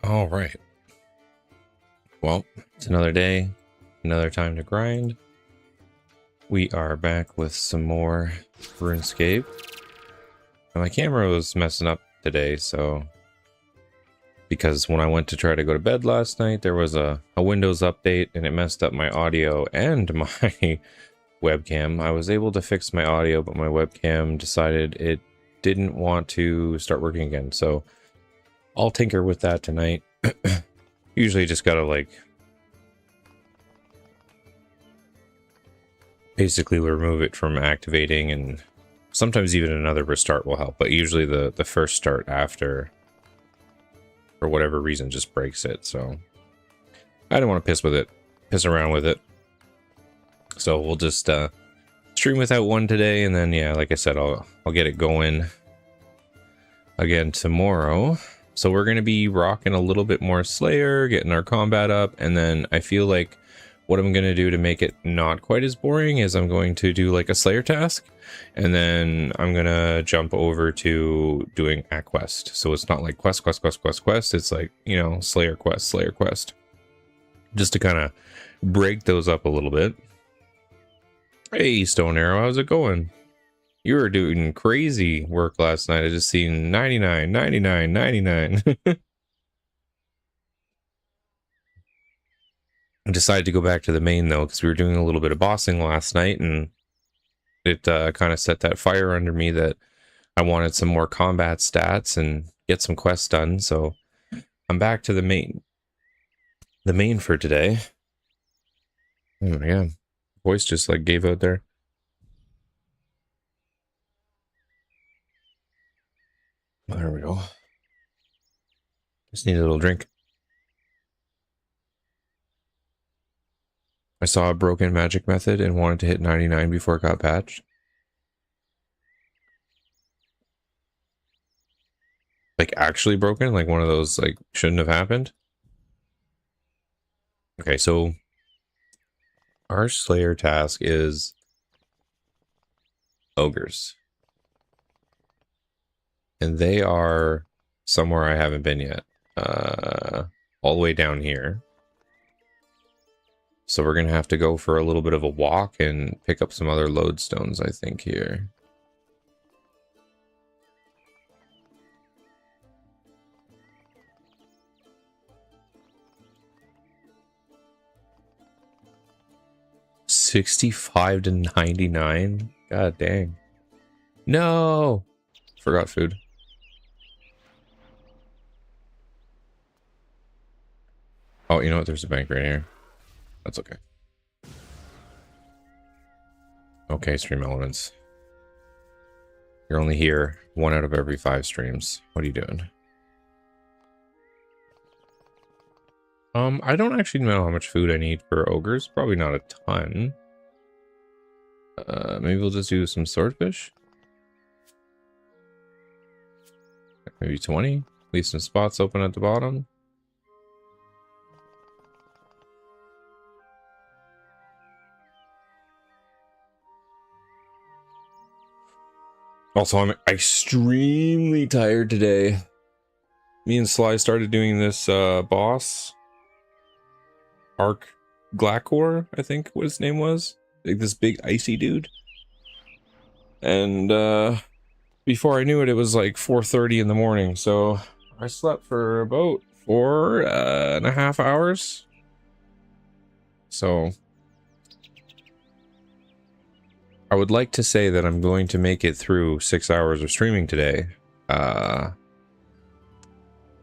All right. Well, it's another day, another time to grind. We are back with some more RuneScape. And my camera was messing up today, so because when I went to try to go to bed last night, there was a Windows update and it messed up my audio and my webcam. I was able to fix my audio, but my webcam decided it didn't want to start working again. So I'll tinker with that tonight. Usually just gotta like basically remove it from activating, and sometimes even another restart will help, but usually the first start after, for whatever reason, just breaks it. So I didn't want to piss around with it. So we'll just stream without one today, and then yeah, like I said, I'll get it going again tomorrow. So we're gonna be rocking a little bit more Slayer, getting our combat up, and then I feel like what I'm gonna do to make it not quite as boring is I'm going to do like a Slayer task, and then I'm gonna jump over to doing a quest. So it's not like quest. It's like, you know, Slayer quest, just to kind of break those up a little bit. Hey, Stone Arrow, how's it going? You were doing crazy work last night. I just seen 99, 99, 99. I decided to go back to the main though, because we were doing a little bit of bossing last night, and it kind of set that fire under me that I wanted some more combat stats and get some quests done. So I'm back to the main for today. Oh yeah, voice just like gave out there. There we go. Just need a little drink. I saw a broken magic method and wanted to hit 99 before it got patched. Like actually broken? Like one of those like shouldn't have happened? Okay, so our Slayer task is ogres. And they are somewhere I haven't been yet. All the way down here. So we're going to have to go for a little bit of a walk and pick up some other lodestones, I think, here. $65 to $99? God dang. No! Forgot food. Oh, you know what? There's a bank right here. That's okay. Okay, stream elements. You're only here 1 out of every 5 streams. What are you doing? I don't actually know how much food I need for ogres. Probably not a ton. Maybe we'll just do some swordfish. Maybe 20. Leave some spots open at the bottom. Also, I'm extremely tired today. Me and Sly started doing this boss. Arc Glacor, I think what his name was. Like this big icy dude. And before I knew it, it was like 4:30 in the morning. So I slept for about 4.5 hours. So I would like to say that I'm going to make it through 6 hours of streaming today. But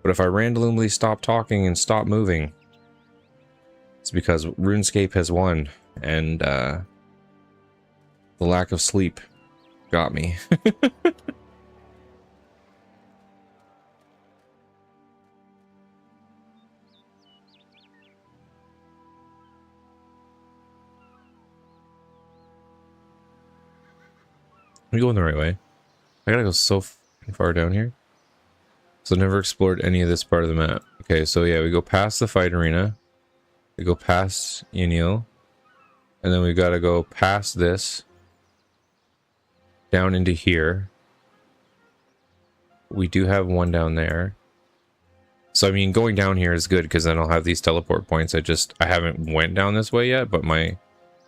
if I randomly stop talking and stop moving, it's because RuneScape has won, and the lack of sleep got me. I'm going the right way. I gotta go so far down here. So never explored any of this part of the map. Okay, so yeah, we go past the fight arena. We go past Enil. And then we gotta go past this. Down into here. We do have one down there. So I mean, going down here is good because then I'll have these teleport points. I haven't went down this way yet, but my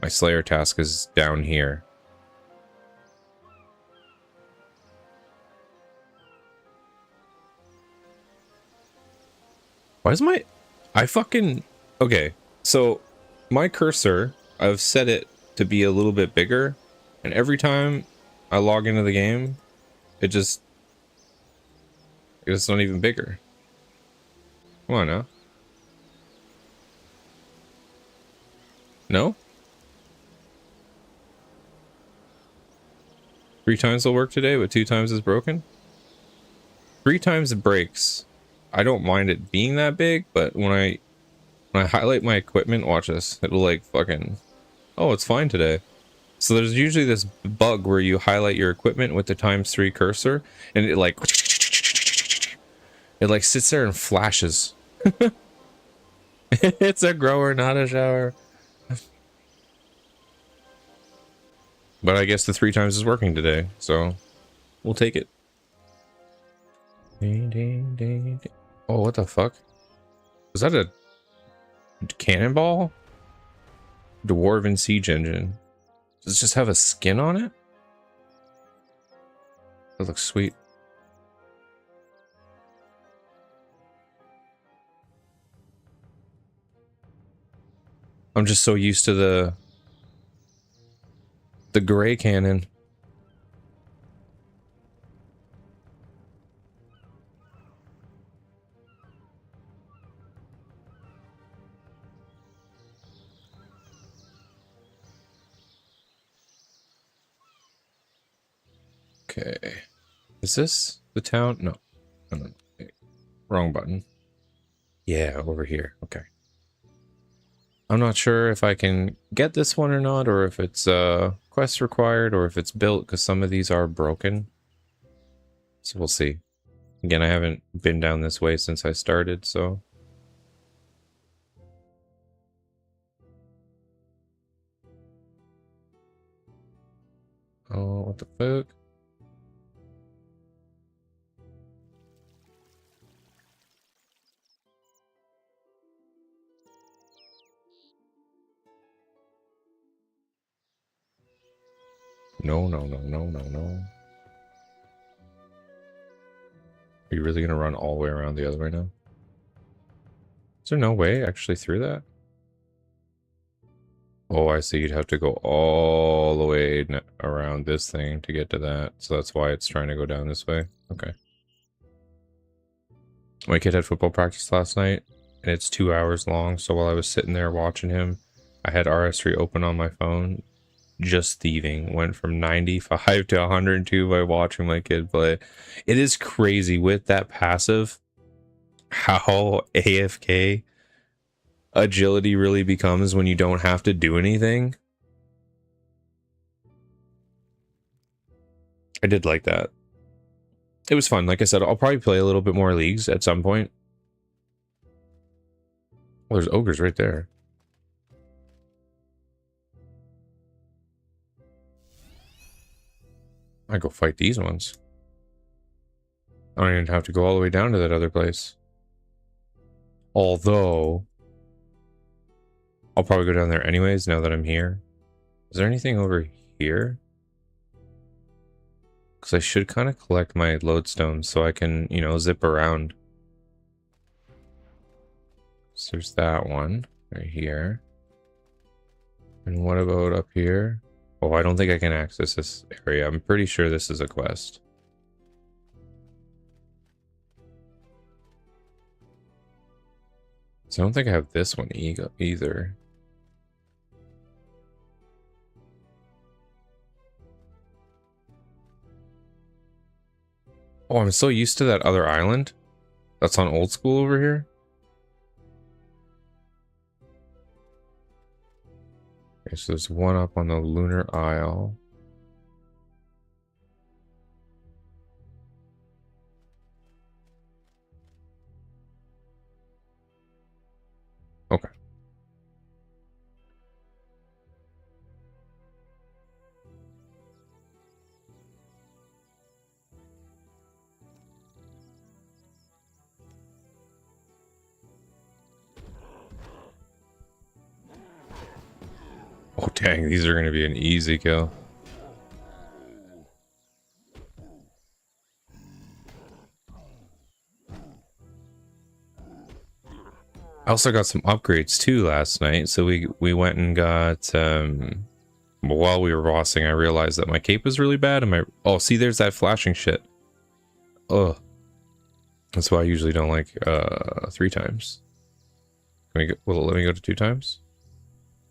Slayer task is down here. Why is okay, so my cursor, I've set it to be a little bit bigger, and every time I log into the game, it's not even bigger. Come on now. No? 3 times will work today, but 2 times is broken? 3 times it breaks. I don't mind it being that big, but when I highlight my equipment, watch this. It'll like fucking, oh, it's fine today. So there's usually this bug where you highlight your equipment with the ×3 cursor, and it like sits there and flashes. It's a grower, not a shower. But I guess the 3 times is working today, so we'll take it. Oh, what the fuck? Was that a cannonball? Dwarven siege engine. Does it just have a skin on it? That looks sweet. I'm just so used to the gray cannon. Okay. Is this the town? No. No. Wrong button. Yeah, over here. Okay. I'm not sure if I can get this one or not, or if it's quest required, or if it's built, because some of these are broken. So we'll see. Again, I haven't been down this way since I started, so... Oh, what the fuck? No, no, no, no, no, no. Are you really gonna run all the way around the other way now? Is there no way actually through that? Oh, I see. You'd have to go all the way around this thing to get to that. So that's why it's trying to go down this way. Okay. My kid had football practice last night, and it's 2 hours long. So while I was sitting there watching him, I had RS3 open on my phone. Just thieving. Went from 95 to 102 by watching my kid play. It is crazy with that passive how AFK agility really becomes when you don't have to do anything. I did like that. It was fun. Like I said, I'll probably play a little bit more leagues at some point. Well, there's ogres right there. I go fight these ones. I don't even have to go all the way down to that other place. Although, I'll probably go down there anyways now that I'm here. Is there anything over here? Because I should kind of collect my lodestones so I can, you know, zip around. So there's that one right here. And what about up here? Oh, I don't think I can access this area. I'm pretty sure this is a quest. So I don't think I have this one either. Oh, I'm so used to that other island. That's on old school over here. Okay, so there's one up on the Lunar Isle. Okay. Dang, these are going to be an easy kill. I also got some upgrades too last night. So we went and got while we were bossing, I realized that my cape was really bad and my oh, see, there's that flashing shit. Ugh. That's why I usually don't like 3 times. Can we go, will it let me go to 2 times?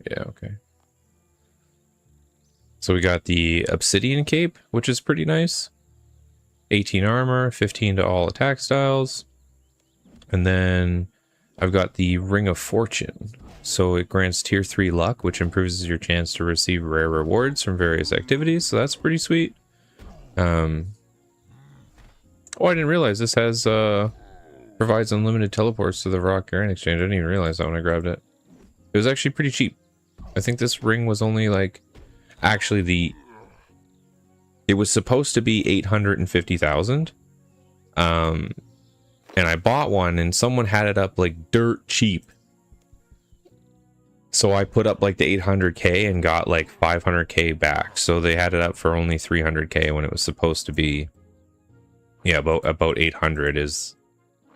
Yeah, okay. So we got the obsidian cape, which is pretty nice. 18 armor, 15 to all attack styles. And then I've got the Ring of Fortune. So it grants tier 3 luck, which improves your chance to receive rare rewards from various activities. So that's pretty sweet. Oh, I didn't realize this has provides unlimited teleports to the Rock Granite Exchange. I didn't even realize that when I grabbed it. It was actually pretty cheap. I think this ring was only like, actually it was supposed to be 850,000. And I bought one and someone had it up like dirt cheap. So I put up like the 800k and got like 500k back. So they had it up for only 300k when it was supposed to be, yeah, about 800 is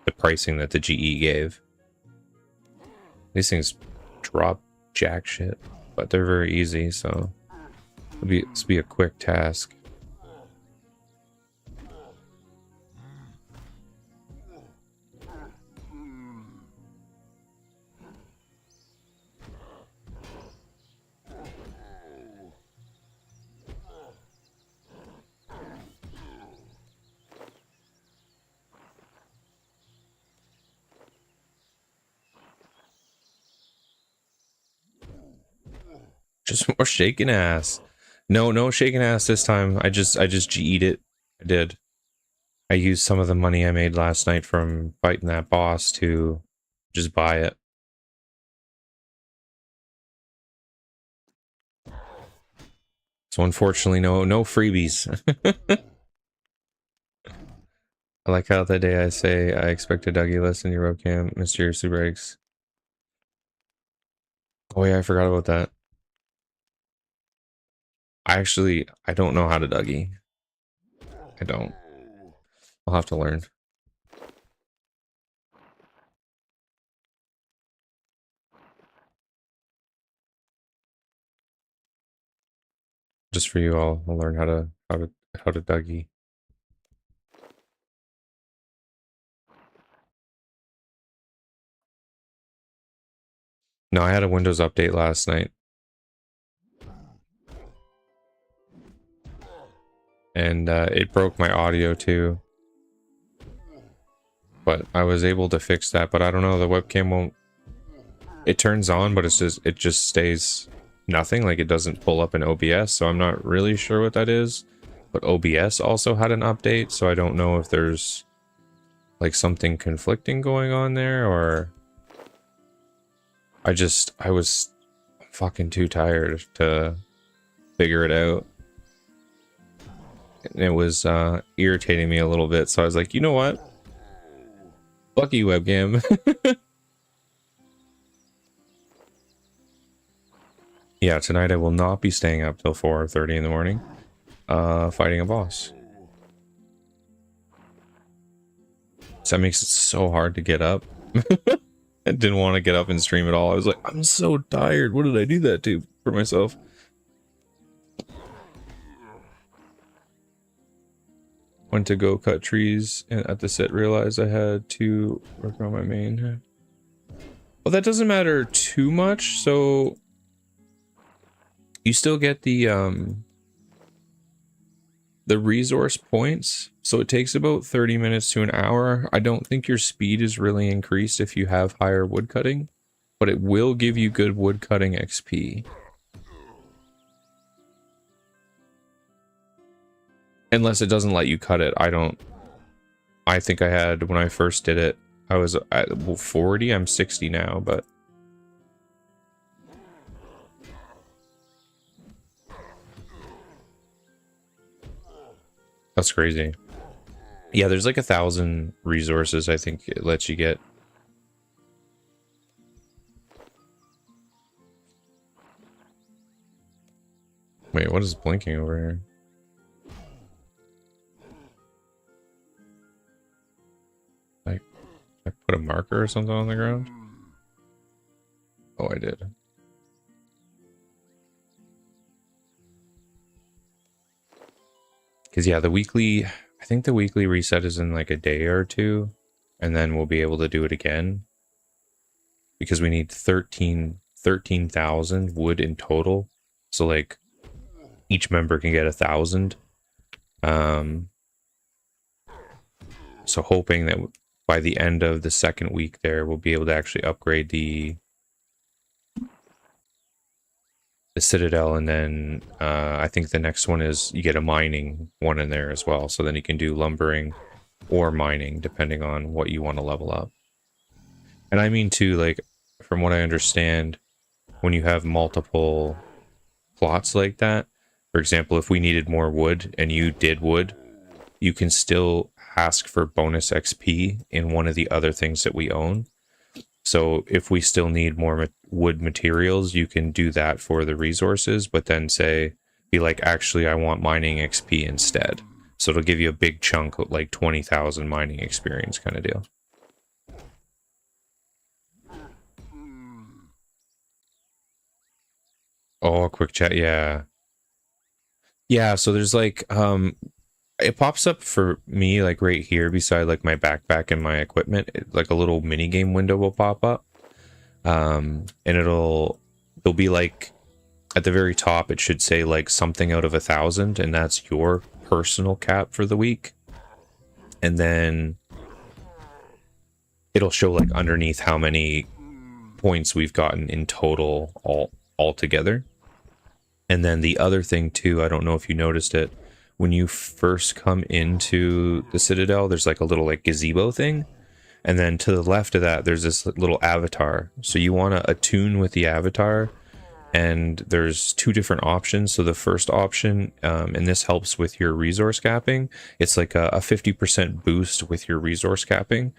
the pricing that the GE gave. These things drop jack shit, but they're very easy, so this be a quick task. Just more shaking ass. No shaking ass this time. I just GE'd it. I did. I used some of the money I made last night from fighting that boss to just buy it. So unfortunately, no freebies. I like how that day I say I expect a Dougie list in your webcam, mysteriously breaks. Oh yeah, I forgot about that. I don't know how to Dougie. I don't. I'll have to learn. Just for you all, I'll learn how to Dougie. No, I had a Windows update last night. And it broke my audio too. But I was able to fix that, but I don't know, the webcam won't... It turns on, but it just stays nothing, like it doesn't pull up in OBS, so I'm not really sure what that is. But OBS also had an update, so I don't know if there's like something conflicting going on there, or... I was fucking too tired to figure it out. And it was irritating me a little bit, so I was like, you know what? Fuck you, webcam. Yeah, tonight I will not be staying up till 4:30 in the morning, fighting a boss. So that makes it so hard to get up. I didn't want to get up and stream at all. I was like, I'm so tired. What did I do that to for myself? Went to go cut trees, and at the set realized I had to work on my main. Well, that doesn't matter too much, so you still get the resource points. So it takes about 30 minutes to an hour. I don't think your speed is really increased if you have higher wood cutting, but it will give you good wood cutting XP. Unless it doesn't let you cut it. I think I had, when I first did it, I was at 40, I'm 60 now, but... That's crazy. Yeah, there's like 1,000 resources I think it lets you get. Wait, what is blinking over here? Like, I put a marker or something on the ground? Oh, I did. Because, yeah, the weekly... I think the weekly reset is in like a day or two. And then we'll be able to do it again. Because we need 13,000 wood in total. So, like, each member can get 1,000. So hoping that by the end of the second week there, we'll be able to actually upgrade the Citadel, and then I think the next one is you get a mining one in there as well. So then you can do lumbering or mining, depending on what you want to level up. And I mean too, like, from what I understand, when you have multiple plots like that, for example, if we needed more wood and you did wood, you can still ask for bonus XP in one of the other things that we own. So if we still need more wood materials, you can do that for the resources, but then be like, actually, I want mining XP instead. So it'll give you a big chunk, like 20,000 mining experience kind of deal. Oh, a quick chat, yeah. Yeah, so there's like, it pops up for me like right here beside like my backpack and my equipment. Like a little mini game window will pop up, and there'll be like at the very top it should say like something out of 1,000, and that's your personal cap for the week. And then it'll show like underneath how many points we've gotten in total all together. And then the other thing too, I don't know if you noticed it, when you first come into the Citadel, there's like a little like gazebo thing. And then to the left of that, there's this little avatar. So you want to attune with the avatar. And there's two different options. So the first option, and this helps with your resource capping, it's like a 50% boost with your resource capping.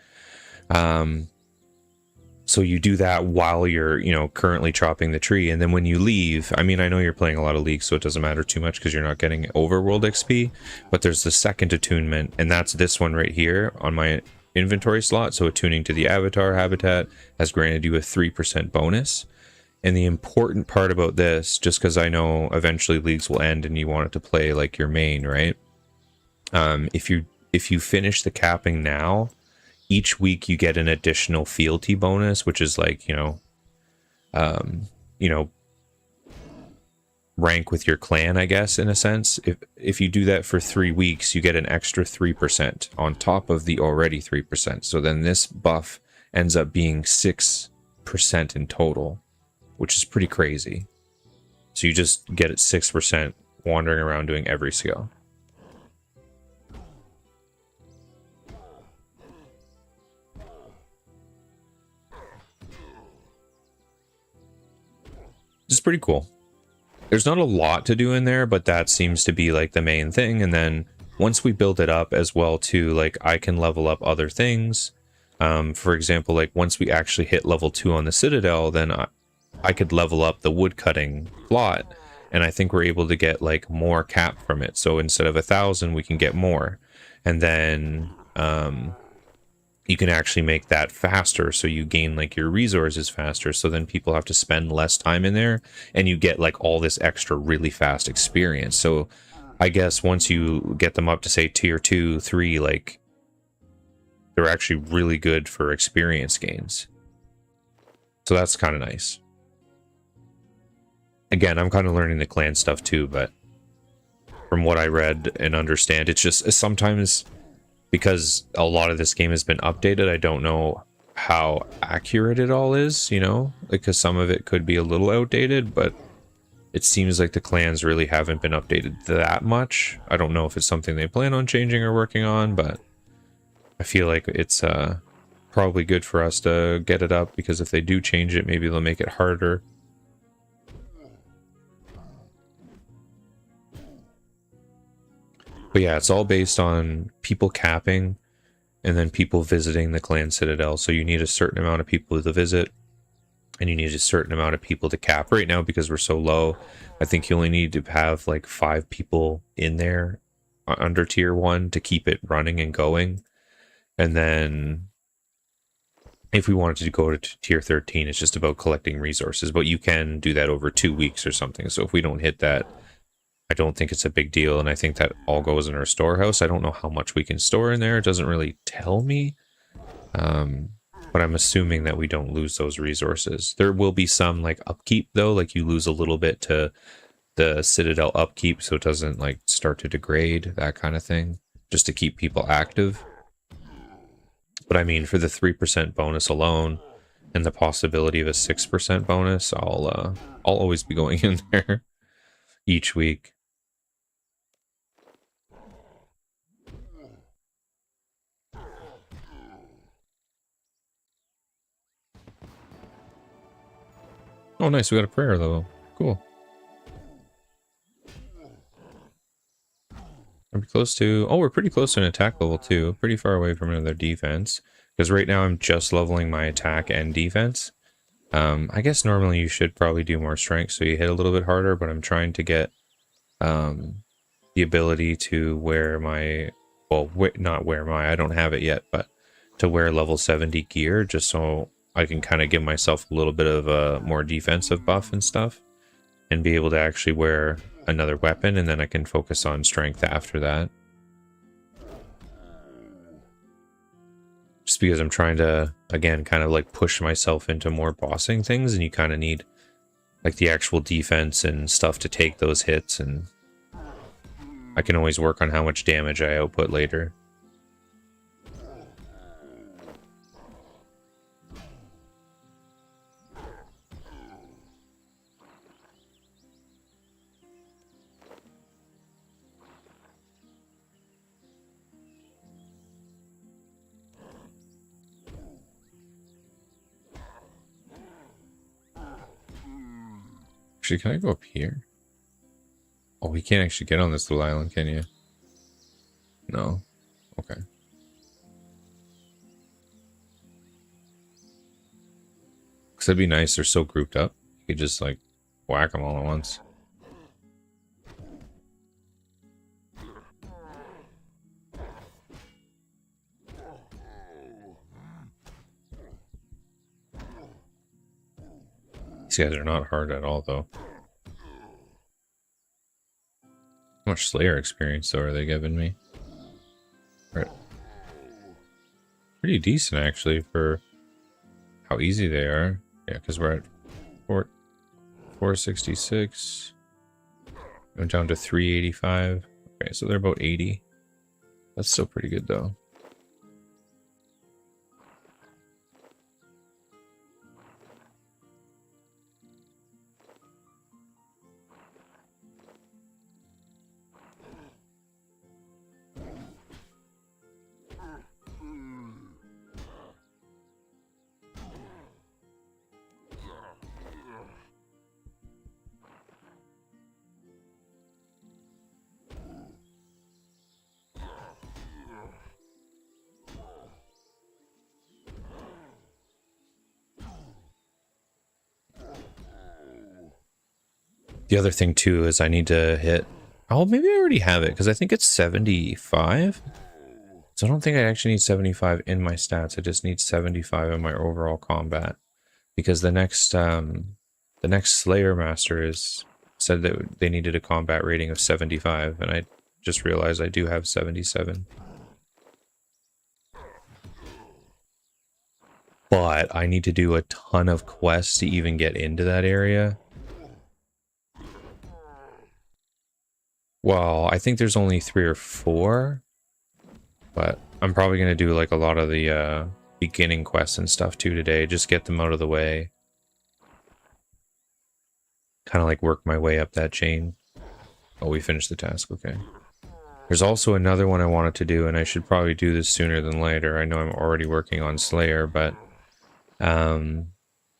So you do that while you're, currently chopping the tree. And then when you leave, I mean, I know you're playing a lot of League, so it doesn't matter too much because you're not getting overworld XP. But there's the second attunement, and that's this one right here on my inventory slot. So attuning to the avatar habitat has granted you a 3% bonus. And the important part about this, just because I know eventually Leagues will end and you want it to play like your main, right? If you finish the capping now, each week you get an additional fealty bonus, which is like, rank with your clan, I guess, in a sense. If you do that for 3 weeks, you get an extra 3% on top of the already 3%. So then this buff ends up being 6% in total, which is pretty crazy. So you just get it 6% wandering around doing every skill. It's pretty cool. There's not a lot to do in there, but that seems to be like the main thing. And then once we build it up as well too, like I can level up other things. For example, like once we actually hit level 2 on the Citadel, then I could level up the wood cutting plot, and I think we're able to get like more cap from it. So instead of 1,000, we can get more. And then you can actually make that faster, so you gain like your resources faster, so then people have to spend less time in there and you get like all this extra really fast experience. So I guess once you get them up to say tier 2, 3, like they're actually really good for experience gains. So that's kind of nice. Again, I'm kind of learning the clan stuff too, but from what I read and understand, it's just sometimes, because a lot of this game has been updated, I don't know how accurate it all is, because some of it could be a little outdated, but it seems like the clans really haven't been updated that much. I don't know if it's something they plan on changing or working on, but I feel like it's probably good for us to get it up, because if they do change it, maybe they'll make it harder. But yeah, it's all based on people capping and then people visiting the clan Citadel. So you need a certain amount of people to visit. and you need a certain amount of people to cap. Right now, because we're so low, I think you only need to have like 5 people in there under tier 1 to keep it running and going. And then if we wanted to go to tier 13, it's just about collecting resources, but you can do that over 2 weeks or something. So if we don't hit that, I don't think it's a big deal. And I think that all goes in our storehouse. I don't know how much we can store in there. It doesn't really tell me. But I'm assuming that we don't lose those resources. There will be some like upkeep though, like you lose a little bit to the Citadel upkeep so it doesn't like start to degrade, that kind of thing, just to keep people active. But I mean, for the 3% bonus alone and the possibility of a 6% bonus, I'll always be going in there each week. Oh, nice. We got a prayer level. Cool. Are we close to... Oh, we're pretty close to an attack level too. Pretty far away from another defense. Because right now I'm just leveling my attack and defense. I guess normally you should probably do more strength so you hit a little bit harder, but I'm trying to get the ability to wear my... Well, not wear my... I don't have it yet, but to wear level 70 gear just so I can kind of give myself a little bit of a more defensive buff and stuff, and be able to actually wear another weapon, and then I can focus on strength after that. Just because I'm trying to, again, kind of like push myself into more bossing things, and you kind of need like the actual defense and stuff to take those hits, and I can always work on how much damage I output later. Actually, can I go up here? Oh, we can't actually get on this little island, can you? No. Okay. Because that'd be nice. They're so grouped up. You could just, like, whack them all at once. These guys are not hard at all, though. How much Slayer experience, though, are they giving me? Right. Pretty decent, actually, for how easy they are. Yeah, because we're at 466. Going down to 385. Okay, so they're about 80. That's still pretty good, though. The other thing too is I need to hit... Oh, maybe I already have it because I think it's 75. So I don't think I actually need 75 in my stats. I just need 75 in my overall combat, because the next Slayer Master is said that they needed a combat rating of 75, and I just realized I do have 77. But I need to do a ton of quests to even get into that area. Well, I think there's only 3 or 4, but I'm probably going to do like a lot of the beginning quests and stuff too today, just get them out of the way. Kind of like work my way up that chain. Oh, we finished the task, okay. There's also another one I wanted to do, and I should probably do this sooner than later. I know I'm already working on Slayer, but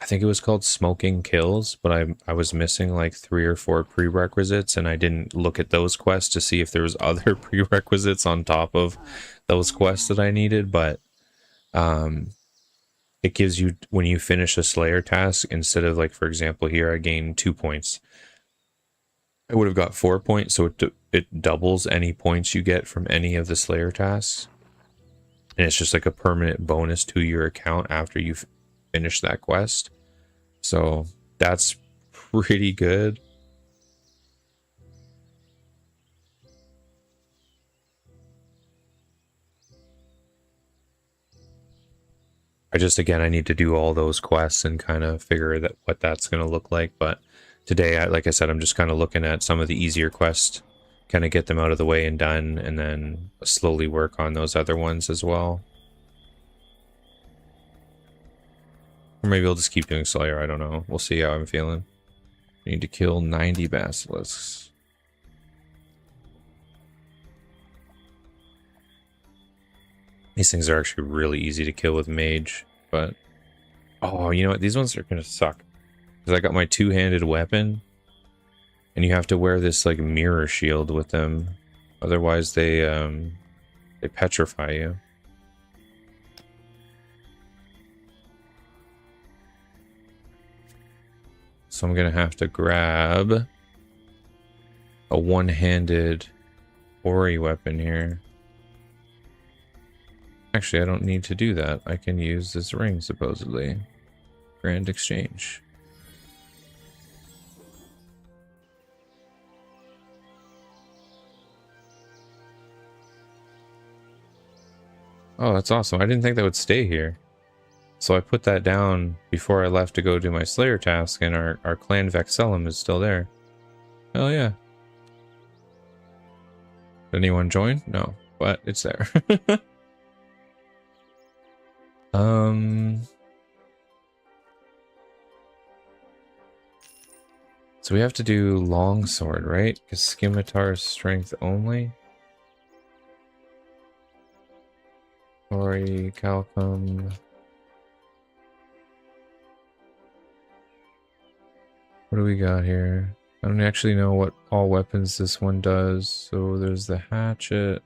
I think it was called Smoking Kills, but I was missing like 3 or 4 prerequisites, and I didn't look at those quests to see if there was other prerequisites on top of those quests that I needed, but it gives you, when you finish a Slayer task, instead of like, for example, here I gained 2 points. I would have got 4 points, so it doubles any points you get from any of the Slayer tasks. And it's just like a permanent bonus to your account after you've finished that quest. So that's pretty good. I need to do all those quests and kind of figure that what that's going to look like. But today, like I said, I'm just kind of looking at some of the easier quests, kind of get them out of the way and done, and then slowly work on those other ones as well. Or maybe I'll just keep doing Slayer, I don't know. We'll see how I'm feeling. I need to kill 90 basilisks. These things are actually really easy to kill with mage, but oh, you know what? These ones are gonna suck because I got my two-handed weapon, and you have to wear this like mirror shield with them, otherwise they petrify you. So I'm gonna have to grab a one-handed Ori weapon here. Actually, I don't need to do that. I can use this ring, supposedly. Grand exchange. Oh, that's awesome. I didn't think that would stay here. So I put that down before I left to go do my Slayer task, and our clan Vexellum is still there. Hell yeah. Did anyone join? No, but it's there. So we have to do longsword, right? Because Scimitar's strength only. Ori, Calcum. What do we got here? I don't actually know what all weapons this one does. So there's the hatchet.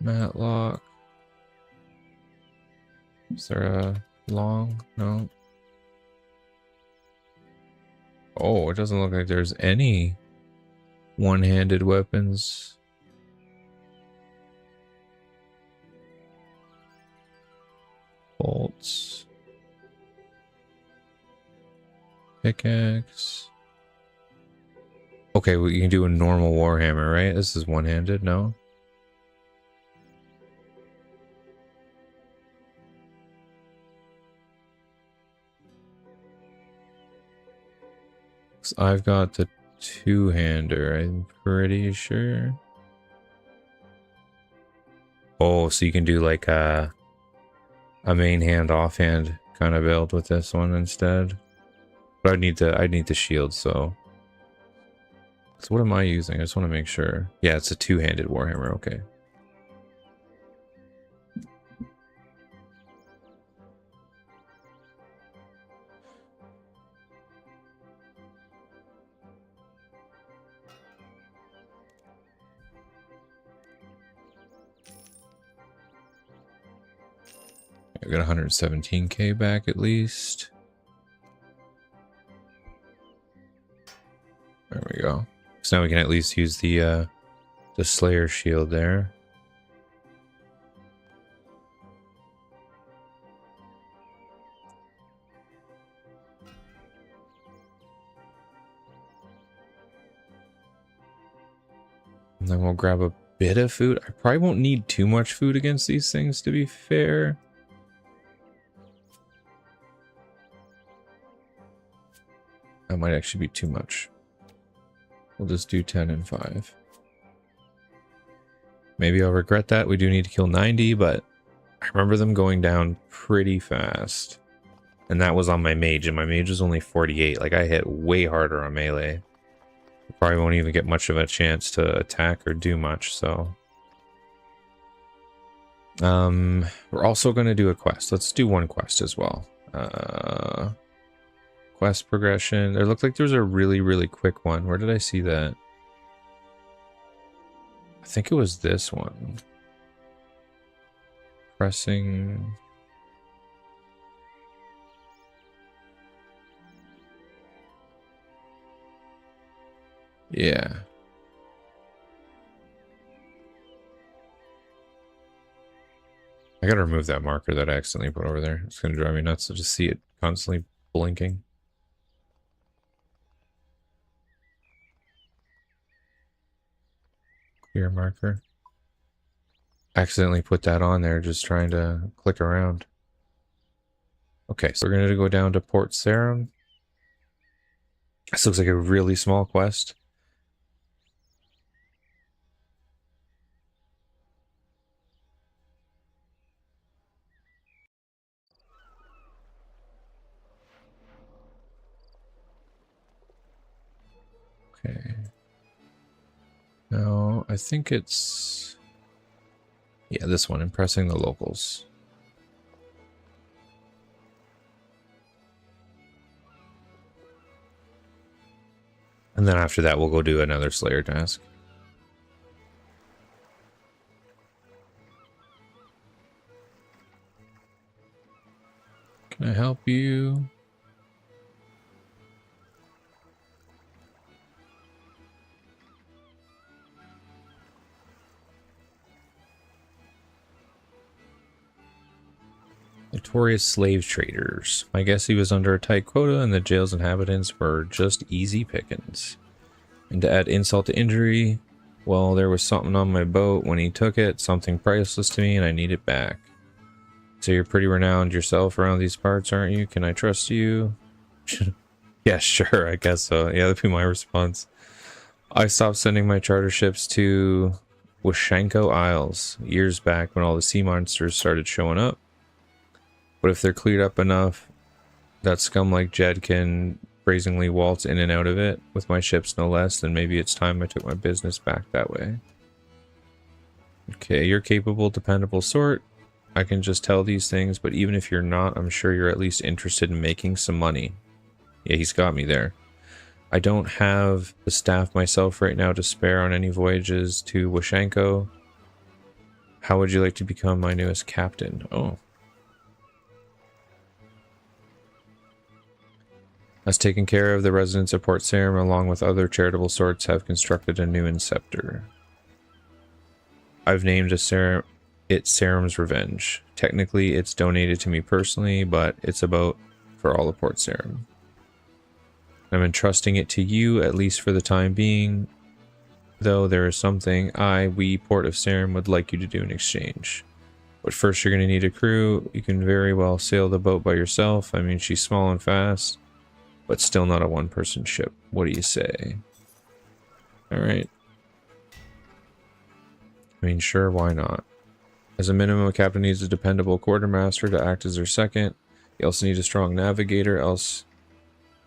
Matlock. Is there a long? No. Oh, it doesn't look like there's any one-handed weapons. Bolts. Pickaxe. Okay, well, you can do a normal warhammer, right? This is one-handed, no? I've got the two-hander, I'm pretty sure. Oh, so you can do like a main hand, offhand kind of build with this one instead. But I'd need the shield, so what am I using? I just want to make sure. Yeah, it's a two-handed warhammer, okay. I got 117k back at least. There we go. So now we can at least use the Slayer shield there. And then we'll grab a bit of food. I probably won't need too much food against these things, to be fair. That might actually be too much. We'll just do 10 and 5. Maybe I'll regret that. We do need to kill 90, but I remember them going down pretty fast. And that was on my mage, and my mage was only 48. Like, I hit way harder on melee. Probably won't even get much of a chance to attack or do much, so. We're also going to do a quest. Let's do one quest as well. Quest progression. There looked like there was a really, really quick one. Where did I see that? I think it was this one. Pressing Yeah. I gotta remove that marker that I accidentally put over there. It's gonna drive me nuts to just see it constantly blinking. Clear marker. Accidentally put that on there just trying to click around. Okay, so we're gonna go down to Port Sarim. This looks like a really small quest. Okay. Now, I think it's... yeah, this one, impressing the locals. And then after that, we'll go do another Slayer task. Can I help you? Notorious slave traders. I guess he was under a tight quota and the jail's inhabitants were just easy pickings. And to add insult to injury, well, there was something on my boat when he took it, something priceless to me, and I need it back. So you're pretty renowned yourself around these parts, aren't you? Can I trust you? Yeah, sure, I guess so. Yeah, that'd be my response. I stopped sending my charter ships to Washanko Isles years back when all the sea monsters started showing up. But if they're cleared up enough, that scum like Jed can brazenly waltz in and out of it, with my ships no less, then maybe it's time I took my business back that way. Okay, you're capable, dependable sort. I can just tell these things, but even if you're not, I'm sure you're at least interested in making some money. Yeah, he's got me there. I don't have the staff myself right now to spare on any voyages to Washanko. How would you like to become my newest captain? Oh. As taken care of, the residents of Port Sarim, along with other charitable sorts, have constructed a new inceptor. I've named it Sarim's Revenge. Technically, it's donated to me personally, but it's about for all of Port Sarim. I'm entrusting it to you, at least for the time being, though there is something we, Port of Sarim, would like you to do in exchange. But first you're going to need a crew. You can very well sail the boat by yourself. I mean, she's small and fast, but still not a one-person ship. What do you say? Alright. I mean, sure, why not? As a minimum, a captain needs a dependable quartermaster to act as their second. You also need a strong navigator, else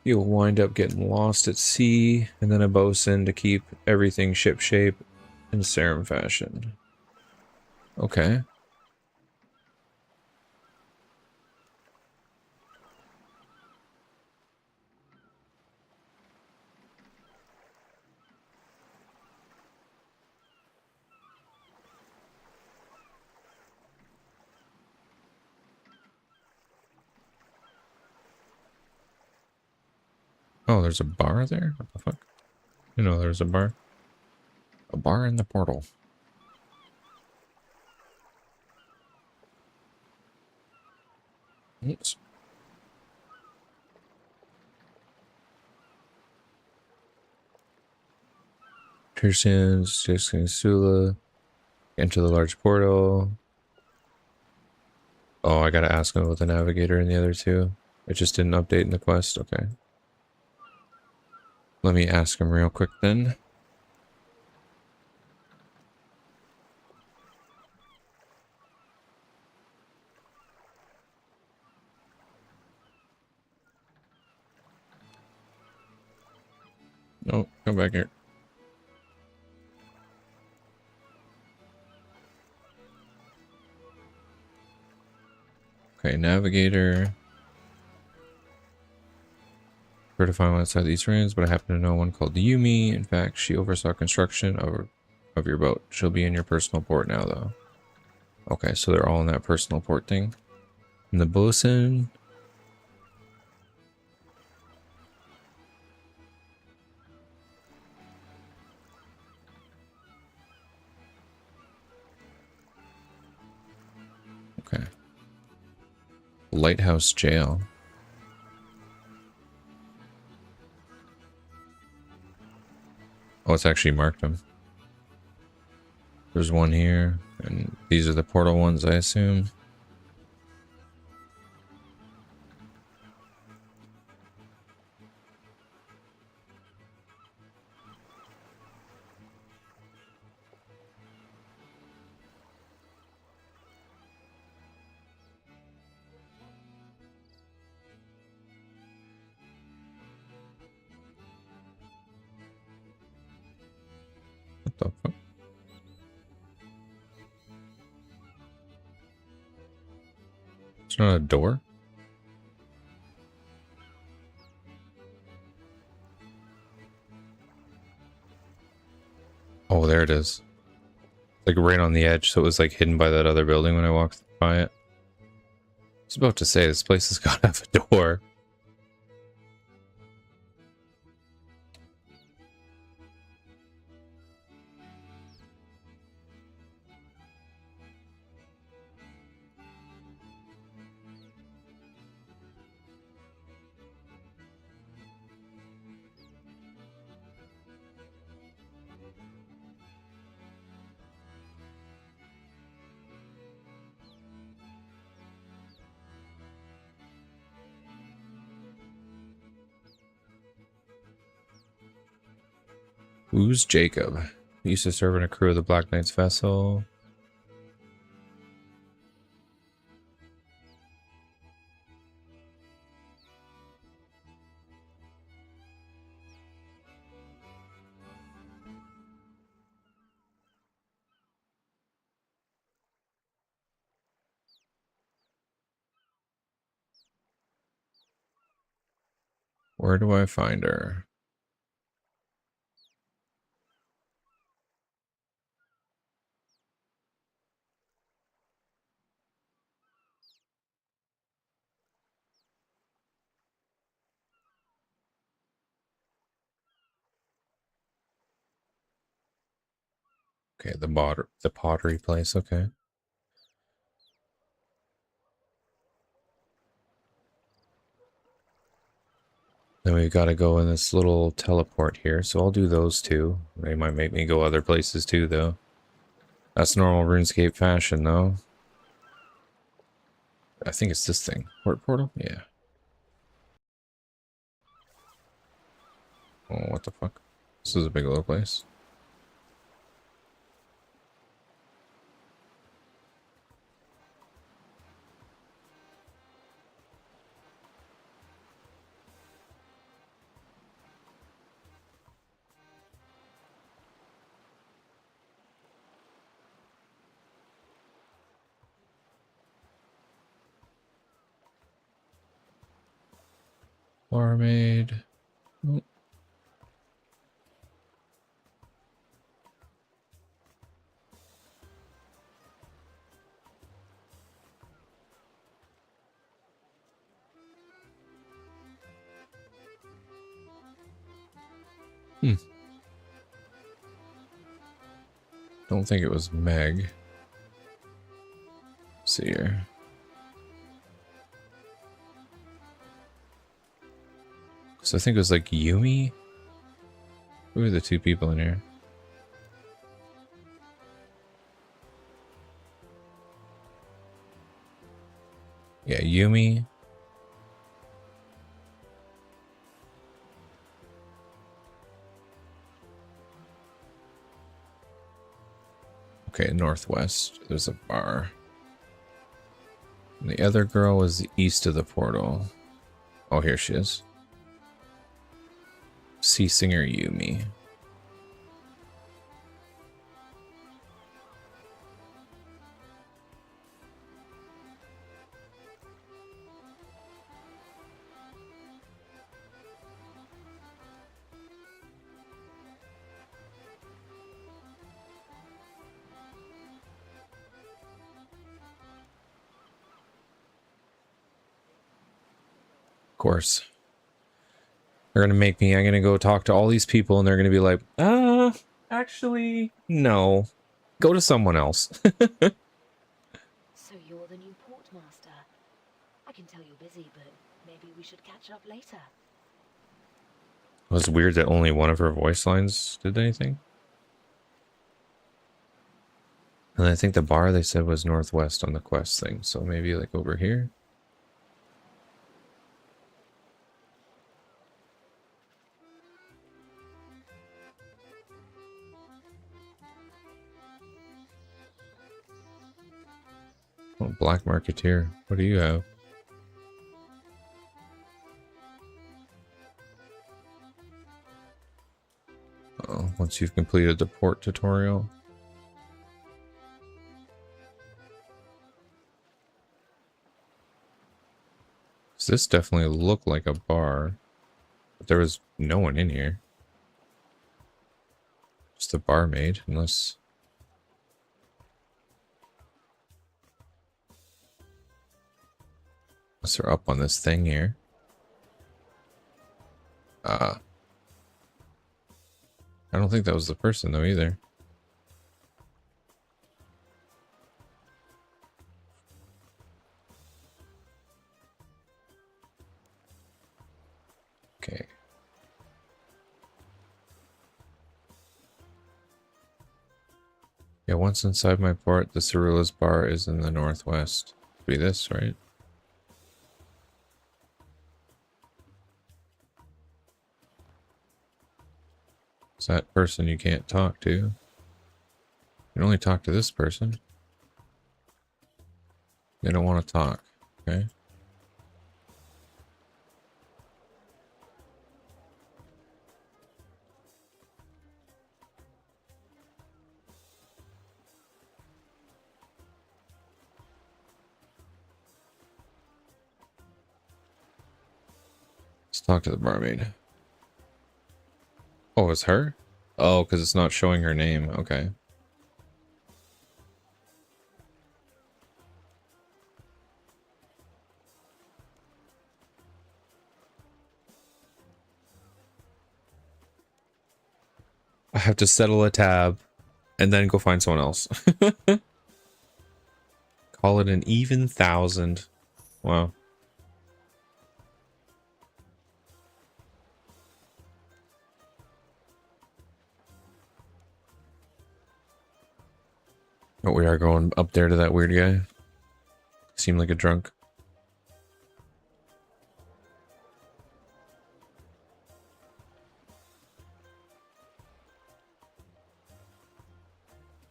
you'll wind up getting lost at sea, and then a bosun to keep everything shipshape in Sarim fashion. Okay. Oh, there's a bar there? What the fuck? You know there's a bar. A bar in the portal. Oops. Pearsons, Jason Sula. Enter the large portal. Oh, I gotta ask him about the navigator and the other two. It just didn't update in the quest. Okay. Let me ask him real quick then. Oh, come back here. Okay, navigator. Heard to find one outside these ruins, but I happen to know one called Yumi. In fact, she oversaw construction of your boat. She'll be in your personal port now, though. Okay, so they're all in that personal port thing. And the bosun. Okay. Lighthouse Jail. Oh, it's actually marked them. There's one here, and these are the portal ones, I assume. What the fuck? It's not a door? Oh, there it is. Like right on the edge, so it was like hidden by that other building when I walked by it. I was about to say, this place has got to have a door. Who's Jacob? He used to serve in a crew of the Black Knight's vessel. Where do I find her? Okay, the pottery place, okay. Then we've got to go in this little teleport here, so I'll do those two. They might make me go other places too, though. That's normal RuneScape fashion, though. I think it's this thing. Port portal? Yeah. Oh, what the fuck? This is a big little place. Barmaid. Oh. Don't think it was Meg. Let's see here. So I think it was like Yumi. Who are the two people in here? Yeah, Yumi. Okay, northwest. There's a bar. And the other girl was east of the portal. Oh, here she is. Sea Singer Yumi. Of course. They're gonna make me, I'm gonna go talk to all these people and they're gonna be like, actually, no. Go to someone else. So you're you're the new portmaster. I can tell you're busy, but maybe we should catch up later. It was weird that only one of her voice lines did anything. And I think the bar they said was northwest on the quest thing, so maybe like over here. Oh, Black Marketeer. What do you have? Oh, once you've completed the port tutorial. So this definitely looked like a bar, but there was no one in here. Just a barmaid, unless they're up on this thing here. I don't think that was the person though either. Okay. Yeah, once inside my port, the Cerula's bar is in the northwest. Be this, right? It's that person you can't talk to. You can only talk to this person. They don't want to talk, okay? Let's talk to the barmaid. Oh, it's her? Oh, because it's not showing her name. Okay. I have to settle a tab and then go find someone else. Call it an even 1,000. Wow. But we are going up there to that weird guy. Seemed like a drunk.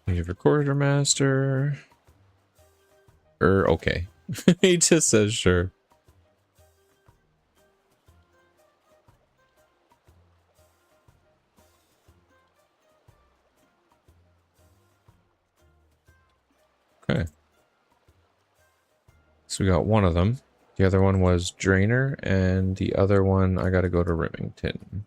You have a quartermaster. Okay. He just says sure. Okay. So we got one of them. The other one was Drainer, and the other one I gotta go to Remington.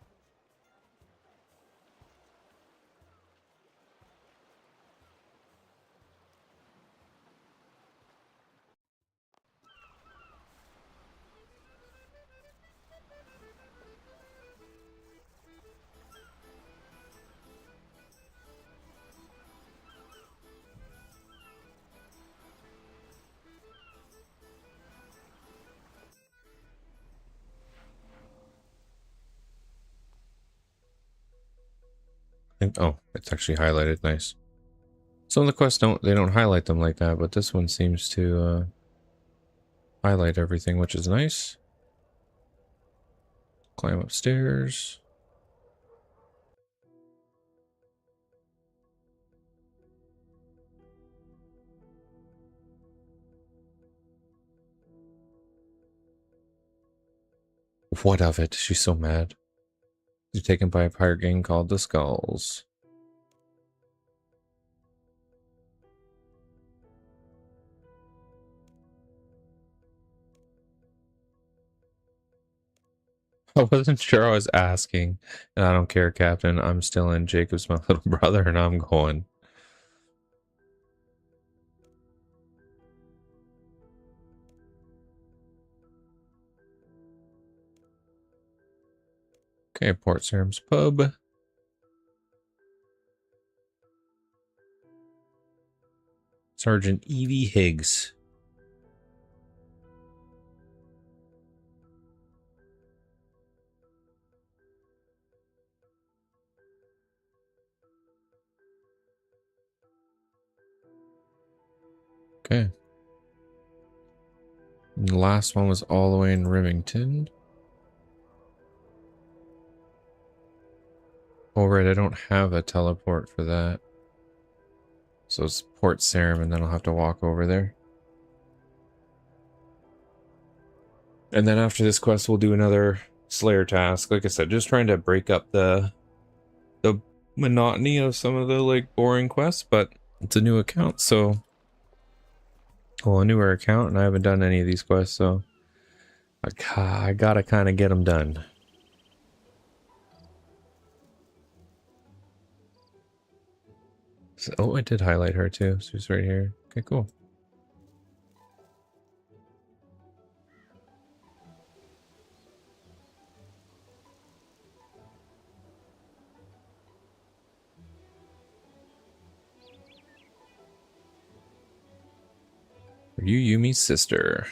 Oh, it's actually highlighted. Nice. Some of the quests don't highlight them like that, but this one seems to highlight everything, which is nice. Climb upstairs. What of it? She's so mad. You're taken by a pirate gang called the Skulls. I wasn't sure I was asking, and I don't care, Captain. I'm still in. Jacob's my little brother, and I'm going. Okay, Port Sarim's Pub. Sergeant Evie Higgs. Okay. And the last one was all the way in Remington. Oh, right, I don't have a teleport for that. So it's Port Sarim, and then I'll have to walk over there. And then after this quest, we'll do another Slayer task. Like I said, just trying to break up the monotony of some of the like boring quests, but it's a new account, so well, a newer account, and I haven't done any of these quests, so I gotta kind of get them done. So, oh, I did highlight her too. She's right here. Okay, cool. Are you Yumi's sister?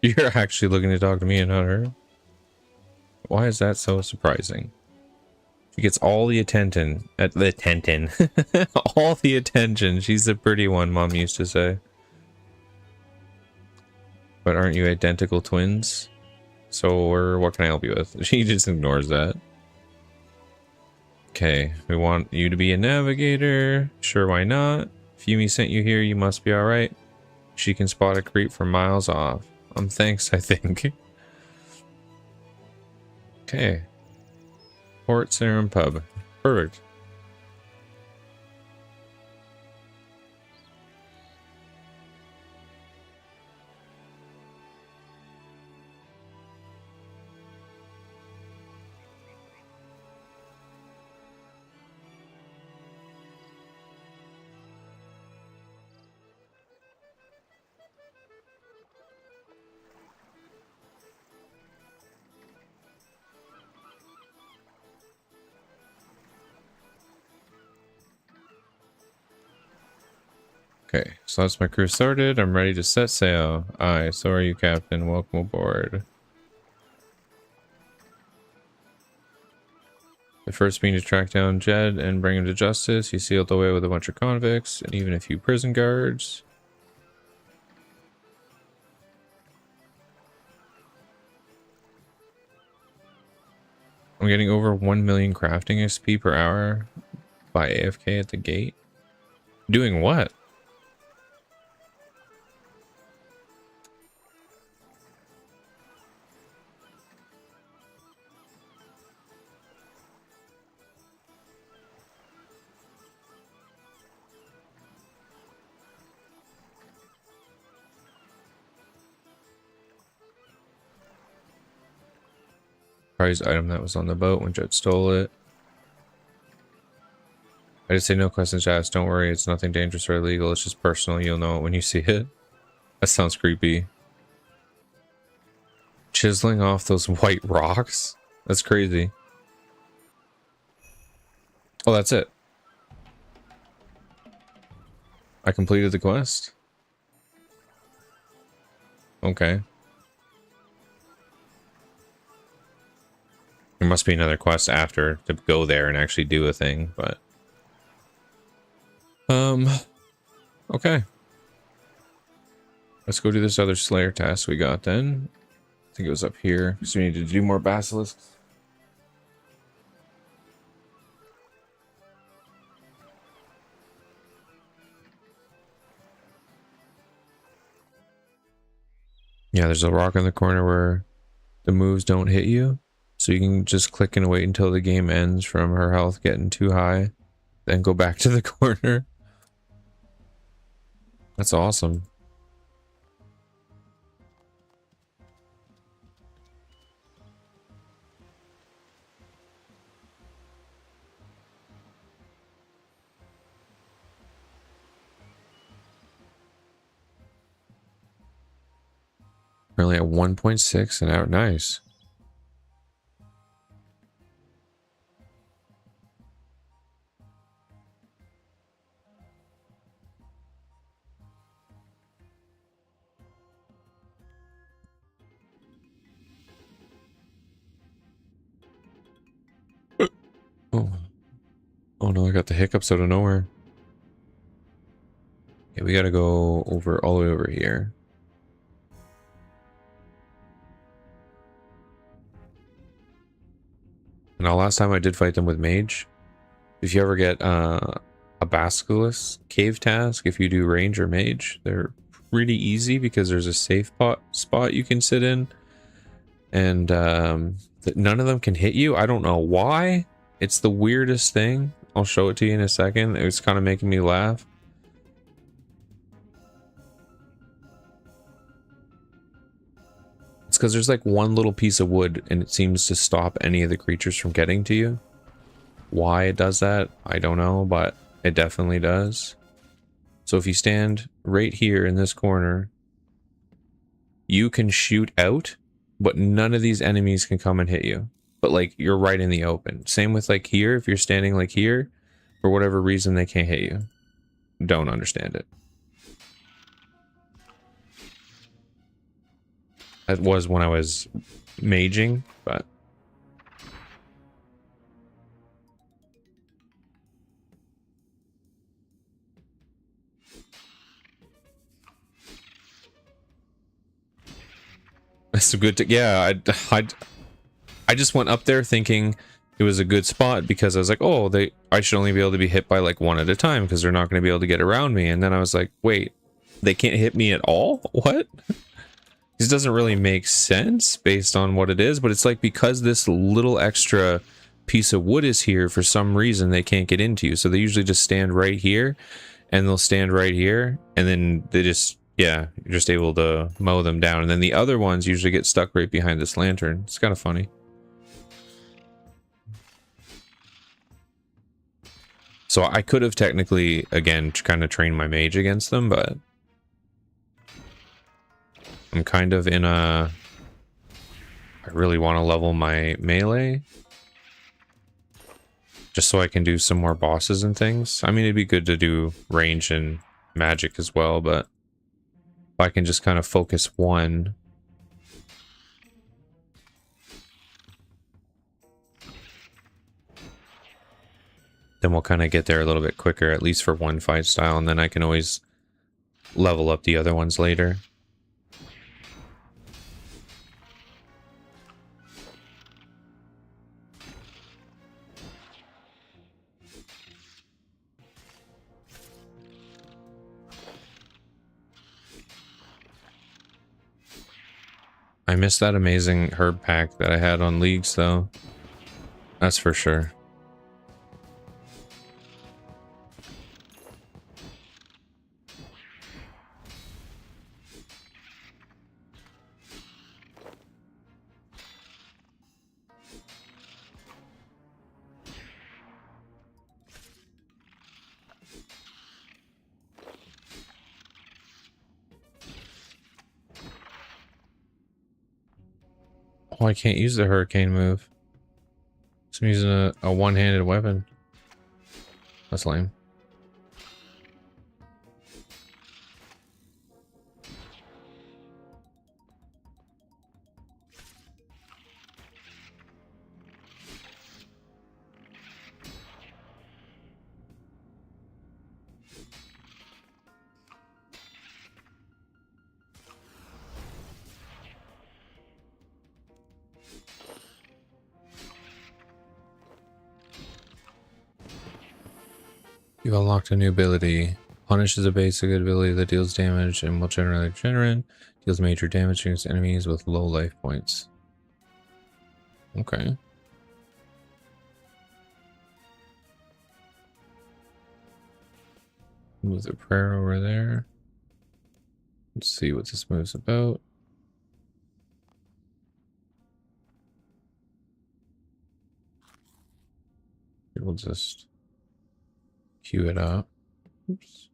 You're actually looking to talk to me and not her? Why is that so surprising? She gets all the attention. All the attention. She's the pretty one, Mom used to say. But aren't you identical twins? So, or what can I help you with? She just ignores that. Okay, we want you to be a navigator. Sure, why not? If Yumi sent you here, you must be alright. She can spot a creep from miles off. Thanks, I think. Okay. Port Sarim Pub. Perfect. Okay, so that's my crew started. I'm ready to set sail. Aye, so are you, Captain. Welcome aboard. The first being to track down Jed and bring him to justice. He sealed away with a bunch of convicts and even a few prison guards. I'm getting over 1 million crafting XP per hour by AFK at the gate. Doing what? Prized item that was on the boat when Jed stole it. I just say no questions asked. Don't worry, it's nothing dangerous or illegal. It's just personal. You'll know it when you see it. That sounds creepy. Chiseling off those white rocks? That's crazy. Oh, that's it. I completed the quest. Okay. There must be another quest after to go there and actually do a thing, but... Okay. Let's go do this other Slayer task we got then. I think it was up here, because we need to do more basilisks. Yeah, there's a rock in the corner where the moves don't hit you. So you can just click and wait until the game ends from her health getting too high. Then go back to the corner. That's awesome. Currently at 1.6 and out. Nice. Oh. Oh no, I got the hiccups out of nowhere. Okay, we gotta go over all the way over here. Now, last time I did fight them with Mage. If you ever get a Basilisk cave task, if you do Range or Mage, they're pretty easy because there's a safe spot you can sit in. And none of them can hit you. I don't know why. It's the weirdest thing. I'll show it to you in a second. It was kind of making me laugh. It's because there's like one little piece of wood and it seems to stop any of the creatures from getting to you. Why it does that, I don't know, but it definitely does. So if you stand right here in this corner, you can shoot out, but none of these enemies can come and hit you. But like, you're right in the open. Same with like here, if you're standing like here, for whatever reason they can't hit you. Don't understand it. That was when I was maging, but that's a good. Yeah, I just went up there thinking it was a good spot because I was like, oh, I should only be able to be hit by like one at a time because they're not going to be able to get around me. And then I was like, wait, they can't hit me at all? What? This doesn't really make sense based on what it is, but it's like because this little extra piece of wood is here, for some reason they can't get into you. So they usually just stand right here and they'll stand right here and then they just, yeah, you're just able to mow them down. And then the other ones usually get stuck right behind this lantern. It's kind of funny. So I could have technically, again, kind of trained my mage against them, but I'm kind of in a... I really want to level my melee. Just so I can do some more bosses and things. I mean, it'd be good to do range and magic as well, but if I can just kind of focus one... then we'll kind of get there a little bit quicker, at least for one fight style, and then I can always level up the other ones later. I missed that amazing herb pack that I had on Leagues, though. That's for sure. Oh, I can't use the hurricane move. So I'm using a one-handed weapon. That's lame. You unlocked a new ability. Punish is a basic ability that deals damage and will generally regenerate. Deals major damage against enemies with low life points. Okay. Move the prayer over there. Let's see what this move's about. We'll just queue it up. Oops.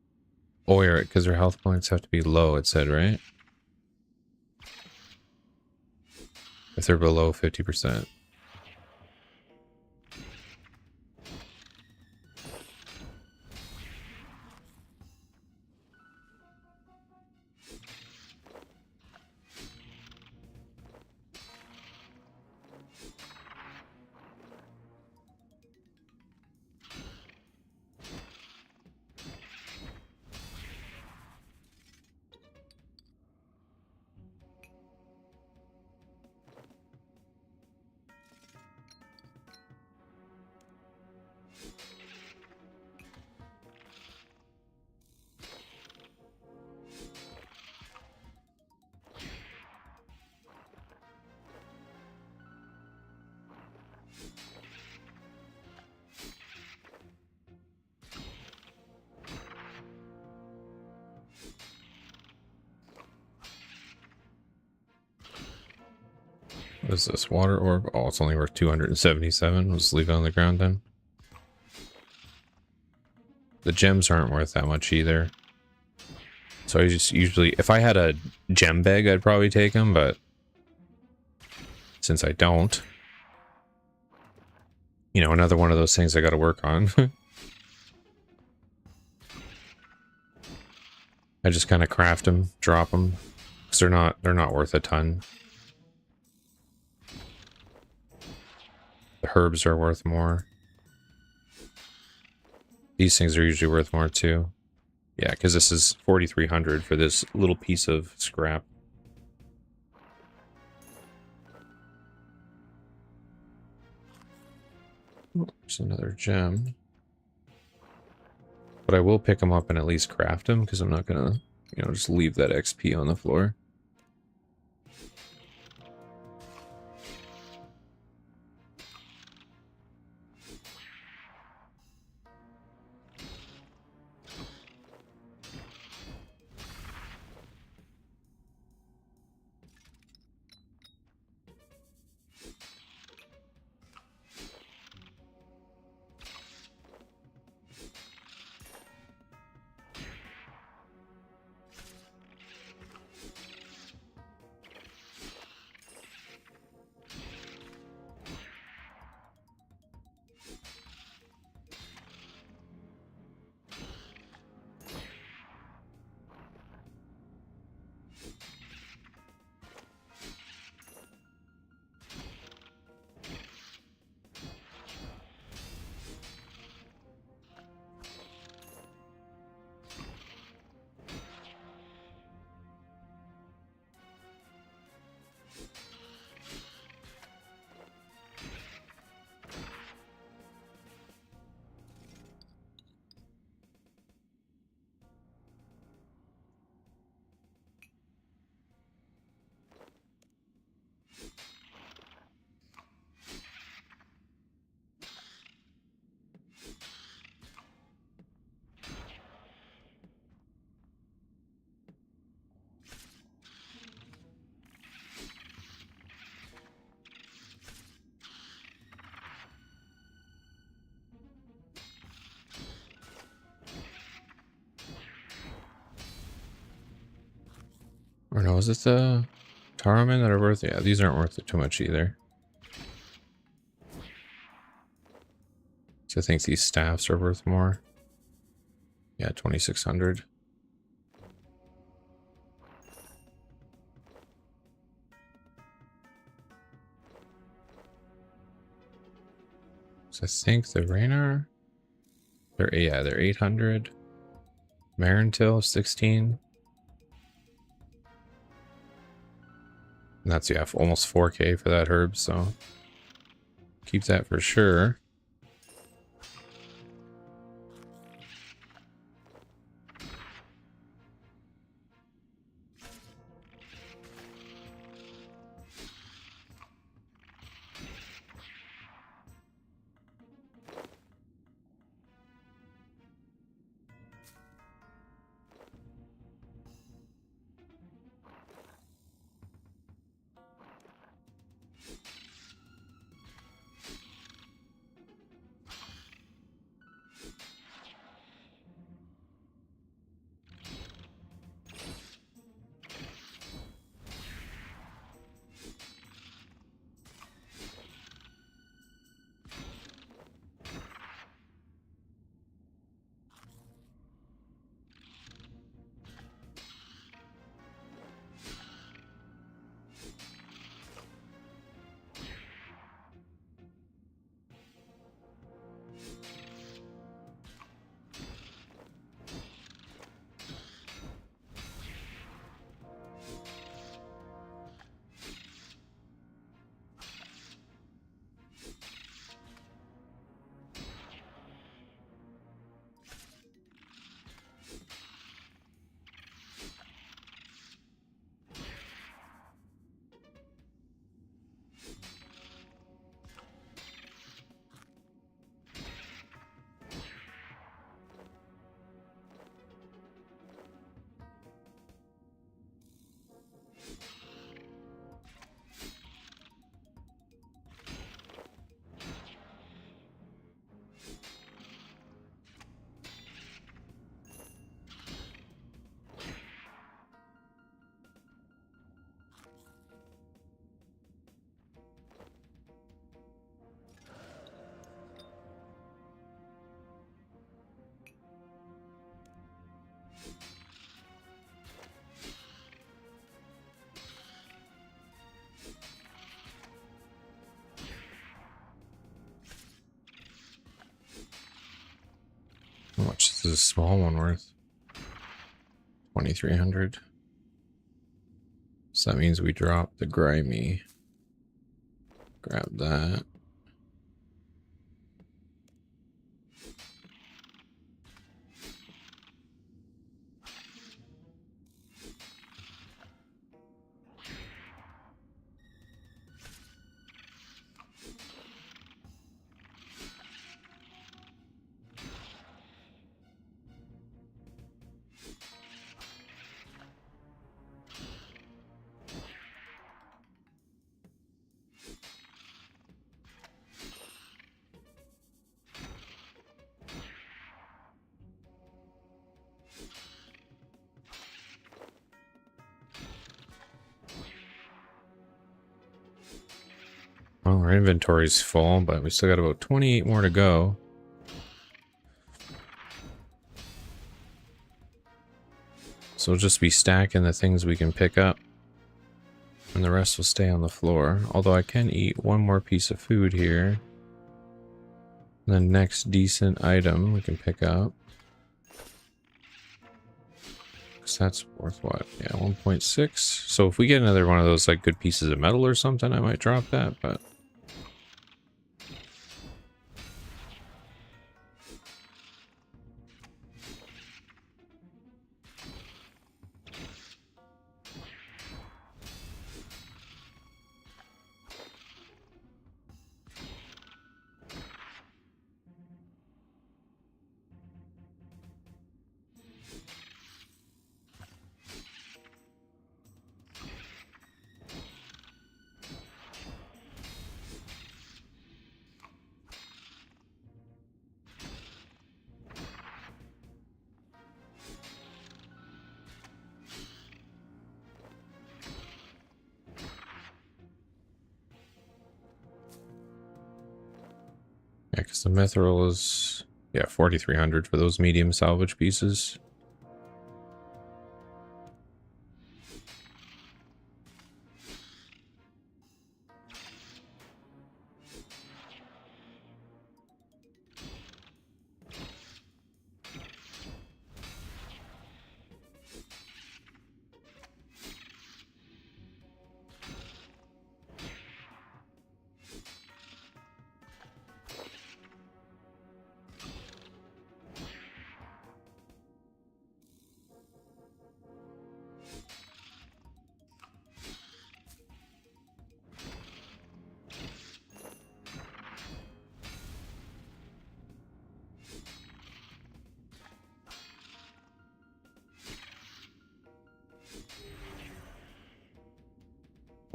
Oh, yeah, because their health points have to be low, it said, right? If they're below 50%. What is this? Water orb? Oh, it's only worth 277. Let's leave it on the ground then. The gems aren't worth that much either. So I just usually, if I had a gem bag, I'd probably take them, but since I don't, you know, another one of those things I got to work on. I just kind of craft them, drop them, because they're not worth a ton. The herbs are worth more. These things are usually worth more too. Yeah, because this is 4,300 for this little piece of scrap. There's another gem. But I will pick them up and at least craft them, because I'm not going to, you know, just leave that XP on the floor. Or no, is it the Taromin that are worth? Yeah, these aren't worth it too much either. So I think these staffs are worth more. Yeah, 2,600. So I think the Raynar, they're 800. Marentil 16. And that's, yeah, almost 4K for that herb, so keep that for sure. How much is this small one worth? 2,300. So that means we drop the grimy. Grab that. Well, our inventory's full, but we still got about 28 more to go. So we'll just be stacking the things we can pick up. And the rest will stay on the floor. Although I can eat one more piece of food here. The next decent item we can pick up. Because that's worth what? Yeah, 1.6. So if we get another one of those like good pieces of metal or something, I might drop that, but... Yeah, because the mithril is, yeah, 4,300 for those medium salvage pieces.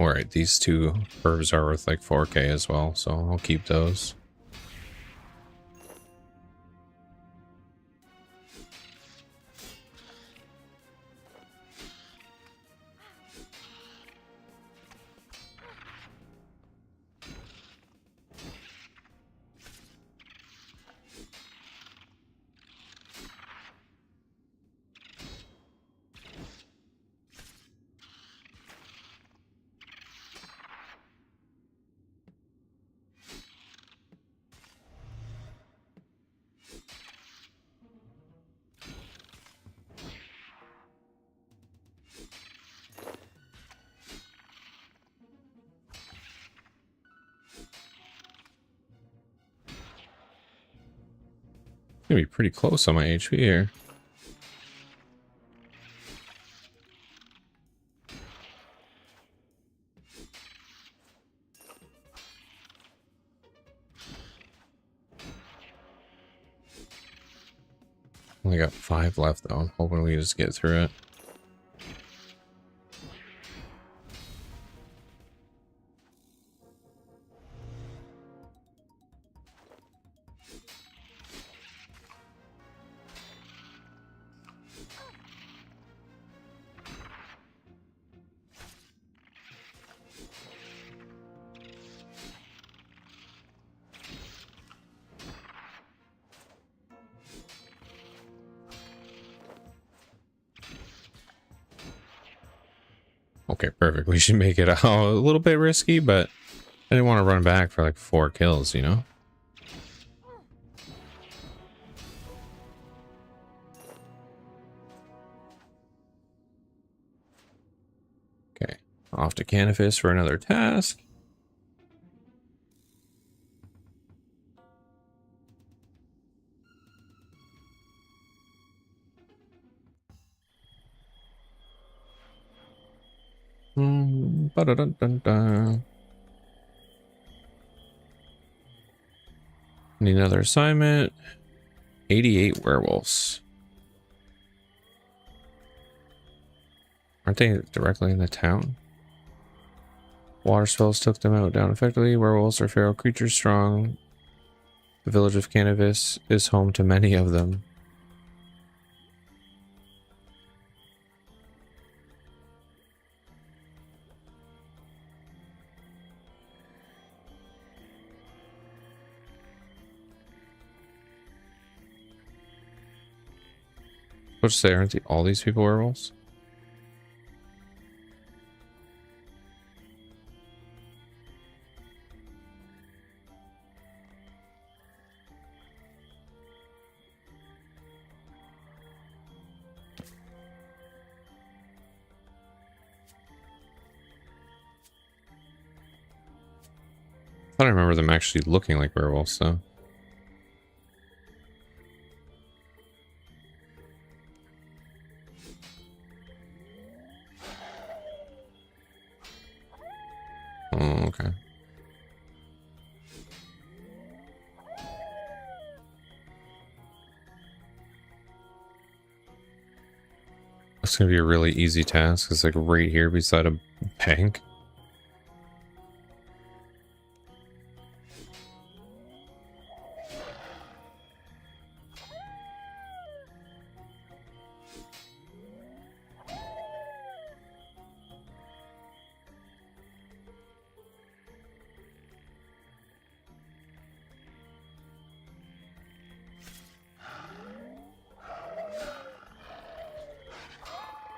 Alright, these two herbs are worth like 4k as well, so I'll keep those. Gonna be pretty close on my HP here. Only got 5 left though. I'm hoping we just get through it. Okay, perfect. We should make it out a little bit risky, but I didn't want to run back for like 4 kills, you know? Off to Canifis for another task. Ba-da-dun-dun-dun. Need another assignment. 88 werewolves. Aren't they directly in the town? Water spells took them out down effectively. Werewolves are feral creatures strong. The village of Canifis is home to many of them. What's say? Aren't all these people werewolves? I don't remember them actually looking like werewolves, though. Oh, okay. That's gonna be a really easy task. It's like right here beside a bank.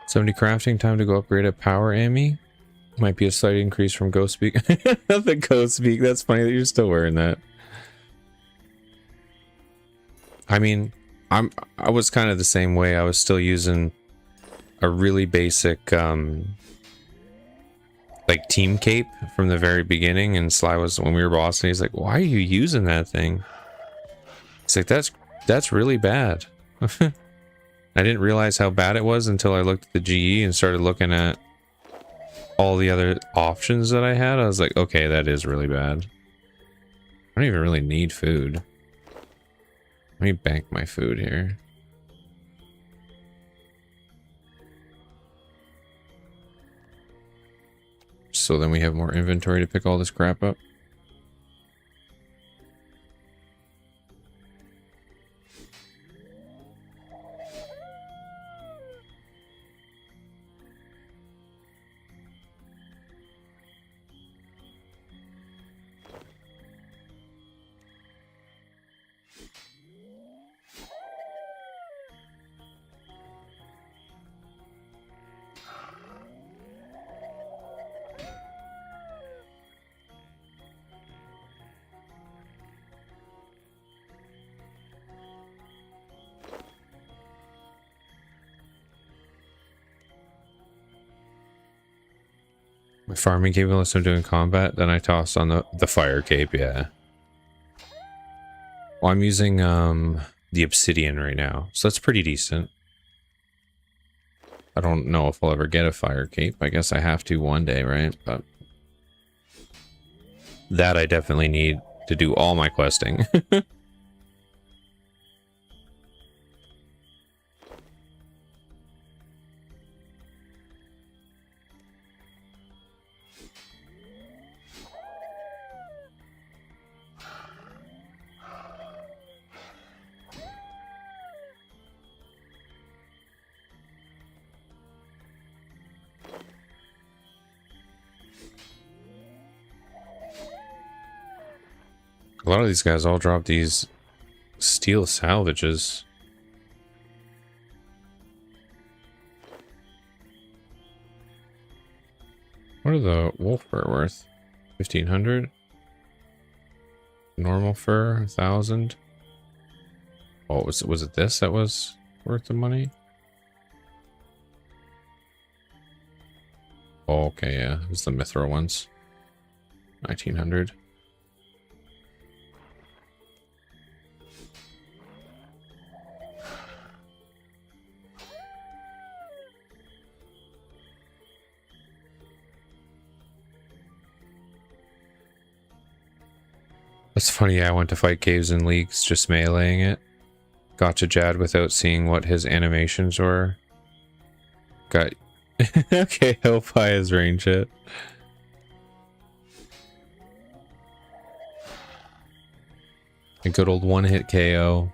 $70 crafting, time to go upgrade a power Amy. Might be a slight increase from Ghost Speak. The Ghost Speak, that's funny that you're still wearing that. I mean, I was kind of the same way. I was still using a really basic like team cape from the very beginning, and Sly was, when we were bossing, he's like, why are you using that thing? It's like, that's really bad. I didn't realize how bad it was until I looked at the GE and started looking at all the other options that I had. I was like, okay, that is really bad. I don't even really need food. Let me bank my food here. So then we have more inventory to pick all this crap up. My farming cape unless I'm doing combat, then I toss on the fire cape, yeah. Well, I'm using the obsidian right now, so that's pretty decent. I don't know if I'll ever get a fire cape. I guess I have to one day, right? But that I definitely need to do all my questing. A lot of these guys all drop these steel salvages. What are the wolf fur worth? 1,500? Normal fur, 1,000? Oh, was it this that was worth the money? Oh, okay, yeah. It was the Mithra ones. 1900. That's funny, yeah, I went to fight Caves and Leagues, just meleeing it. Got to Jad without seeing what his animations were. Got... okay, help by his range hit. A good old one-hit KO.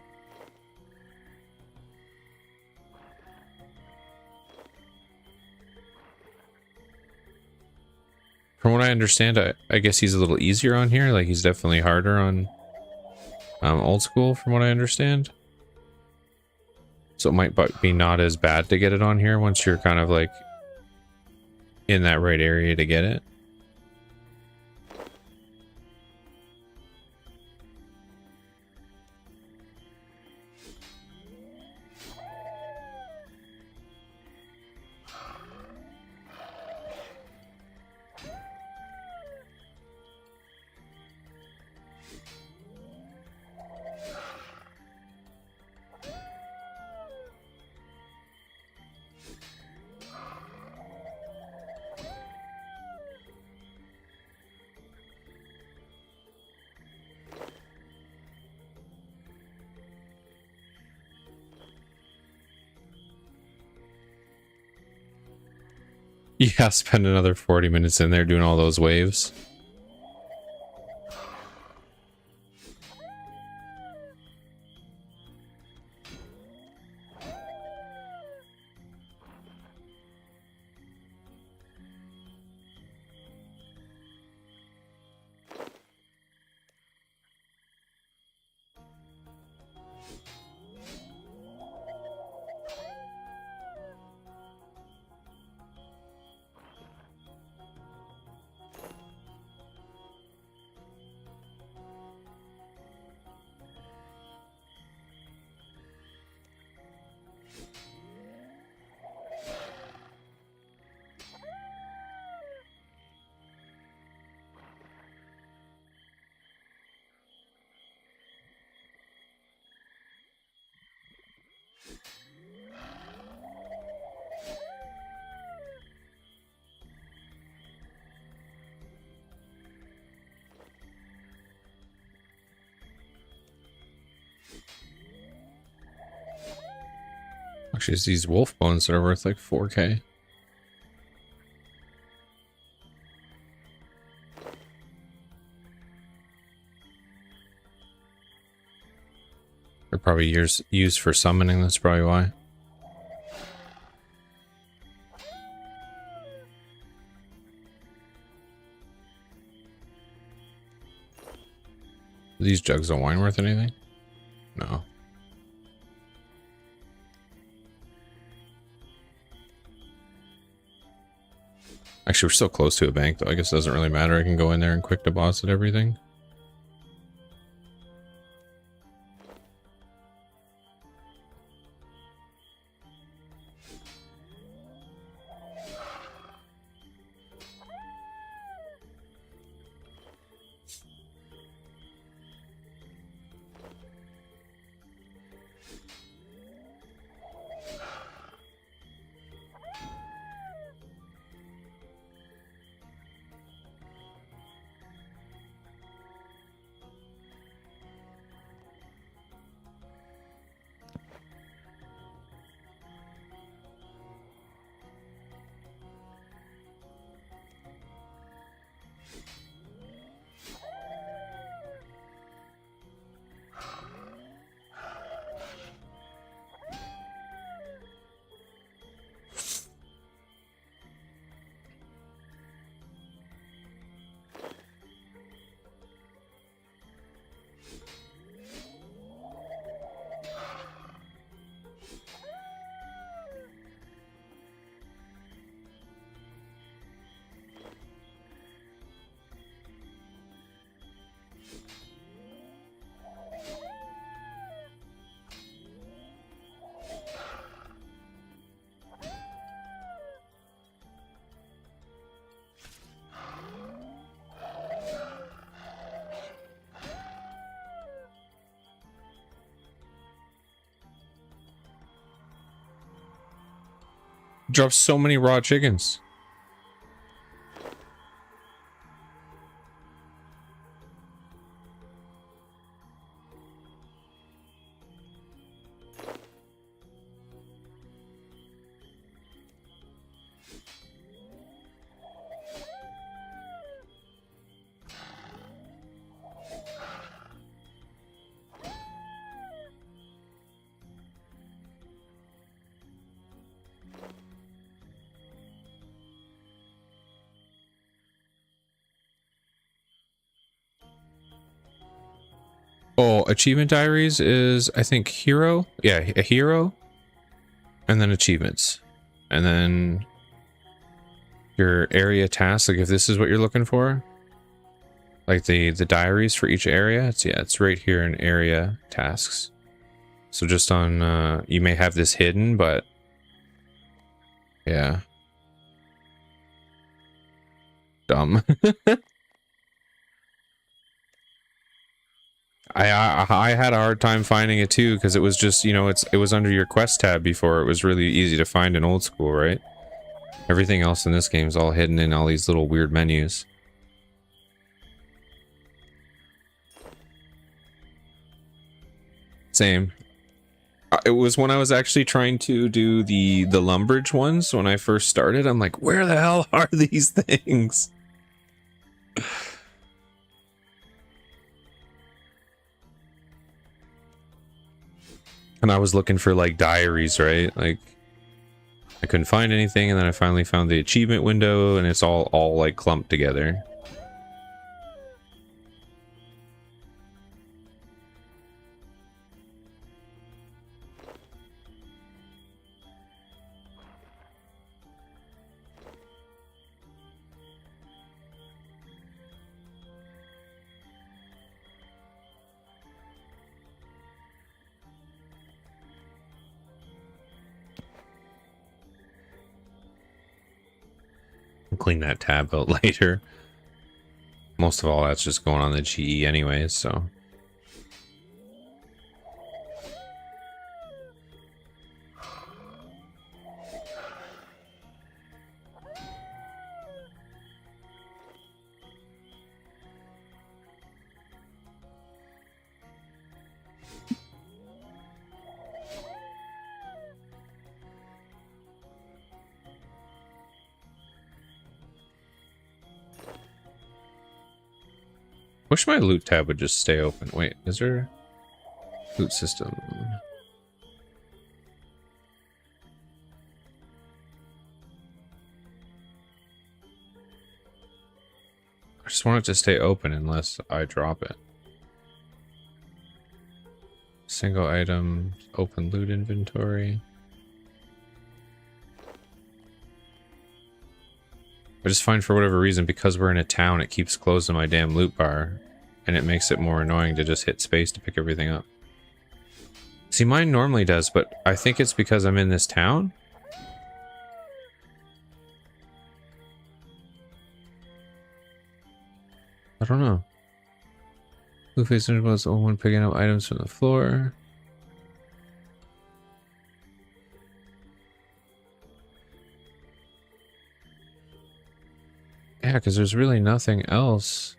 From what I understand, I guess he's a little easier on here. Like, he's definitely harder on old school, from what I understand. So it might be not as bad to get it on here once you're kind of like in that right area to get it. Yeah, spend another 40 minutes in there doing all those waves. Actually, it's these wolf bones that are worth like 4K. They're probably used for summoning, that's probably why. Are these jugs of wine worth anything? No. Actually, we're so close to a bank, though. I guess it doesn't really matter. I can go in there and quick deposit everything. Drops so many raw chickens. Oh, achievement diaries is, I think, hero. Yeah, a hero. And then achievements. And then your area tasks. Like if this is what you're looking for. Like the diaries for each area. It's right here in area tasks. So just on, you may have this hidden, but yeah. Dumb. I had a hard time finding it too because it was just, you know, it was under your quest tab before. It was really easy to find in old school, right? Everything else in this game is all hidden in all these little weird menus. Same. It was when I was actually trying to do the Lumbridge ones when I first started. I'm like, where the hell are these things? And I was looking for like diaries, right? Like I couldn't find anything, and then I finally found the achievement window, and it's all like clumped together. Clean that tab out later. Most of all, that's just going on the GE anyways, so. Wish my loot tab would just stay open. Wait, is there loot system? I just want it to stay open unless I drop it. Single item, open loot inventory. I just find for whatever reason, because we're in a town, it keeps closing my damn loot bar, and it makes it more annoying to just hit space to pick everything up. See, mine normally does, but I think it's because I'm in this town. I don't know. Blue face was the only one picking up items from the floor. Yeah, because there's really nothing else.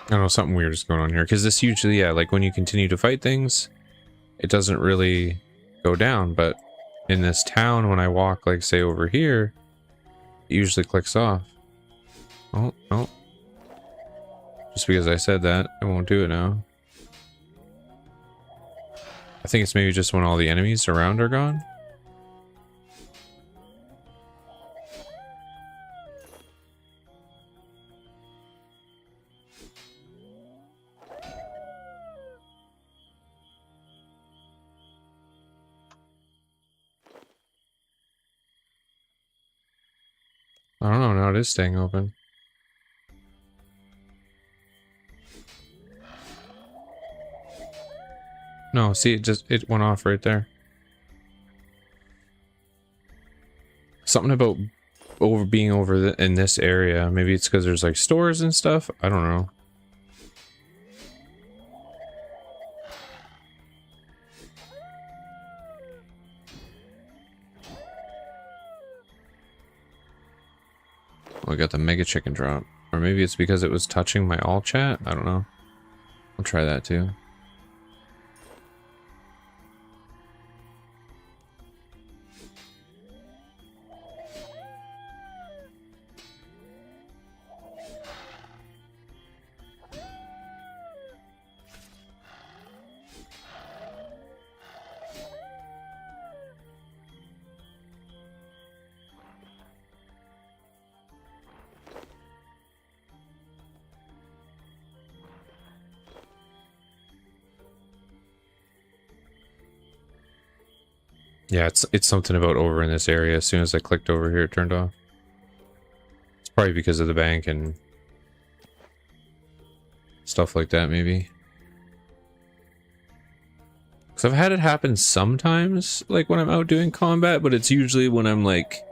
I don't know, something weird is going on here. Because this usually, yeah, like when you continue to fight things, it doesn't really go down. But in this town, when I walk, like, say, over here, it usually clicks off. Oh, no. Just because I said that, it won't do it now. I think it's maybe just when all the enemies around are gone. I don't know, now it is staying open. No, see, it went off right there. Something about being over in this area. Maybe it's because there's like stores and stuff. I don't know. Oh, I got the mega chicken drop. Or maybe it's because it was touching my all chat. I don't know. I'll try that too. Yeah, it's something about over in this area. As soon as I clicked over here, it turned off. It's probably because of the bank and stuff like that, maybe. Because I've had it happen sometimes, like when I'm out doing combat, but it's usually when I'm like,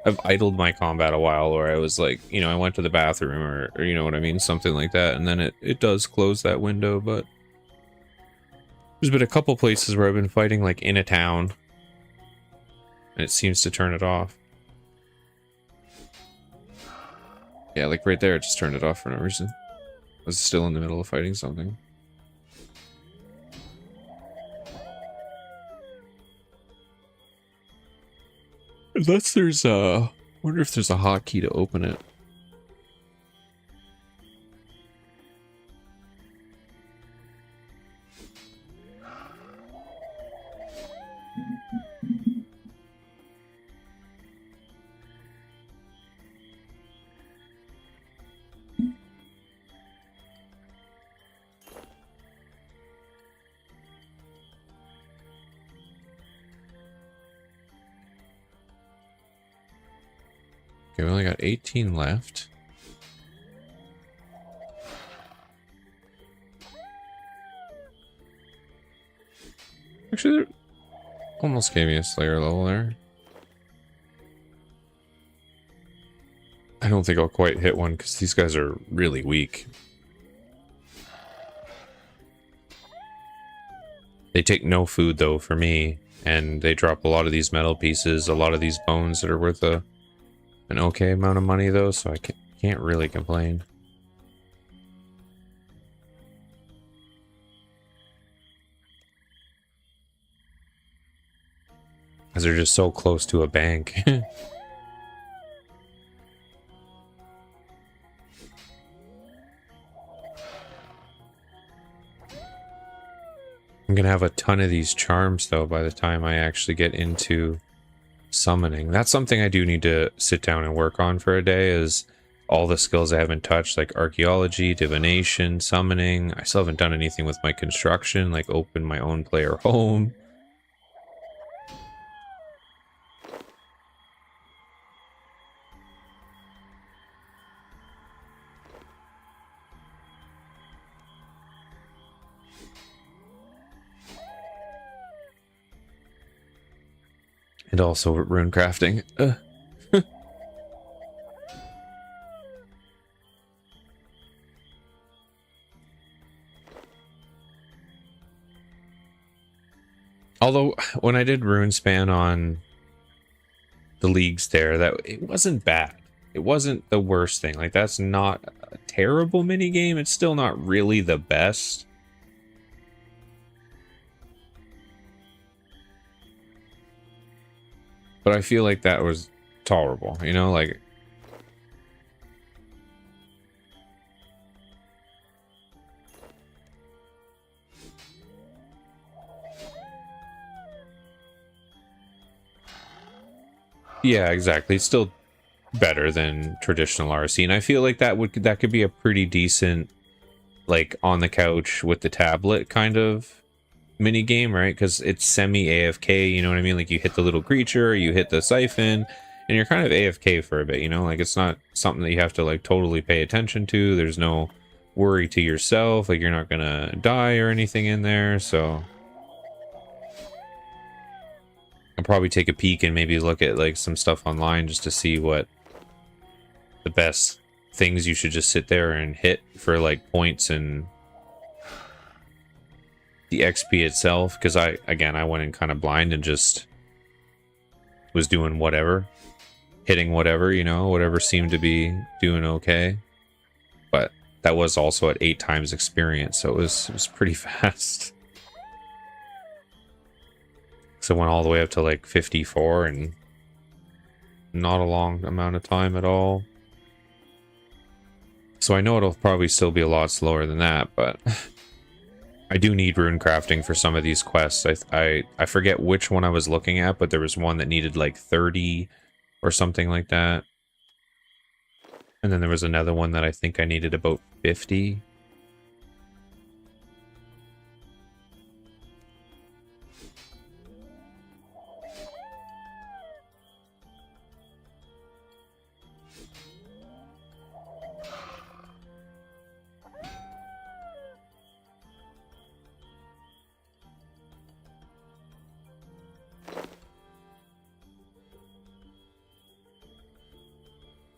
I've idled my combat a while, or I was like, you know, I went to the bathroom, or you know what I mean, something like that, and then it does close that window. But there's been a couple places where I've been fighting like in a town, and it seems to turn it off. Yeah, like right there, it just turned it off for no reason. I was still in the middle of fighting something. Unless there's I wonder if there's a hotkey to open it. Okay, we only got 18 left. Actually, they almost gave me a Slayer level there. I don't think I'll quite hit one because these guys are really weak. They take no food though for me, and they drop a lot of these metal pieces, a lot of these bones that are worth an okay amount of money though, so I can't really complain. Because they're just so close to a bank. I'm gonna have a ton of these charms though by the time I actually get into summoning. That's something I do need to sit down and work on for a day, is all the skills I haven't touched, like archaeology, divination, summoning. I still haven't done anything with my construction, like open my own player home. And also rune crafting. Although, when I did rune span on the leagues there, that it wasn't bad. It wasn't the worst thing. Like, that's not a terrible mini game. It's still not really the best. But I feel like that was tolerable, you know, like... Yeah, exactly. It's still better than traditional RC, and I feel like that could be a pretty decent, like, on the couch with the tablet kind of mini game, right? Because it's semi AFK, you know what I mean? Like, you hit the little creature, you hit the siphon, and you're kind of AFK for a bit, you know? Like, it's not something that you have to like totally pay attention to. There's no worry to yourself, like you're not gonna die or anything in there. So I'll probably take a peek and maybe look at like some stuff online just to see what the best things you should just sit there and hit for like points and the XP itself. Because I went in kind of blind and just was doing whatever, hitting whatever, you know, whatever seemed to be doing okay. But that was also at 8 times experience, so it was pretty fast. So it went all the way up to like 54 and not a long amount of time at all. So I know it'll probably still be a lot slower than that, but I do need rune crafting for some of these quests. I forget which one I was looking at, but there was one that needed like 30 or something like that. And then there was another one that I think I needed about 50.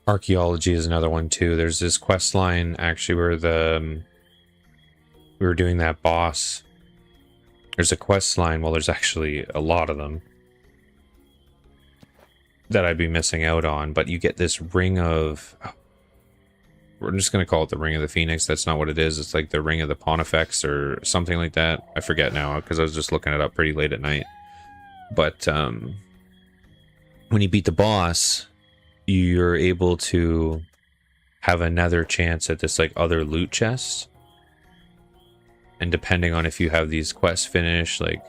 Archaeology is another one too. There's this quest line actually where we were doing that boss. There's a quest line, well there's actually a lot of them that I'd be missing out on, but you get this ring of, we're just going to call it the Ring of the Phoenix. That's not what it is. It's like the Ring of the Pontifex or something like that. I forget now because I was just looking it up pretty late at night. But when you beat the boss, you're able to have another chance at this like other loot chest. And depending on if you have these quests finished, like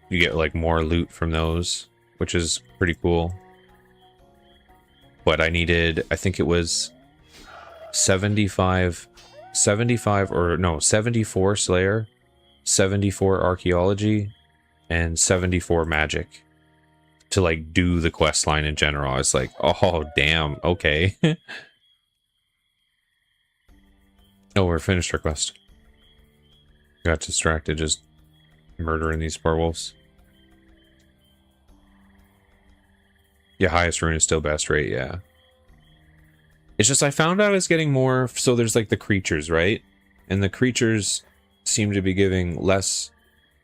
you get like more loot from those, which is pretty cool. But I needed, I think it was 74 Slayer, 74 Archaeology, and 74 Magic to like do the quest line in general. I was like, oh damn, okay. Oh, we're finished our quest. Got distracted just murdering these poor wolves. Yeah, highest rune is still best rate, yeah. It's just I found out I was getting more, so there's like the creatures, right? And the creatures seem to be giving less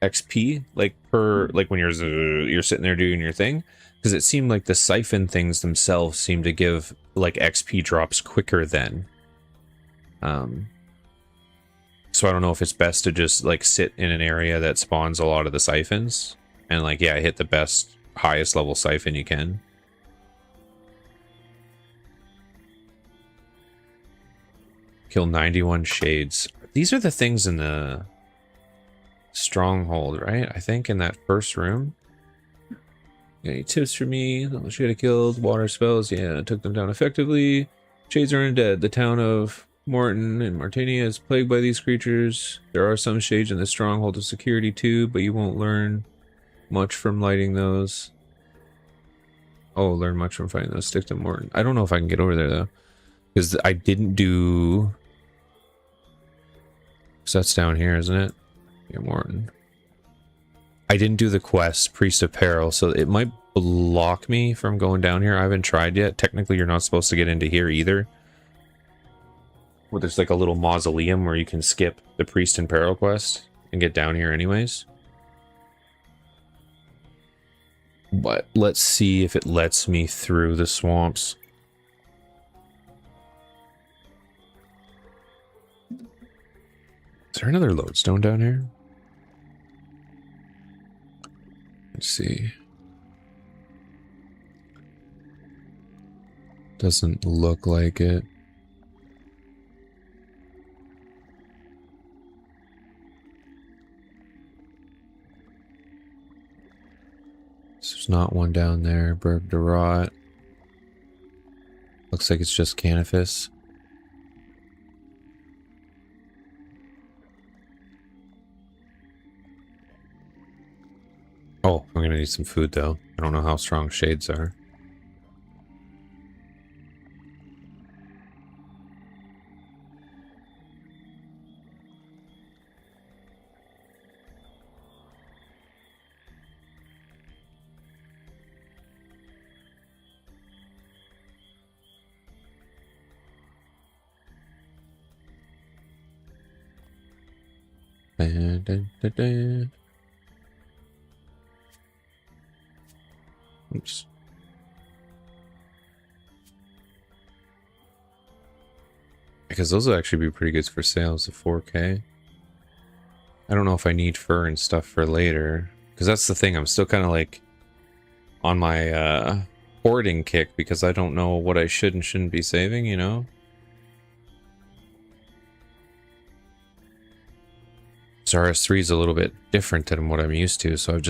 XP, like per, like when you're sitting there doing your thing, because it seemed like the siphon things themselves seem to give like XP drops quicker then. So I don't know if it's best to just like sit in an area that spawns a lot of the siphons and like, yeah, hit the best, highest level siphon you can. Kill 91 shades. These are the things in the stronghold, right? I think in that first room. Any tips for me? Should have killed water spells. Yeah, took them down effectively. Shades are undead. The town of Morton and Martini is plagued by these creatures. There are some shades in the stronghold of security too, but you won't learn much from lighting those. Oh, learn much from fighting those. Stick to Morton. I don't know if I can get over there though, because I didn't do. So that's down here, isn't it? Yeah, Morton. I didn't do the quest, Priest of Peril, so it might block me from going down here. I haven't tried yet. Technically, you're not supposed to get into here either. Well, there's like a little mausoleum where you can skip the Priest in Peril quest and get down here anyways. But let's see if it lets me through the swamps. Is there another lodestone down here? Let's see. Doesn't look like it. There's not one down there. Berg de Rot. Looks like it's just Canifis. Oh, I'm gonna need some food though. I don't know how strong shades are. Dun, dun, dun, dun. Oops. Because those will actually be pretty good for sales of 4K. I don't know if I need fur and stuff for later. Because that's the thing, I'm still kind of like on my hoarding kick because I don't know what I should and shouldn't be saving, you know? So RS3 is a little bit different than what I'm used to, so I've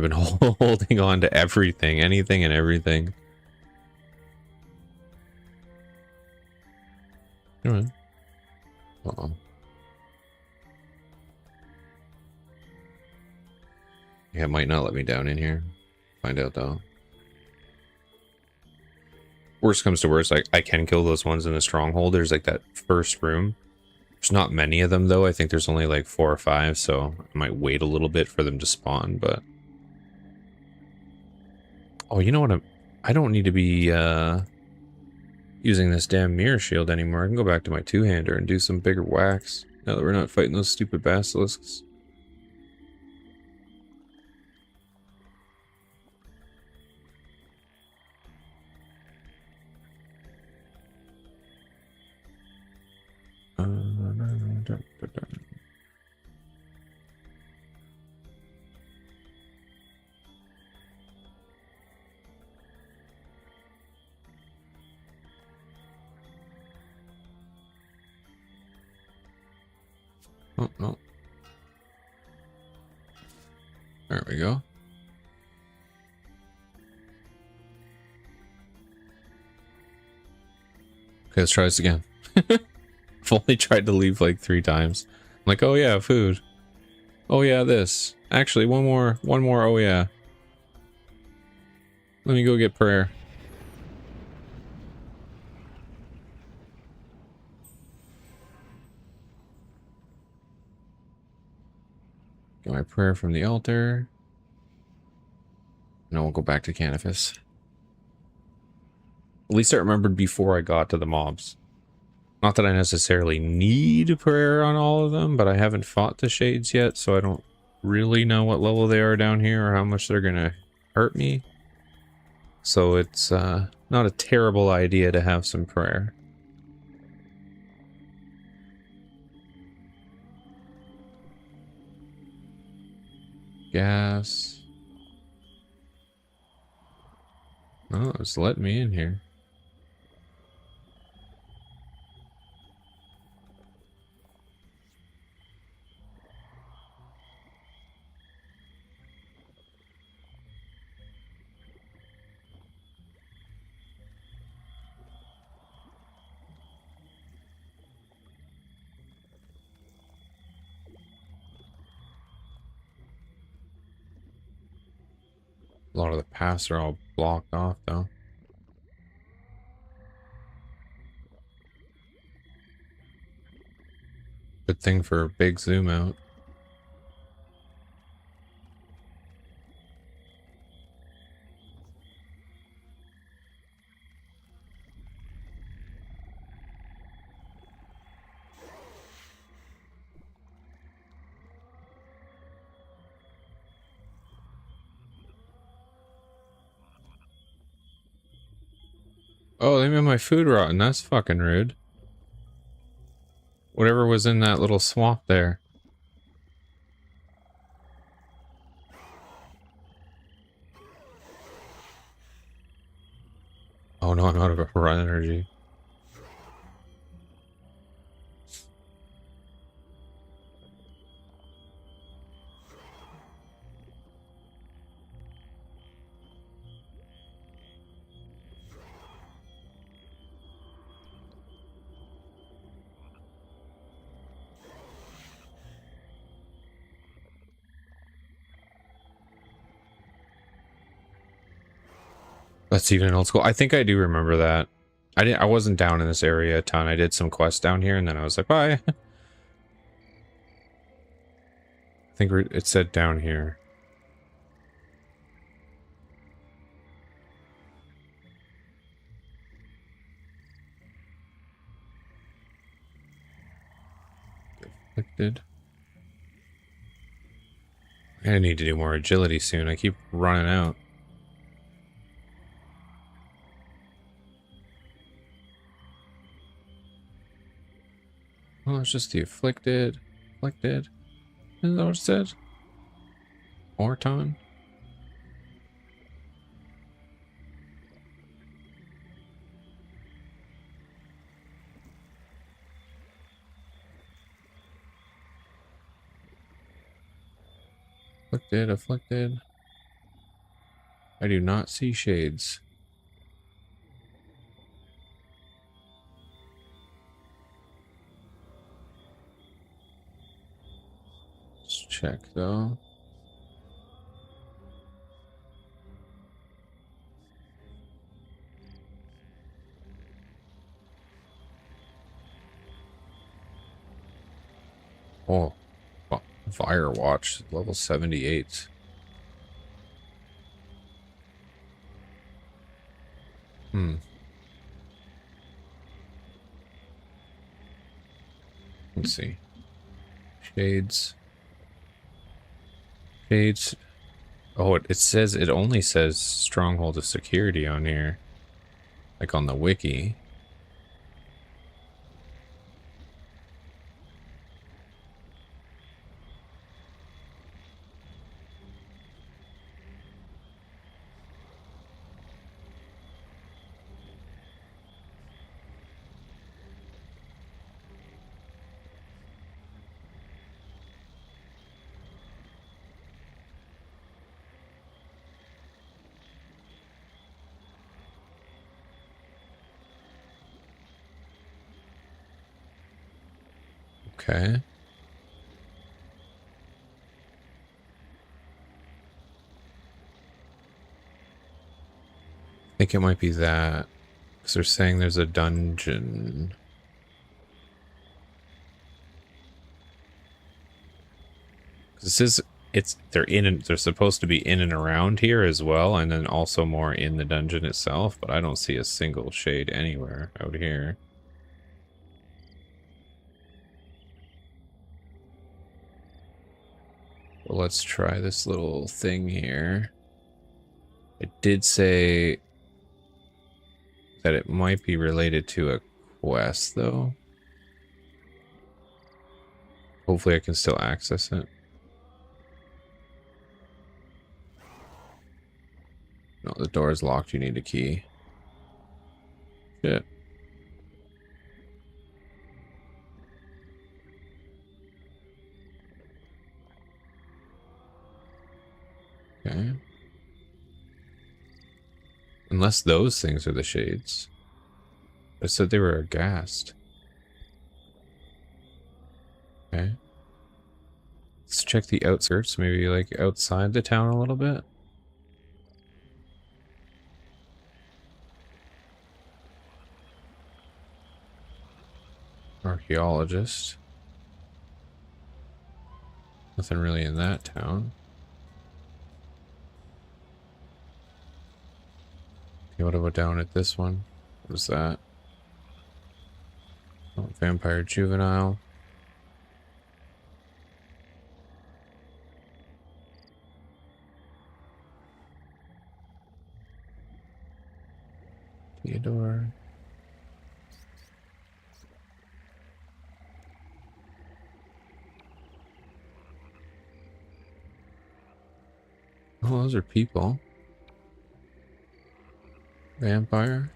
been holding on to everything, anything and everything. Alright. Uh-oh. Yeah, it might not let me down in here. Find out though. Worst comes to worst, I can kill those ones in the stronghold. There's like that first room. There's not many of them though. I think there's only like 4 or 5, so I might wait a little bit for them to spawn, but... Oh, you know what? I don't need to be using this damn mirror shield anymore. I can go back to my two-hander and do some bigger whacks now that we're not fighting those stupid basilisks. Oh, no. There we go. Okay, let's try this again. I've only tried to leave like 3 times. I'm like, oh yeah, food. Oh yeah, this. Actually, one more, oh yeah. Let me go get prayer. Get my prayer from the altar. Now we'll go back to Canifis. At least I remembered before I got to the mobs. Not that I necessarily need prayer on all of them, but I haven't fought the shades yet, so I don't really know what level they are down here or how much they're gonna hurt me. So it's not a terrible idea to have some prayer. Gas. Oh, it's letting me in here. A lot of the paths are all blocked off, though. Good thing for a big zoom out. Oh, they made my food rotten. That's fucking rude. Whatever was in that little swamp there. Oh no, I'm out of run energy. That's even old school. I think I do remember that. I wasn't down in this area a ton. I did some quests down here and then I was like, bye. I think it said down here. Afflicted. I need to do more agility soon. I keep running out. Oh, it's just the afflicted. Afflicted. Isn't that what it said? Orton? Afflicted, afflicted. I do not see shades. Let's check though. Oh, Firewatch, level 78. Let's see. Shades. Shades. Oh, it says, it only says Stronghold of Security on here. Like on the wiki. Okay. I think it might be that. Because they're saying there's a dungeon. This is, they're supposed to be in and around here as well, and then also more in the dungeon itself, but I don't see a single shade anywhere out here. Well, let's try this little thing here. It did say that it might be related to a quest, though. Hopefully I can still access it. No, the door is locked. You need a key. Shit. Okay. Unless those things are the shades. I said they were aghast. Okay. Let's check the outskirts, maybe like outside the town a little bit. Archaeologist. Nothing really in that town. Okay, what about down at this one? What is that? Oh, vampire juvenile. Theodore. Oh, those are people. Vampire.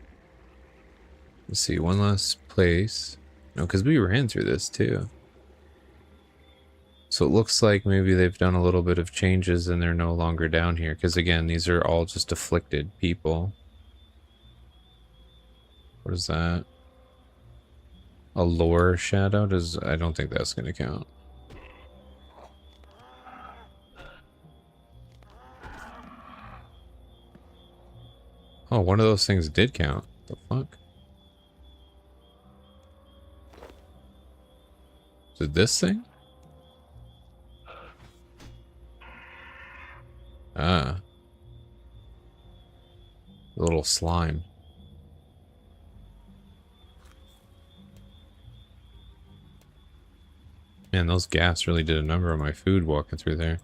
Let's see, one last place. No, because we ran through this too. So it looks like maybe they've done a little bit of changes and they're no longer down here. Because again, these are all just afflicted people. What is that? A lore shadow? I don't think that's going to count. Oh, one of those things did count. The fuck? Is it this thing? Ah. The little slime. Man, those gas really did a number on my food walking through there.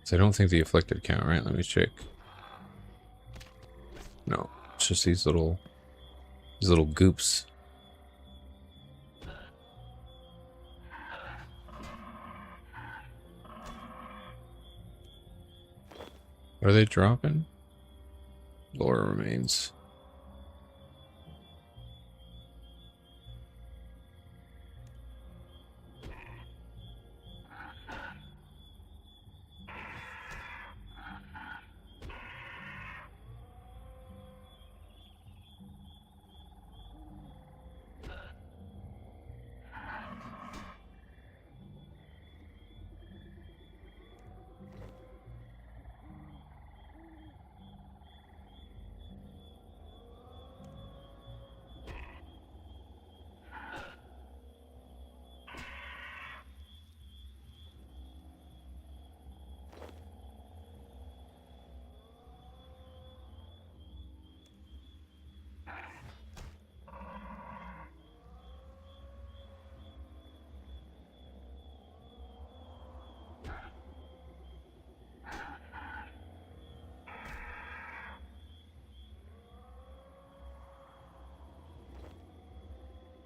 So I don't think the afflicted count, right? Let me check. No, it's just these little goops. Are they dropping? Laura remains.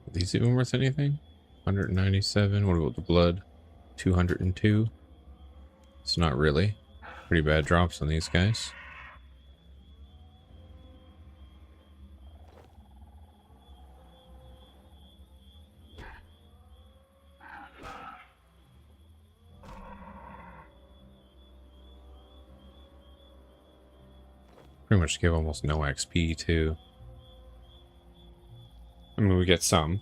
Are these even worth anything? 197. What about the blood? 202. It's not really. Pretty bad drops on these guys. Pretty much give almost no XP too. I mean, we get some.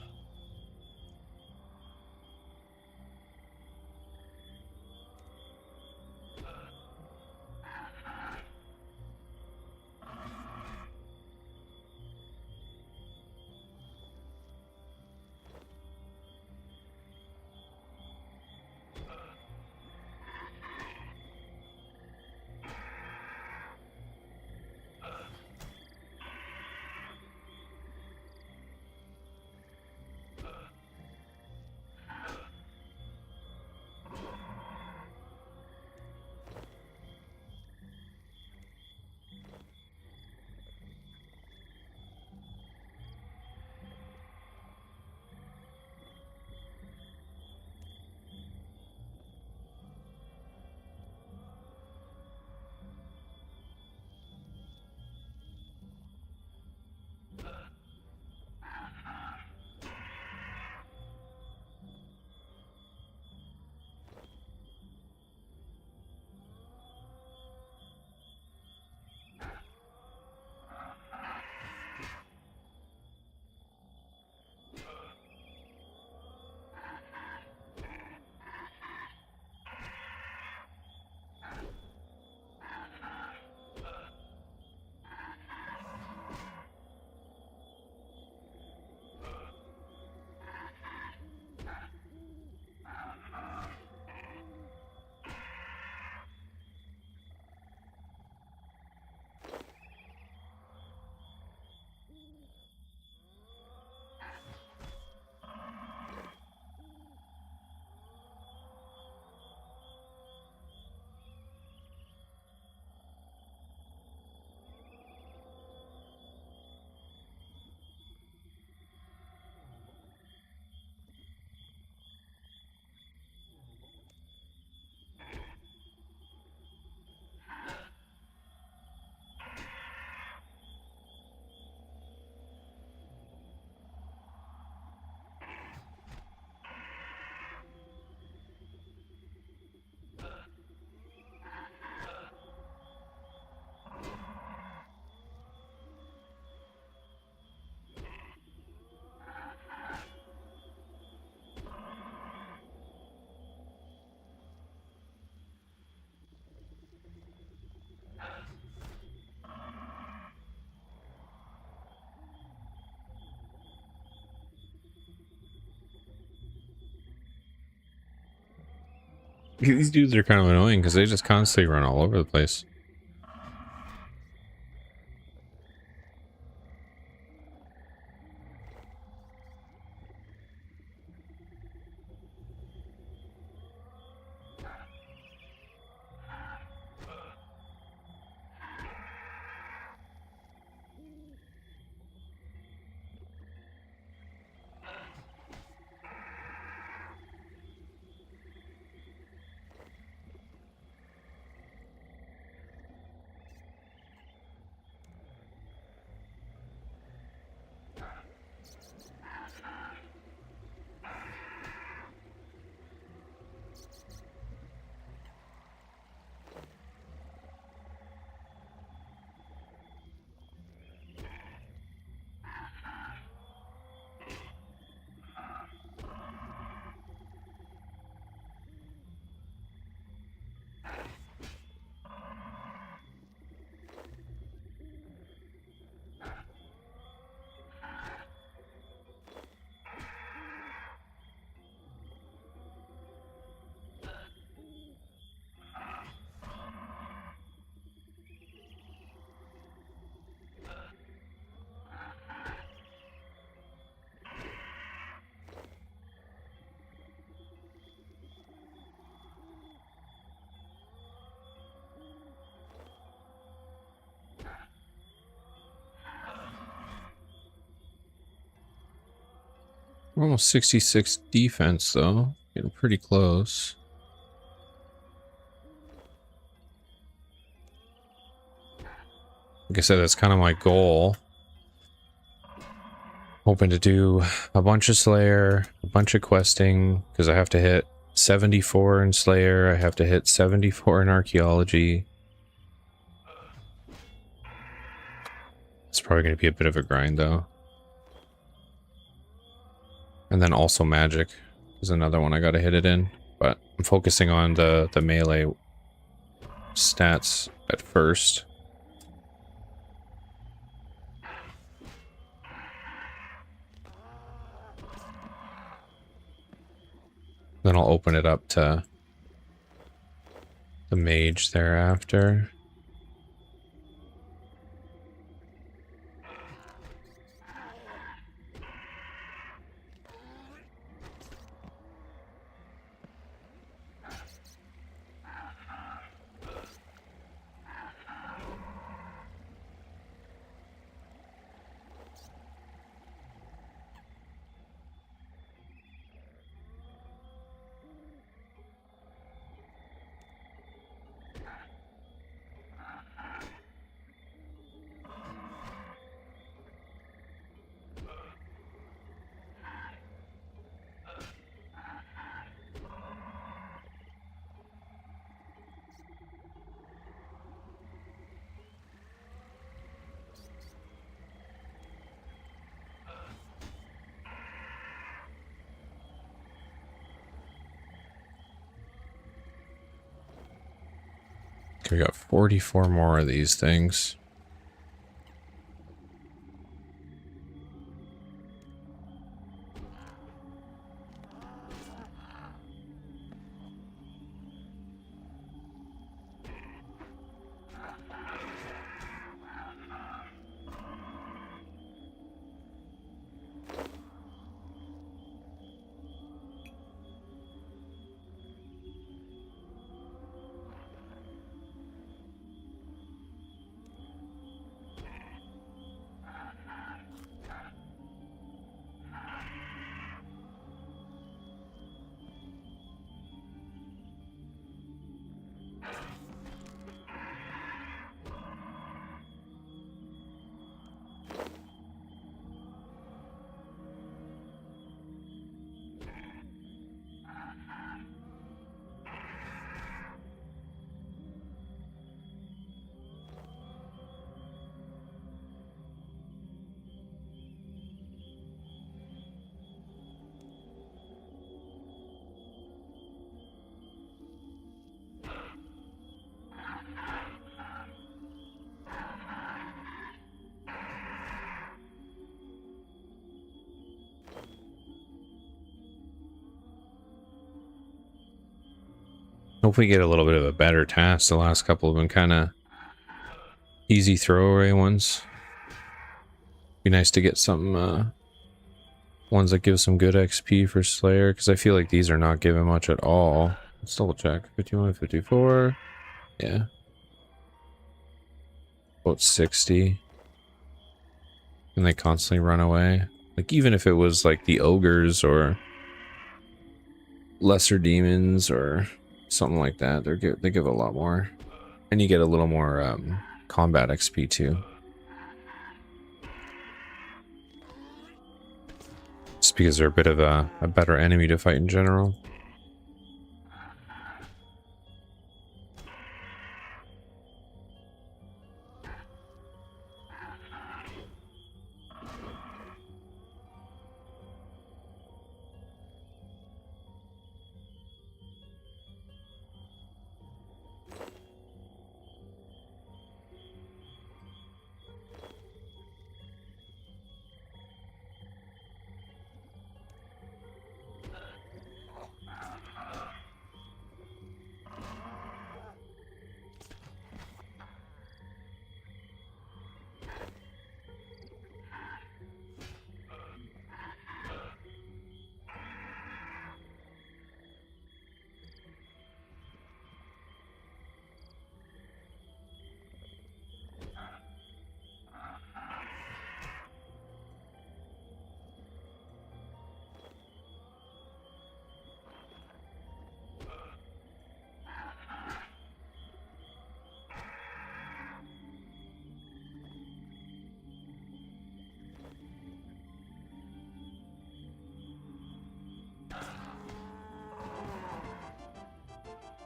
These dudes are kind of annoying because they just constantly run all over the place. We're almost 66 defense though. Getting pretty close. Like I said, that's kind of my goal. Hoping to do a bunch of Slayer, a bunch of questing, because I have to hit 74 in Slayer, I have to hit 74 in Archaeology. It's probably going to be a bit of a grind though. And then also Magic is another one I got to hit it in. But I'm focusing on the melee stats at first. Then I'll open it up to the mage thereafter. Okay, we got 44 more of these things. Hopefully get a little bit of a better task. The last couple have been kind of easy throwaway ones. Be nice to get some ones that give some good XP for Slayer, because I feel like these are not giving much at all. Let's double check. 51, 54. Yeah. About 60. And they constantly run away. Like, even if it was like the ogres or lesser demons or something like that, they give a lot more. And you get a little more combat XP too. Just because they're a bit of a better enemy to fight in general.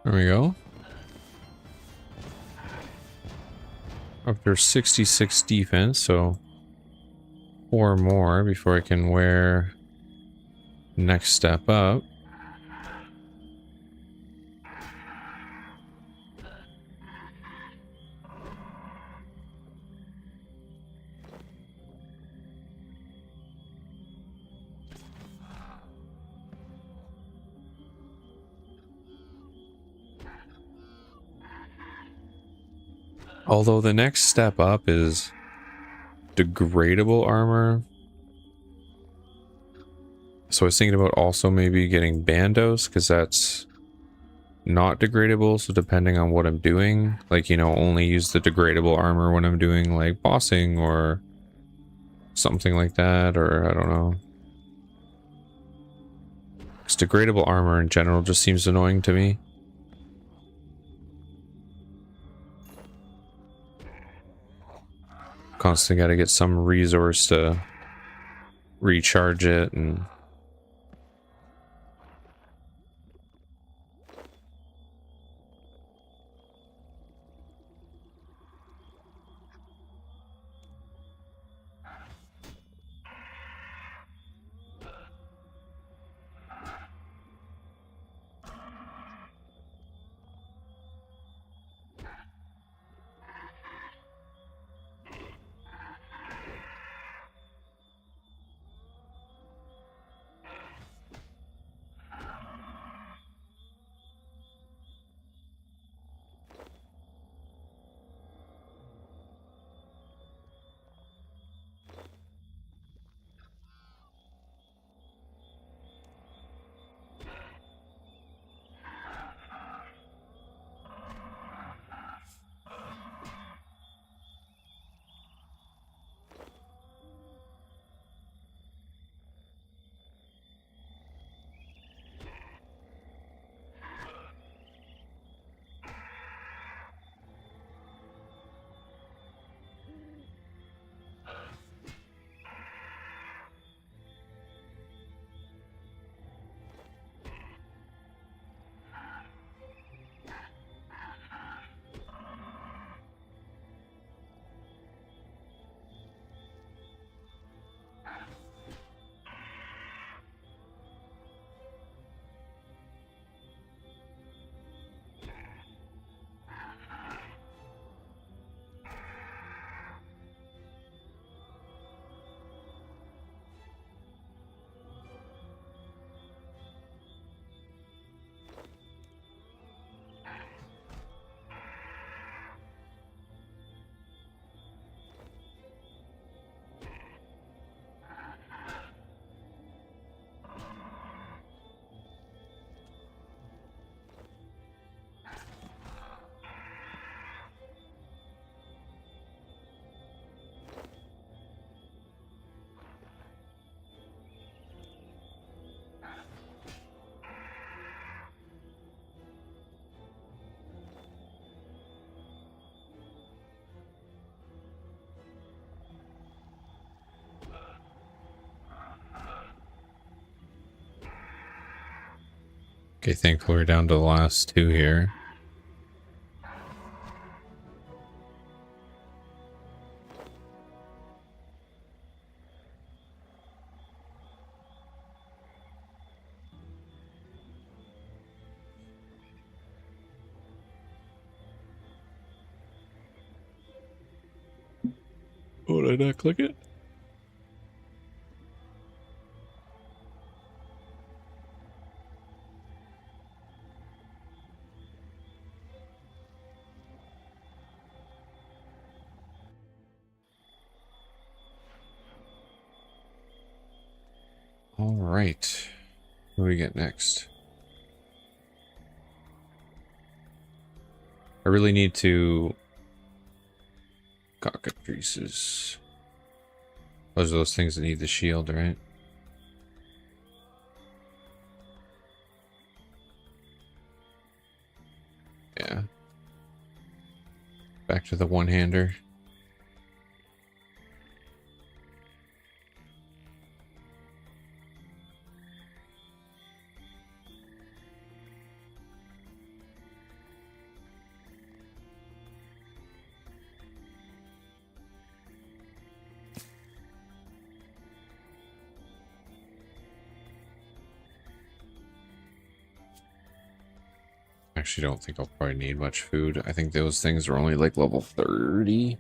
There we go. After 66 defense, so 4 more before I can wear next step up. Although the next step up is degradable armor. So I was thinking about also maybe getting bandos, because that's not degradable. So depending on what I'm doing, like, you know, only use the degradable armor when I'm doing like bossing or something like that, or I don't know. Because degradable armor in general just seems annoying to me. Constantly got to get some resource to recharge it, and okay, thankfully we're down to the last 2 here. Oh, did I not click it? All right. What do we get next? I really need to... Cockatrices. Those are those things that need the shield, right? Yeah. Back to the one-hander. Actually, don't think I'll probably need much food. I think those things are only like level 30.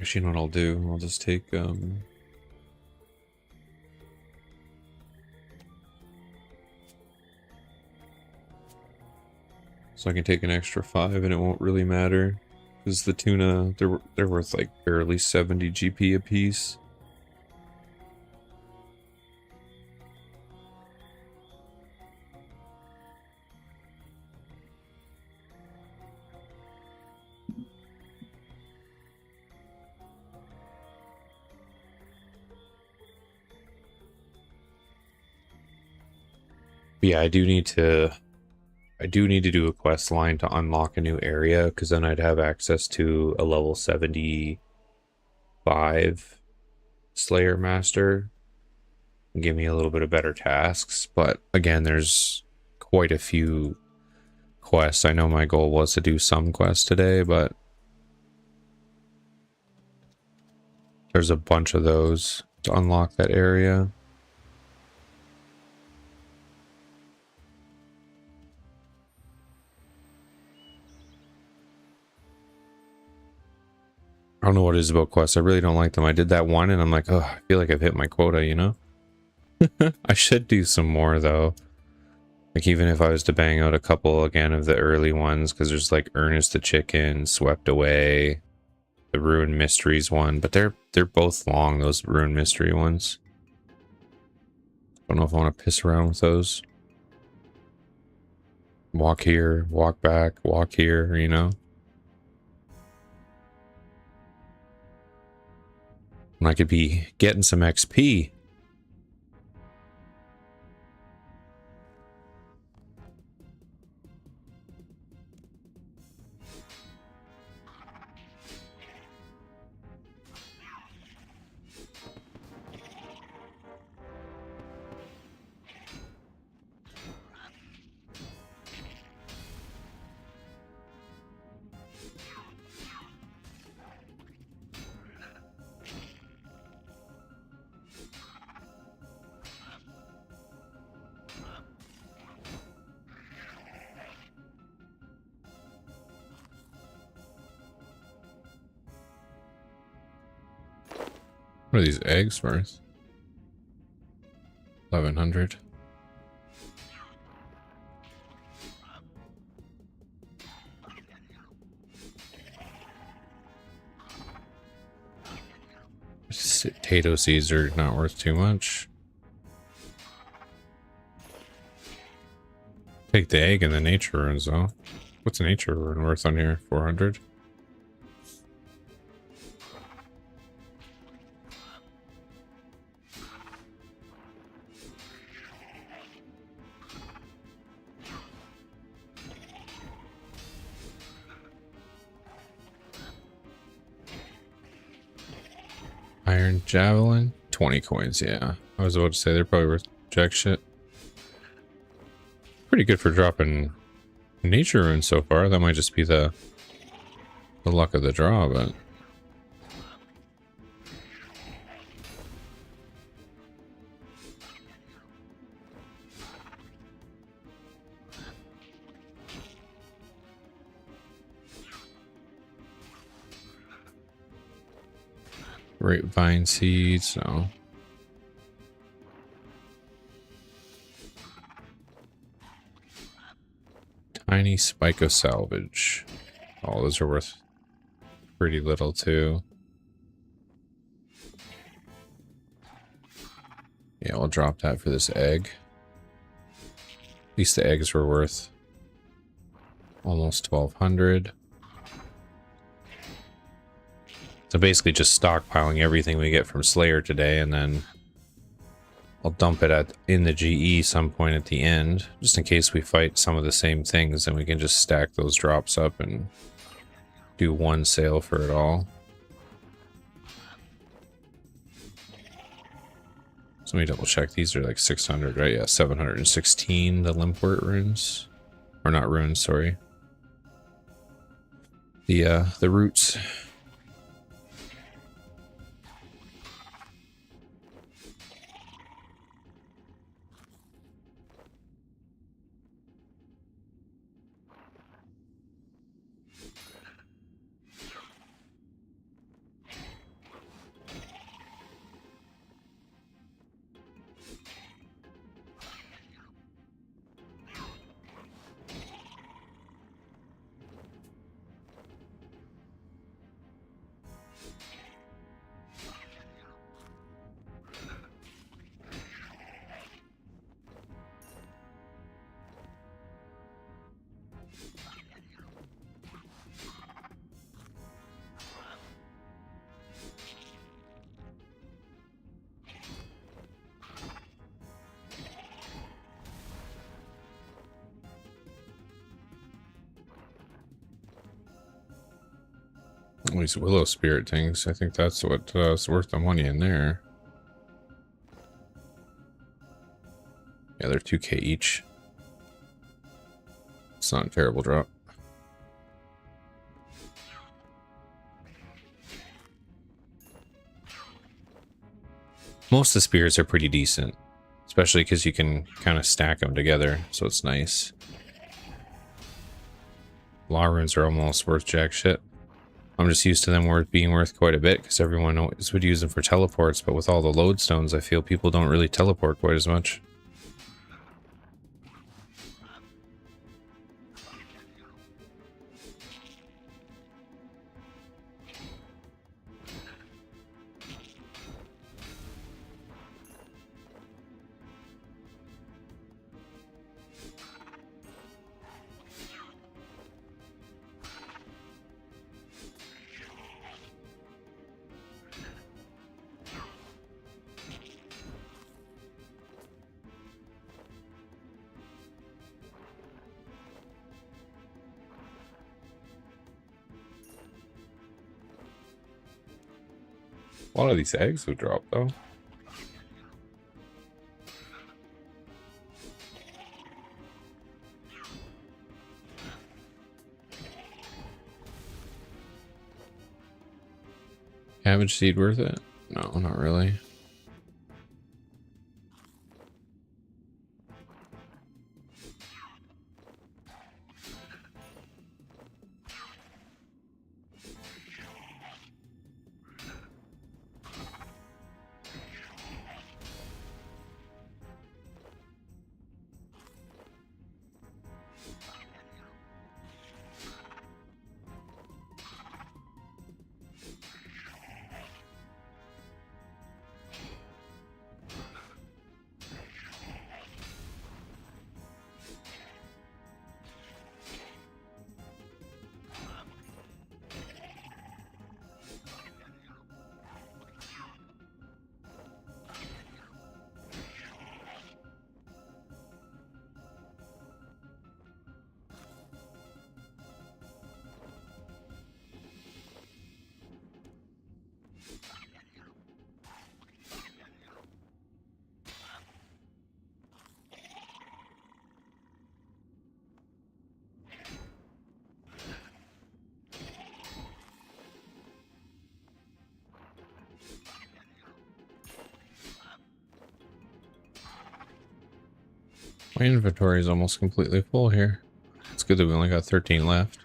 Actually, you know what I'll do? I'll just take so I can take an extra 5 and it won't really matter. Because the tuna, they're worth like barely 70 GP a piece. But yeah, I do need to do a quest line to unlock a new area, because then I'd have access to a level 75 Slayer Master and give me a little bit of better tasks. But again, there's quite a few quests. I know my goal was to do some quests today, but there's a bunch of those to unlock that area. I don't know what it is about quests. I really don't like them. I did that one and I'm like, oh, I feel like I've hit my quota, you know? I should do some more though. Like even if I was to bang out a couple again of the early ones, because there's like Ernest the Chicken, Swept Away, the Ruined Mysteries one, but they're both long, those Ruined Mystery ones. Don't know if I want to piss around with those. Walk here, walk back, walk here, you know? And I could be getting some XP. What are these eggs worth? 1100. Potato seeds are not worth too much. Take the egg and the nature runes though. What's a nature rune worth on here? 400. Iron Javelin, 20 coins, yeah. I was about to say they're probably worth jack shit. Pretty good for dropping nature runes so far. That might just be the luck of the draw, but grapevine seeds, no. Tiny Spico salvage. Oh, those are worth pretty little too. Yeah, we'll drop that for this egg. At least the eggs were worth almost 1200. So basically just stockpiling everything we get from Slayer today, and then I'll dump it in the GE some point at the end, just in case we fight some of the same things, and we can just stack those drops up and do one sale for it all. So let me double check. These are like 600, right? Yeah, 716, the Limpwort runes. Or not runes, sorry. The roots. These willow spirit things. I think that's what is worth the money in there. Yeah, they're 2k each. It's not a terrible drop. Most of the spirits are pretty decent, especially because you can kind of stack them together, so it's nice. Law runes are almost worth jack shit. I'm just used to them being worth quite a bit because everyone always would use them for teleports, but with all the lodestones, I feel people don't really teleport quite as much. A lot of these eggs would drop though. Cabbage seed worth it? No, not really. My inventory is almost completely full here. It's good that we only got 13 left.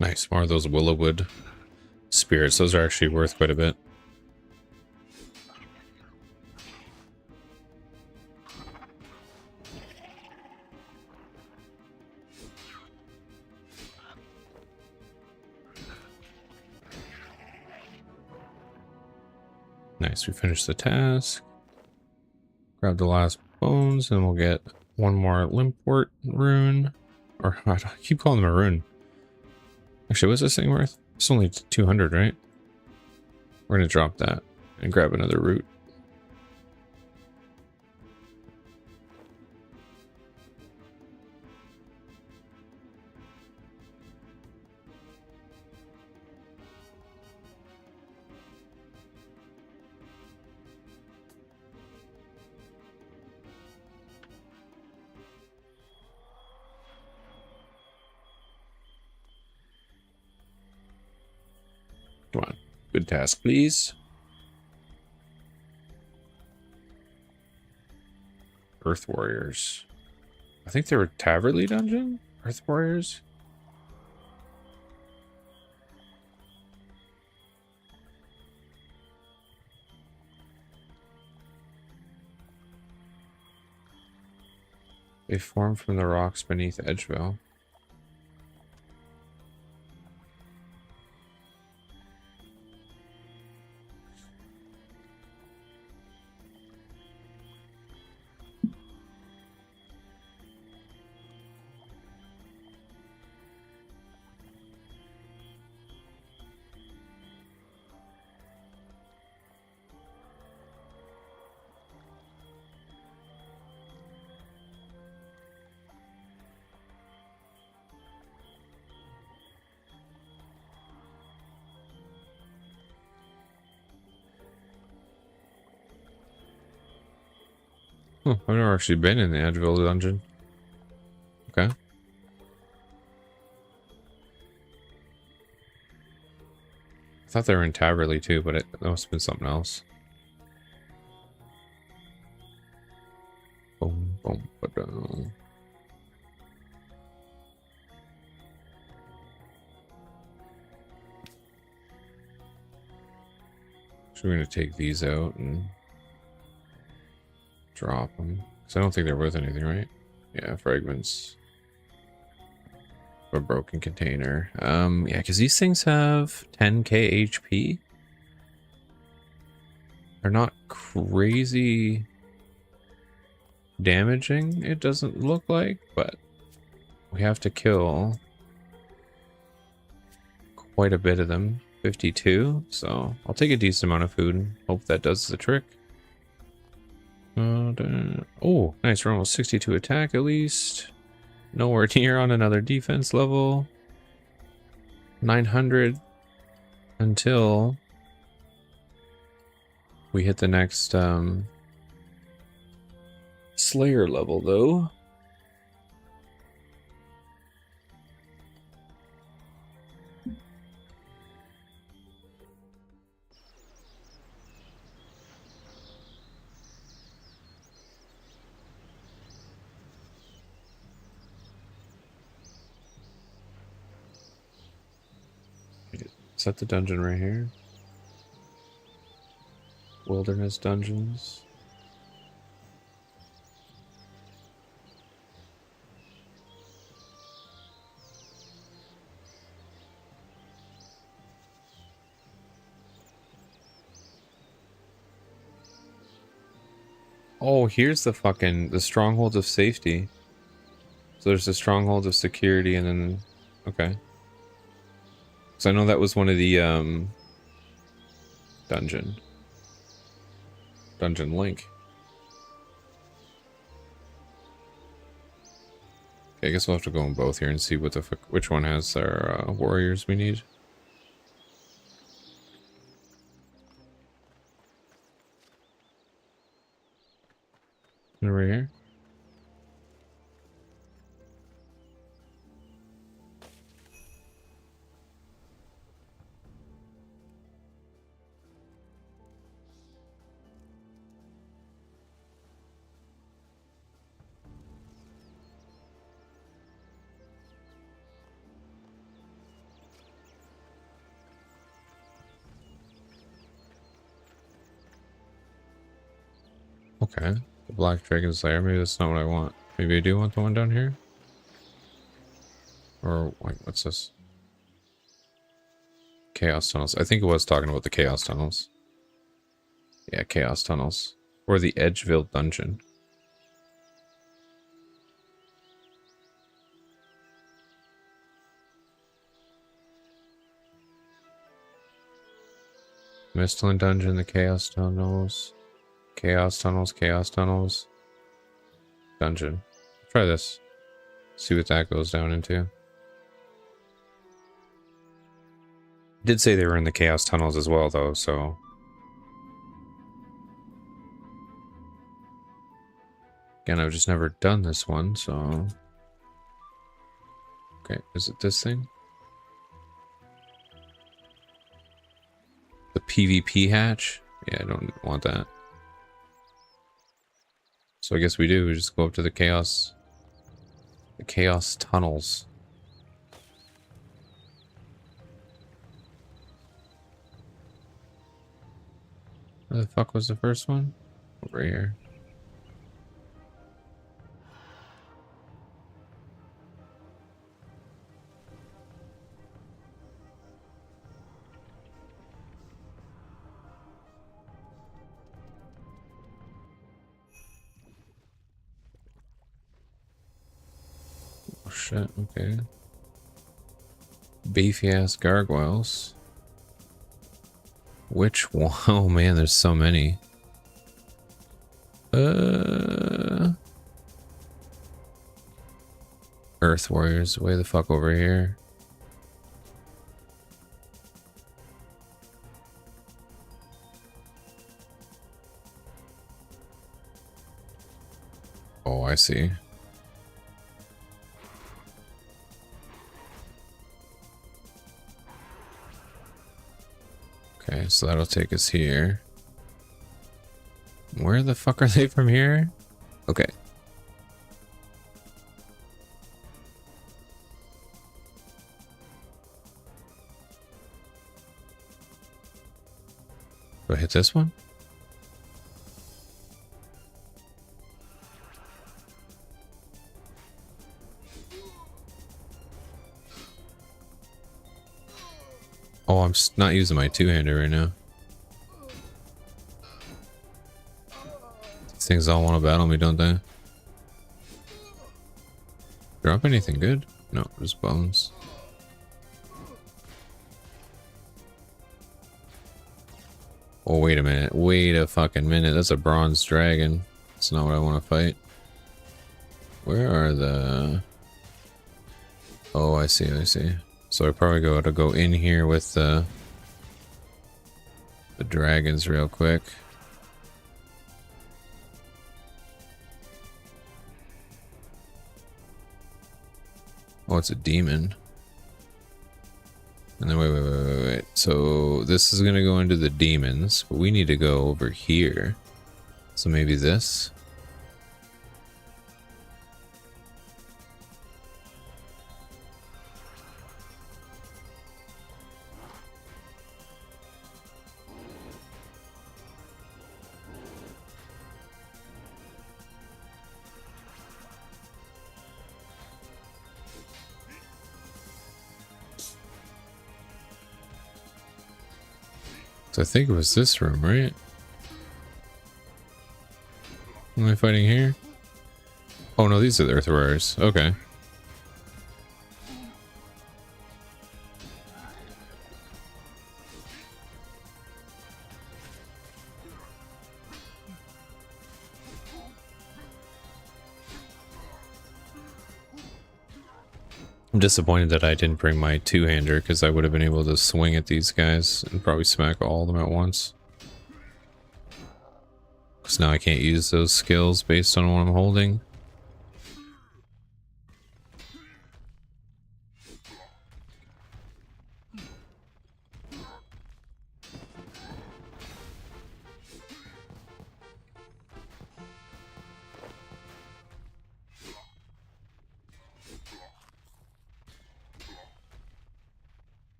Nice, more of those Willowwood spirits. Those are actually worth quite a bit. Nice, we finished the task. Grab the last bones, and we'll get one more Limpwort rune. Or I keep calling them a rune. Actually, what's this thing worth? It's only 200, right? We're gonna drop that and grab another root. Come on. Good task, please. Earth Warriors. I think they were Taverley Dungeon? Earth Warriors? They form from the rocks beneath Edgeville. Huh, I've never actually been in the Edgeville dungeon. Okay. I thought they were in Taverley too, but that must have been something else. Boom, boom, ba-dum. So we're going to take these out and drop them. Because I don't think they're worth anything, right? Yeah, fragments. A broken container. Yeah, because these things have 10k HP. They're not crazy damaging, it doesn't look like, but we have to kill quite a bit of them. 52, so I'll take a decent amount of food and hope that does the trick. Oh, nice, we're almost 62 attack at least. Nowhere near on another defense level. 900 until we hit the next Slayer level, though. Is that the dungeon right here? Wilderness dungeons. Oh, here's the stronghold of safety. So there's the stronghold of security and then, okay. So I know that was one of the dungeon link. Okay, I guess we'll have to go in both here and see what the which one has our warriors we need. Over here. okay. The Black Dragon's Lair. Maybe that's not what I want. Maybe I do want the one down here? Or, wait, what's this? Chaos Tunnels. I think it was talking about the Chaos Tunnels. Yeah, Chaos Tunnels. Or the Edgeville Dungeon. Mistland Dungeon, the Chaos Tunnels. Chaos Tunnels, Chaos Tunnels. Dungeon. Try this. See what that goes down into. Did say they were in the Chaos Tunnels as well, though, so... Again, I've just never done this one, so... Okay, is it this thing? The PvP hatch? Yeah, I don't want that. So I guess we do. We just go up to the Chaos Tunnels. Where the fuck was the first one? Over here. Oh shit, okay. Beefy ass gargoyles. Which one? Oh man, there's so many. Earth Warriors, way the fuck over here. Oh, I see. Okay, so that'll take us here. Where the fuck are they from here? Okay. Do I hit this one? Oh, I'm not using my two-hander right now. These things all want to battle me, don't they? Drop anything good? No, just bones. Oh, wait a minute. Wait a fucking minute. That's a bronze dragon. That's not what I want to fight. Where are the... Oh, I see, I see. So I probably gotta go in here with the dragons real quick. Oh, it's a demon. And then wait. So this is gonna go into the demons, but we need to go over here. So maybe this. So I think it was this room, right? Am I fighting here? Oh no, these are the Earth Warriors. Okay. I'm disappointed that I didn't bring my two-hander because I would have been able to swing at these guys and probably smack all of them at once. Because now I can't use those skills based on what I'm holding.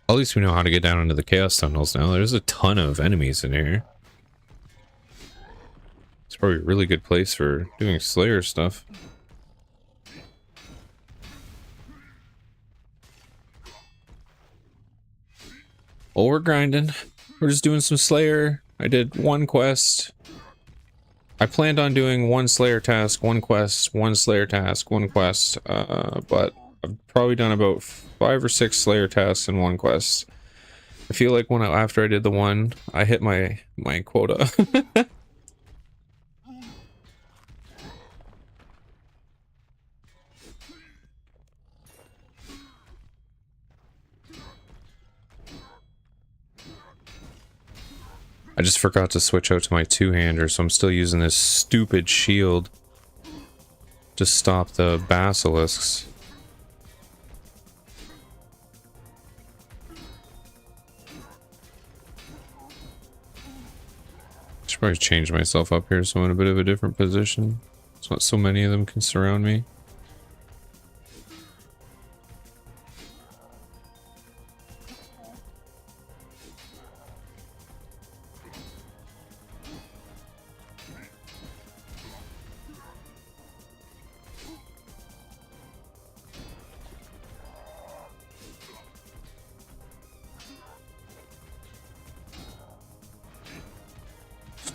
At least we know how to get down into the Chaos Tunnels now. There's a ton of enemies in here. It's probably a really good place for doing Slayer stuff. Well, we're grinding. We're just doing some Slayer. I did one quest. I planned on doing one Slayer task, one quest, one Slayer task, one quest, but I've probably done about 5 or 6 Slayer tasks in one quest. I feel like after I did the one, I hit my quota. I just forgot to switch out to my two-hander, so I'm still using this stupid shield to stop the basilisks. Should probably change myself up here so I'm in a bit of a different position. So not so many of them can surround me.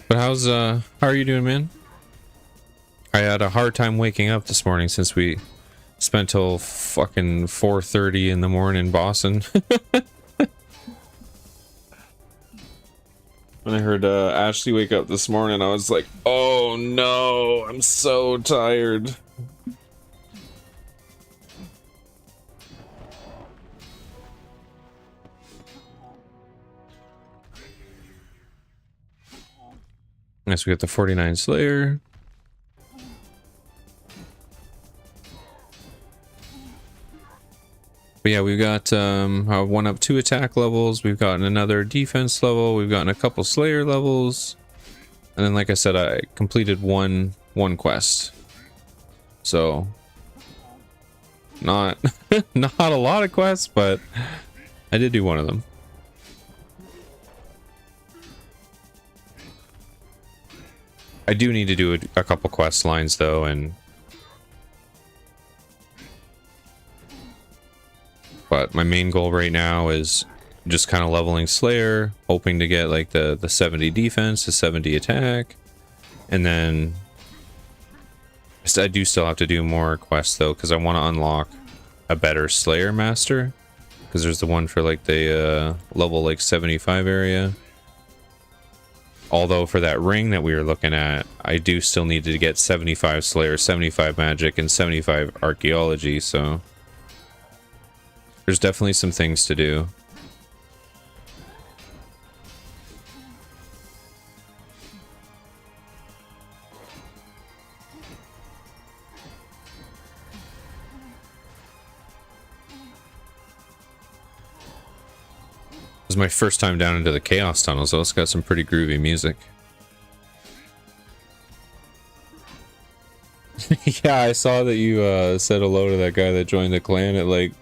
But how are you doing, man? I had a hard time waking up this morning since we spent till fucking 4:30 in the morning bossing. When I heard Ashley wake up this morning, I was like, oh no, I'm so tired. Nice, we got the 49 Slayer. But yeah, we've got one up 2 attack levels, we've gotten another defense level, we've gotten a couple Slayer levels, and then like I said, I completed one quest. So not not a lot of quests, but I did do one of them. I do need to do a couple quest lines though, but my main goal right now is just kind of leveling Slayer, hoping to get like the 70 defense, the 70 attack, and then I do still have to do more quests though, because I want to unlock a better Slayer Master, because there's the one for like the level like 75 area. Although for that ring that we were looking at, I do still need to get 75 Slayer, 75 Magic, and 75 Archaeology, so there's definitely some things to do. This is my first time down into the Chaos Tunnel, so it's got some pretty groovy music. Yeah, I saw that you said hello to that guy that joined the clan at like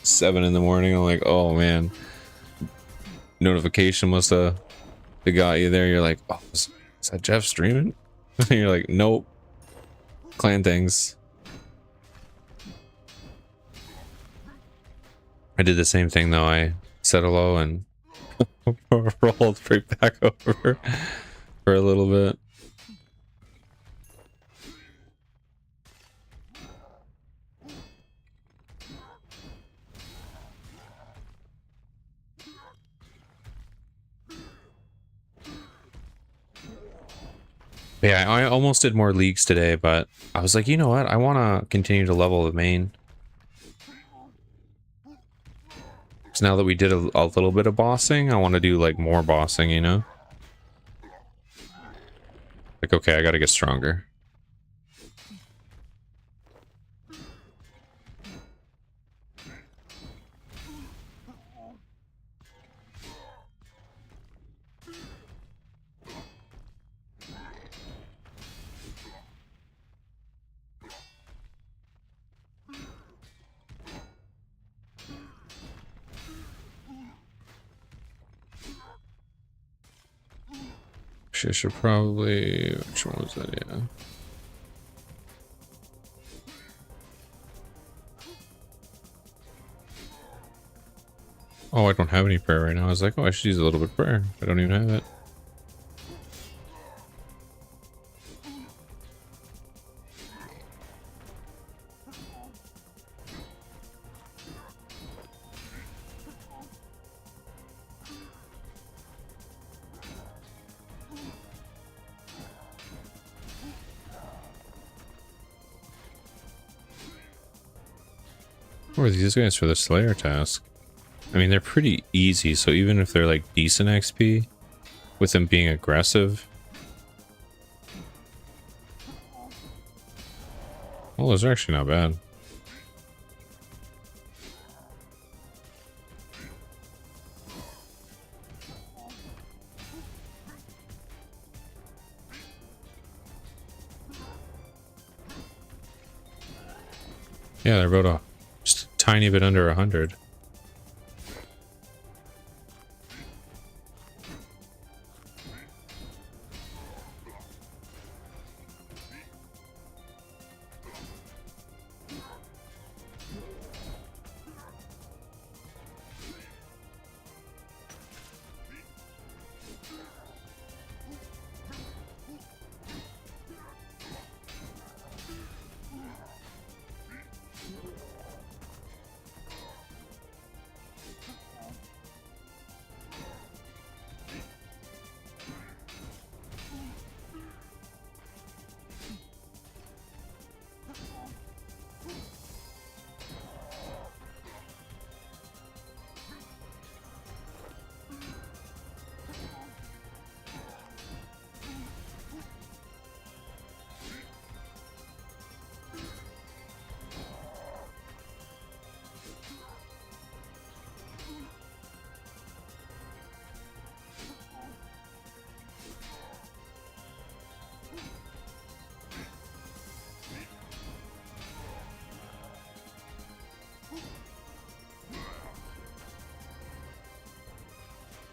7 in the morning. I'm like, oh man. Notification must have got you there. You're like, oh, is that Jeff streaming? You're like, nope. Clan things. I did the same thing though. I said hello and rolled right back over for a little bit. Yeah, I almost did more leagues today, but I was like, you know what? I want to continue to level the main. Because now that we did a little bit of bossing, I want to do like more bossing, you know? Like, okay, I got to get stronger. Actually, I should probably... Which one was that? Yeah. Oh, I don't have any prayer right now. I was like, oh, I should use a little bit of prayer. I don't even have it. Who are these guys for the Slayer task? I mean, they're pretty easy, so even if they're like decent XP, with them being aggressive... Well, those are actually not bad. Yeah, they're about just a tiny bit under 100.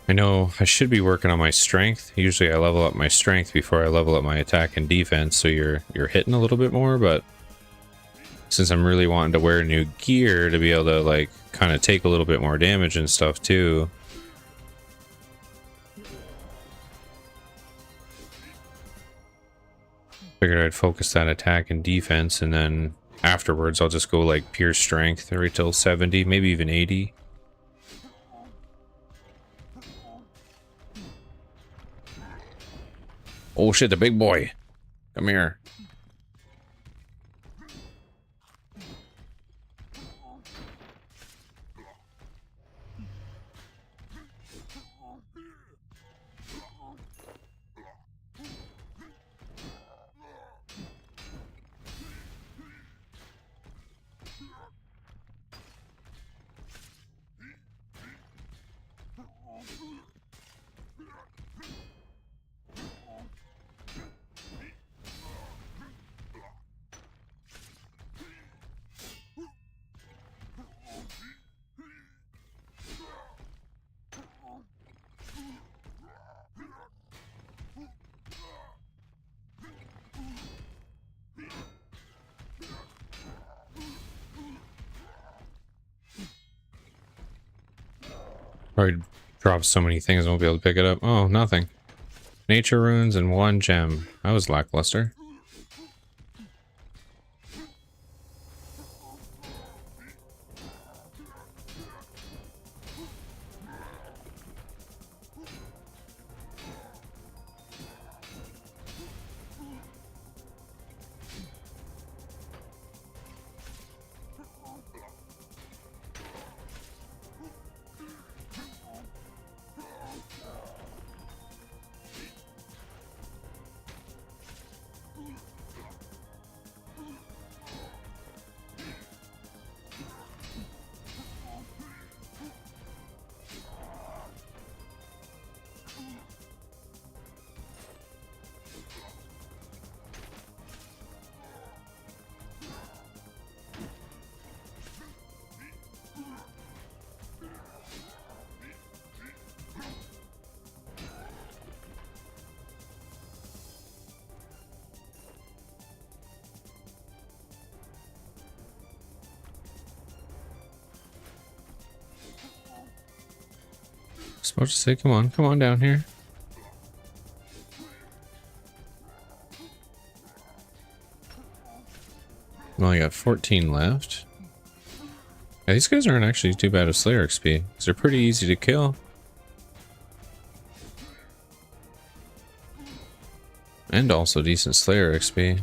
I know I should be working on my strength. Usually I level up my strength before I level up my attack and defense, so you're hitting a little bit more, but since I'm really wanting to wear new gear to be able to like kind of take a little bit more damage and stuff too. Figured I'd focus that attack and defense, and then afterwards I'll just go like pure strength right till 70, maybe even 80. Oh shit, the big boy. Come here. Probably drop so many things I won't be able to pick it up. Oh, nothing. Nature runes and 1 gem. That was lackluster. Supposed to say, come on down here. Well, I got 14 left. Yeah, these guys aren't actually too bad of Slayer XP, because they're pretty easy to kill. And also decent Slayer XP.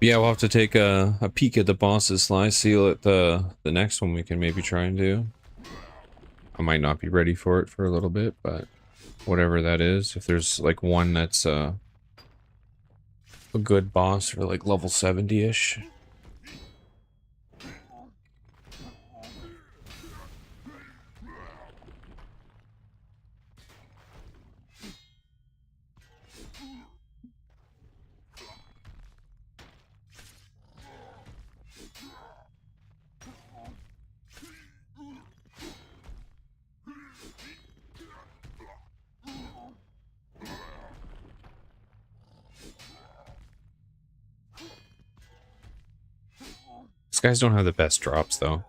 Yeah, we'll have to take a peek at the boss's Sly Seal at the next one we can maybe try and do. I might not be ready for it for a little bit, but whatever that is, if there's like one that's a good boss for like level 70-ish. These guys don't have the best drops though.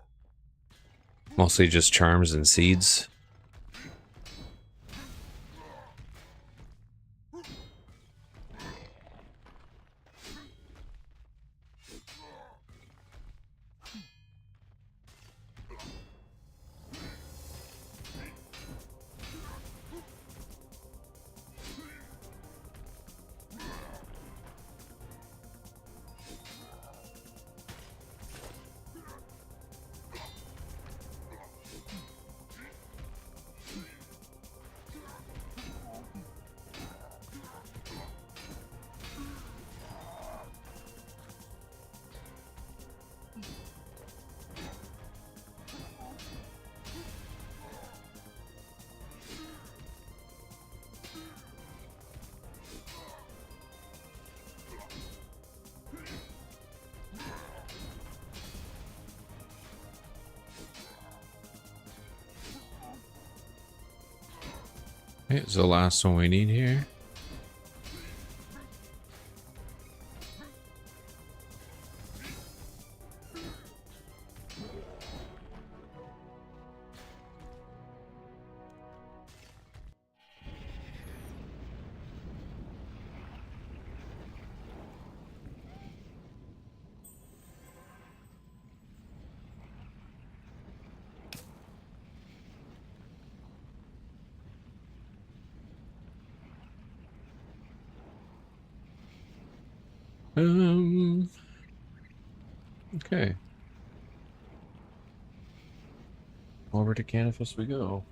Mostly just charms and seeds. Okay, it's the last one we need here. Okay. Over to Canifus we go.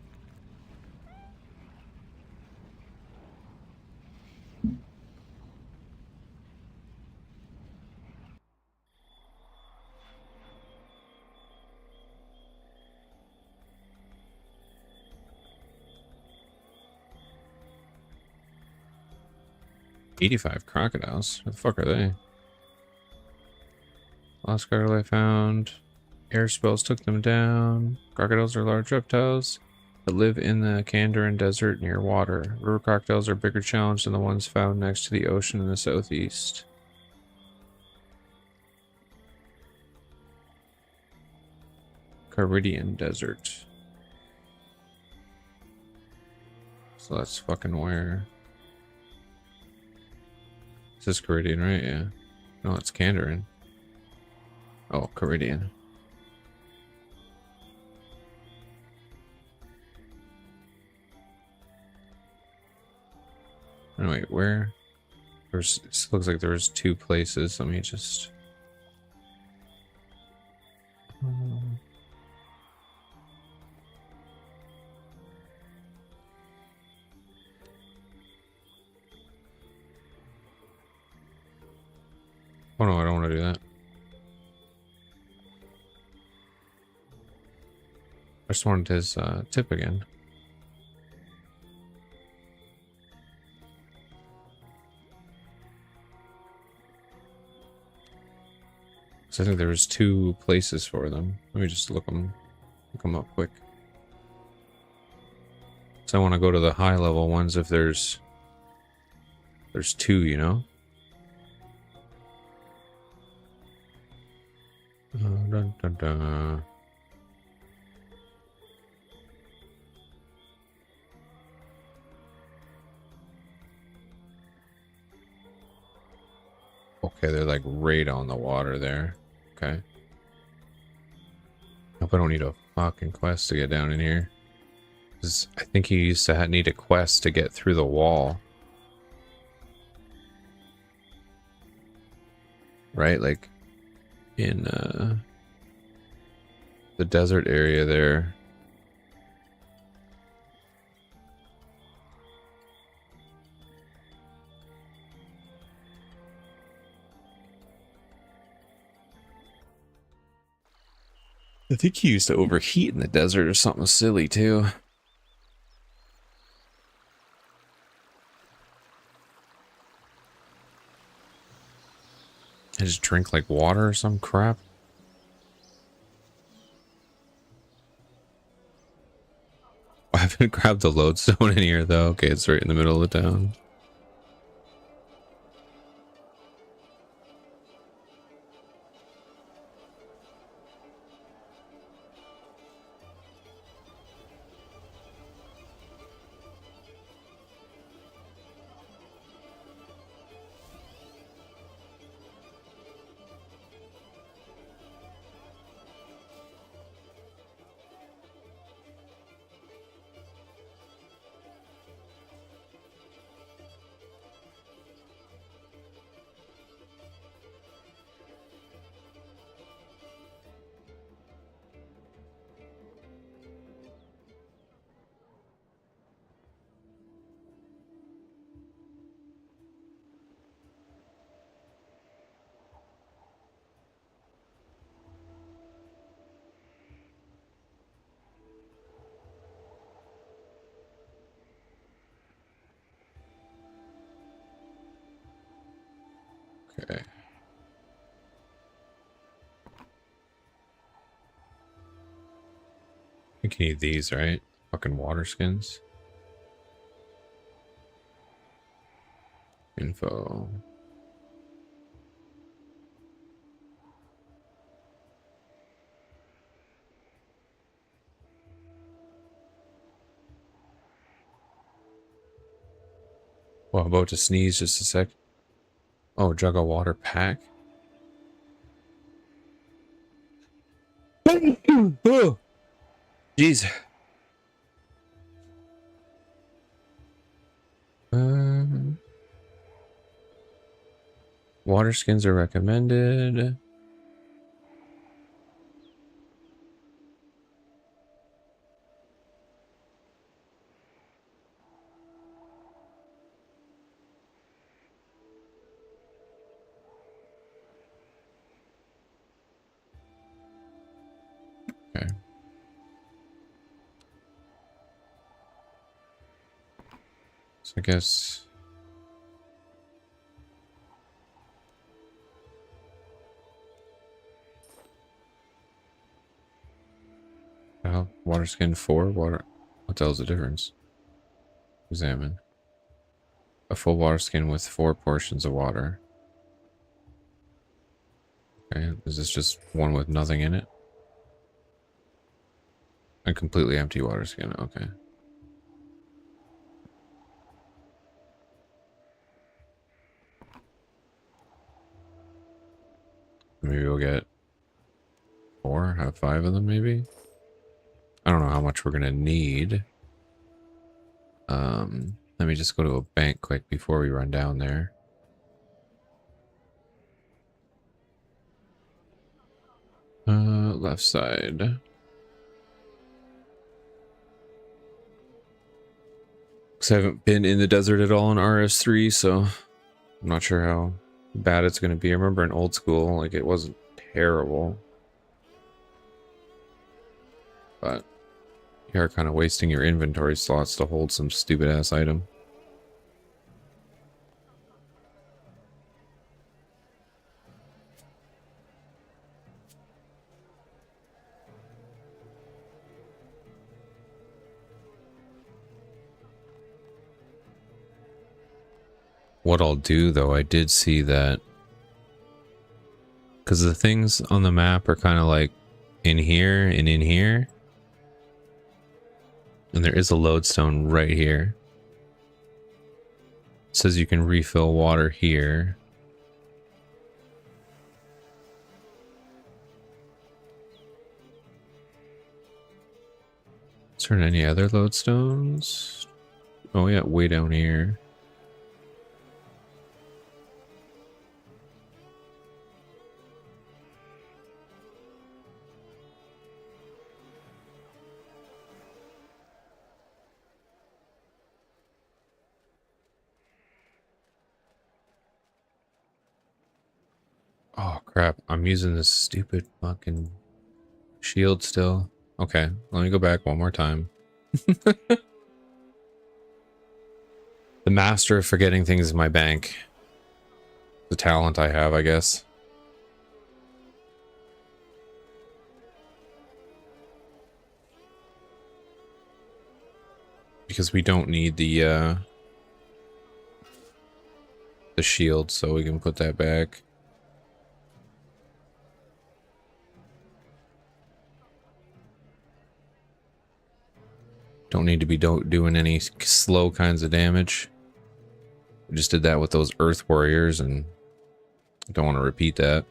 $85 crocodiles. Where the fuck are they? Last crocodile I found. Air spells took them down. Crocodiles are large reptiles. that live in the Kandarin Desert near water. River crocodiles are a bigger challenge than the ones found next to the ocean in the southeast. Caridian Desert. So that's fucking where? This is Caridian, right? Yeah. No, it's Kandarin. Oh, Caridian. Oh, wait, where? There's. This looks like there's two places. Let me just. Oh no, I don't want to do that. I just wanted his tip again. So I think there was two places for them. Let me just look them up quick. So I want to go to the high level ones if there's two, you know? Dun, dun, dun. Okay, they're like right on the water there. Okay. Hope I don't need a fucking quest to get down in here. 'Cause I think he used to need a quest to get through the wall. Right? Like in the desert area there. I think he used to overheat in the desert or something silly too. I just drink like water or some crap. I haven't grabbed the lodestone in here though. Okay, it's right in the middle of the town. Okay. I think you need these, right? Fucking water skins. Info. Well, about to sneeze just a sec. Oh, jug of water pack. Oh, jeez. Water skins are recommended. Okay. So I guess. Water skin 4, water. What the hell's the difference? Examine. A full water skin with 4 portions of water. Okay, is this just one with nothing in it? A completely empty water skin, okay. Maybe we'll get 4, have 5 of them maybe? I don't know how much we're gonna need. Let me just go to a bank quick before we run down there. Left side. Because I haven't been in the desert at all in RS3, so I'm not sure how bad it's going to be. I remember in old school, like, it wasn't terrible. But you are kind of wasting your inventory slots to hold some stupid ass item. What I'll do, though, I did see that, because the things on the map are kind of like in here and in here, and there is a lodestone right here. It says you can refill water here. Is there any other lodestones? Oh yeah, way down here. Oh crap, I'm using this stupid fucking shield still. Okay, let me go back one more time. The master of forgetting things in my bank. The talent I have, I guess. Because we don't need the shield, so we can put that back. Don't need to be doing any slow kinds of damage. We just did that with those Earth Warriors, and don't want to repeat that.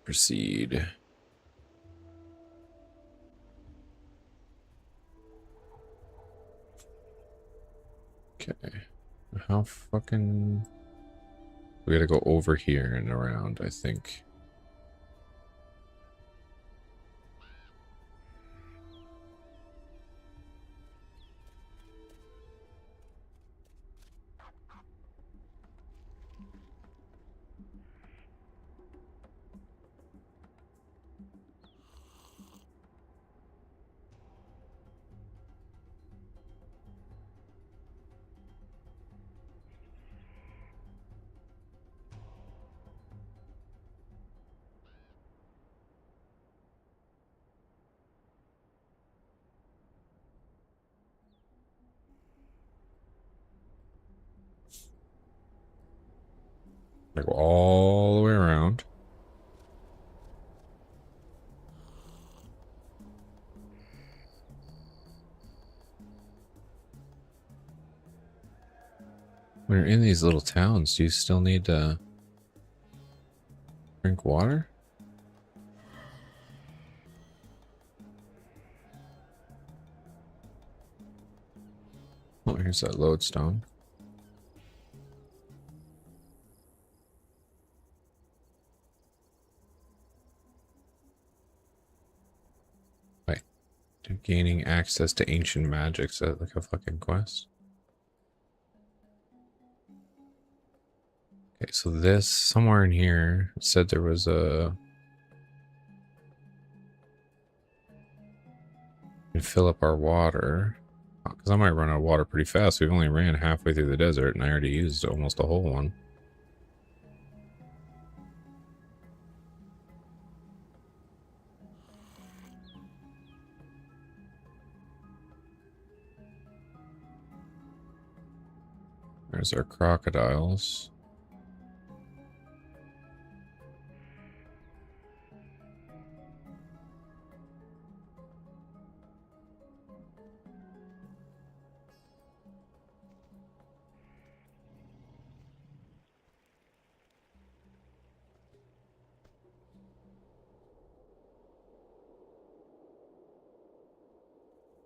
Proceed. Okay. How fucking... We gotta go over here and around, I think. I go all the way around. When you're in these little towns, do you still need to drink water? Oh, here's that lodestone. Wait, gaining access to ancient magic, is that like a fucking quest? Okay, so this, somewhere in here, said there was a... We can fill up our water. Because I might run out of water pretty fast. We've only ran halfway through the desert, and I already used almost a whole one. There's our crocodiles.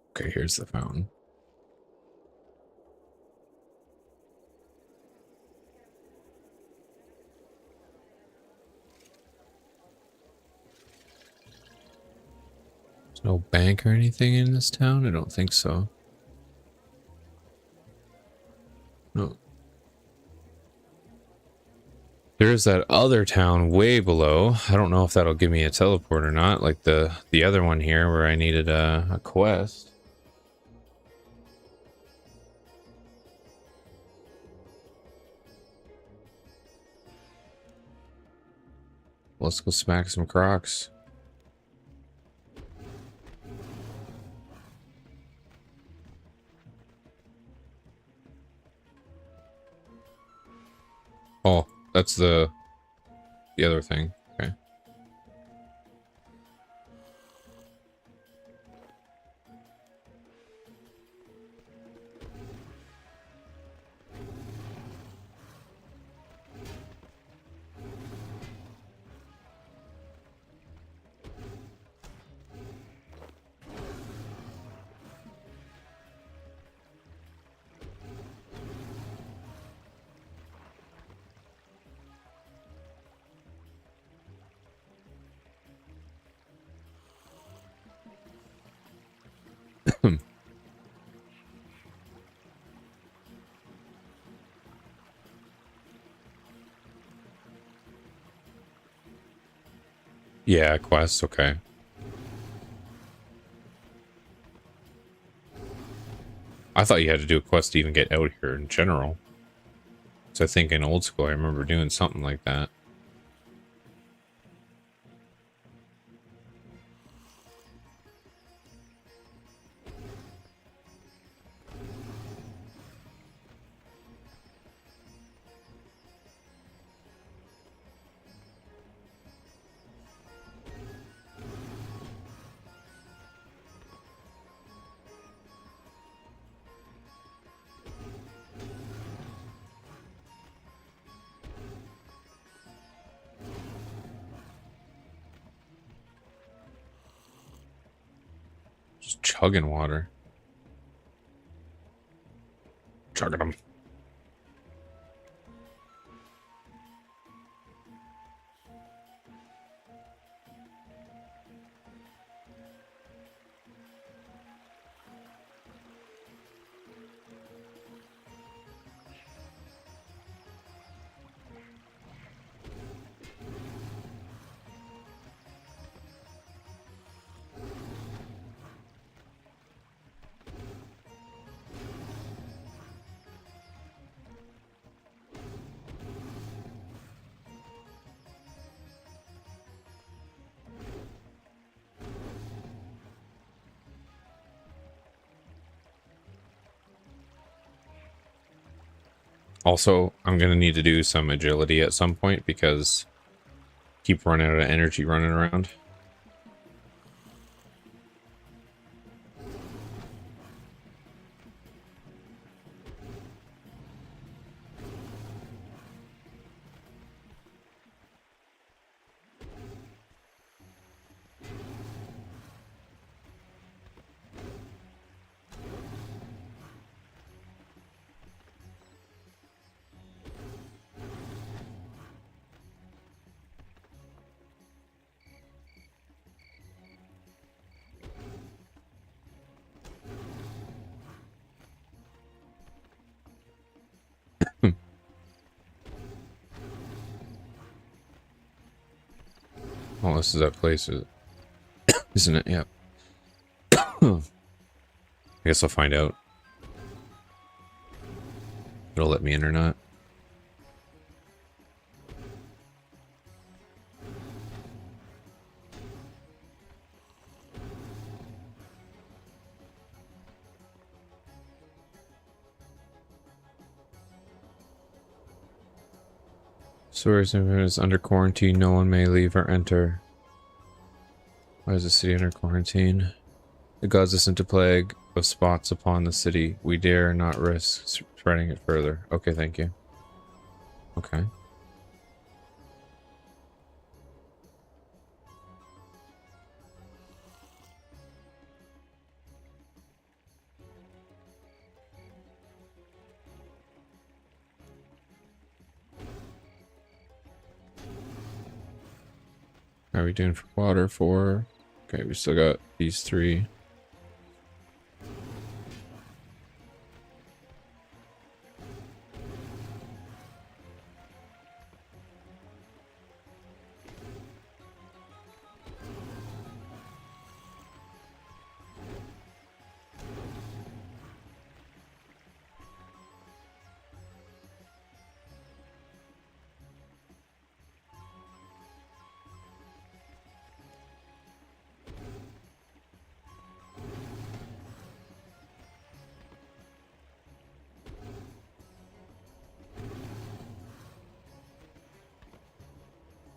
Okay, here's the fountain. There's no bank or anything in this town? I don't think so. No. There's that other town way below. I don't know if that'll give me a teleport or not, like the other one here where I needed a quest. Let's go smack some crocs. Oh, that's the other thing. Okay. Yeah, quest, okay. I thought you had to do a quest to even get out here in general. So I think in old school I remember doing something like that. Just chugging water. Chugging them. Also, I'm going to need to do some agility at some point because keep running out of energy running around. Oh, this is that place, isn't it? Yep. I guess I'll find out. It'll let me in or not. Source is under quarantine. No one may leave or enter. Why is the city under quarantine? The gods have sent a plague of spots upon the city. We dare not risk spreading it further. Okay, thank you. Okay. How are we doing for water? 4. Okay, we still got these 3.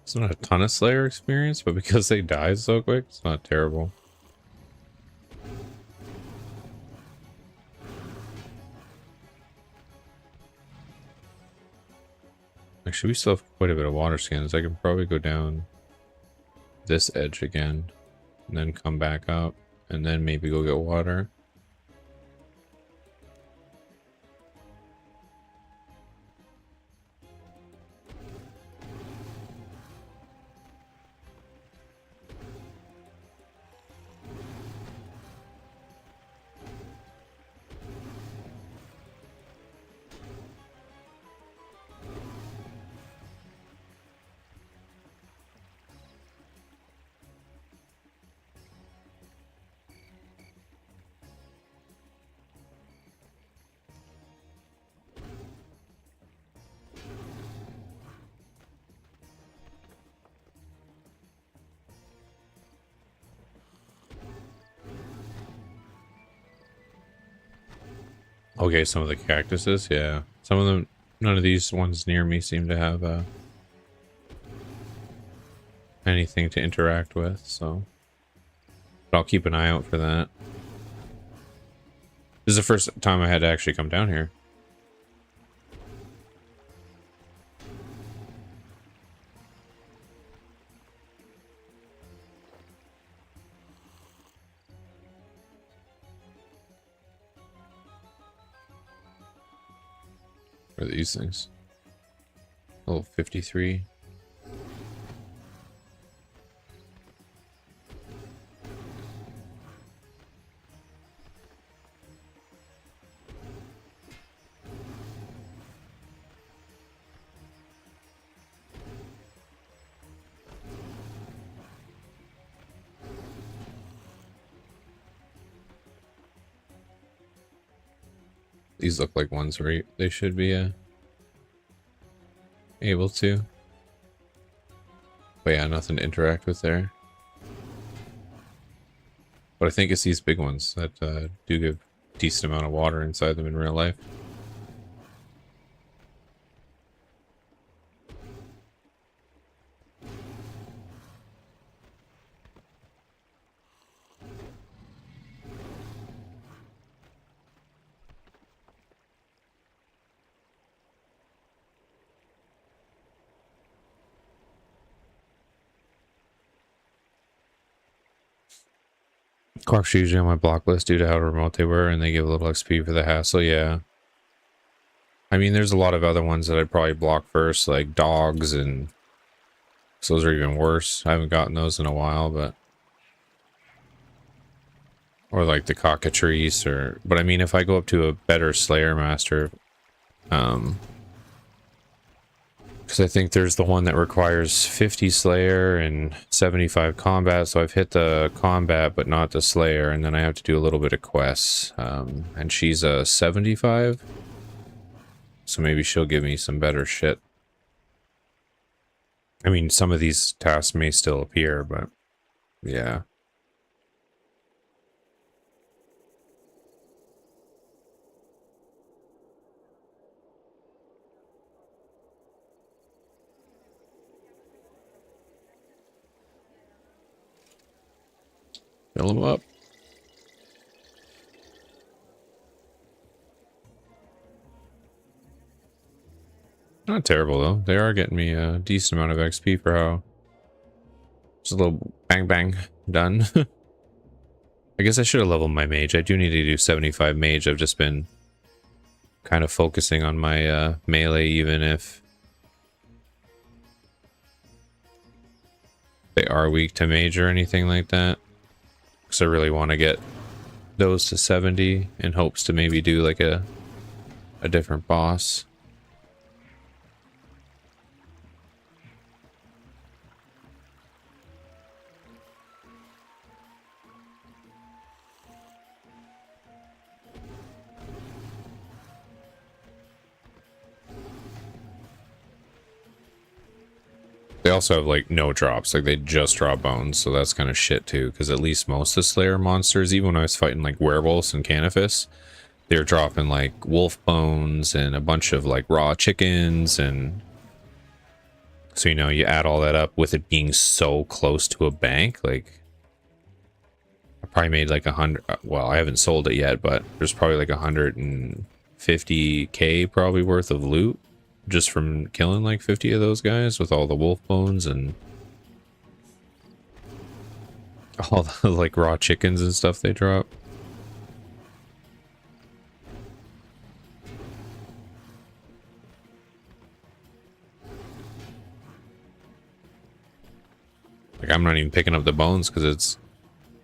It's not a ton of Slayer experience, but because they die so quick, it's not terrible. Actually, we still have quite a bit of water skins. I can probably go down this edge again, and then come back up, and then maybe go get water. Okay, some of the cactuses, yeah. Some of them, none of these ones near me seem to have anything to interact with, so. But I'll keep an eye out for that. This is the first time I had to actually come down here. What are these things? Level 53. These look like ones where they should be able to. But yeah, nothing to interact with there. But I think it's these big ones that do give a decent amount of water inside them in real life. Corps usually on my block list due to how remote they were, and they give a little XP for the hassle, yeah. I mean, there's a lot of other ones that I'd probably block first, like dogs, and so those are even worse. I haven't gotten those in a while, but... Or like the cockatrice, or... But I mean, if I go up to a better Slayer Master, because I think there's the one that requires 50 Slayer and 75 combat, so I've hit the combat but not the Slayer, and then I have to do a little bit of quests. And she's a 75, so maybe she'll give me some better shit. I mean, some of these tasks may still appear, but yeah. Fill them up. Not terrible though. They are getting me a decent amount of XP for how just a little bang bang done. I guess I should have leveled my mage. I do need to do 75 mage. I've just been kind of focusing on my melee, even if they are weak to mage or anything like that. Because I really want to get those to 70 in hopes to maybe do like a different boss. They also have like no drops, like they just drop bones, so that's kind of shit too, because at least most of the Slayer monsters, even when I was fighting like werewolves and Canifis, they were dropping like wolf bones and a bunch of like raw chickens, and so you know, you add all that up with it being so close to a bank, like I probably made like 100, well I haven't sold it yet, but there's probably like 150k probably worth of loot just from killing like 50 of those guys with all the wolf bones and all the like raw chickens and stuff they drop. Like I'm not even picking up the bones because it's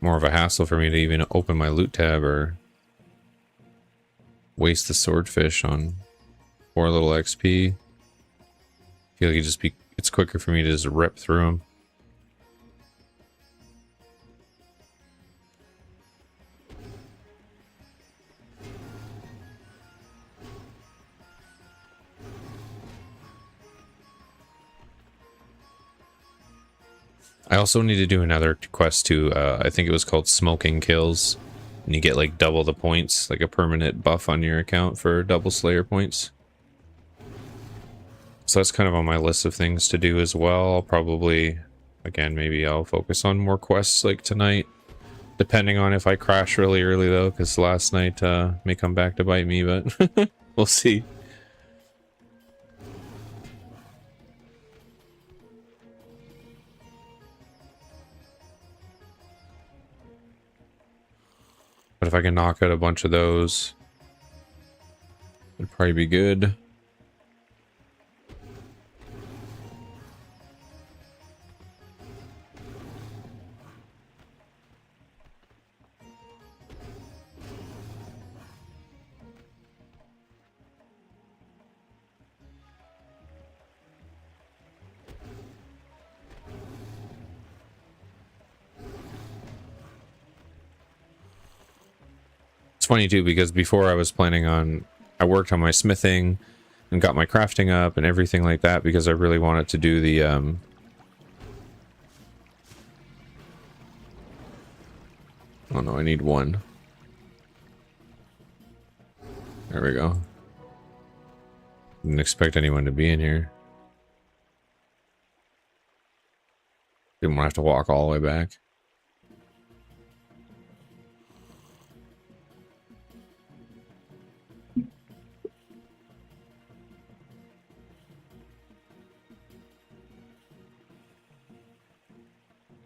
more of a hassle for me to even open my loot tab or waste the swordfish on 4 little XP. I feel like it's quicker for me to just rip through them. I also need to do another quest too. I think it was called Smoking Kills. And you get like double the points, like a permanent buff on your account for double Slayer points. So that's kind of on my list of things to do as well. I'll probably, again, maybe I'll focus on more quests like tonight. Depending on if I crash really early though, because last night may come back to bite me, but we'll see. But if I can knock out a bunch of those, it'd probably be good. Funny too, because before I was planning on, I worked on my smithing and got my crafting up and everything like that because I really wanted to do the oh no, I need one. There we go. Didn't expect anyone to be in here. Didn't want to have to walk all the way back.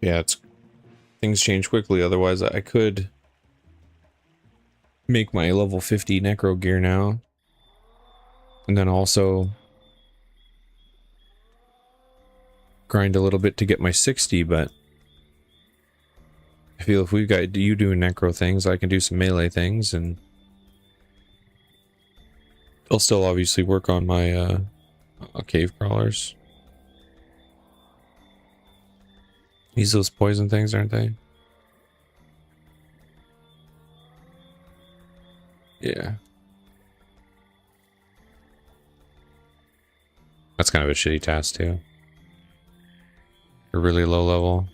Yeah, things change quickly. Otherwise, I could make my level 50 necro gear now, and then also grind a little bit to get my 60. But I feel if we've got you doing necro things, I can do some melee things, and I'll still obviously work on my cave crawlers. These those poison things, aren't they? Yeah. That's kind of a shitty task too. A really low level.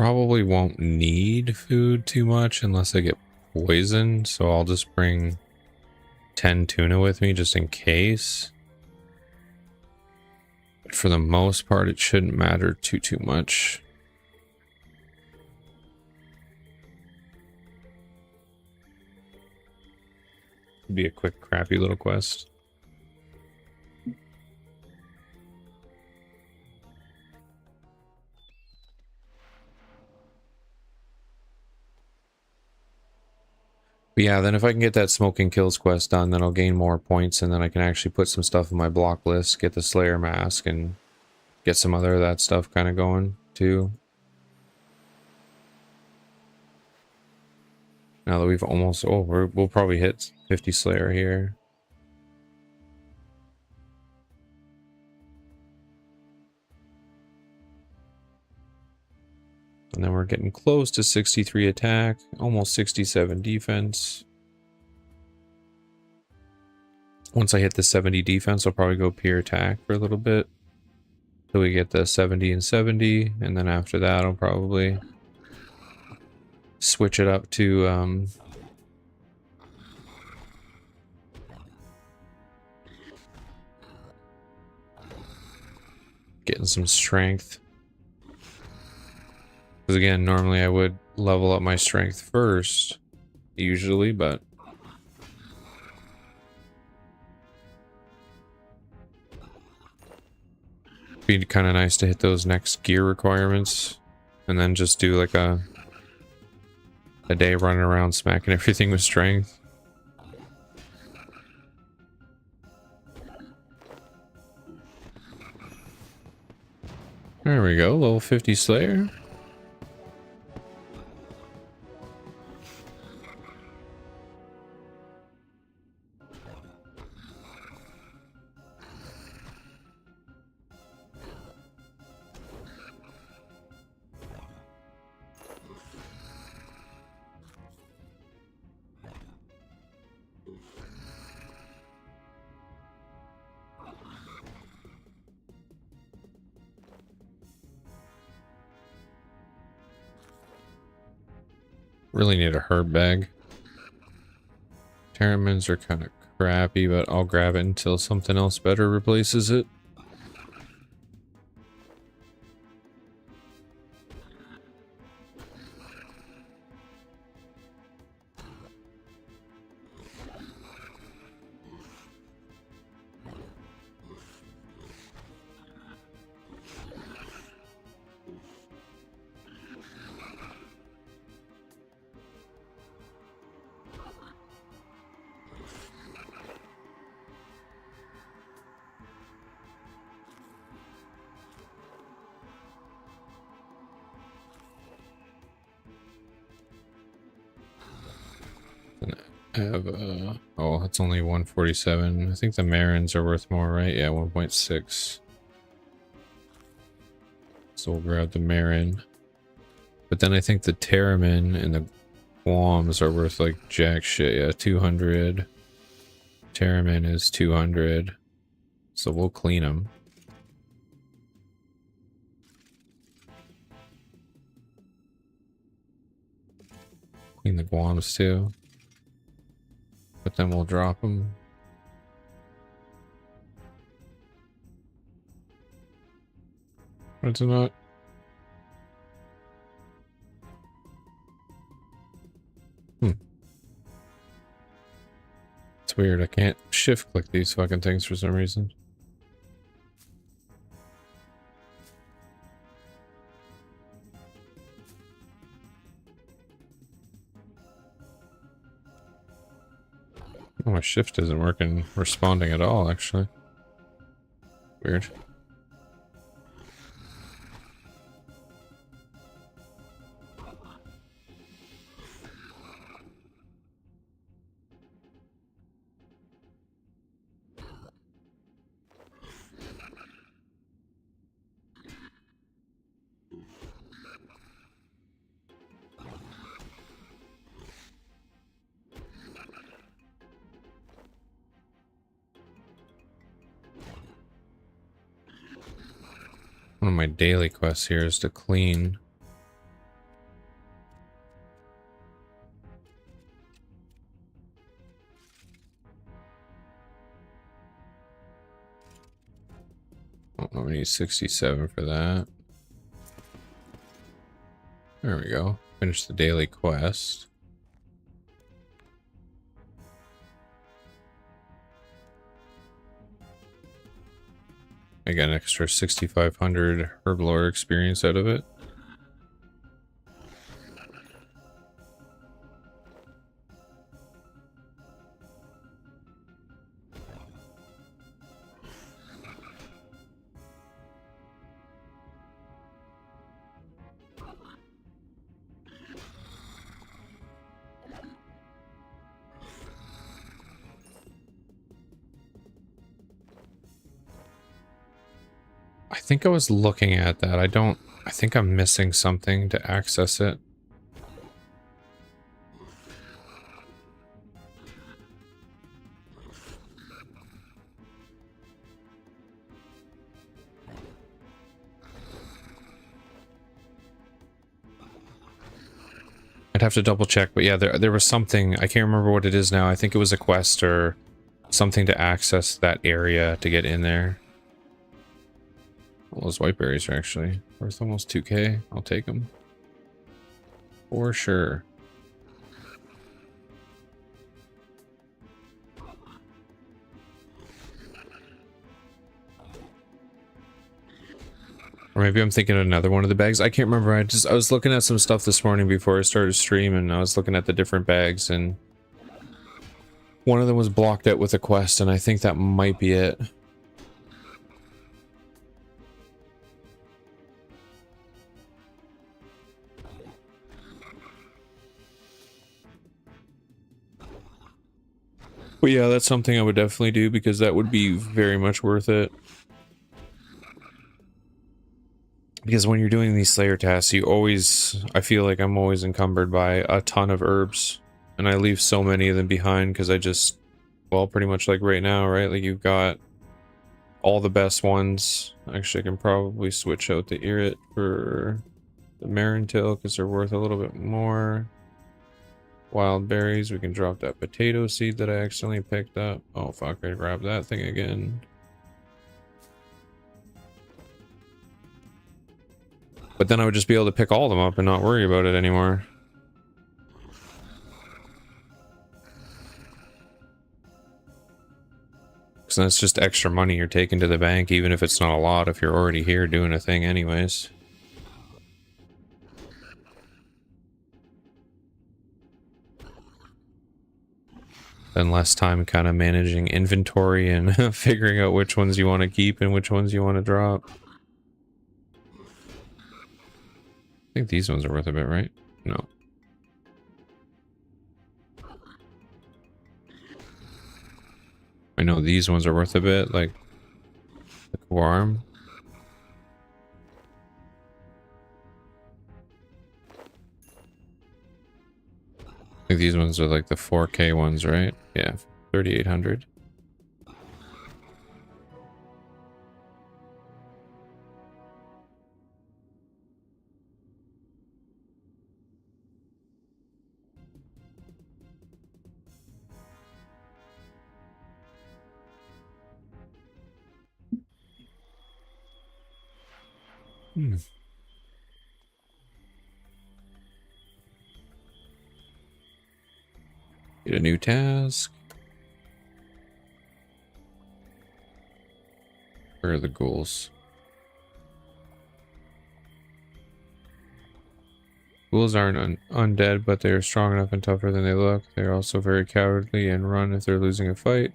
probably won't need food too much unless I get poisoned, so I'll just bring 10 tuna with me just in case. But for the most part, it shouldn't matter too much. It'd be a quick, crappy little quest. But yeah, then if I can get that Smoking Kills quest done, then I'll gain more points, and then I can actually put some stuff in my block list, get the Slayer Mask, and get some other of that stuff kind of going, too. Now that we've almost... Oh, we'll probably hit 50 Slayer here. And then we're getting close to 63 attack, almost 67 defense. Once I hit the 70 defense, I'll probably go pure attack for a little bit. So we get the 70 and 70, and then after that I'll probably switch it up to getting some strength. Because again, normally I would level up my strength first, usually, but it'd be kind of nice to hit those next gear requirements and then just do like a day running around smacking everything with strength. There we go, level 50 Slayer. Really need a herb bag. Terramins are kind of crappy, but I'll grab it until something else better replaces it. Have oh, it's only 147. I think the Marins are worth more, right? Yeah, 1.6. So we'll grab the Marin. But then I think the Terramin and the Guams are worth like jack shit. Yeah, 200. Terramin is 200. So we'll clean them. Clean the Guams too. But then we'll drop them. It's not. It's weird. I can't shift click these fucking things for some reason. Oh, my shift isn't working, responding at all, actually. Weird. One of my daily quests here is to clean Oh, we need 67 for that. There we go. Finish the daily quest. I got an extra 6,500 herblore experience out of it. I think I was looking at that. I think I'm missing something to access it. I'd have to double check, but yeah, there was something. I can't remember what it is now. I think it was a quest or something to access that area to get in there. Well, those white berries are actually worth almost 2k. I'll take them. For sure. Or maybe I'm thinking of another one of the bags. I can't remember. I was looking at some stuff this morning before I started stream, and I was looking at the different bags, and one of them was blocked out with a quest, and I think that might be it. But yeah, that's something I would definitely do because that would be very much worth it. Because when you're doing these Slayer tasks, I feel like I'm always encumbered by a ton of herbs. And I leave so many of them behind because well, pretty much like right now, right? Like you've got all the best ones. Actually, I can probably switch out the Irrit for the Marintil because they're worth a little bit more. Wild berries, we can drop that potato seed that I accidentally picked up. Oh fuck, I grabbed that thing again. But then I would just be able to pick all of them up and not worry about it anymore. So that's just extra money you're taking to the bank, even if it's not a lot, if you're already here doing a thing anyways. Then less time kind of managing inventory and figuring out which ones you want to keep and which ones you want to drop. I think these ones are worth a bit, right? No. I know these ones are worth a bit, like the Quarm. I think these ones are like the 4K ones, right? Yeah, 3,800. Get a new task. Where are the ghouls? Ghouls aren't undead, but they are strong enough and tougher than they look. They are also very cowardly and run if they're losing a fight.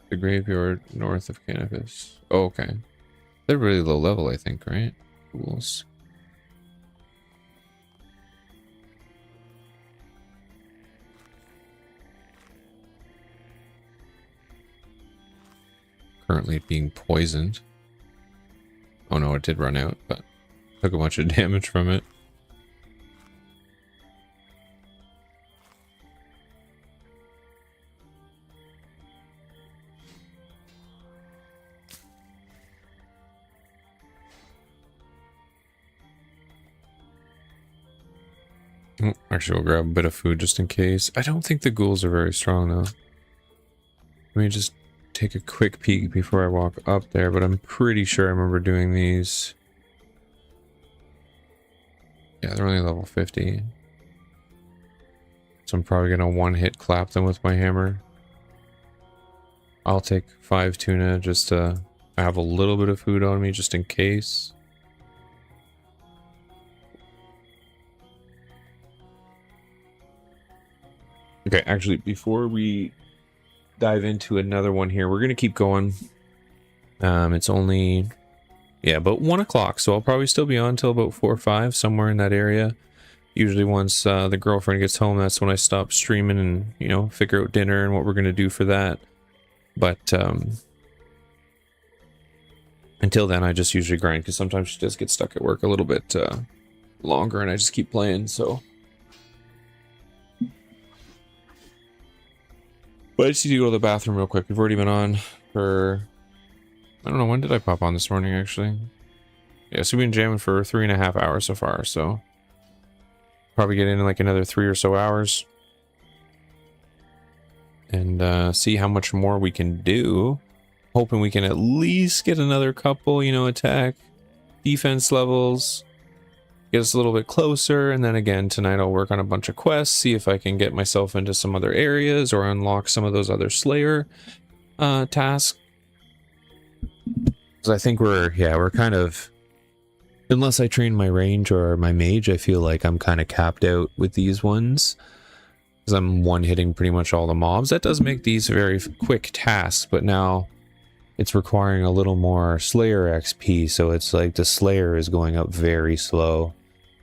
The graveyard north of Canopus. Oh, okay. They're really low level, I think, right? Ghouls. Currently being poisoned. Oh no, it did run out, but took a bunch of damage from it. Oh, actually, we'll grab a bit of food just in case. I don't think the ghouls are very strong though. Let me just take a quick peek before I walk up there, but I'm pretty sure I remember doing these. Yeah, they're only level 50. So I'm probably going to one-hit clap them with my hammer. I'll take 5 tuna just to have a little bit of food on me just in case. Okay, actually, before we dive into another one here, we're going to keep going. It's only, yeah, about 1 o'clock, so I'll probably still be on until about 4 or 5, somewhere in that area. Usually once the girlfriend gets home, that's when I stop streaming and, you know, figure out dinner and what we're going to do for that. But until then, I just usually grind, because sometimes she does get stuck at work a little bit longer, and I just keep playing, so... But I just need to go to the bathroom real quick. We've already been on for... I don't know, when did I pop on this morning, actually? Yeah, so we've been jamming for 3.5 hours so far, so... Probably get in like another 3 or so hours. And see how much more we can do. Hoping we can at least get another couple, you know, attack, defense levels. Get us a little bit closer, and then again tonight I'll work on a bunch of quests, see if I can get myself into some other areas or unlock some of those other Slayer tasks. Because I think we're kind of, unless I train my range or my mage, I feel like I'm kind of capped out with these ones. Because I'm one-hitting pretty much all the mobs. That does make these very quick tasks, but now it's requiring a little more Slayer XP, so it's like the Slayer is going up very slow.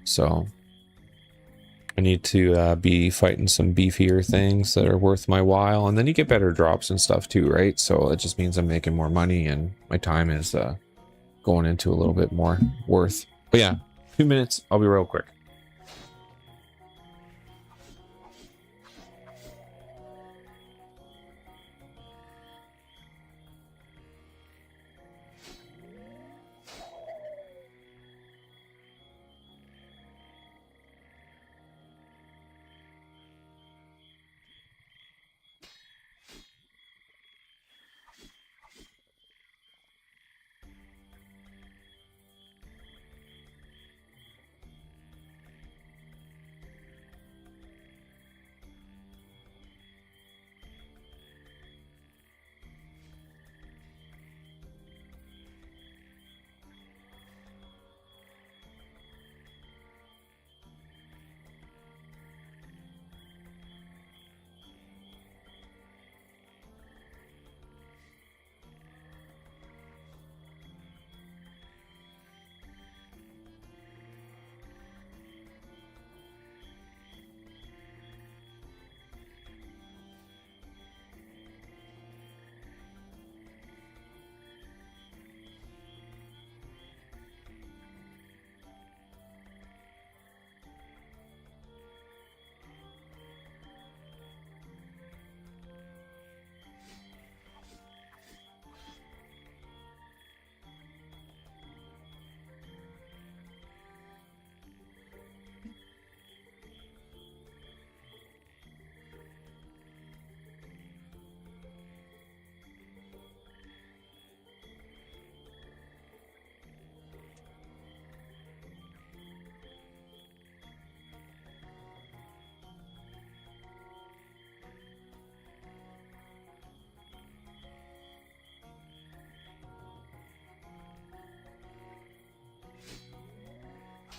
So I need to be fighting some beefier things that are worth my while, and then you get better drops and stuff too, right? So it just means I'm making more money and my time is going into a little bit more worth. But yeah, 2 minutes, I'll be real quick.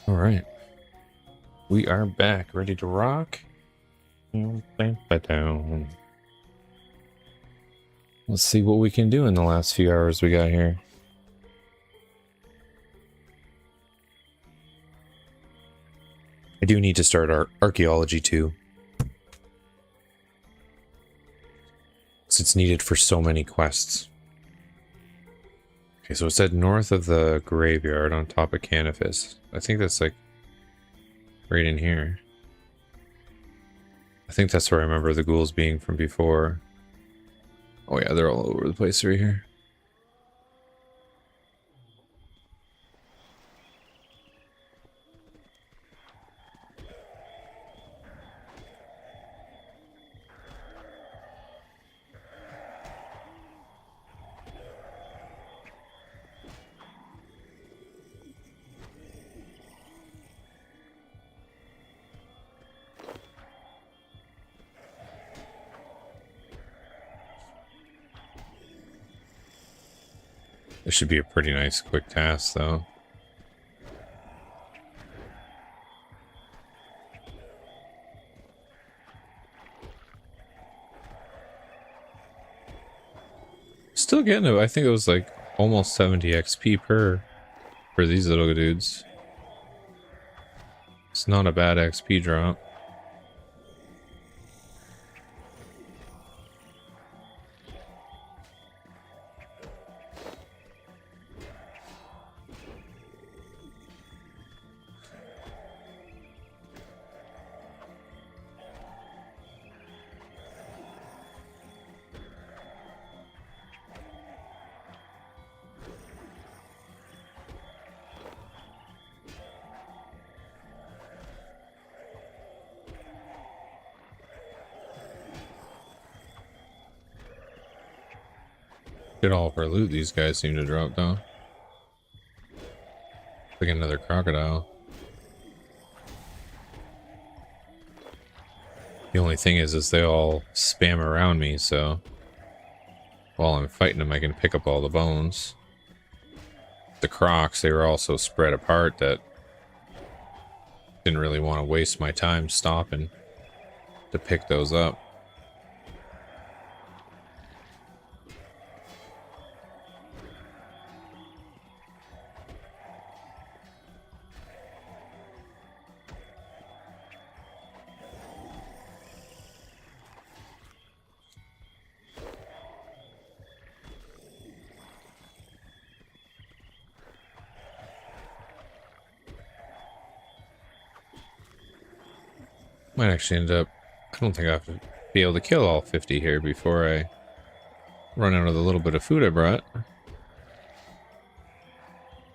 All right, we are back, ready to rock. Let's see what we can do in the last few hours we got here. I do need to start our archaeology too, because it's needed for so many quests. Okay, so it said north of the graveyard on top of Canifis. I think that's like right in here. I think that's where I remember the ghouls being from before. Oh yeah, they're all over the place right here. This should be a pretty nice quick task, though. Still getting it. I think it was like almost 70 XP per for these little dudes. It's not a bad XP drop. Get all of our loot these guys seem to drop though. Like another crocodile. The only thing is they all spam around me, so while I'm fighting them I can pick up all the bones. The crocs, they were all so spread apart that didn't really want to waste my time stopping to pick those up. Might actually end up... I don't think I'll be able to kill all 50 here before I run out of the little bit of food I brought.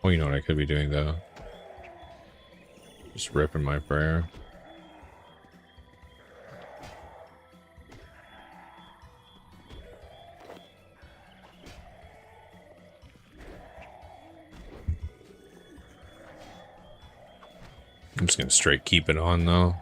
Oh, you know what I could be doing, though? Just ripping my prayer. I'm just gonna straight keep it on, though.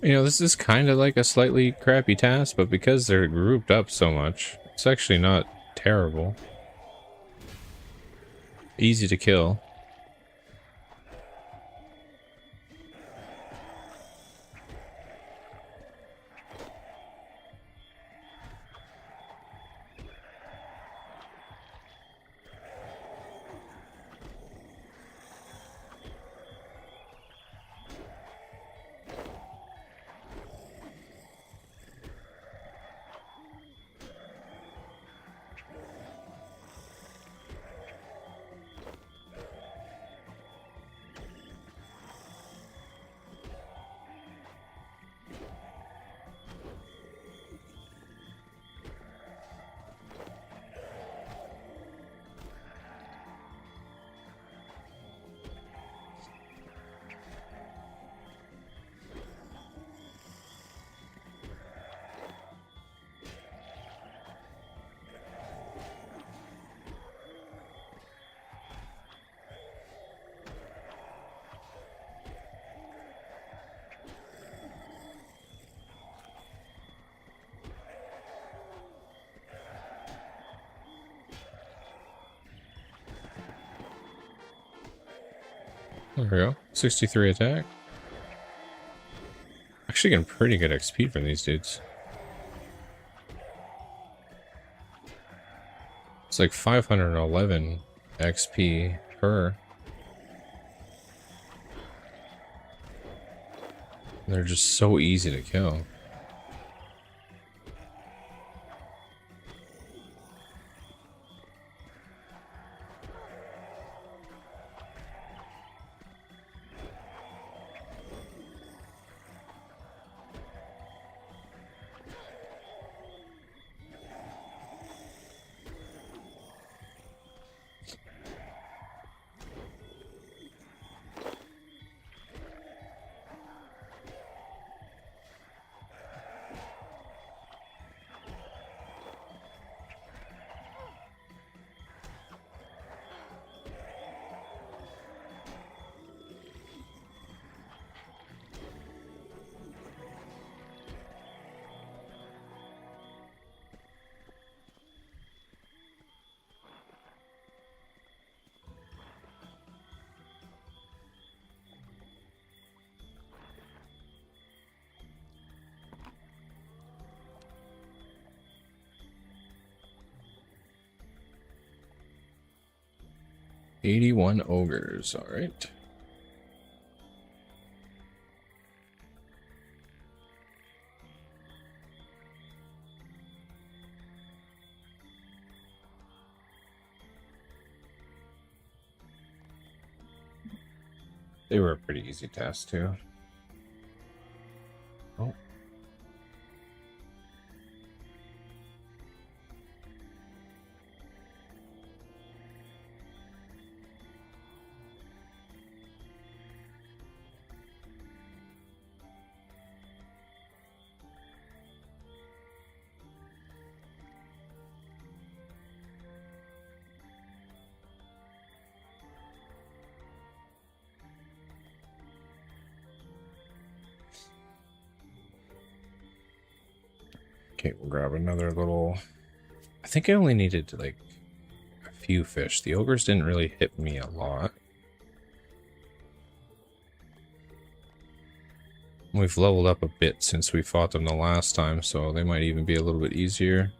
You know, this is kind of like a slightly crappy task, but because they're grouped up so much, it's actually not terrible. Easy to kill. There we go. 63 attack. Actually getting pretty good XP from these dudes. It's like 511 XP per. They're just so easy to kill. "81 ogres." All right. They were a pretty easy task too. Oh. Okay, we'll grab another little. I think I only needed like a few fish. The ogres didn't really hit me a lot. We've leveled up a bit since we fought them the last time, so they might even be a little bit easier.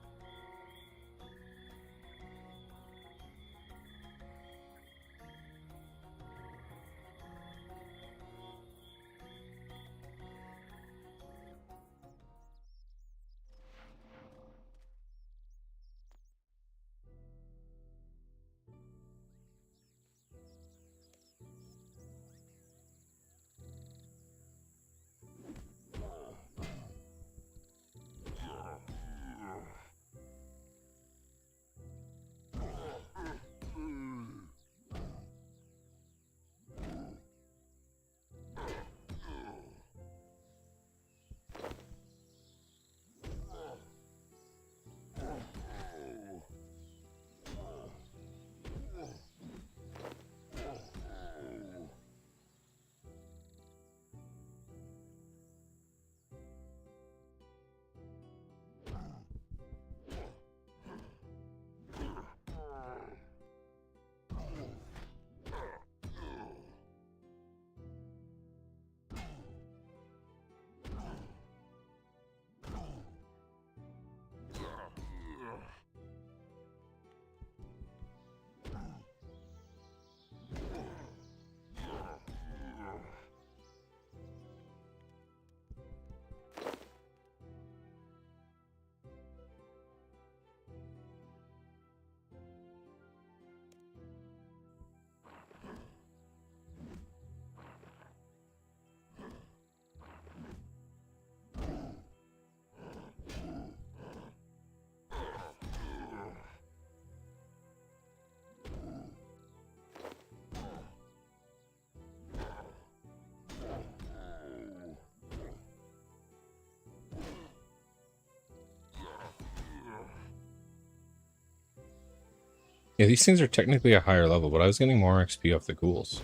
Yeah, these things are technically a higher level, but I was getting more XP off the ghouls.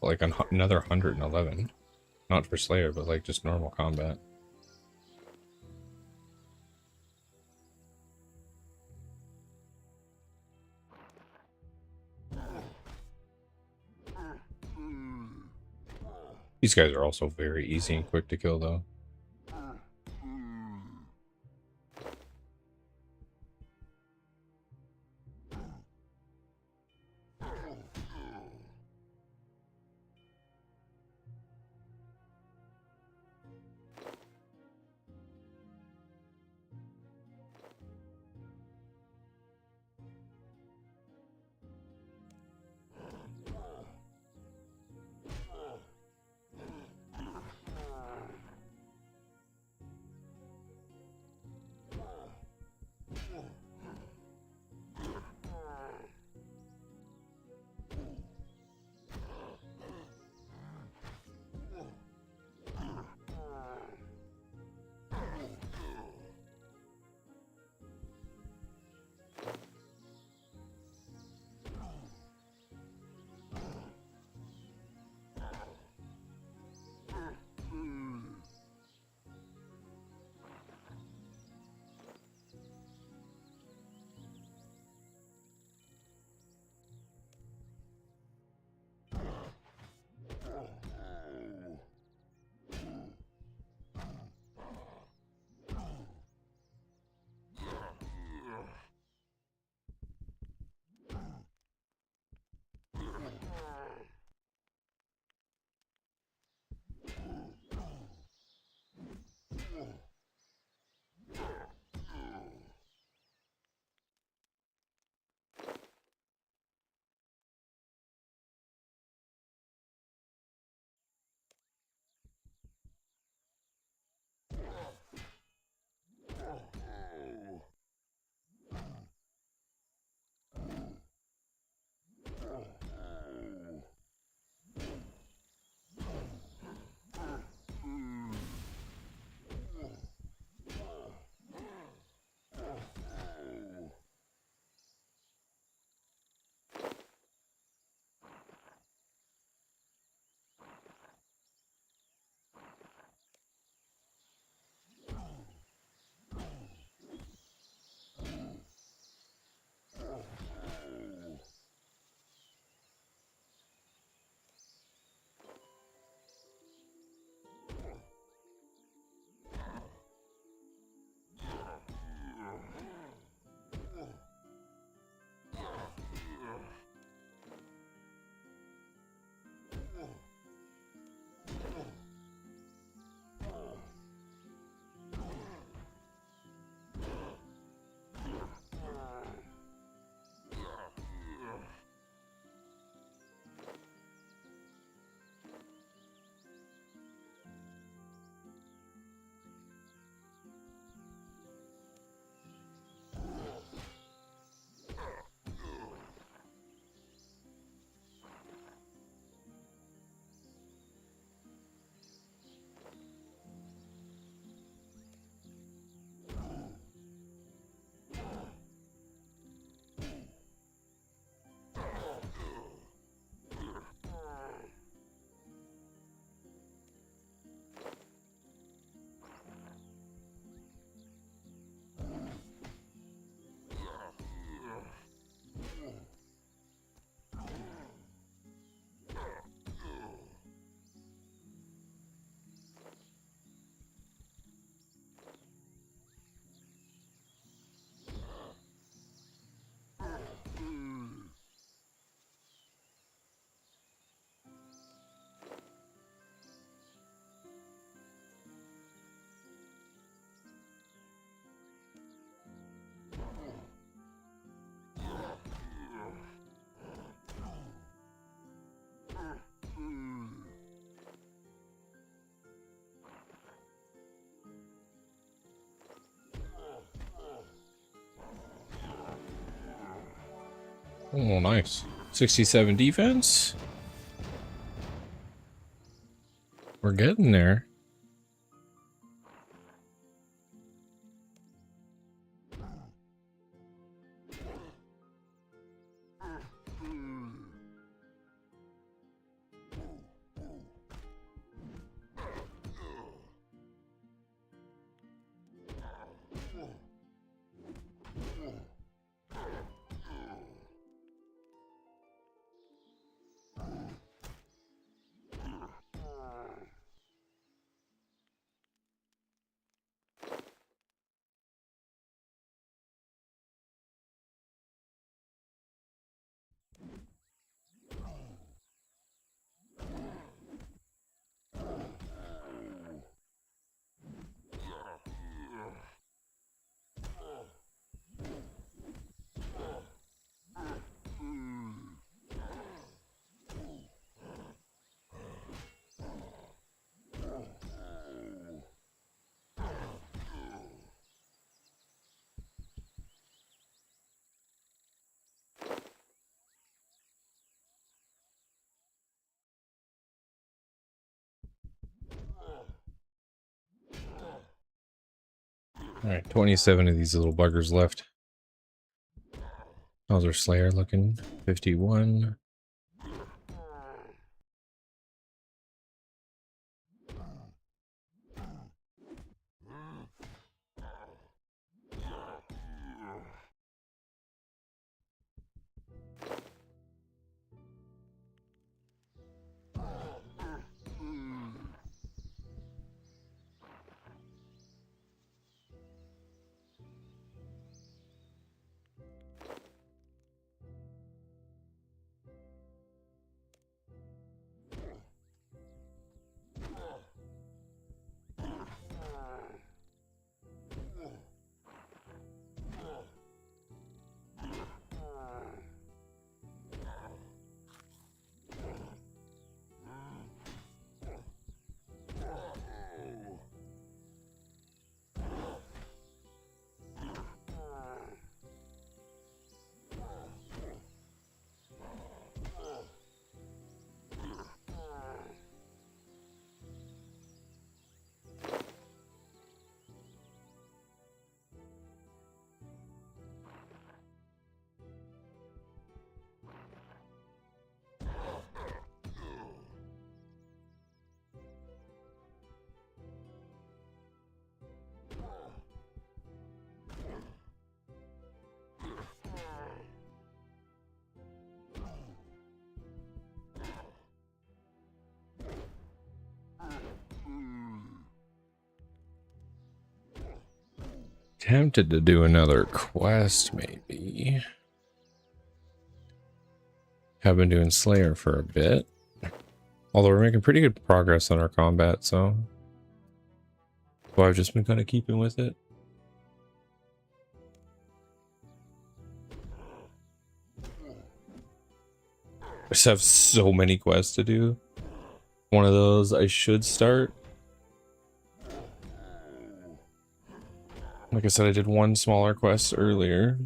Like another 111. Not for Slayer, but like just normal combat. These guys are also very easy and quick to kill, though. Oh, nice. 67 defense. We're getting there. All right, 27 of these little buggers left. How's our Slayer looking? 51. Tempted to do another quest, maybe. Have been doing Slayer for a bit. Although we're making pretty good progress on our combat, so I've just been kind of keeping with it. I just have so many quests to do. One of those I should start. Like I said, I did one smaller quest earlier.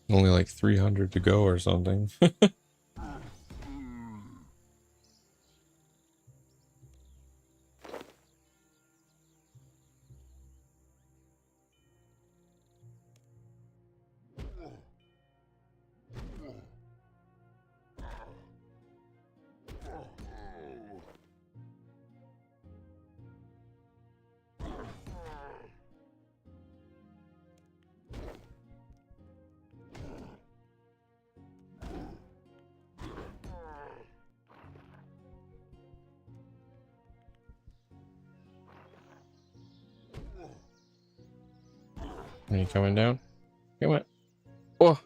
Only like 300 to go or something. Are you coming down? Come on. Oh.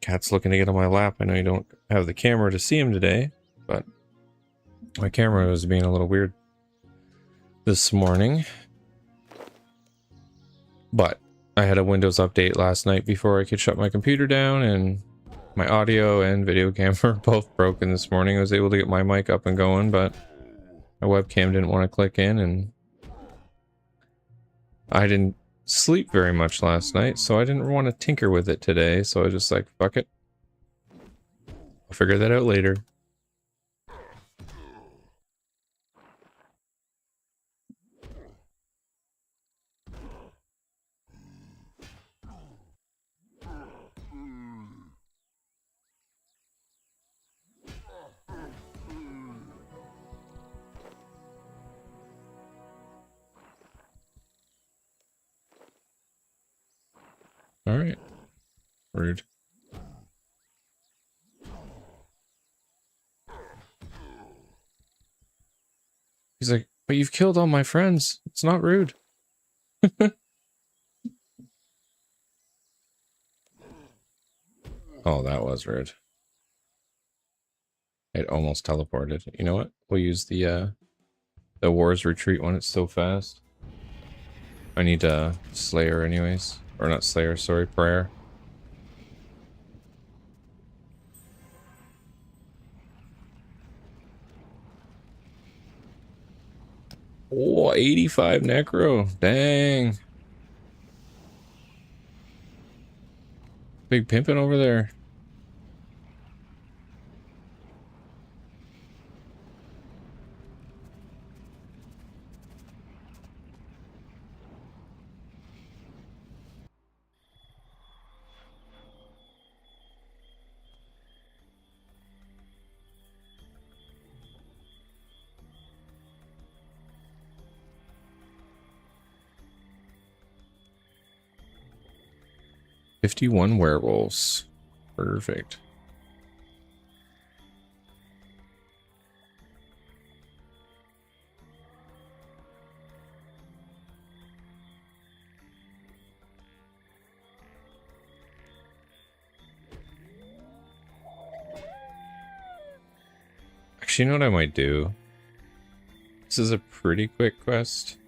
Cat's looking to get on my lap. I know you don't have the camera to see him today, but my camera was being a little weird this morning. But I had a Windows update last night before I could shut my computer down, and my audio and video camera both broken this morning. I was able to get my mic up and going, but my webcam didn't want to click in, and I didn't sleep very much last night, so I didn't want to tinker with it today, so I was just like, fuck it. I'll figure that out later. All right. Rude. He's like, but you've killed all my friends. It's not rude. Oh, that was rude. It almost teleported. You know what? We'll use the Wars Retreat when it's so fast. I need Slayer anyways. Or not Slayer, sorry, Prayer. Oh, 85 Necro. Dang. Big pimpin' over there. "51 werewolves. Perfect. Actually, you know what I might do? This is a pretty quick quest.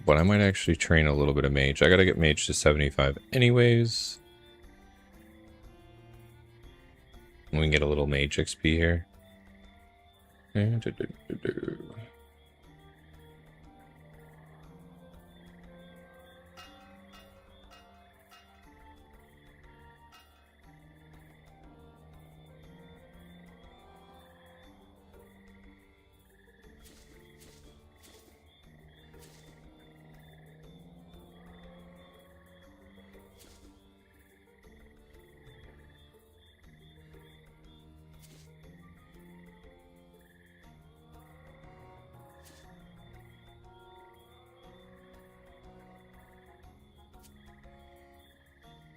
But I might actually train a little bit of mage. I gotta get mage to 75 anyways. We can get a little mage XP here.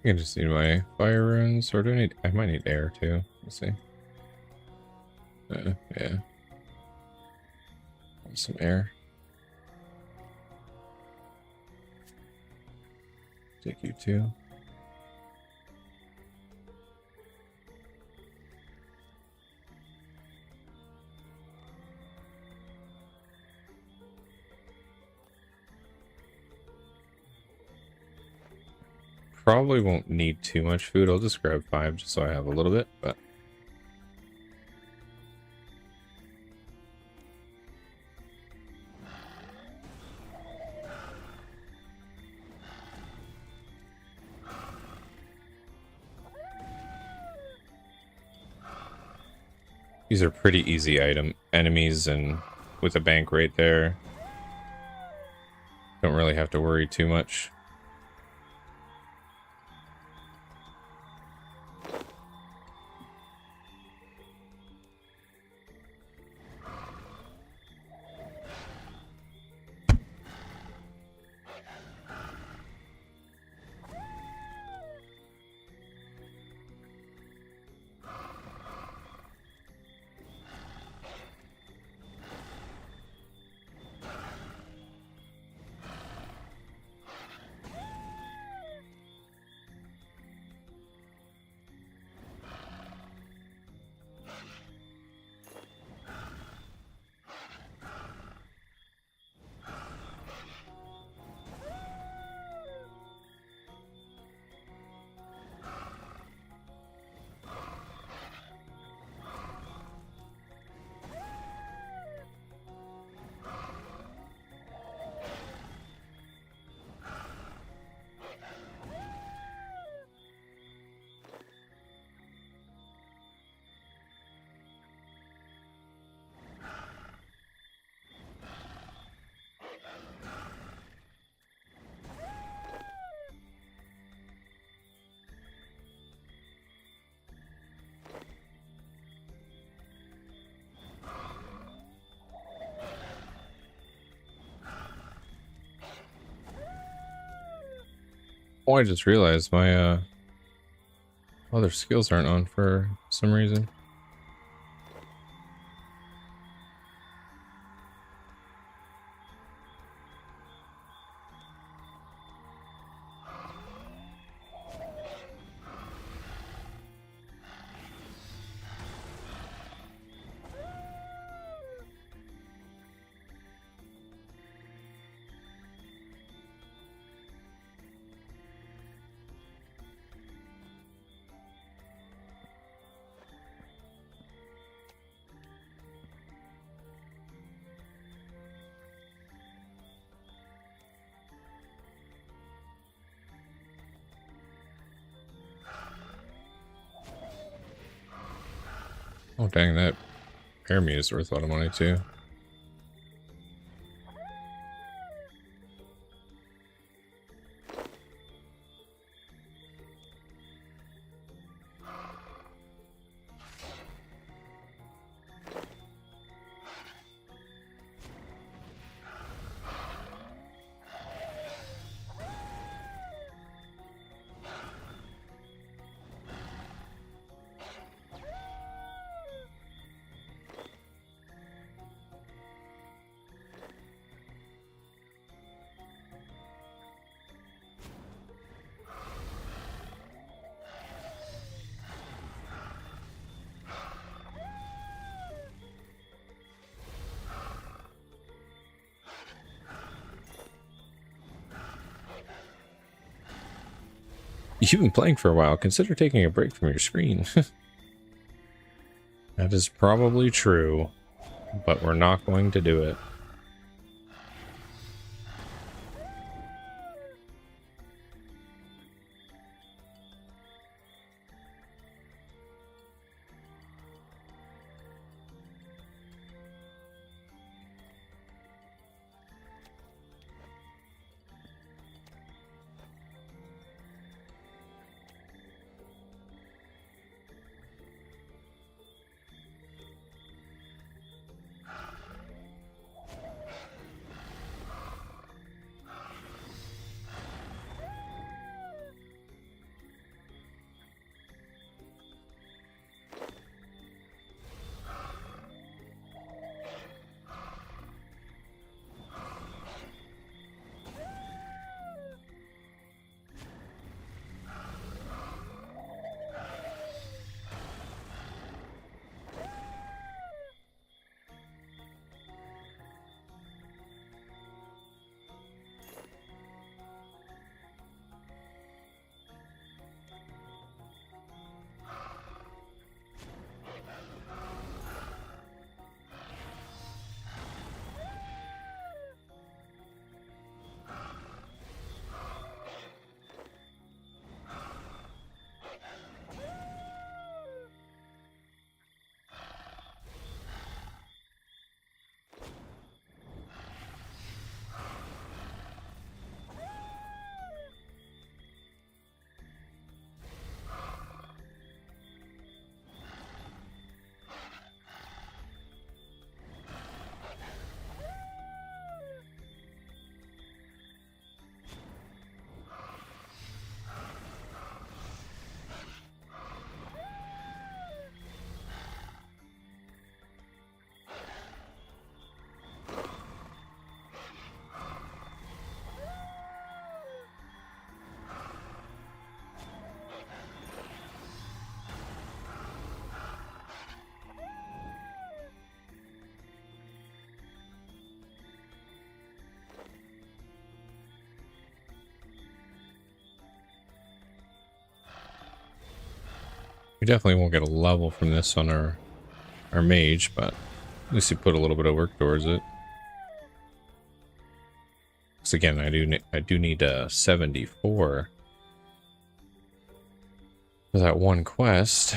I can just need my fire runes, or do I need? I might need air too. Let's see. Yeah. Want some air. Take you too. Probably won't need too much food. I'll just grab 5 just so I have a little bit, but these are pretty easy enemies, and with a bank right there, don't really have to worry too much. Oh, I just realized my other skills aren't on for some reason. Oh, dang, that air meat is worth a lot of money, too. You've been playing for a while. Consider taking a break from your screen. That is probably true, but we're not going to do it. We definitely won't get a level from this on our mage, but at least we put a little bit of work towards it. Because again, I do need a 74 for that one quest.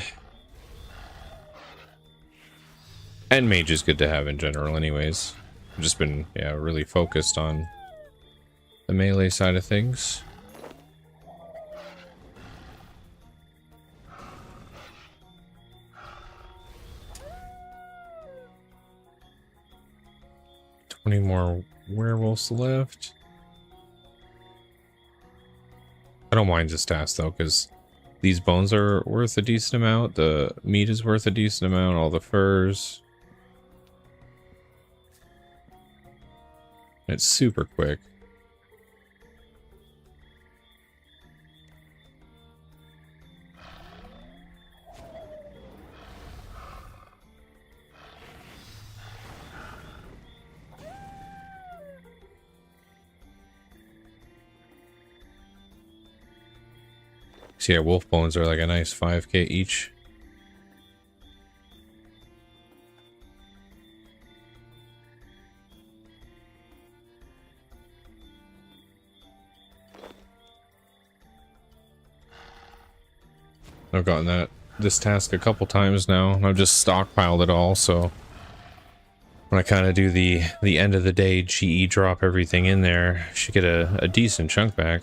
And mage is good to have in general anyways. I've just been, yeah, really focused on the melee side of things. Any more werewolves left? I don't mind this task though, because these bones are worth a decent amount. The meat is worth a decent amount. All the furs. It's super quick. So yeah, wolf bones are like a nice 5k each. I've gotten that this task a couple times now, and I've just stockpiled it all, so when I kind of do the end of the day GE drop everything in there, I should get a decent chunk back.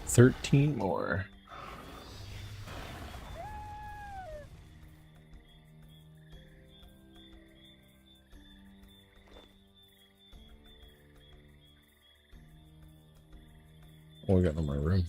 $13 more. What we got in my room?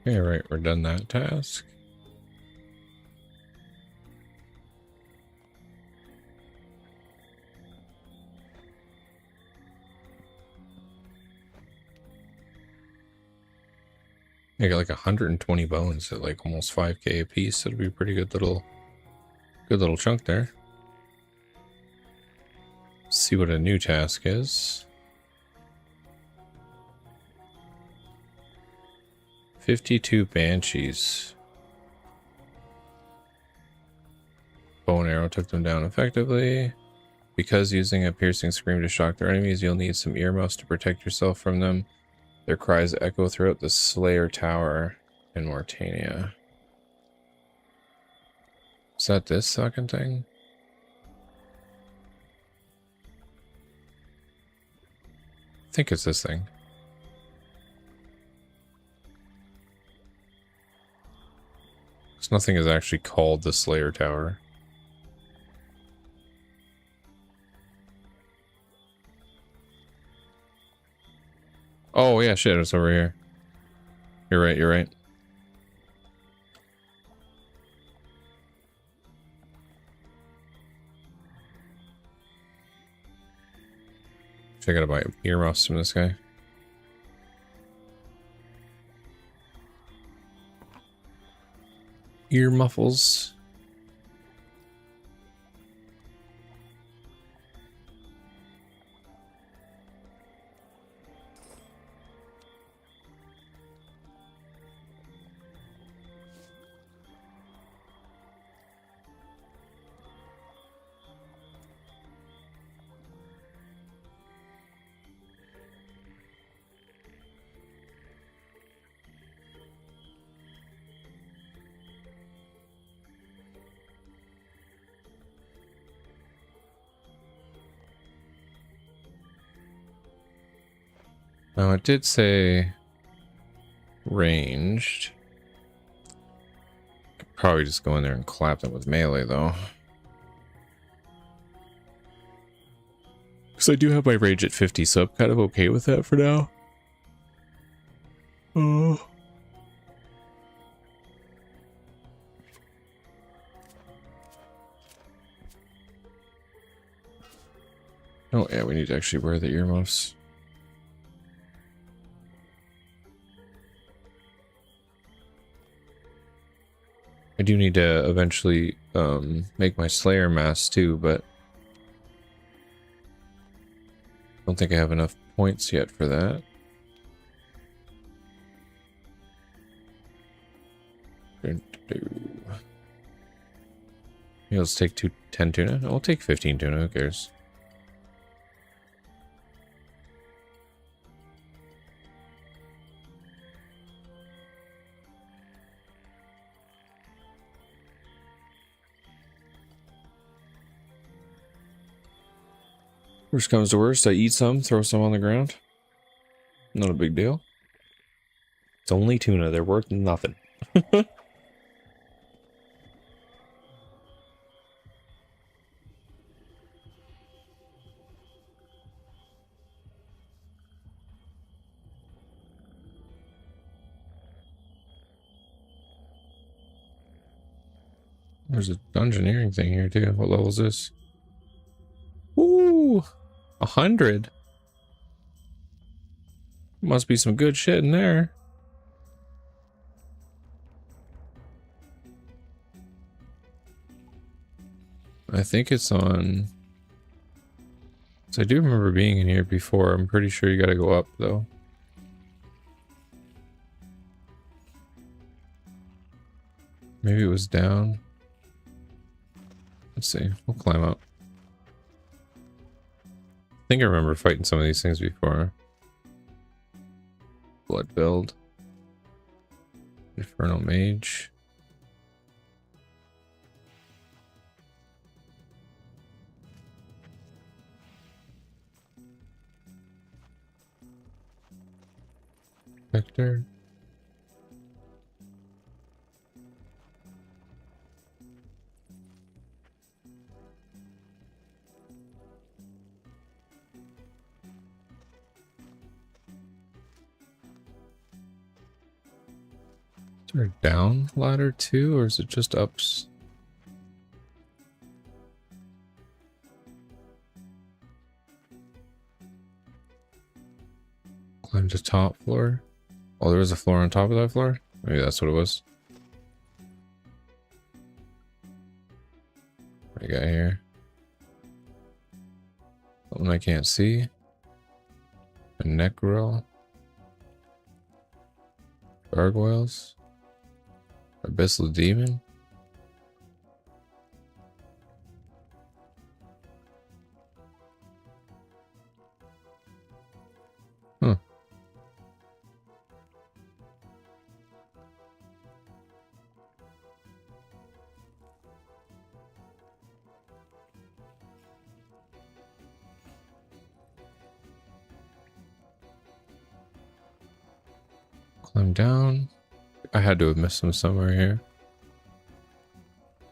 Okay, right, we're done that task. I got like 120 bones at like almost 5k a piece. It'll be a pretty good little chunk there. Let's see what a new task is. 52 banshees. Bow and arrow took them down effectively. Because using a piercing scream to shock their enemies, you'll need some earmuffs to protect yourself from them. Their cries echo throughout the Slayer Tower in Mortania. Is that this fucking thing? I think it's this thing. Because nothing is actually called the Slayer Tower. Oh yeah, shit, it's over here. You're right, you're right. I gotta buy earmuffs from this guy. Ear muffles. Now it did say ranged. Could probably just go in there and clap them with melee though. Because I do have my range at 50, so I'm kind of okay with that for now. Oh. Oh yeah, we need to actually wear the earmuffs. I do need to eventually make my Slayer mask too, but I don't think I have enough points yet for that. Yeah, let's take 10 tuna. I'll take 15 tuna, who cares? Worst comes to worst, I eat some, throw some on the ground. Not a big deal. It's only tuna. They're worth nothing. There's a dungeoneering thing here too. What level is this? Ooh, 100. Must be some good shit in there. I think it's on. So I do remember being in here before. I'm pretty sure you gotta go up though. Maybe it was down. Let's see. We'll climb up. I think I remember fighting some of these things before. Blood build. Infernal Mage. Vector. Is there a down ladder too, or is it just ups? Climb to top floor. Oh, there was a floor on top of that floor? Maybe that's what it was. What do you got here? Something I can't see. A neck grill. Gargoyles. Abyssal Demon. Climb down. I had to have missed them somewhere here.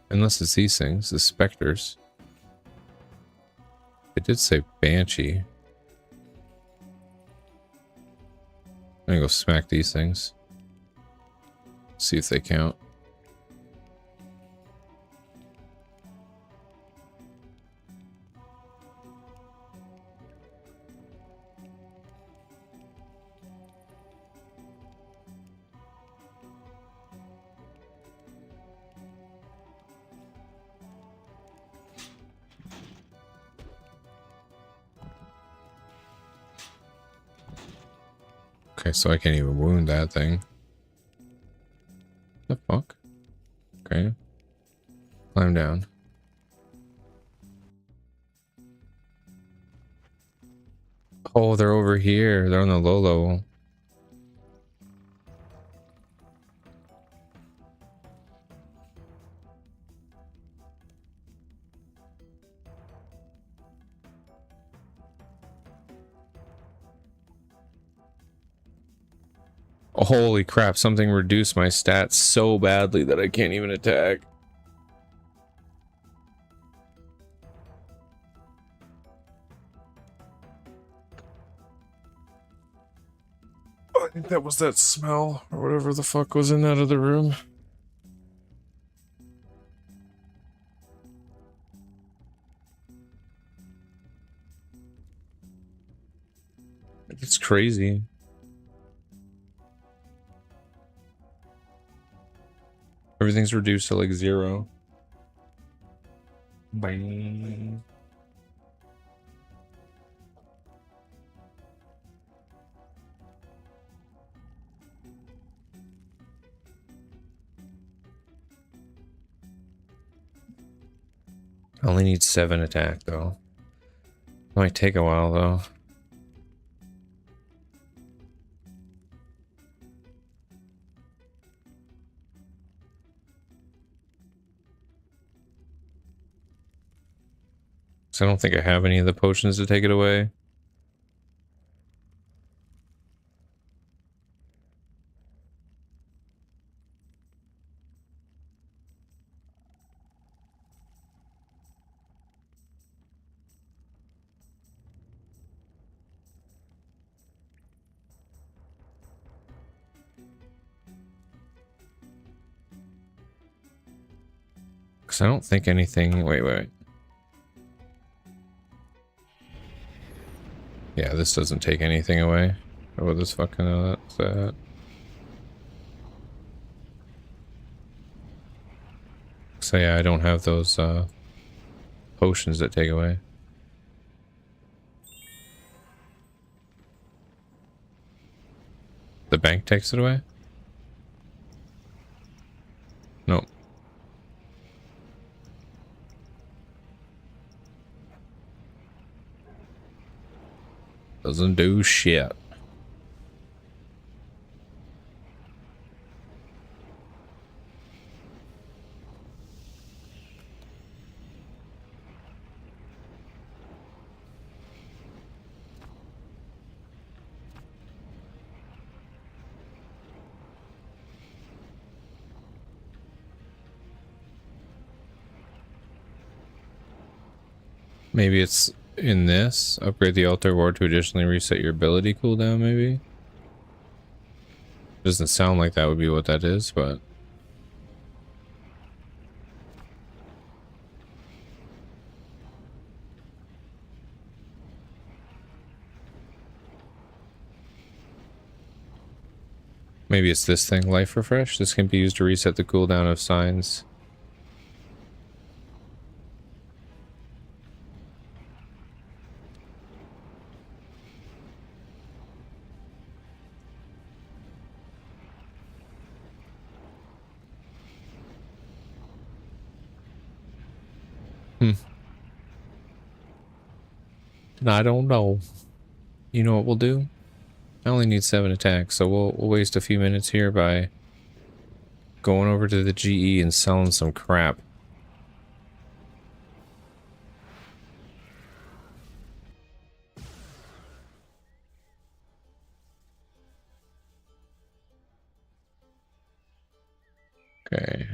Unless it's these things, the specters. It did say banshee. I'm gonna go smack these things. See if they count. Okay, so I can't even wound that thing. The fuck? Okay. Climb down. Oh, they're over here. They're on the low level. Oh, holy crap, something reduced my stats so badly that I can't even attack. I think that was that smell or whatever the fuck was in that other room. It's crazy. Everything's reduced to like 0. Bang. I only need 7 attack though. Might take a while though. I don't think I have any of the potions to take it away. Because I don't think anything... Wait. Yeah, this doesn't take anything away. Oh, this fucking that's that. So yeah, I don't have those potions that take away. The bank takes it away? Nope. Doesn't do shit. Maybe it's in this. Upgrade the altar ward to additionally reset your ability cooldown, maybe? Doesn't sound like that would be what that is, but... Maybe it's this thing, Life Refresh. This can be used to reset the cooldown of signs. I don't know. You know what we'll do? I only need 7 attacks, so we'll waste a few minutes here by going over to the GE and selling some crap. Okay.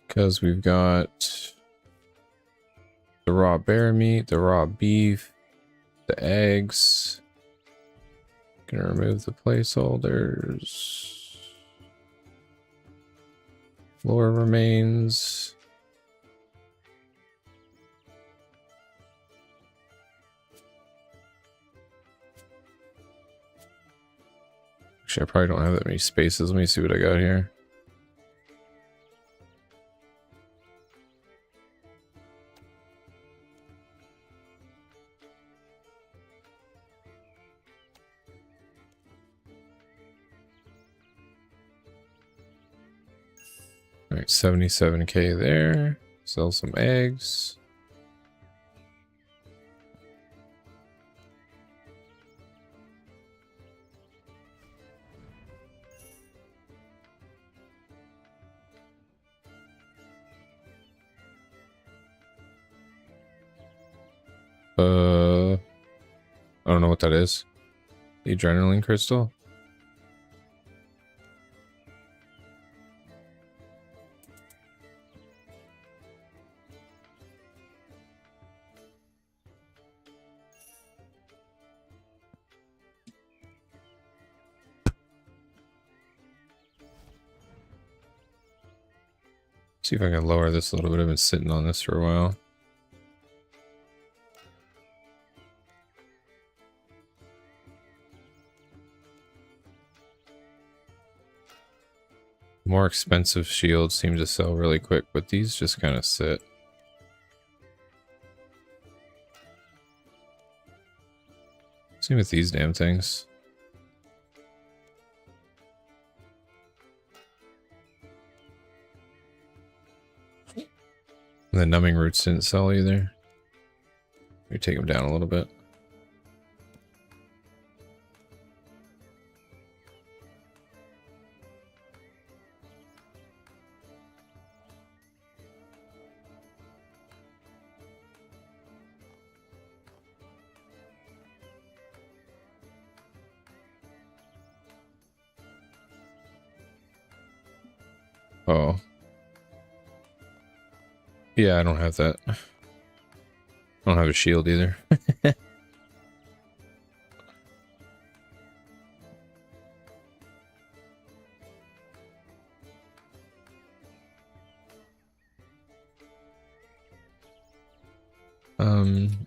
Because we've got the raw bear meat, the raw beef, the eggs. Gonna remove the placeholders. Floor remains. Actually, I probably don't have that many spaces. Let me see what I got here. All right, 77K there. Sell some eggs. I don't know what that is. The adrenaline crystal? See if I can lower this a little bit. I've been sitting on this for a while. More expensive shields seem to sell really quick, but these just kind of sit. Same with these damn things. And the numbing roots didn't sell either. Let me take them down a little bit. Oh. Yeah, I don't have that. I don't have a shield either.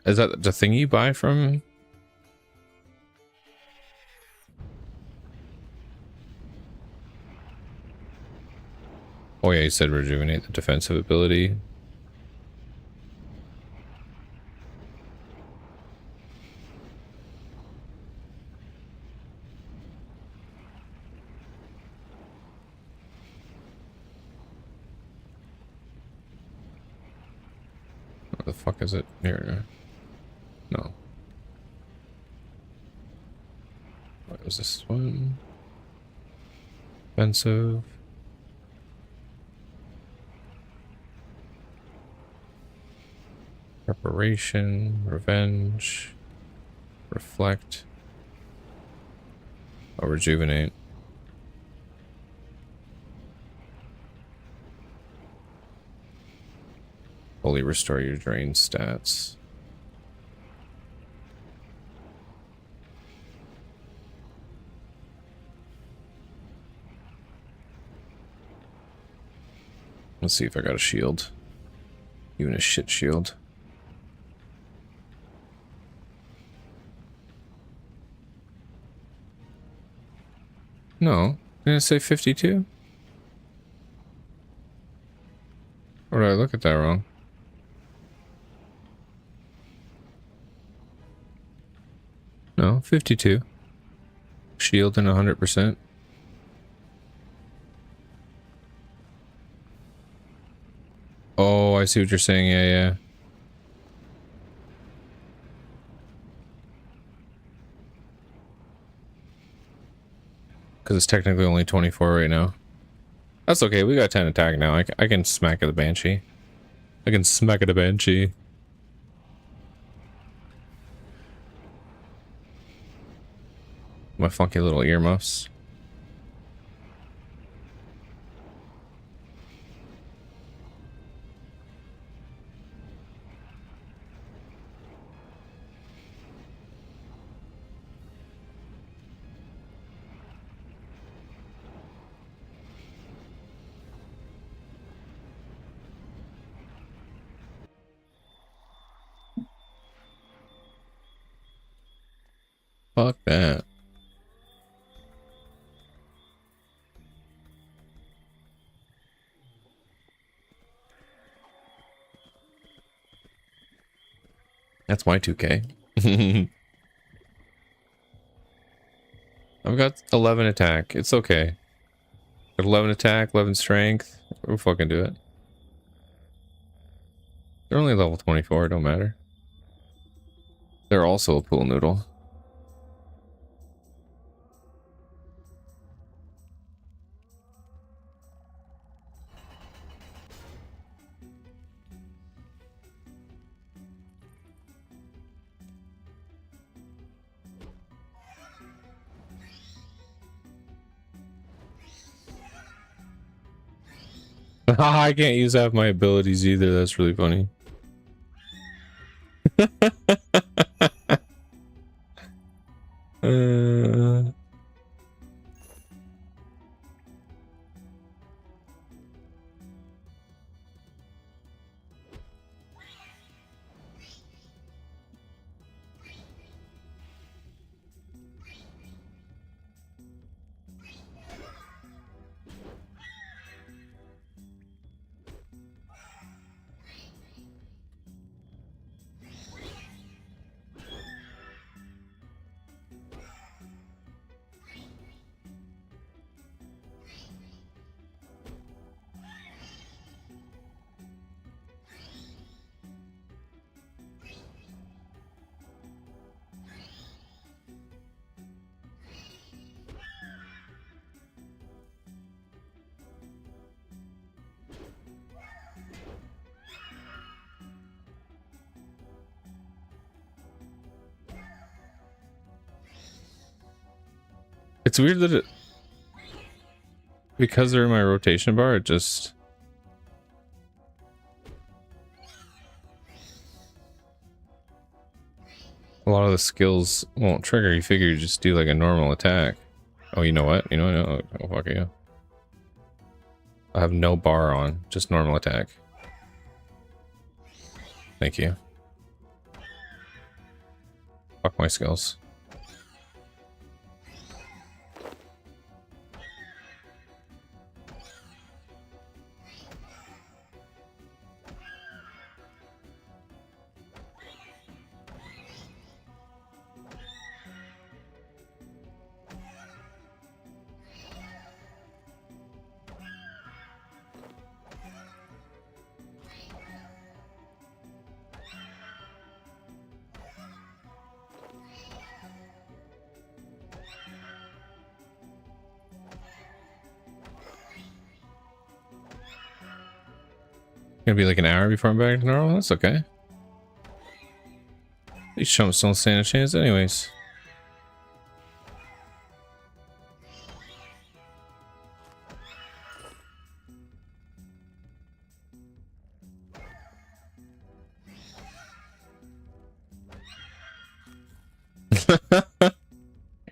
Is that the thing you buy from? Oh yeah, you said rejuvenate the defensive ability. What the fuck is it? Here. No. What was this one? Offensive. Preparation, revenge, reflect, oh, rejuvenate. Fully restore your drain stats. Let's see if I got a shield. Even a shit shield. No, I'm gonna say 52. Or did I look at that wrong? No, 52. Shield and 100%. Oh, I see what you're saying. Yeah, yeah. Because it's technically only 24 right now. That's okay. We got 10 attack now. I can smack at the Banshee. I can smack at a Banshee. My funky little earmuffs. Fuck that. That's my 2K. I've got 11 attack. It's okay. Got 11 attack, 11 strength. We'll fucking do it. They're only level 24, it don't matter. They're also a pool noodle. I can't use half my abilities either. That's really funny. uh... It's weird that it, because they're in my rotation bar, it just... A lot of the skills won't trigger. You figure you just do like a normal attack. Oh, you know what? You know what? Oh, fuck you. I have no bar on, just normal attack. Thank you. Fuck my skills. Gonna be like an hour before I'm back to normal. That's okay. These chumps don't stand a chance anyways.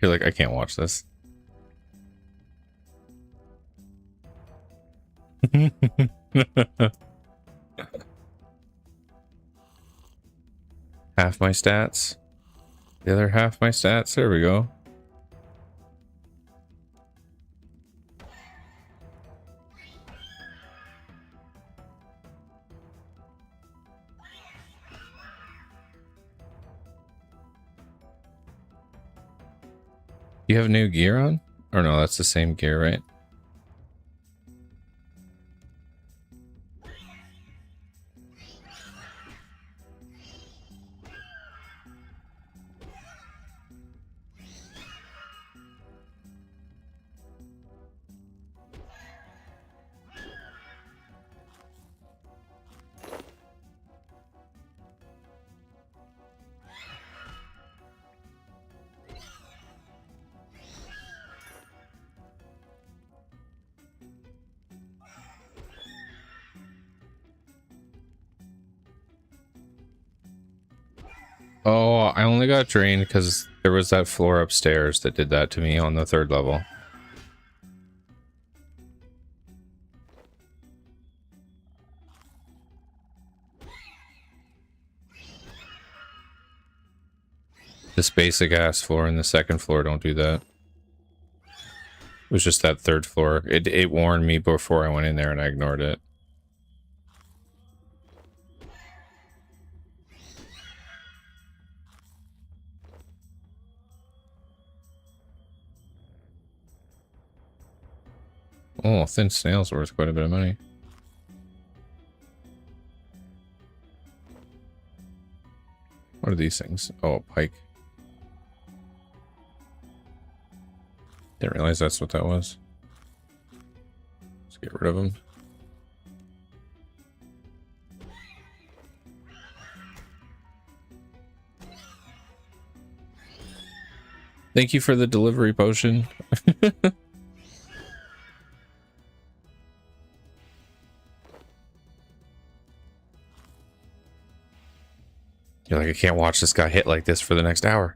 You're like, I can't watch this. Half my stats. The other half my stats. There we go. You have new gear on? Or no, that's the same gear, right? Oh, I only got drained because there was that floor upstairs that did that to me on the 3rd level. This basic ass floor and the 2nd floor don't do that. It was just that 3rd floor. It warned me before I went in there and I ignored it. Oh, thin snail's worth quite a bit of money. What are these things? Oh, a pike. Didn't realize that's what that was. Let's get rid of them. Thank you for the delivery potion. You're like, I can't watch this guy hit like this for the next hour.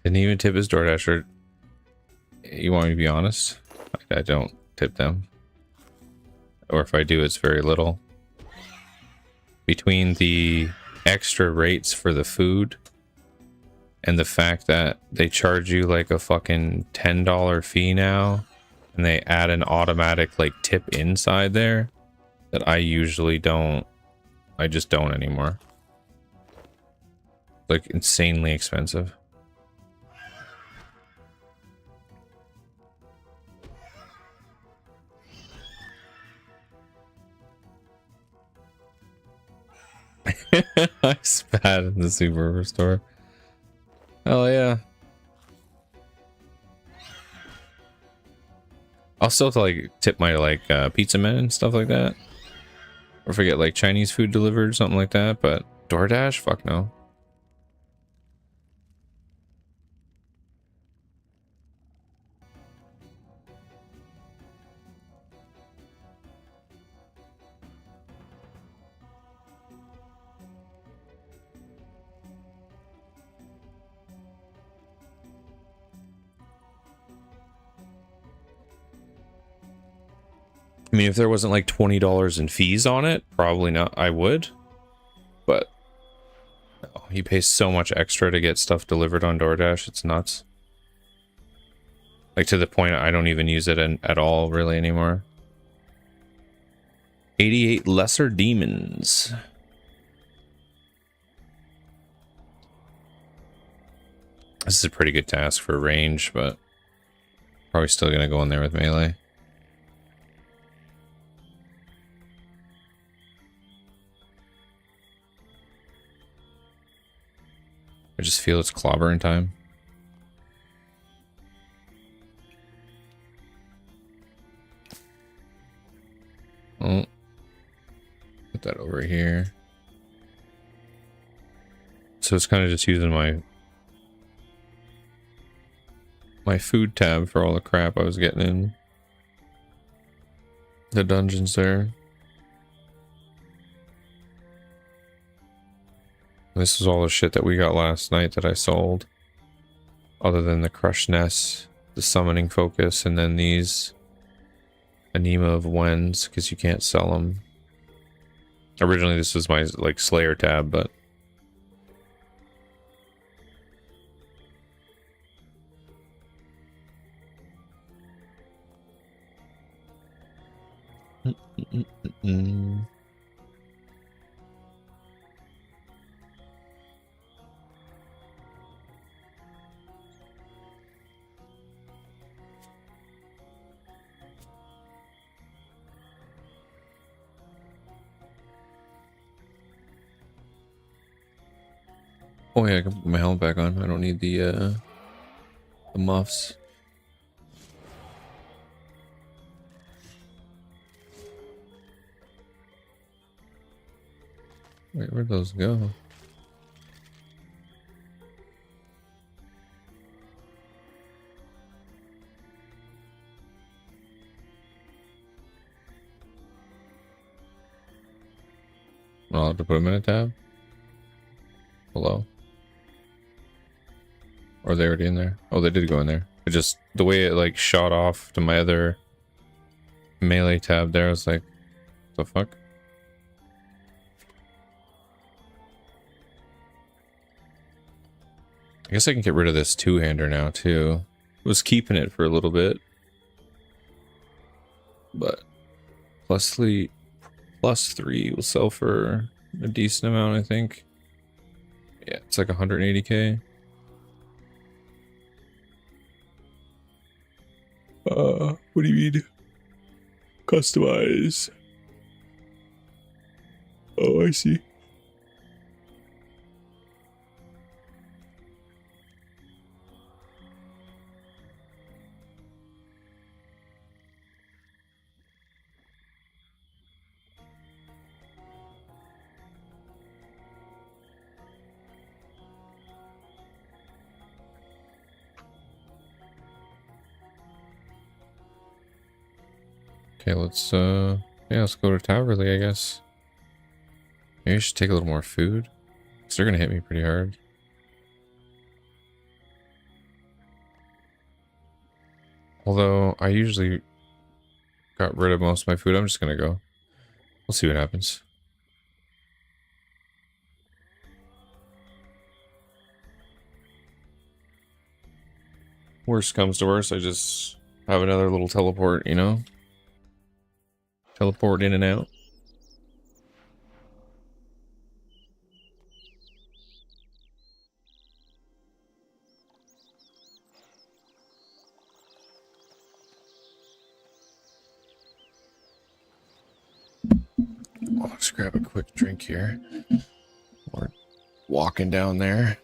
Didn't even tip his DoorDasher. You want me to be honest? I don't tip them. Or if I do, it's very little. Between the extra rates for the food and the fact that they charge you like a fucking $10 fee now, and they add an automatic like tip inside there, that I usually don't. I just don't anymore. Like insanely expensive. I spat in the Super store. Hell yeah. I'll still like tip my like pizza men and stuff like that. Or forget like Chinese food delivered or something like that, but DoorDash? Fuck no. I mean, if there wasn't like $20 in fees on it, probably not. I would. But no, you pay so much extra to get stuff delivered on DoorDash. It's nuts. Like to the point I don't even use it at all really anymore. 88 lesser demons. This is a pretty good task for range, but probably still gonna go in there with melee. I just feel it's clobbering time. Oh. Put that over here. So it's kind of just using my food tab for all the crap I was getting in the dungeons there. This is all the shit that we got last night that I sold. Other than the crushed nest, the summoning focus, and then these anema of Wens, because you can't sell them. Originally this was my like Slayer tab, but oh yeah, I can put my helmet back on. I don't need the muffs. Wait, where'd those go? I'll have to put them in a tab. Below. Or are they already in there? Oh, they did go in there. It just, the way it like shot off to my other melee tab there, I was like, what the fuck? I guess I can get rid of this two-hander now too. Was keeping it for a little bit. But +3 will sell for a decent amount, I think. Yeah, it's like 180k. What do you mean? Customize. Oh, I see. Okay, let's yeah, let's go to Towerley, I guess. Maybe I should take a little more food. Because they're gonna hit me pretty hard. Although I usually got rid of most of my food, I'm just gonna go. We'll see what happens. Worst comes to worst, I just have another little teleport, you know? Teleport in and out. Let's grab a quick drink here. We're walking down there.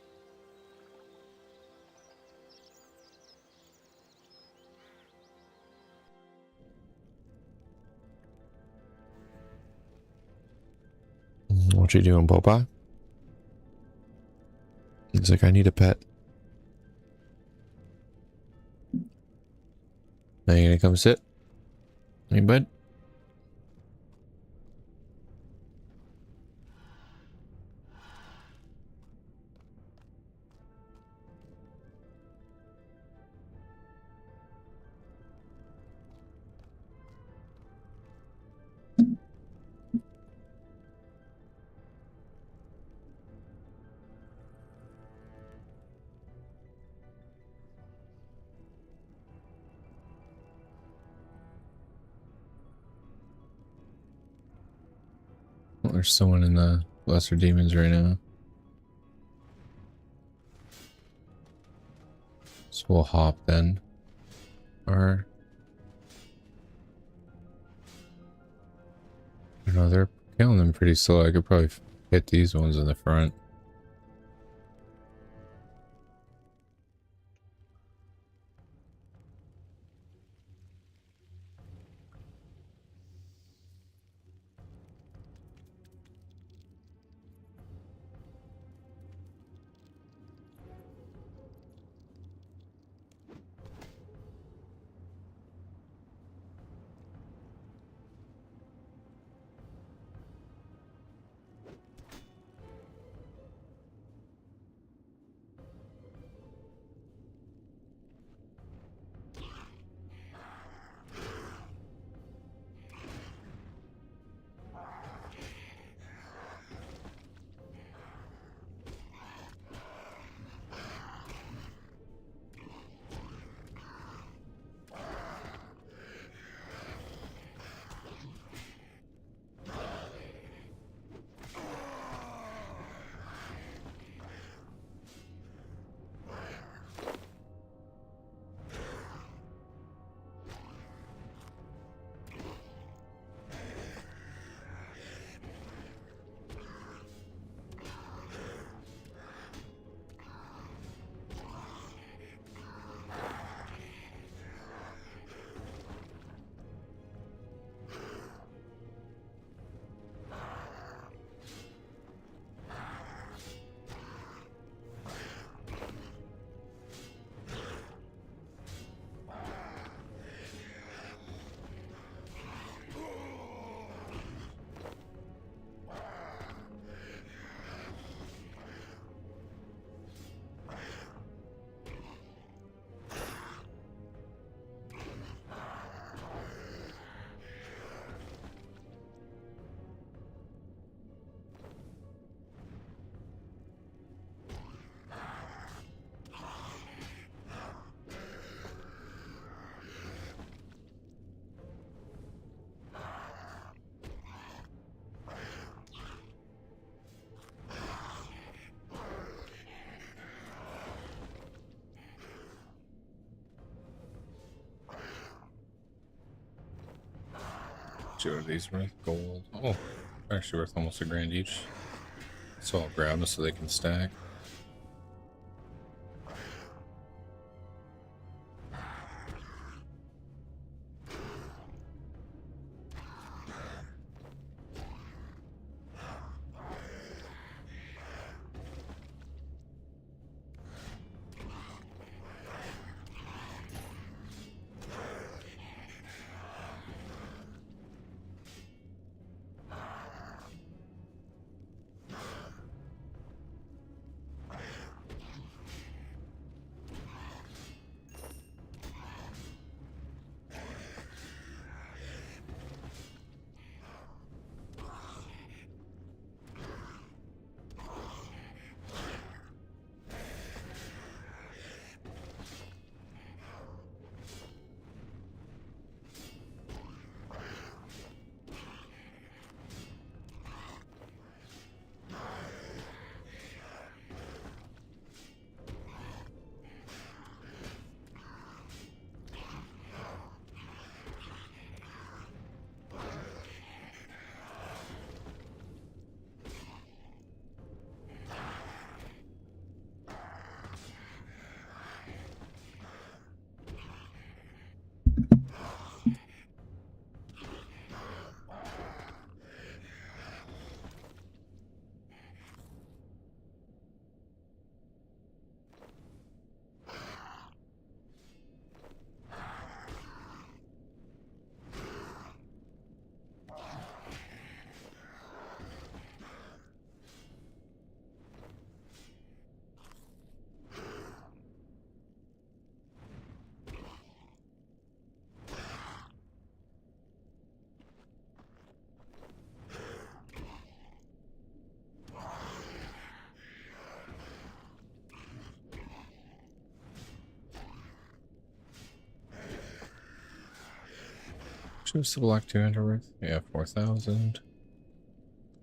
What you doing, Boba? He's like, I need a pet. Now you gonna come sit? Hey, bud? Well, there's someone in the Lesser Demons right now. So we'll hop then. Or... I don't know, they're killing them pretty slow. I could probably hit these ones in the front. See what are these worth? Gold. Oh, they're actually worth almost $1,000 each. So I'll grab them so they can stack. What's the black 200 worth? Yeah, 4,000. I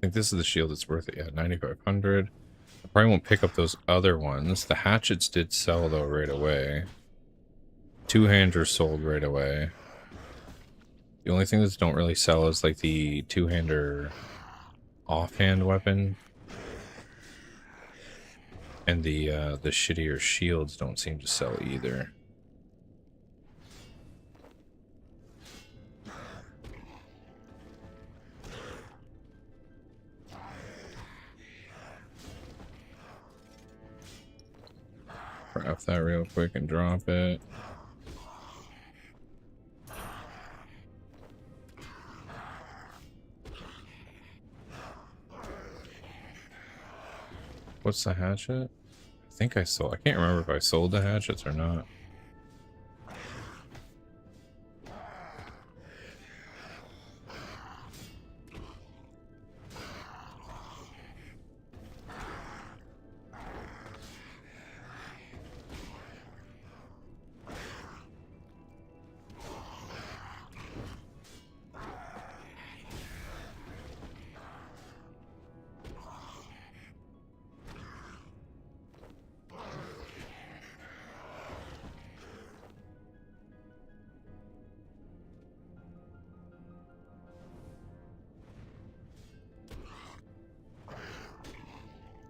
think this is the shield that's worth it. Yeah, 9,500. I probably won't pick up those other ones. The hatchets did sell though right away. Two-handers sold right away. The only thing that don't really sell is like the two-hander offhand weapon. And the shittier shields don't seem to sell either. Craft that real quick and drop it. What's the hatchet? I think I sold. I can't remember if I sold the hatchets or not.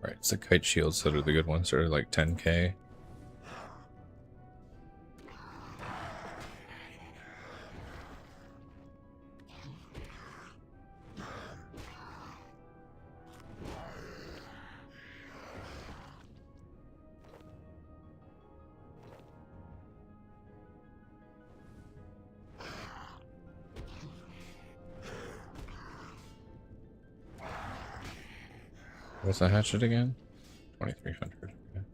Right, it's the kite shields that are the good ones. They're like 10k. What's the hatchet again? 2,300. Okay.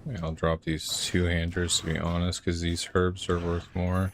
Yeah, I'll drop these two-handers to be honest, because these herbs are worth more.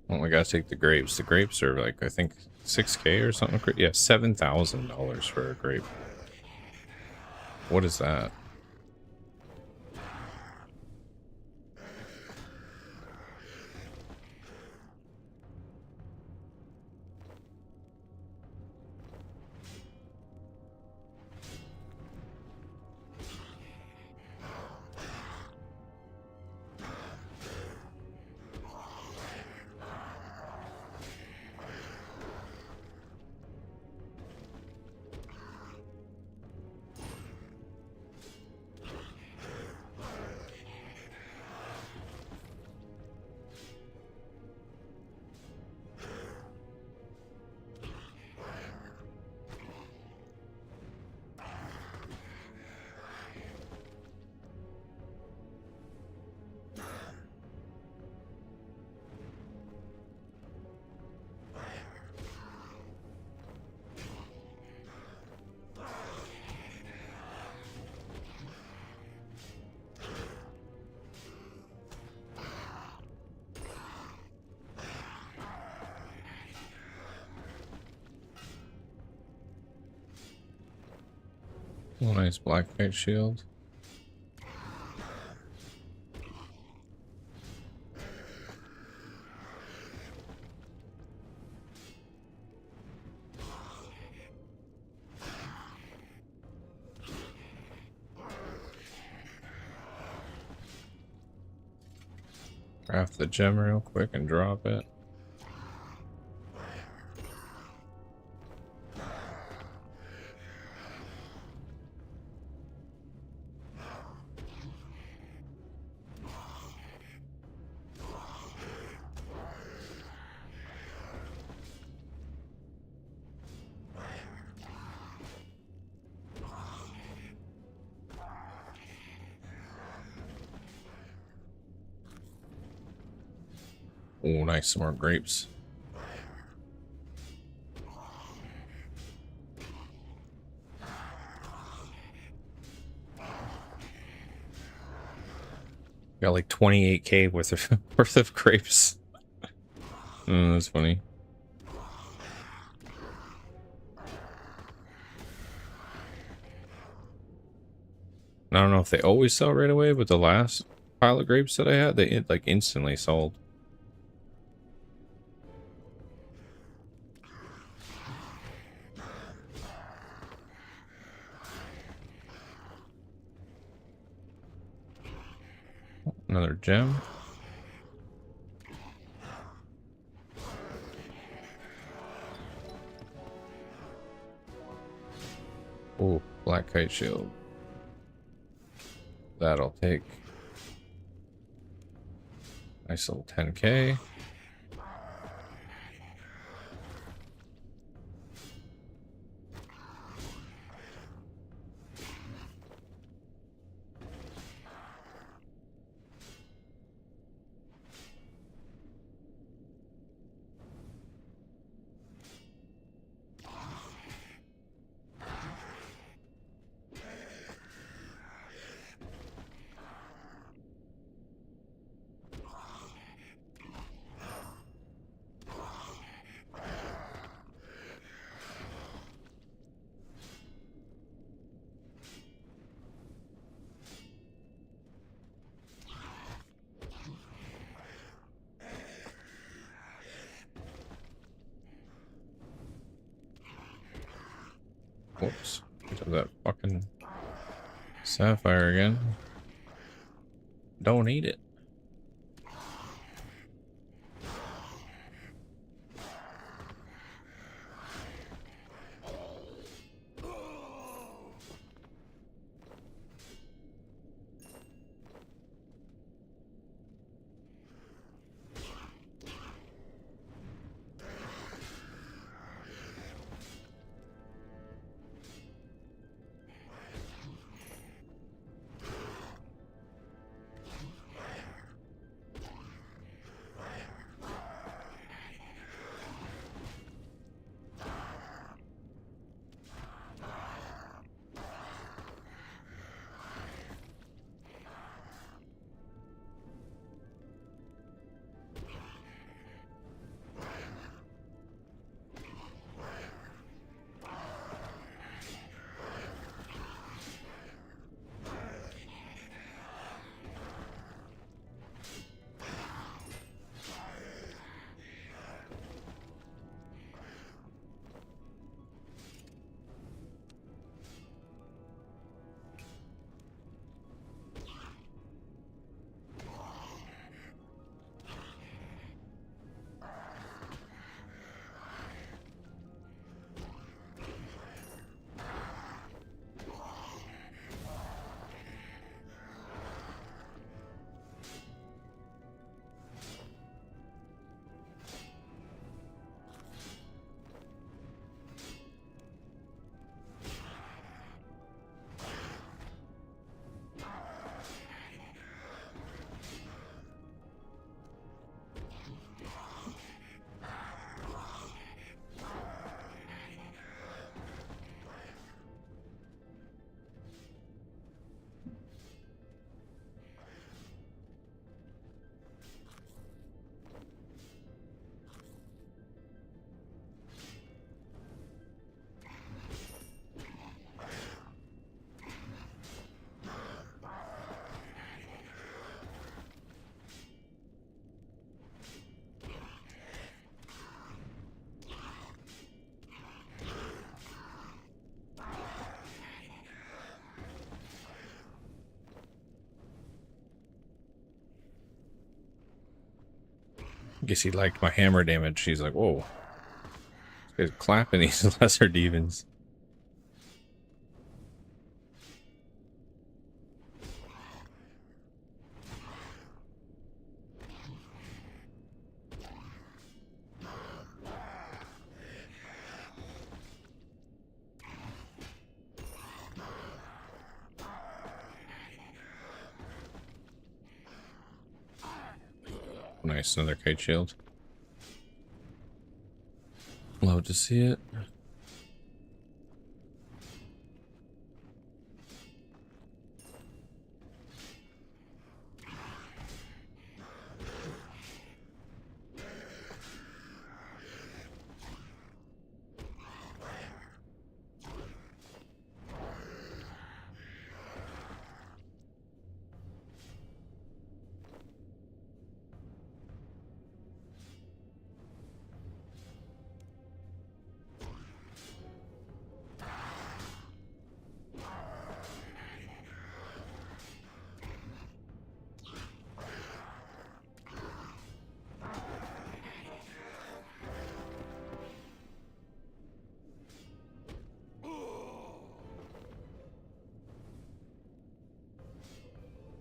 Well, we gotta take the grapes. The grapes are like, I think 6K or something. Yeah, $7,000 for a grape. What is that? Oh, nice black kite shield. Craft the gem real quick and drop it. Oh, nice, some more grapes. Got like 28K worth of worth of grapes. Oh, that's funny. I don't know if they always sell right away, but the last pile of grapes that I had, they like instantly sold. Another gem. Oh, black kite shield. That'll take. Nice little 10K. Whoops. Into that fucking sapphire again. Don't eat it. Guess he liked my hammer damage. He's like, whoa. This guy's clapping these lesser demons. Nice, another kite shield. Love to see it.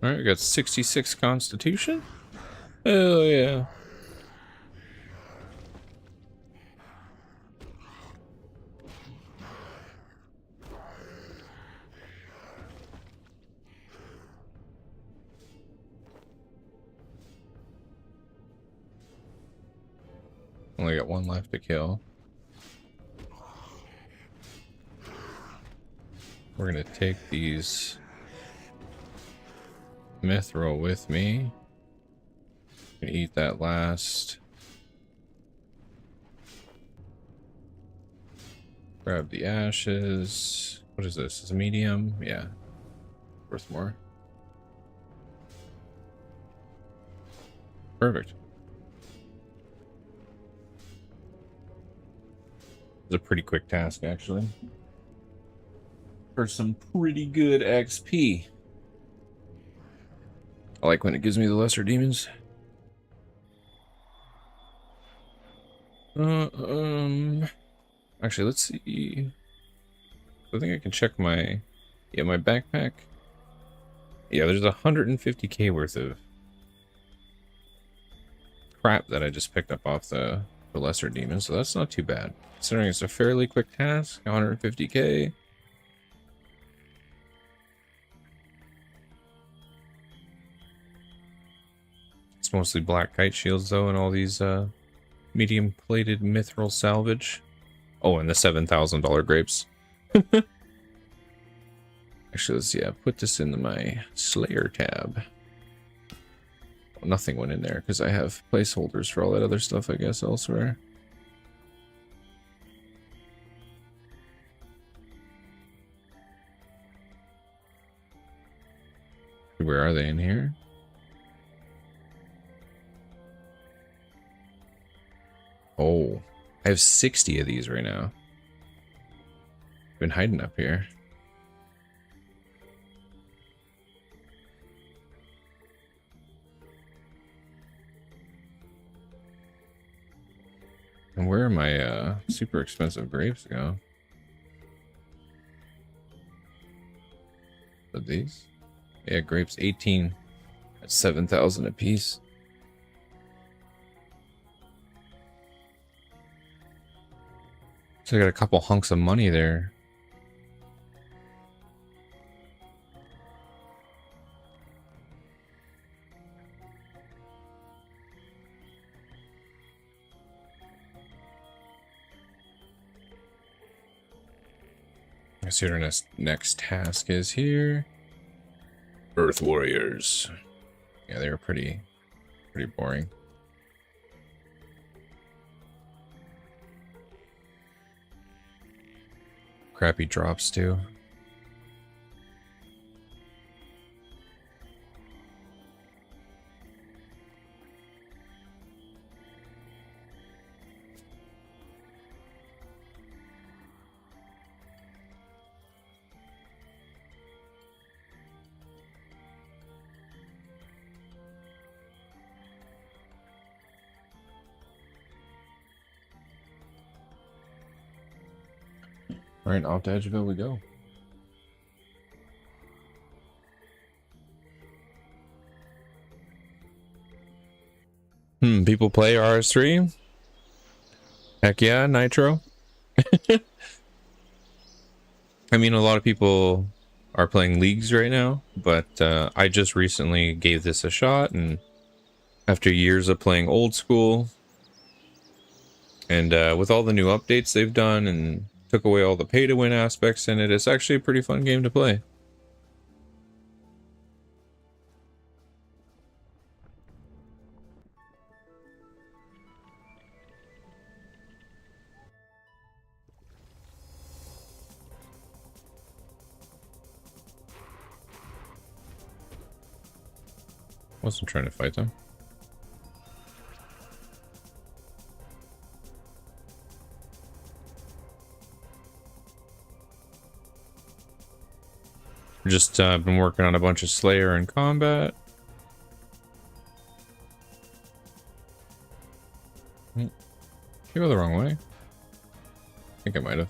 Alright, we got 66 constitution. Hell yeah. Only got one left to kill. We're gonna take these mithril with me. Gonna eat that last. Grab the ashes. What is this? Is it medium? Yeah. Worth more. Perfect. It's a pretty quick task, actually. for some pretty good XP. I like when it gives me the lesser demons. Actually, let's see. I think I can check my backpack. Yeah, there's 150k worth of crap that I just picked up off the lesser demon, so that's not too bad. Considering it's a fairly quick task, 150k. It's mostly black kite shields though, and all these medium plated mithril salvage. Oh, and the $7,000 grapes. Actually, let's see. I put this into my Slayer tab. Oh, nothing went in there because I have placeholders for all that other stuff, I guess, elsewhere. Where are they in here? Oh, I have 60 of these right now. Been hiding up here. And where are my super expensive grapes go? Are these? Yeah, grapes 18 at 7,000 a piece. So I got a couple hunks of money there. Let's see what our next task is here. Earth Warriors. Yeah, they were pretty boring. Crappy drops too. All right, off to Edgeville we go. People play RS3? Heck yeah, Nitro. I mean, a lot of people are playing leagues right now, but I just recently gave this a shot, and after years of playing old school, and with all the new updates they've done and took away all the pay-to-win aspects in it, it's actually a pretty fun game to play. Wasn't trying to fight them. Just been working on a bunch of Slayer in combat. Did I go the wrong way? I think I might have.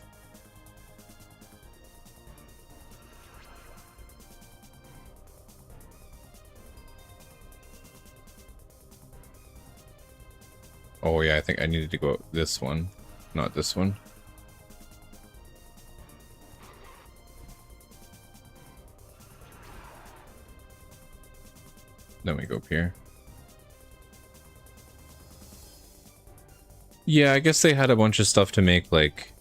Oh yeah, I think I needed to go this one, not this one. Then we go up here. Yeah, I guess they had a bunch of stuff to make like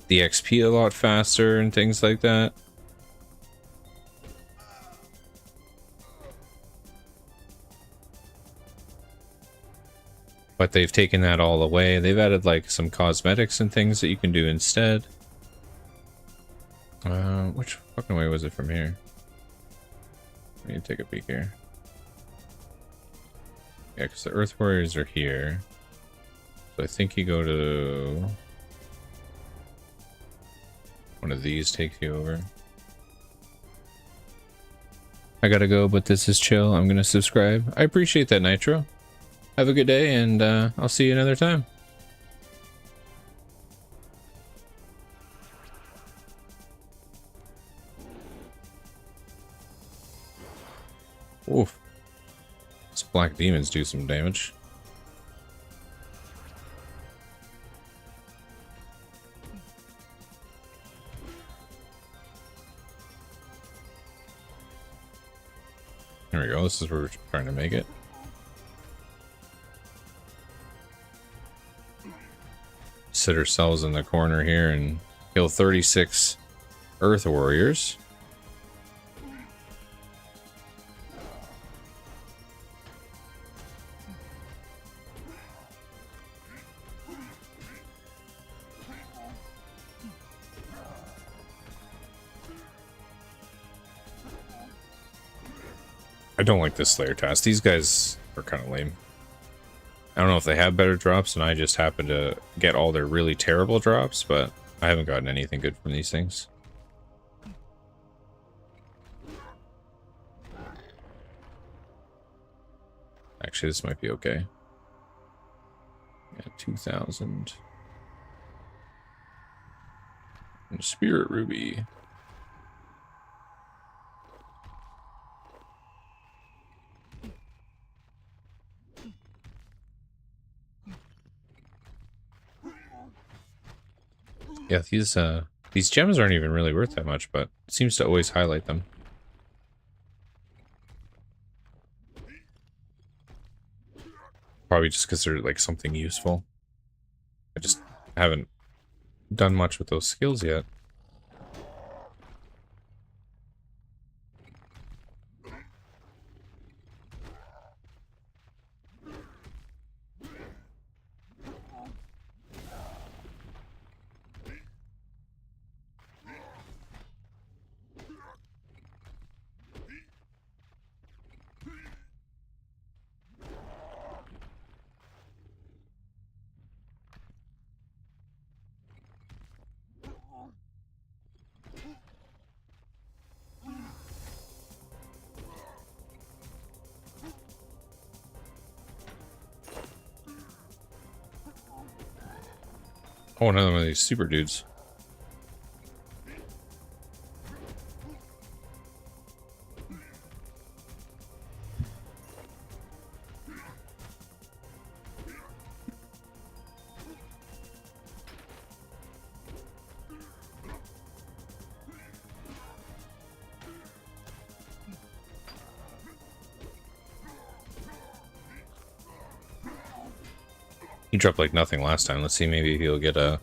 the XP a lot faster and things like that. But they've taken that all away. They've added like some cosmetics and things that you can do instead. Which fucking way was it from here? I need to take a peek here. Yeah, because the Earth Warriors are here. So I think you go to one of these takes you over. I gotta go, but this is chill. I'm gonna subscribe. I appreciate that, Nitro. Have a good day, and I'll see you another time. Oof. These black demons do some damage. There we go. This is where we're trying to make it. Sit ourselves in the corner here and kill 36 Earth Warriors. I don't like this Slayer task. These guys are kind of lame. I don't know if they have better drops and I just happen to get all their really terrible drops, but I haven't gotten anything good from these things. Actually, this might be okay. Yeah, 2,000. And Spirit Ruby. Yeah, these gems aren't even really worth that much, but it seems to always highlight them. Probably just because they're like something useful. I just haven't done much with those skills yet. Oh, another one of these super dudes. He dropped like nothing last time. Let's see, maybe he'll get a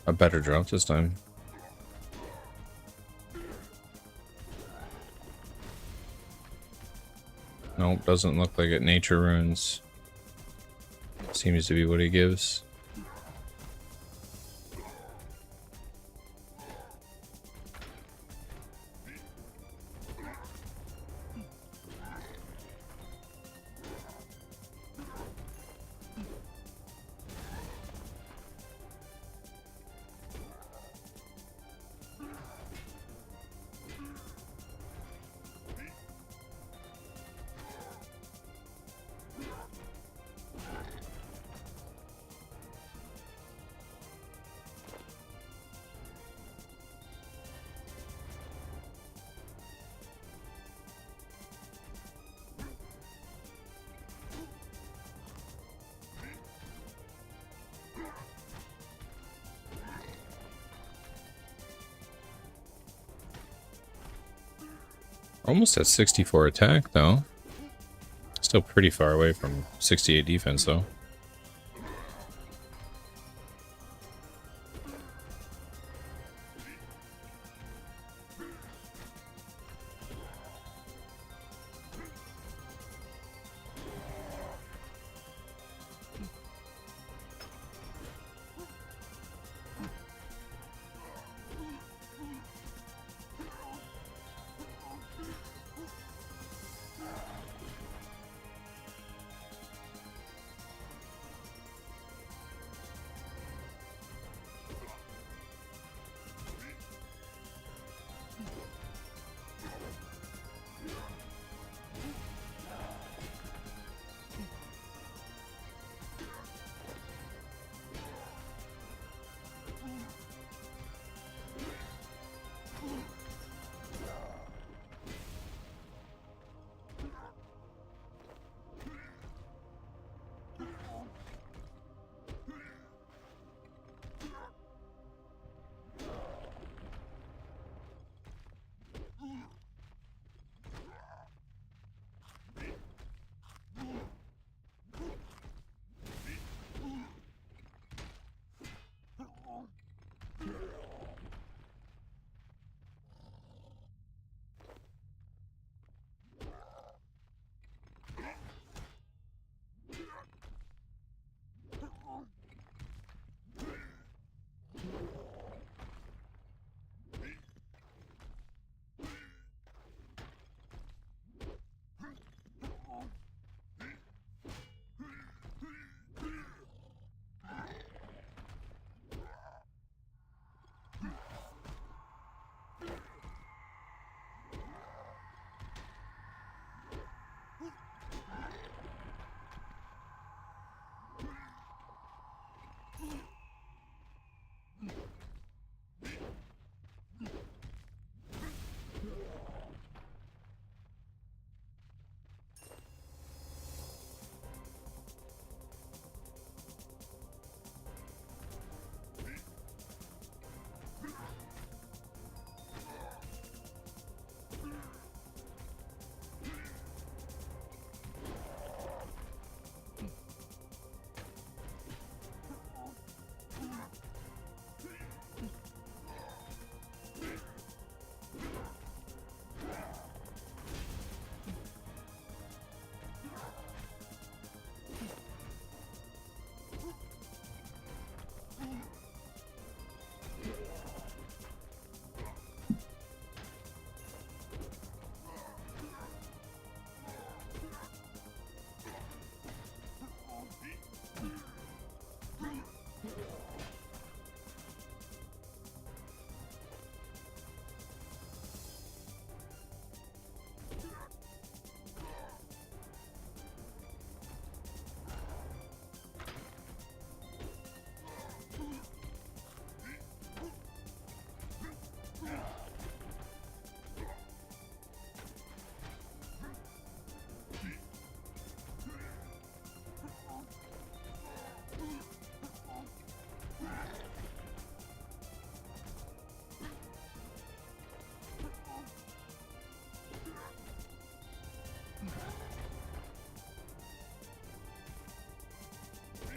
better drop this time. Nope, doesn't look like it. Nature runes seems to be what he gives. Almost at 64 attack, though. Still pretty far away from 68 defense, though.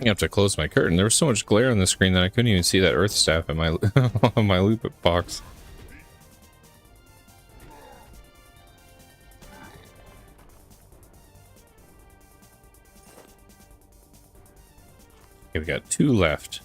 I have to close my curtain. There was so much glare on the screen that I couldn't even see that earth staff in my on my loot box. Okay, we got 2 left.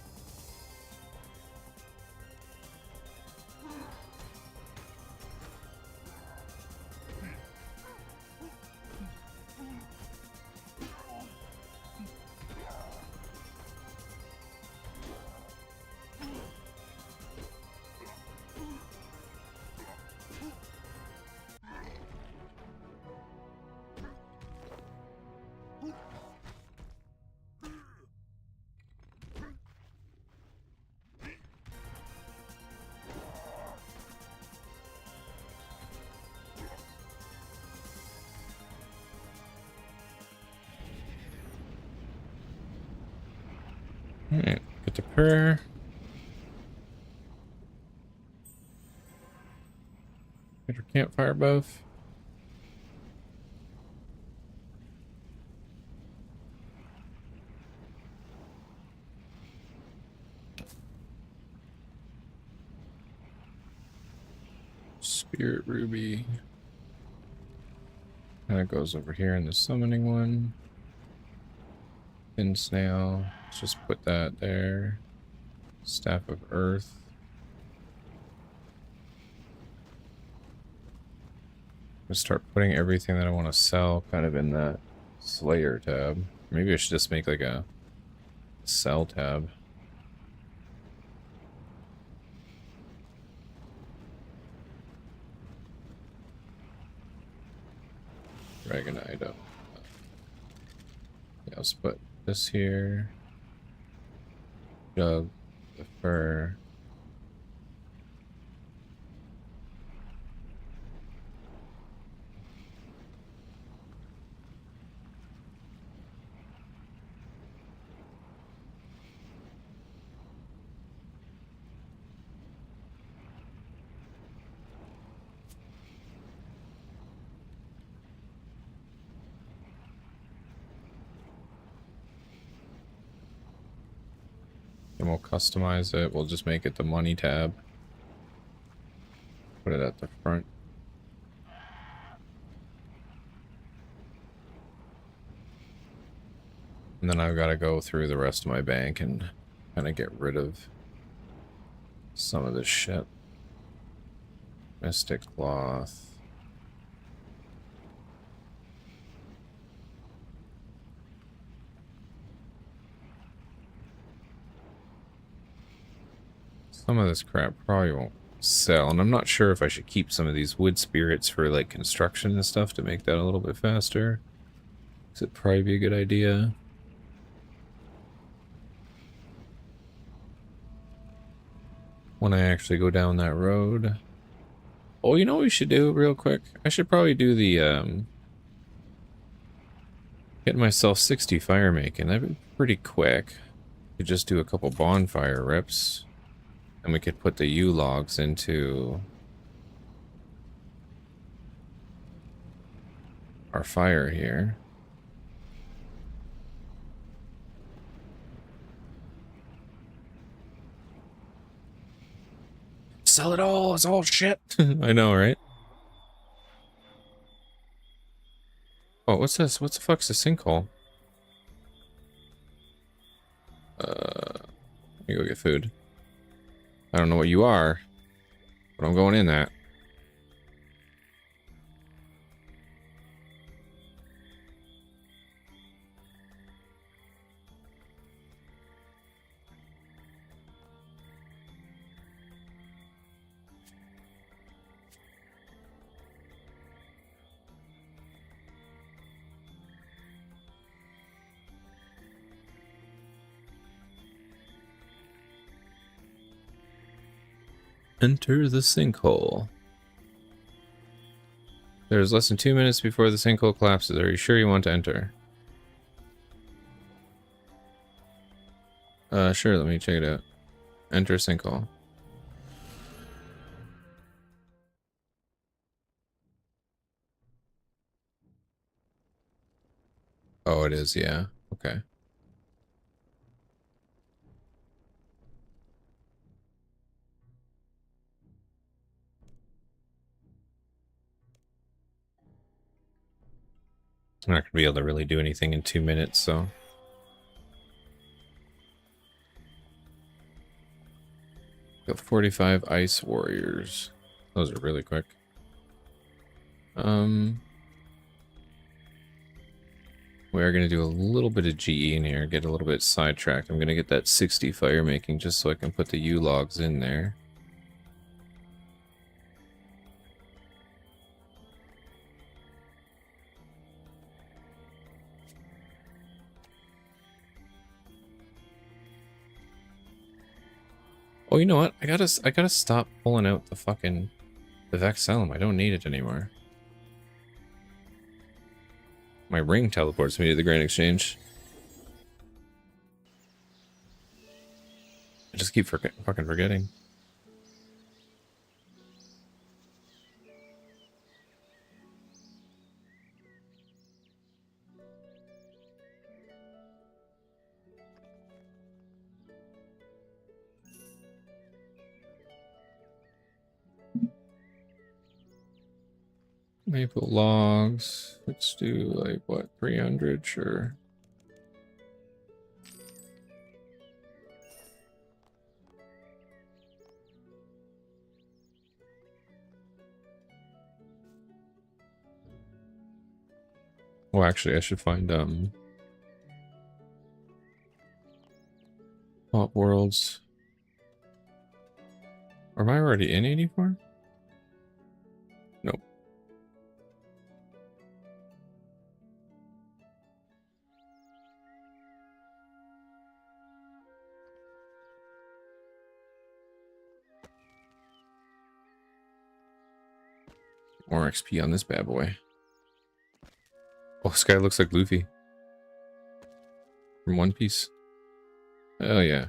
Alright, get the prayer. Get our campfire above. Spirit Ruby. And it goes over here in the summoning one. Thin snail. Let's just put that there. Staff of Earth. I'm gonna start putting everything that I want to sell kind of in that Slayer tab. Maybe I should just make like a sell tab. Dragonite up. Yeah, let's put this here. Jug, the fur. And we'll customize it. We'll just make it the money tab. Put it at the front. And then I've got to go through the rest of my bank and kind of get rid of some of this shit. Mystic cloth. Some of this crap probably won't sell, and I'm not sure if I should keep some of these wood spirits for like construction and stuff to make that a little bit faster. It'd probably be a good idea. When I actually go down that road. Oh, you know what we should do real quick? I should probably do the get myself 60 fire making. That'd be pretty quick. Could just do a couple bonfire rips. And we could put the U logs into our fire here. Sell it all, it's all shit. I know, right? Oh, what's this? What the fuck's a sinkhole? Let me go get food. I don't know what you are, but I'm going in that. Enter the sinkhole. There's less than 2 minutes before the sinkhole collapses. Are you sure you want to enter? Sure, let me check it out. Enter sinkhole. Oh, it is, yeah. Okay. I'm not gonna be able to really do anything in 2 minutes, so. Got 45 ice warriors. Those are really quick. We are gonna do a little bit of GE in here, get a little bit sidetracked. I'm gonna get that 60 fire making just so I can put the U logs in there. Oh, you know what? I gotta stop pulling out the fucking the Vexellum. I don't need it anymore. My ring teleports me to the Grand Exchange. I just keep fucking forgetting. Maple logs. Let's do like what, 300? Sure. Well, actually, I should find Pop Worlds. Or am I already in 84? Nope. More XP on this bad boy. Oh, this guy looks like Luffy from One Piece. Oh yeah.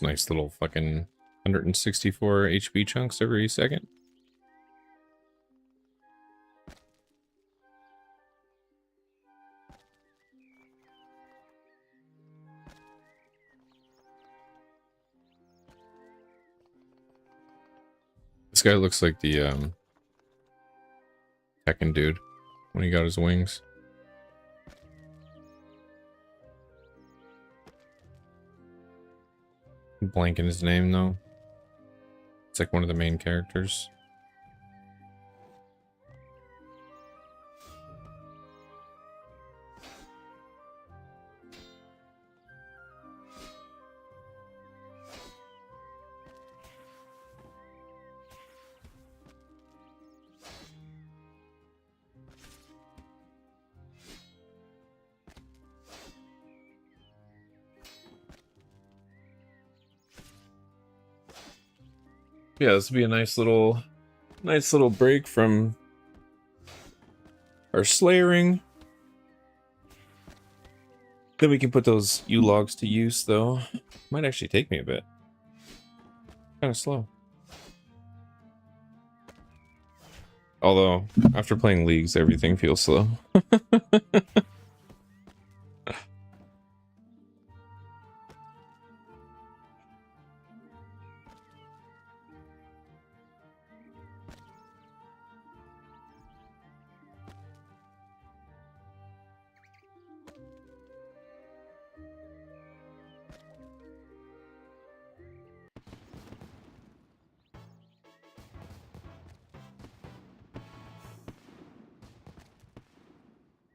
Nice little fucking 164 HP chunks every second. This guy looks like the Tekken dude when he got his wings. Blanking his name though. It's like one of the main characters. Yeah, this would be a nice little break from our slayering. Then we can put those U logs to use, though. Might actually take me a bit. Kind of slow. Although, after playing leagues, everything feels slow.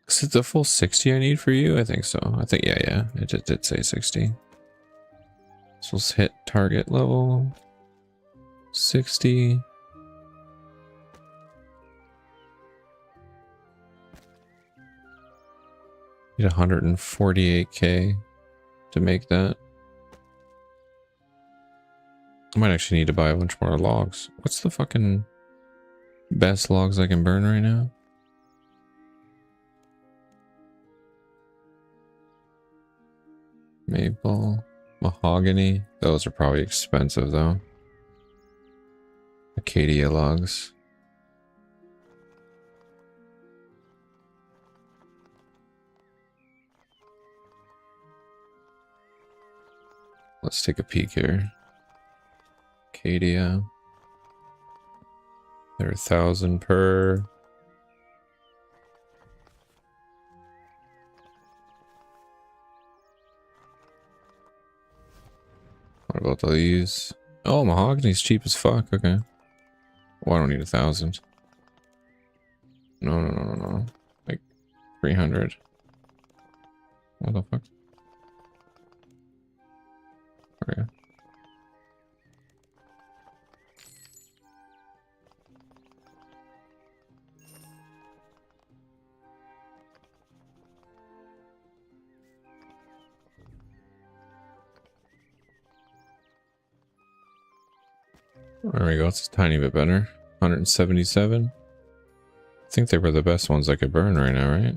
Is it the full 60 I need for you? I think so. I think, yeah. It just did say 60. So let's hit target level. 60. Need 148k to make that. I might actually need to buy a bunch more logs. What's the fucking... Best logs I can burn right now. Maple, mahogany. Those are probably expensive though. Acacia logs. Let's take a peek here. Acacia. They're 1,000 per. What about these? Oh, mahogany's cheap as fuck. Okay. Well, I don't need 1,000. No. Like 300. What the fuck? Okay. There we go. It's a tiny bit better. 177. I think they were the best ones I could burn right now, right?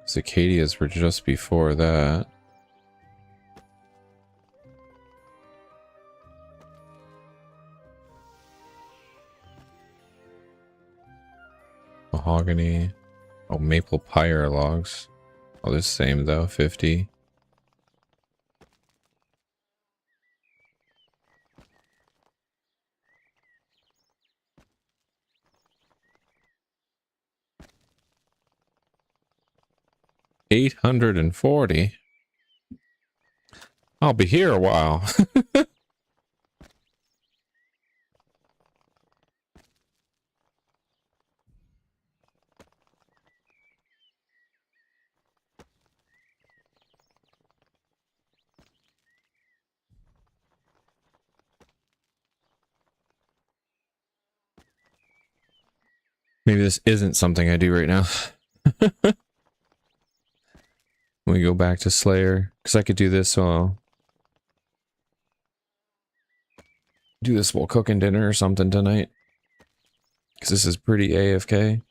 Cicadias were just before that. Mahogany. Oh, maple pyre logs. Oh, this same though. 50. $840. I'll be here a while. Maybe this isn't something I do right now. We go back to Slayer, because I could do this while cooking dinner or something tonight. Because this is pretty AFK.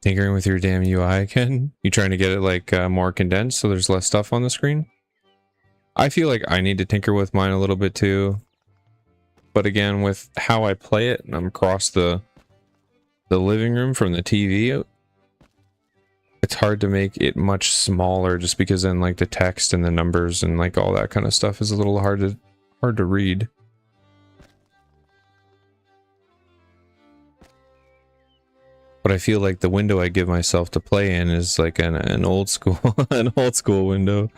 Tinkering with your damn UI again? You trying to get it like more condensed so there's less stuff on the screen? I feel like I need to tinker with mine a little bit too. But again, with how I play it, and I'm across the living room from the TV, it's hard to make it much smaller just because then like the text and the numbers and like all that kind of stuff is a little hard to read. But I feel like the window I give myself to play in is like an old school an old school window.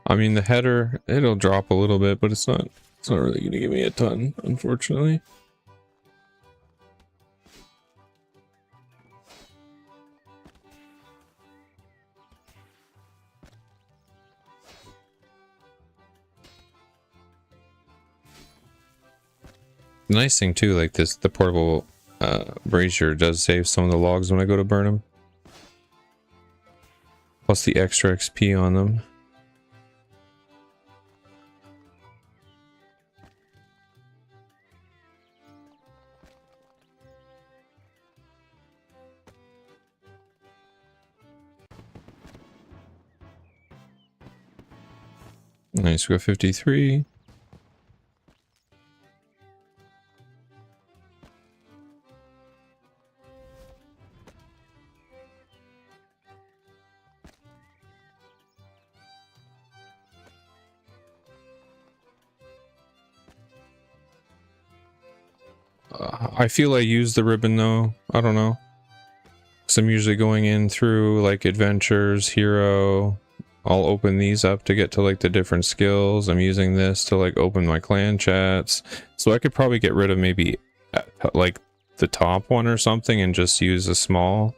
I mean, the header, it'll drop a little bit, but it's not really going to give me a ton, unfortunately. The nice thing too, like this, the portable brazier does save some of the logs when I go to burn them. Plus the extra XP on them. Nice, we got 53. I feel I used the ribbon though. I don't know. because I'm usually going in through like adventures, hero. I'll open these up to get to like the different skills. I'm using this to like open my clan chats. So I could probably get rid of maybe like the top one or something and just use a small.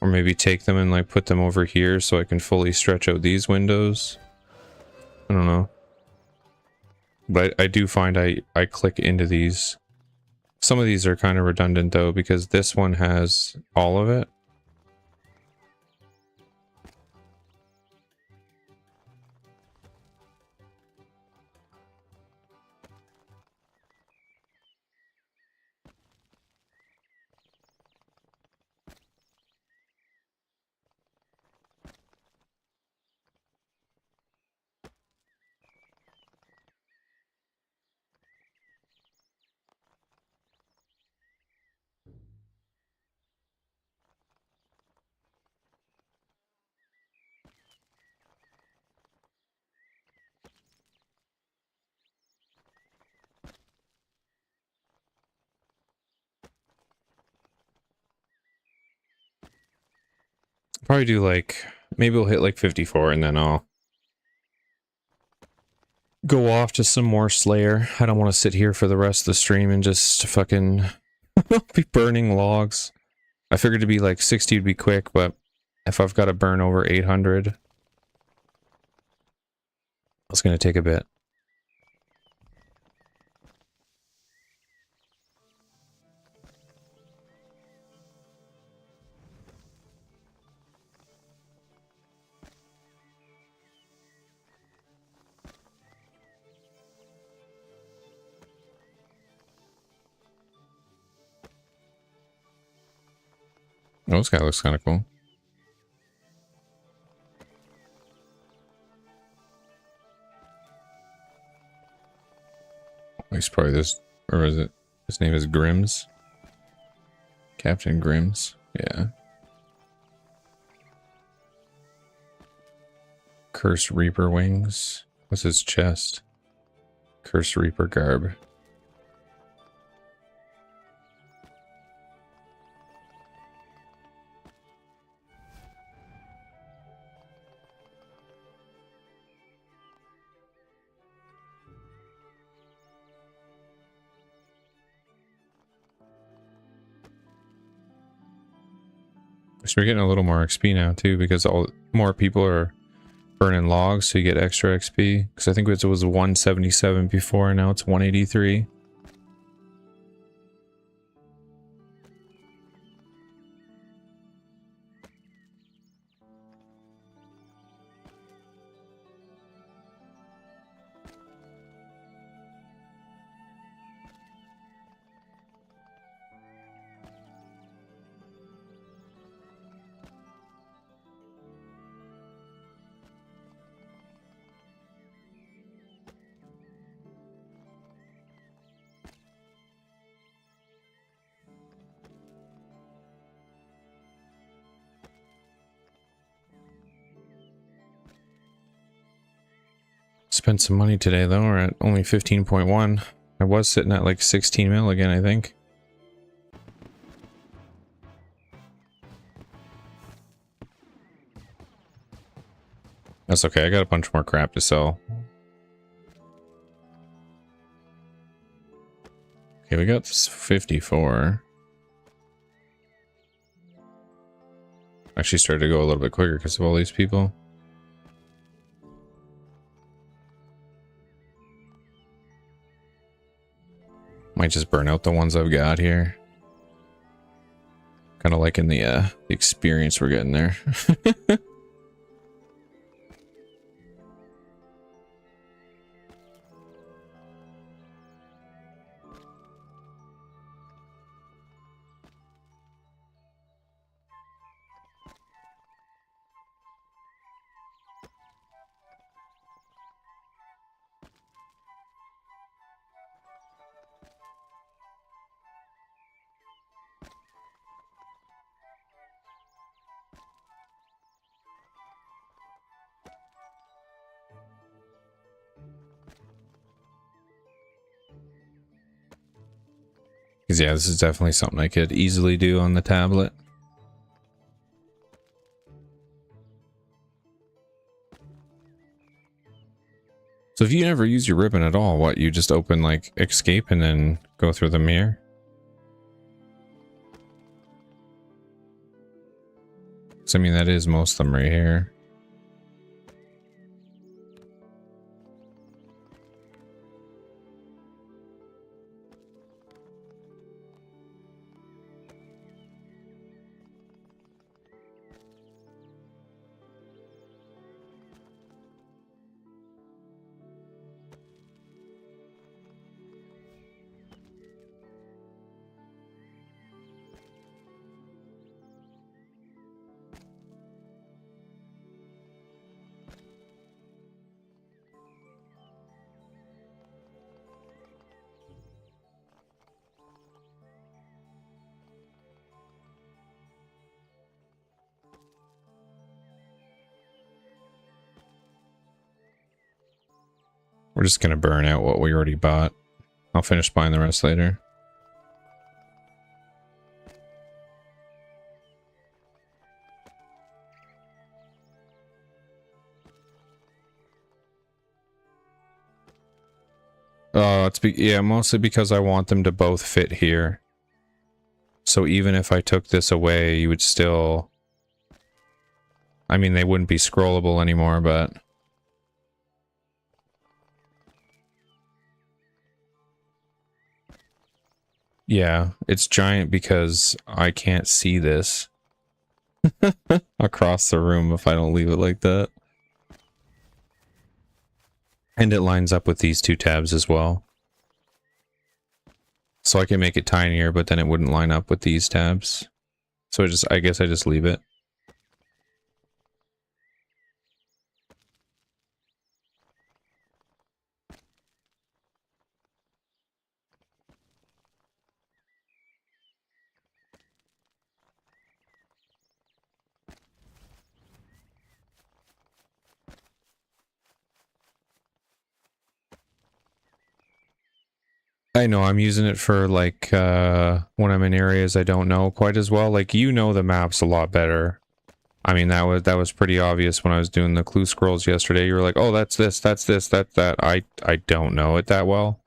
Or maybe take them and like put them over here so I can fully stretch out these windows. I don't know. But I do find I click into these. Some of these are kind of redundant though, because this one has all of it. Probably do like, maybe we'll hit like 54 and then I'll go off to some more Slayer. I don't want to sit here for the rest of the stream and just fucking be burning logs. I figured to be like 60 would be quick, but if I've got to burn over 800, it's going to take a bit. Oh, this guy looks kind of cool. He's probably this, or is it? His name is Grims. Captain Grims. Yeah. Cursed Reaper wings. What's his chest? Cursed Reaper garb. So we're getting a little more XP now too, because more people are burning logs, so you get extra XP. Because I think it was 177 before, and now it's 183. Spent some money today though. We're at only 15.1. I was sitting at like 16 mil again, I think. That's okay. I got a bunch more crap to sell. Okay, we got 54. Actually started to go a little bit quicker because of all these people. Might just burn out the ones I've got here. Kind of liking the experience we're getting there. Because yeah, this is definitely something I could easily do on the tablet. So if you never use your ribbon at all, what, you just open like escape and then go through the mirror? So I mean, that is most of them right here. We're just gonna burn out what we already bought. I'll finish buying the rest later. Oh, yeah, mostly because I want them to both fit here. So even if I took this away, you would still... I mean, they wouldn't be scrollable anymore, but... Yeah, it's giant because I can't see this across the room if I don't leave it like that. And it lines up with these two tabs as well. So I can make it tinier, but then it wouldn't line up with these tabs. So I guess I just leave it. I know, I'm using it for like when I'm in areas I don't know quite as well. Like, you know the maps a lot better. I mean, that was pretty obvious when I was doing the clue scrolls yesterday. You were like, "Oh, that's this, that's this, that's that." I don't know it that well.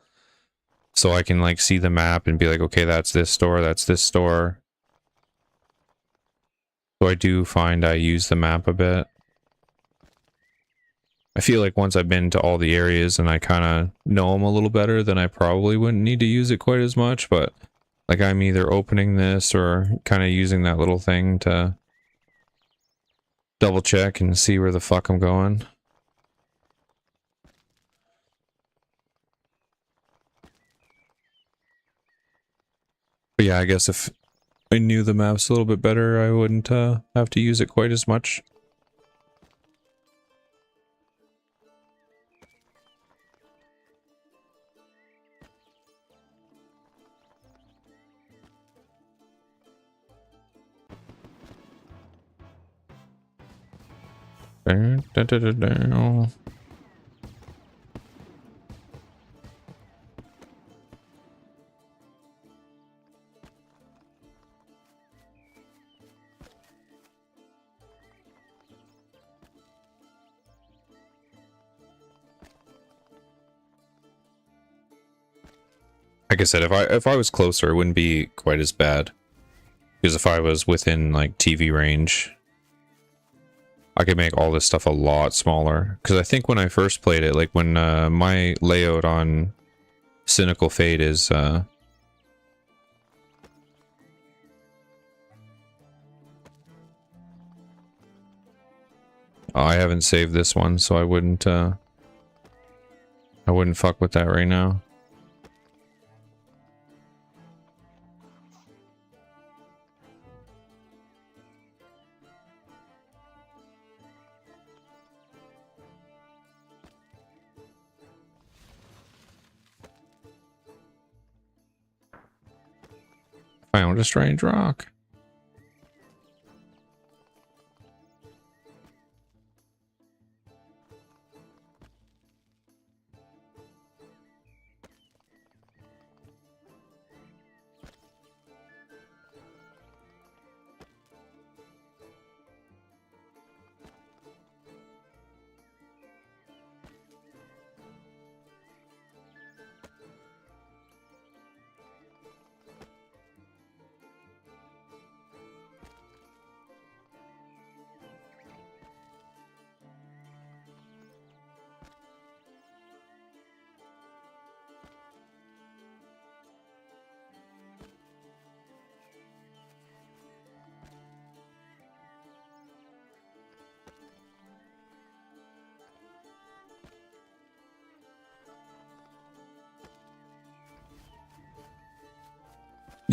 So I can like see the map and be like, "Okay, that's this store, that's this store." So I do find I use the map a bit. I feel like once I've been to all the areas and I kind of know them a little better, then I probably wouldn't need to use it quite as much, but like I'm either opening this or kind of using that little thing to double check and see where the fuck I'm going. But yeah, I guess if I knew the maps a little bit better, I wouldn't have to use it quite as much. Dun, dun, dun, dun, dun. Like I said, if I was closer, it wouldn't be quite as bad. Because if I was within like TV range, I could make all this stuff a lot smaller. Because I think when I first played it, like when my layout on Cynical Fate is I haven't saved this one, so I wouldn't fuck with that right now. Found a strange rock.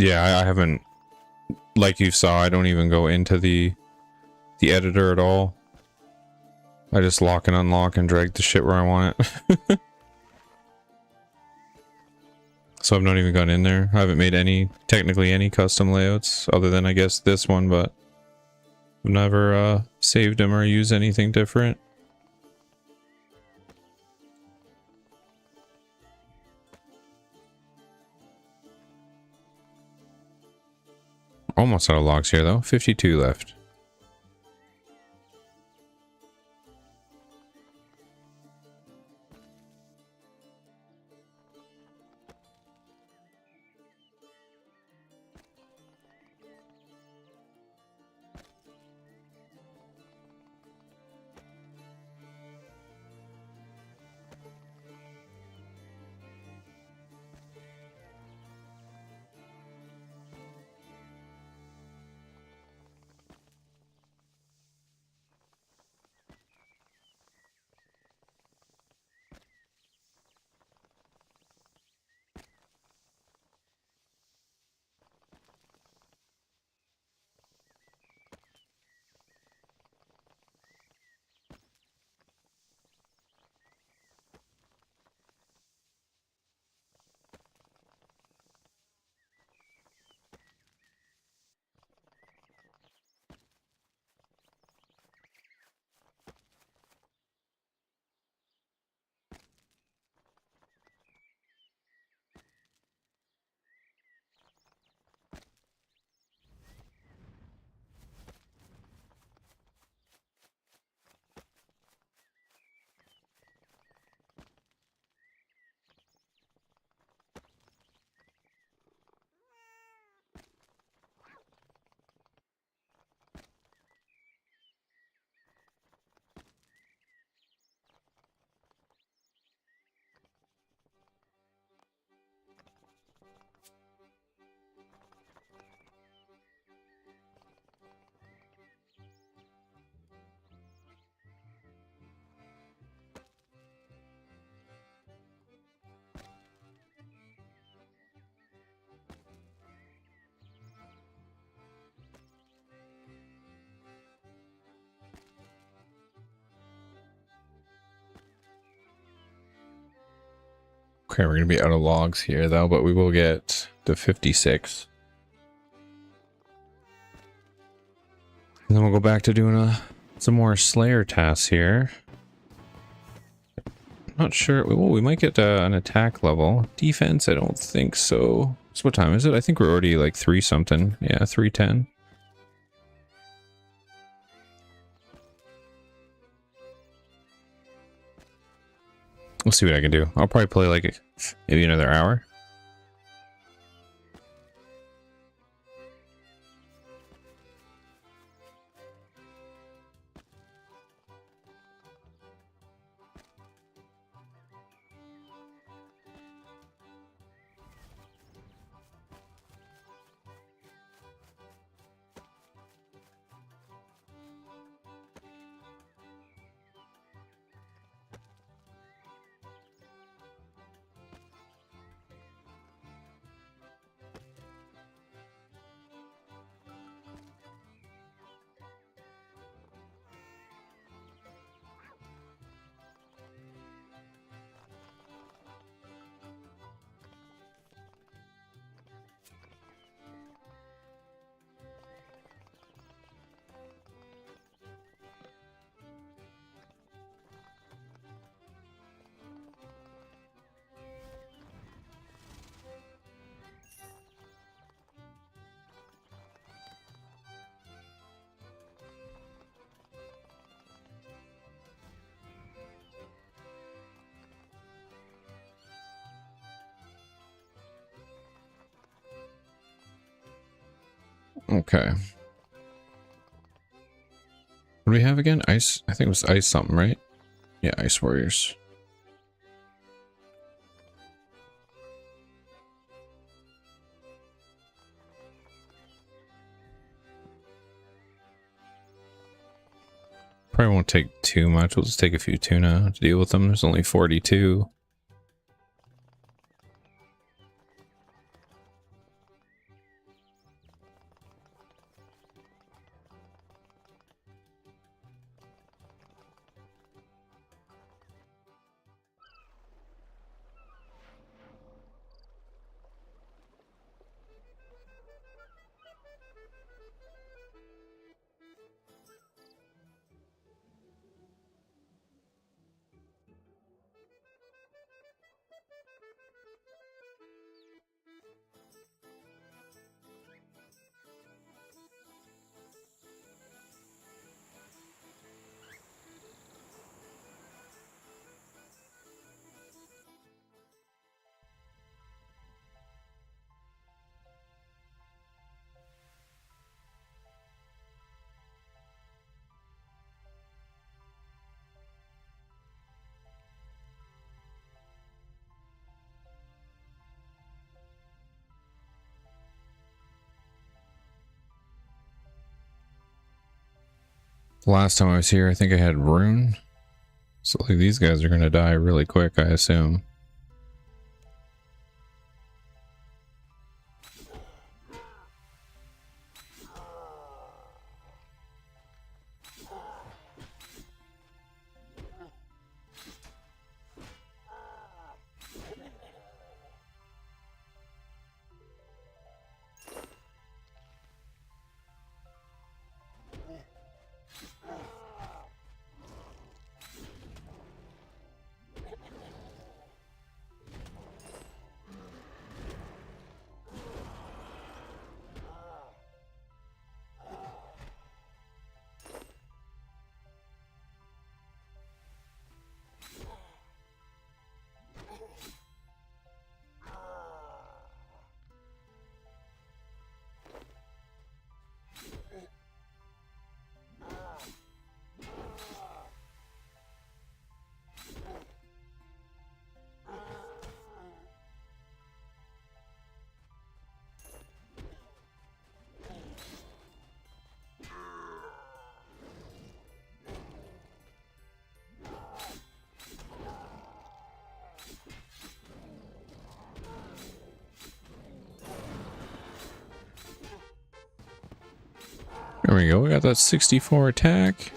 Yeah, I haven't, like you saw, I don't even go into the editor at all. I just lock and unlock and drag the shit where I want it. So I've not even gone in there. I haven't made technically any custom layouts other than I guess this one, but I've never saved them or used anything different. Almost out of logs here though. 52 left. Okay, we're gonna be out of logs here though, but we will get to 56. And then we'll go back to doing some more Slayer tasks here. Not sure. Well, we might get an attack level. Defense, I don't think so. So what time is it? I think we're already like 3 something. Yeah, 3:10. We'll see what I can do. I'll probably play like maybe another hour. Okay. What do we have again? Ice? I think it was ice something, right? Yeah, Ice Warriors. Probably won't take too much. We'll just take a few tuna to deal with them. There's only 42. The last time I was here, I think I had Rune. So like these guys are going to die really quick, I assume. There we go. We got that 64 attack.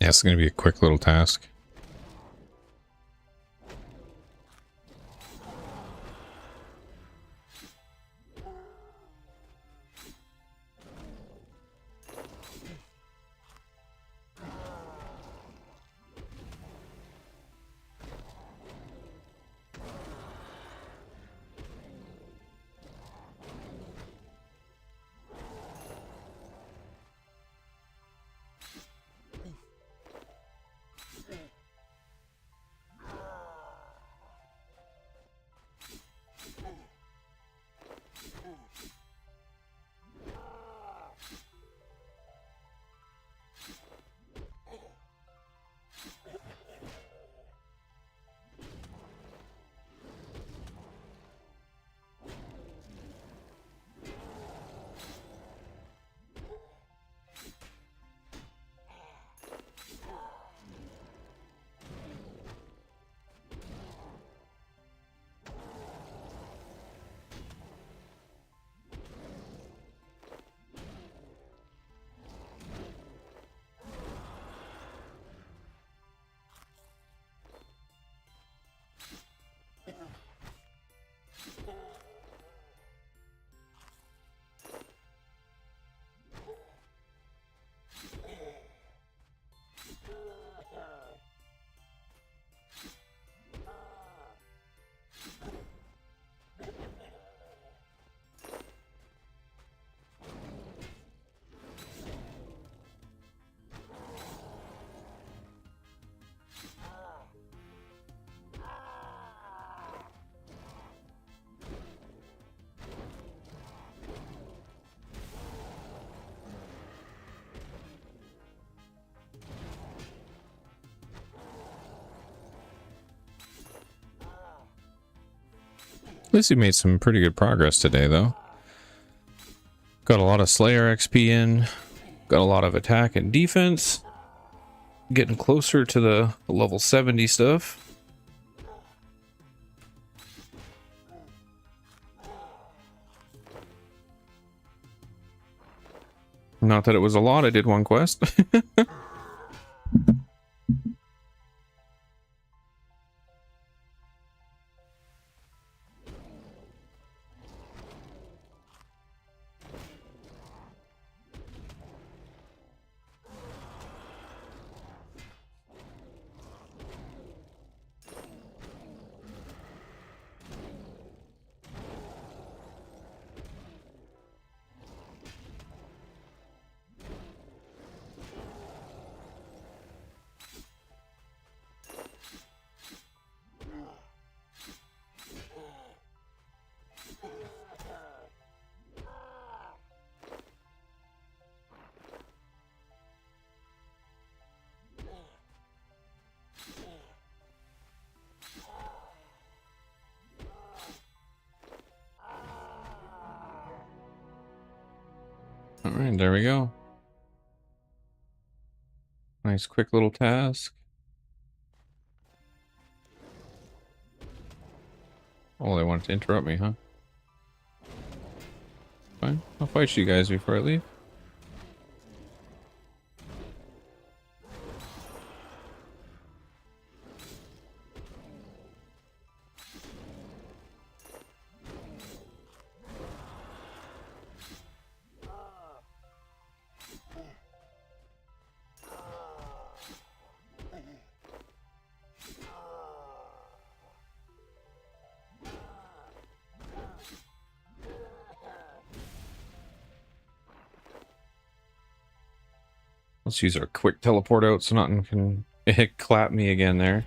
Yeah, it's going to be a quick little task. At least we made some pretty good progress today, though. Got a lot of Slayer XP in. Got a lot of attack and defense. Getting closer to the level 70 stuff. Not that it was a lot, I did one quest. Alright, there we go. Nice quick little task. Oh, they wanted to interrupt me, huh? Fine. I'll fight you guys before I leave. Let's use our quick teleport out so nothing can clap me again there.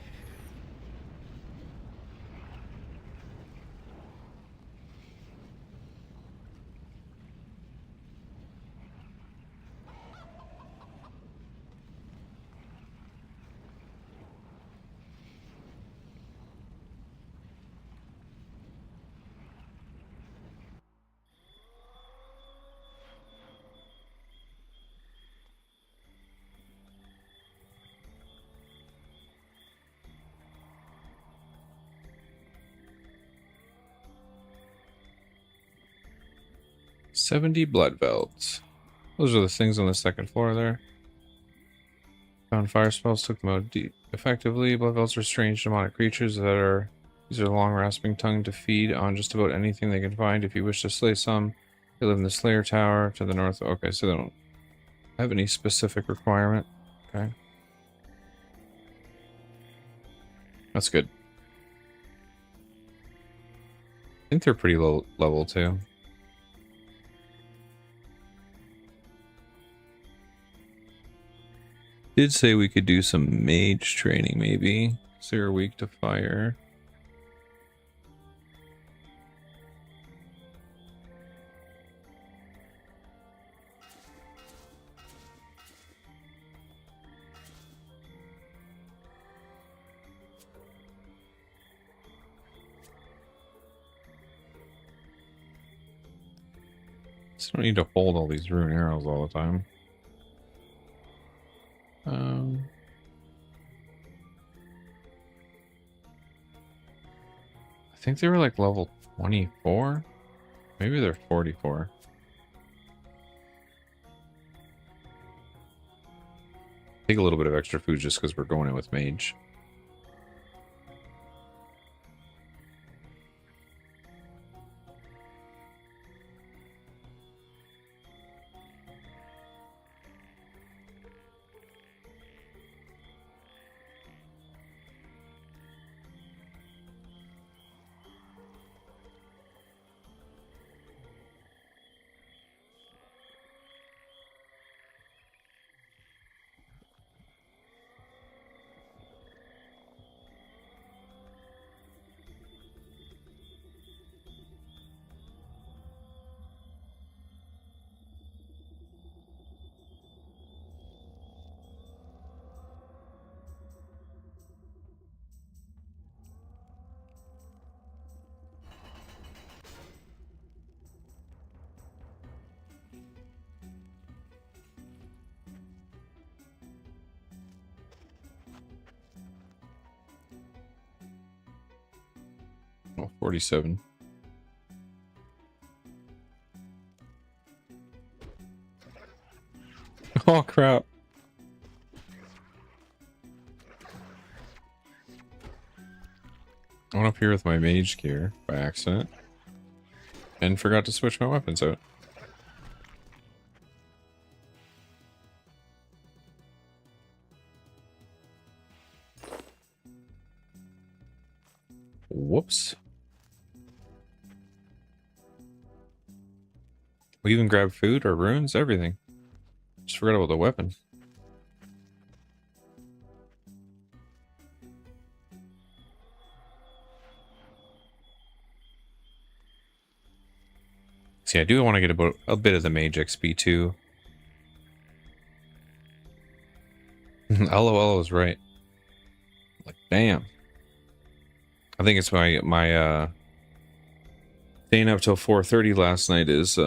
$70 blood velts. Those are the things on the second floor there. Found fire spells, took them out effectively. Blood velts are strange demonic creatures that are... These are long rasping tongue to feed on just about anything they can find. If you wish to slay some, they live in the Slayer Tower to the north. Okay, so they don't have any specific requirement. Okay. That's good. I think they're pretty low level too. Did say we could do some mage training maybe. So you're weak to fire. So I don't need to hold all these rune arrows all the time. I think they were like level 24. Maybe they're 44. Take a little bit of extra food just because we're going in with mage. 47. Oh crap. I went up here with my mage gear by accident and forgot to switch my weapons out. Whoops. We even grabbed food or runes, everything. Just forgot about the weapon. See, I do want to get a bit of the mage XP too. LOL is right. Like, damn. I think it's my staying up till 4:30 last night is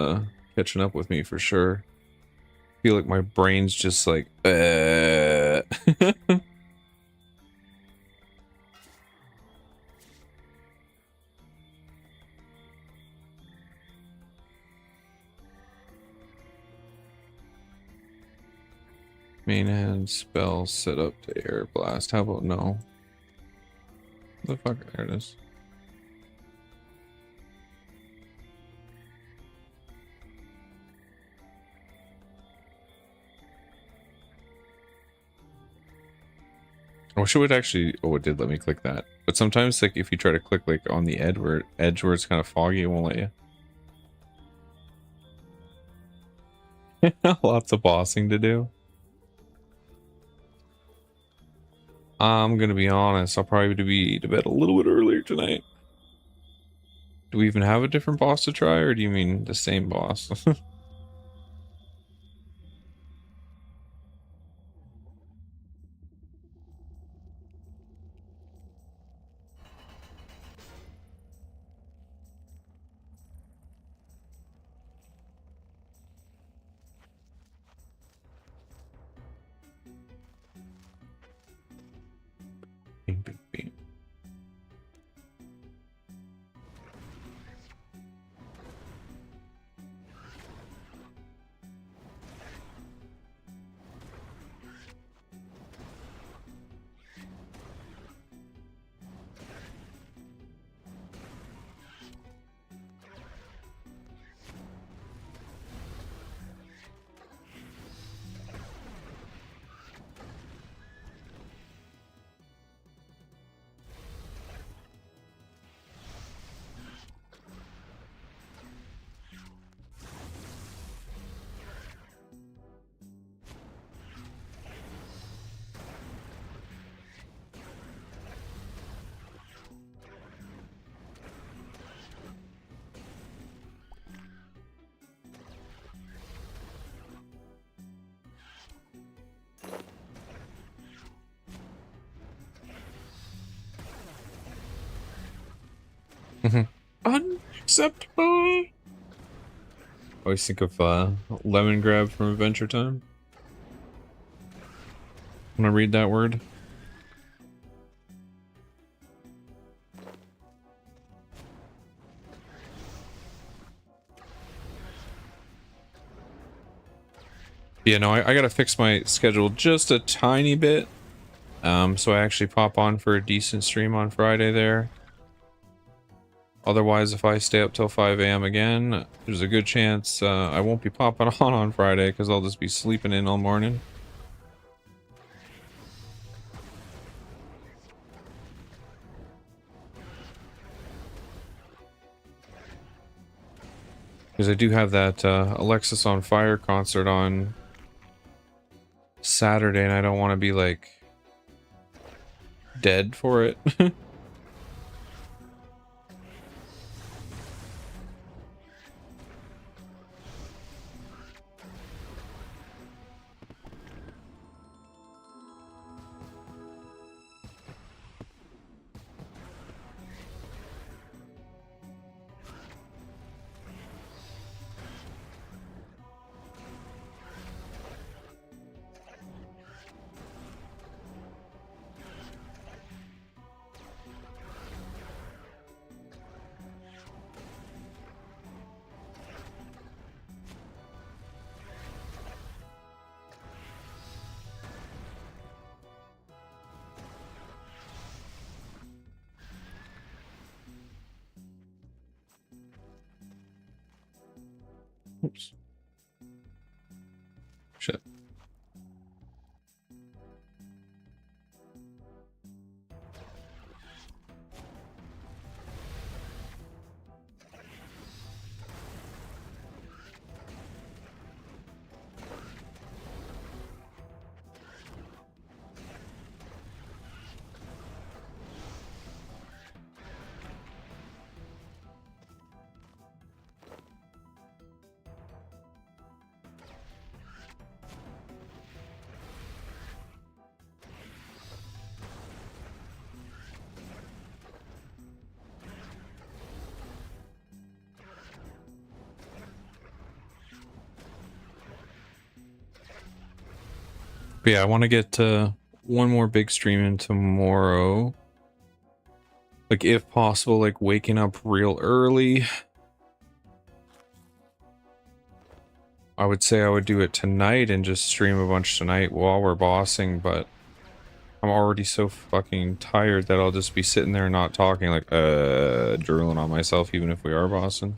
catching up with me for sure. Feel like my brain's just like Main hand spell set up to air blast. How about no? The fuck? There it is. I wish it would actually. Oh, it did let me click that. But sometimes, like, if you try to click like on the edge where it's kind of foggy, it won't let you. Lots of bossing to do. I'm gonna be honest. I'll probably be to bed a little bit earlier tonight. Do we even have a different boss to try, or do you mean the same boss? Bing, bing, bing. Unacceptable. Always think of lemon grab from Adventure Time. When I read that word. Yeah, no, I gotta fix my schedule just a tiny bit. So I actually pop on for a decent stream on Friday there. Otherwise, if I stay up till 5 a.m. again, there's a good chance I won't be popping on Friday because I'll just be sleeping in all morning. Because I do have that Alexis on Fire concert on Saturday, and I don't want to be like dead for it. Oops. Shit. But yeah, I want to get one more big stream in tomorrow. Like, if possible, like waking up real early. I would say I would do it tonight and just stream a bunch tonight while we're bossing, but I'm already so fucking tired that I'll just be sitting there not talking, like, drooling on myself even if we are bossing.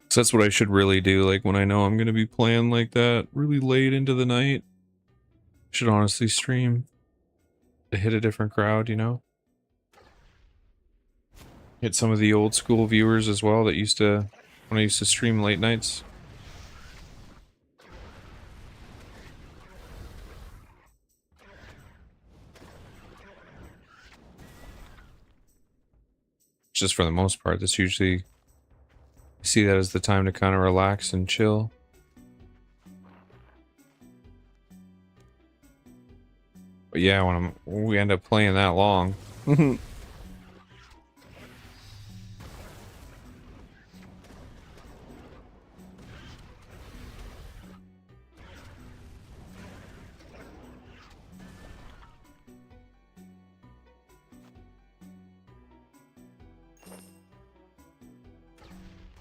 So that's what I should really do, like when I know I'm gonna be playing like that really late into the night. Should honestly stream to hit a different crowd, you know? Hit some of the old school viewers as well that used to, when I used to stream late nights. Just for the most part, that's usually, I see that as the time to kind of relax and chill. But yeah, when we end up playing that long.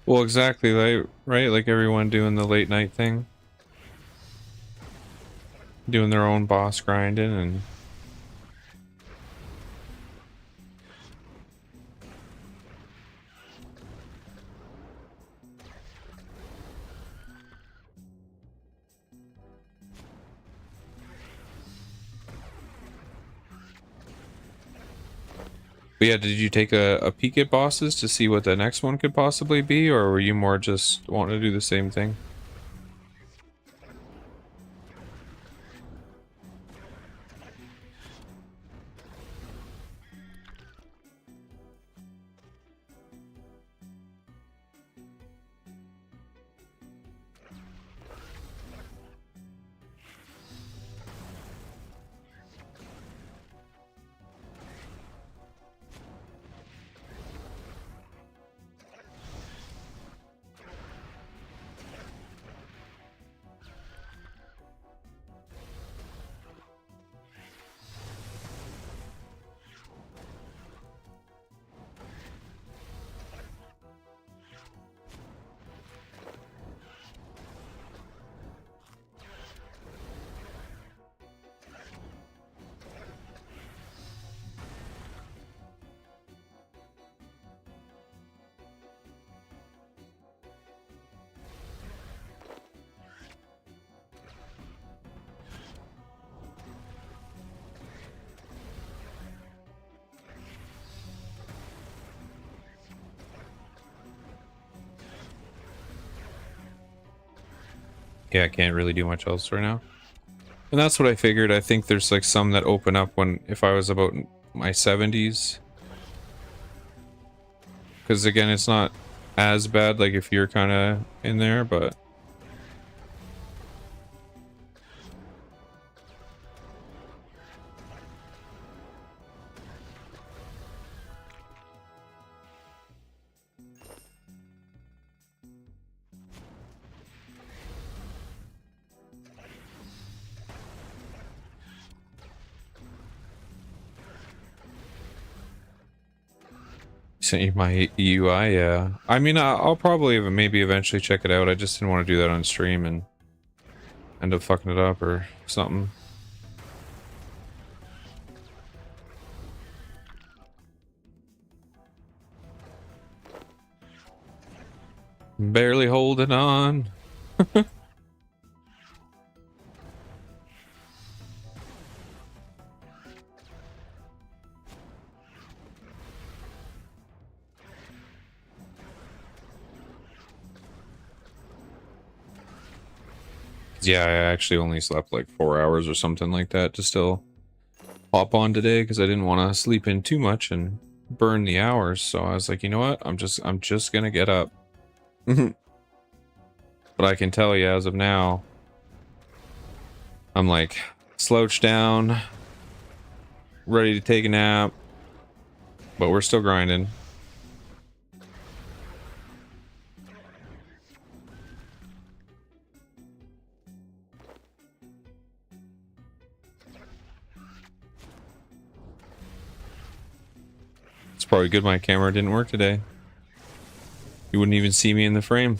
Well, exactly, like, right? Like everyone doing the late night thing. Doing their own boss grinding and... But yeah, did you take a peek at bosses to see what the next one could possibly be, or were you more just wanting to do the same thing? Yeah, I can't really do much else right now. And that's what I figured. I think there's like some that open up when, if I was about my 70s. Because again, it's not as bad like if you're kind of in there, but... Sent you my UI, yeah. I mean, I'll probably maybe eventually check it out. I just didn't want to do that on stream and end up fucking it up or something. Barely holding on. Yeah, I actually only slept like 4 hours or something like that to still hop on today because I didn't want to sleep in too much and burn the hours. So I was like, you know what? I'm just gonna get up. But I can tell you as of now, I'm like slouched down, ready to take a nap, but we're still grinding. It's probably good my camera didn't work today. You wouldn't even see me in the frame.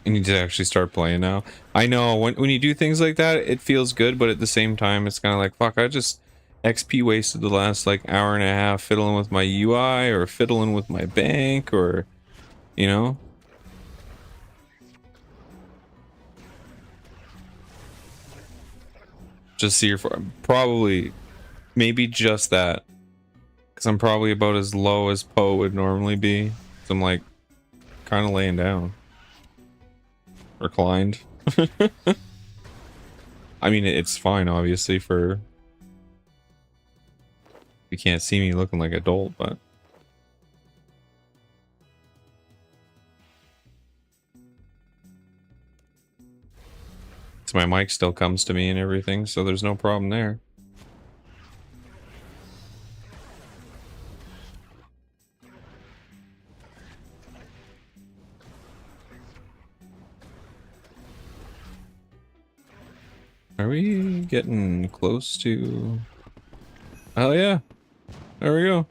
You need to actually start playing now. I know when you do things like that, it feels good, but at the same time, it's kind of like, fuck, I just XP wasted the last like hour and a half fiddling with my UI or fiddling with my bank or, you know. Just see your probably, maybe just that. Because I'm probably about as low as Poe would normally be. So I'm like, kind of laying down. Reclined. I mean, it's fine, obviously, for... You can't see me looking like an adult, but... So my mic still comes to me and everything, so there's no problem there. Are we getting close to... Oh yeah. There we go.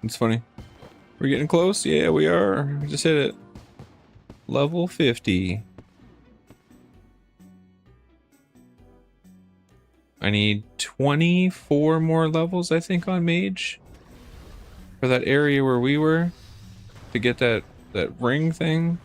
It's funny. We're getting close? Yeah, we are. We just hit it. Level 50. I need 24 more levels, I think, on Mage. For that area where we were. To get that ring thing.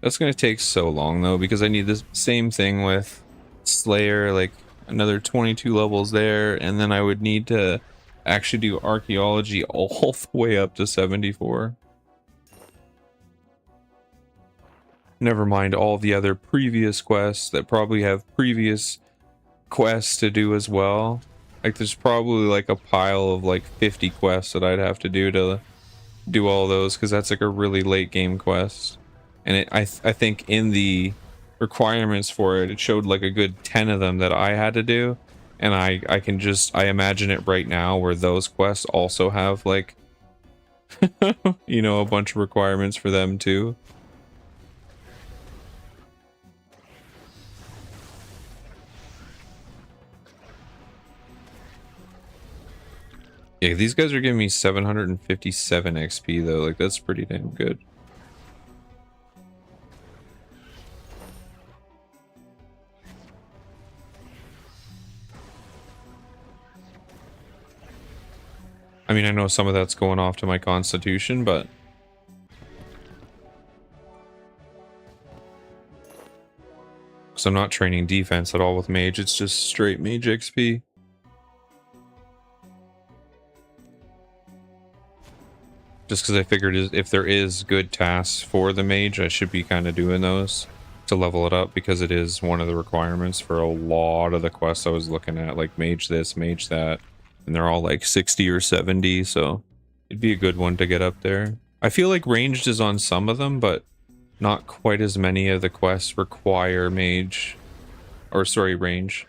That's gonna take so long, though, because I need the same thing with Slayer, like another 22 levels there, and then I would need to actually do archaeology all the way up to 74. Never mind all the other previous quests that probably have previous quests to do as well. Like there's probably like a pile of like 50 quests that I'd have to do all those, because that's like a really late game quest. And I think in the requirements for it, it showed like a good 10 of them that I had to do, and I imagine it right now where those quests also have like you know, a bunch of requirements for them too. Yeah, these guys are giving me 757 XP though, like that's pretty damn good. I mean, I know some of that's going off to my constitution, but... Because I'm not training defense at all with mage, it's just straight mage XP. Just because I figured if there is good tasks for the mage, I should be kind of doing those to level it up, because it is one of the requirements for a lot of the quests I was looking at, like mage this, mage that. And they're all like 60 or 70, so it'd be a good one to get up there. I feel like ranged is on some of them, but not quite as many of the quests require mage. Or sorry, range.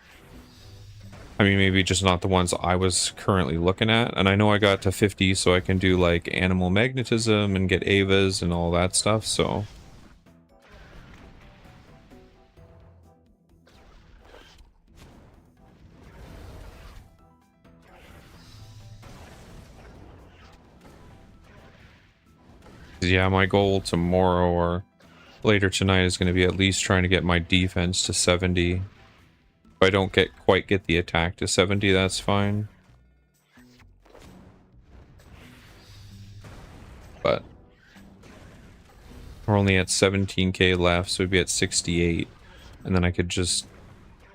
I mean, maybe just not the ones I was currently looking at. And I know I got to 50, so I can do like animal magnetism and get Avas and all that stuff, so... Yeah, my goal tomorrow or later tonight is going to be at least trying to get my defense to 70. If I don't quite get the attack to 70, that's fine. But we're only at 17k left, so we'd be at 68. And then I could just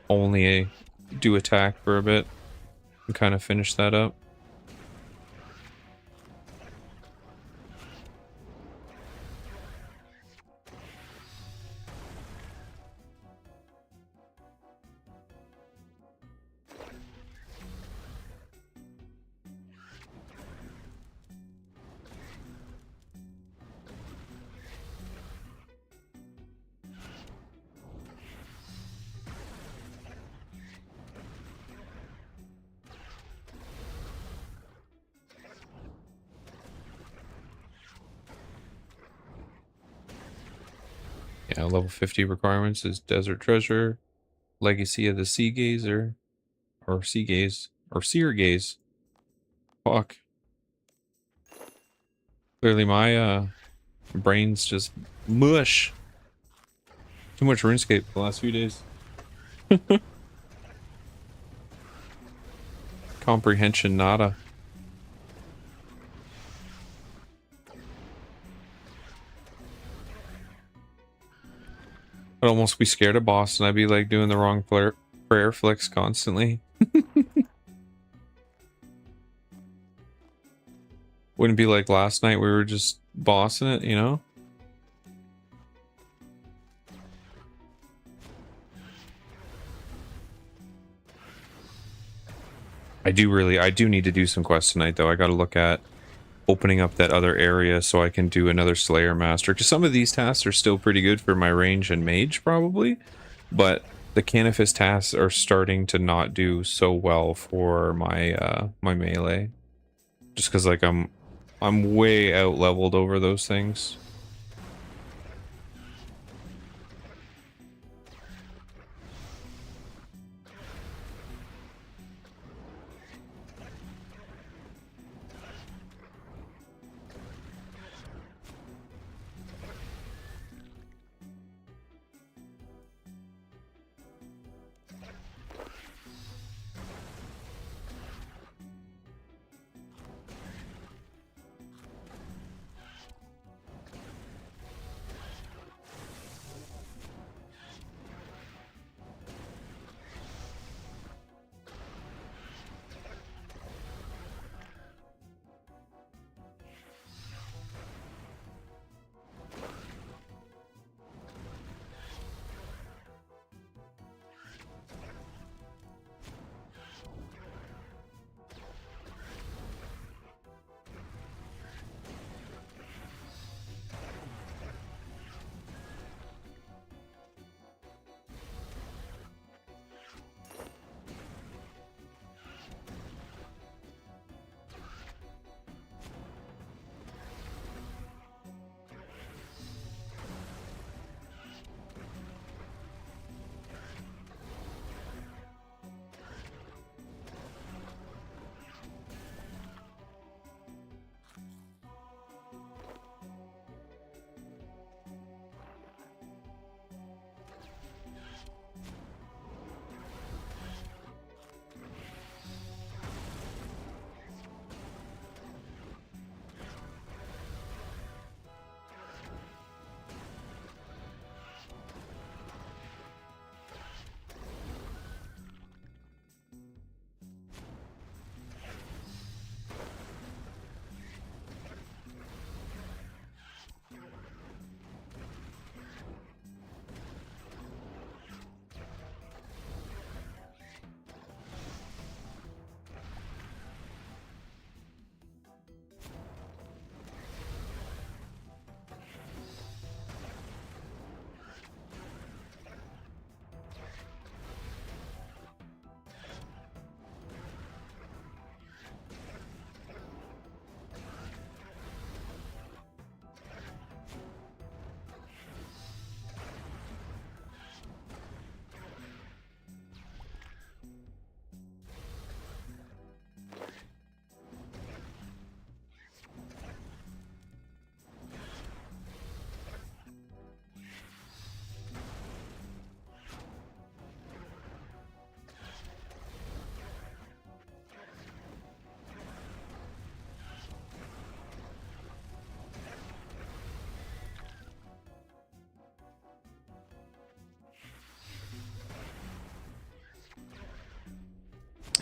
only do attack for a bit and kind of finish that up. Yeah, level 50 requirements is Desert Treasure, Legacy of the Sea Gazer, or Sea Gaze, or Seer Gaze. Fuck. Clearly my brain's just mush. Too much RuneScape the last few days. Comprehension nada. I'd almost be scared of boss and I'd be like doing the wrong prayer flicks constantly. Wouldn't be like last night we were just bossing it, you know? I do need to do some quests tonight though. I gotta look at opening up that other area so I can do another Slayer Master. Because some of these tasks are still pretty good for my range and mage probably. But the Canifis tasks are starting to not do so well for my my melee. Just because like I'm way out leveled over those things.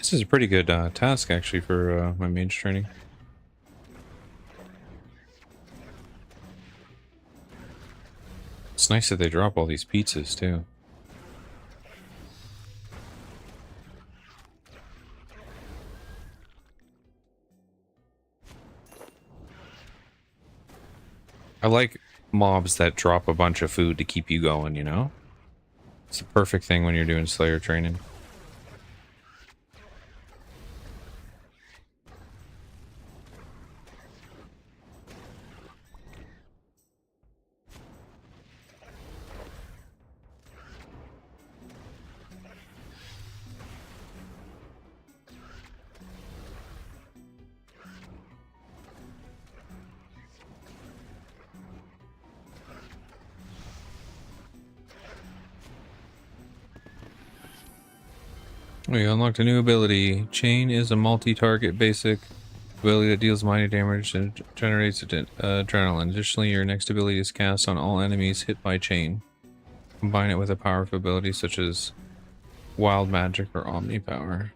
This is a pretty good task actually for my mage training. It's nice that they drop all these pizzas too. I like mobs that drop a bunch of food to keep you going, you know? It's the perfect thing when you're doing Slayer training. We unlocked a new ability. Chain is a multi-target basic ability that deals minor damage and generates adrenaline. Additionally, your next ability is cast on all enemies hit by chain. Combine it with a powerful ability such as Wild Magic or Omni Power.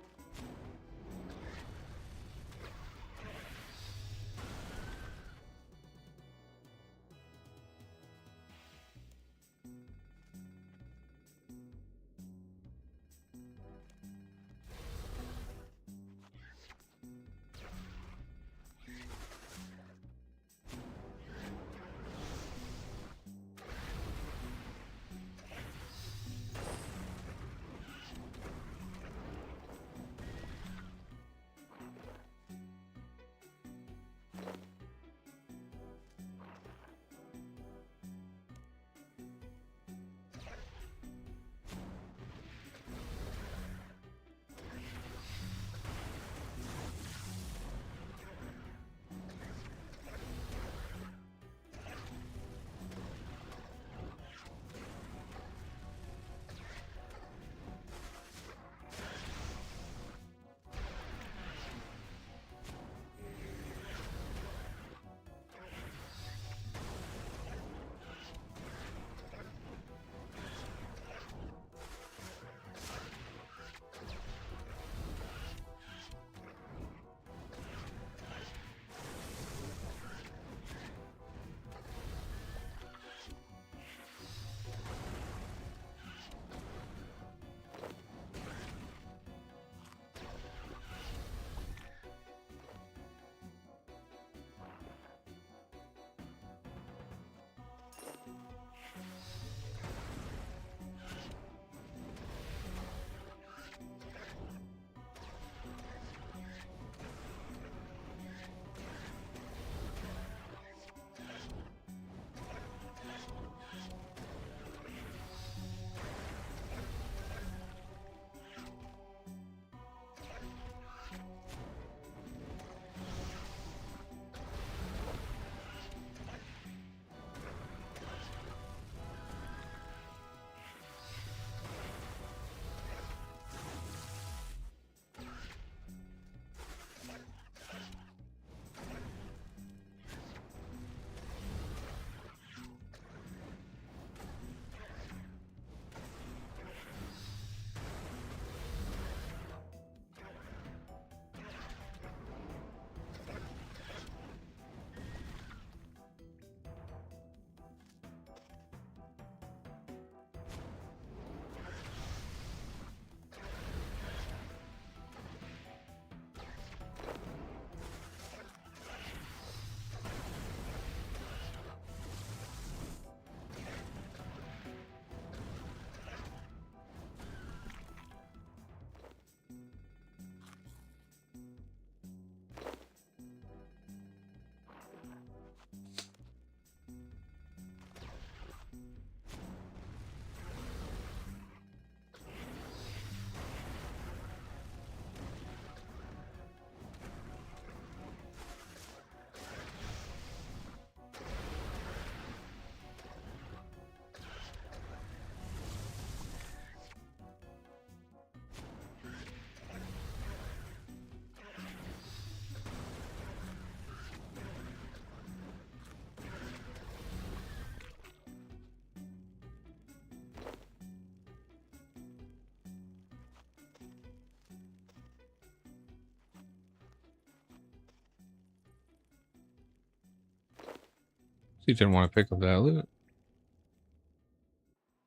He didn't want to pick up that loot.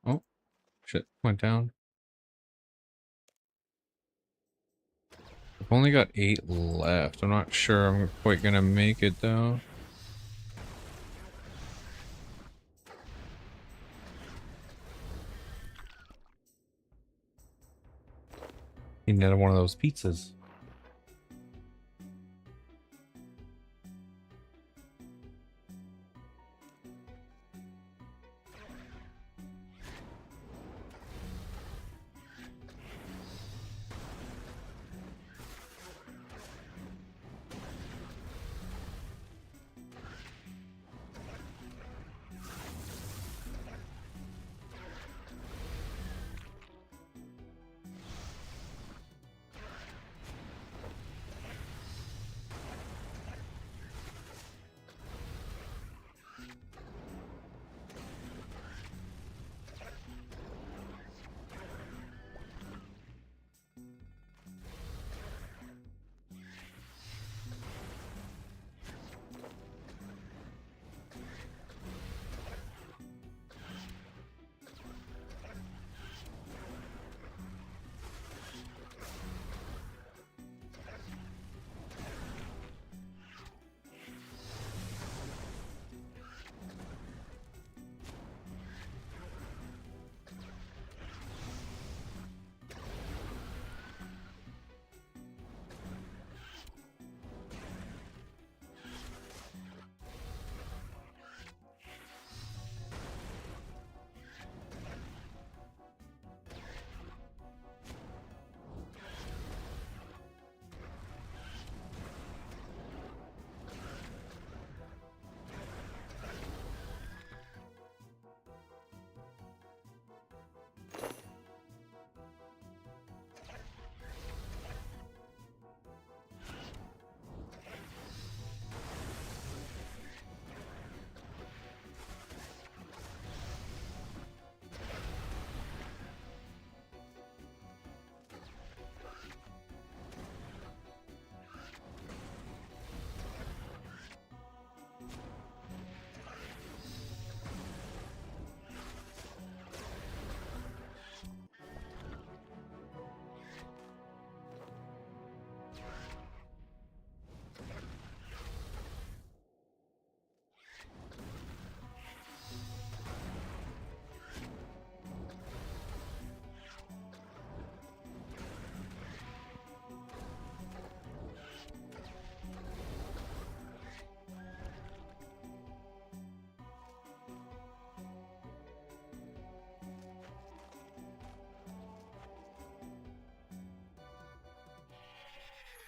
Oh, shit, went down. I've only got 8 left. I'm not sure I'm quite gonna make it though. Need another one of those pizzas.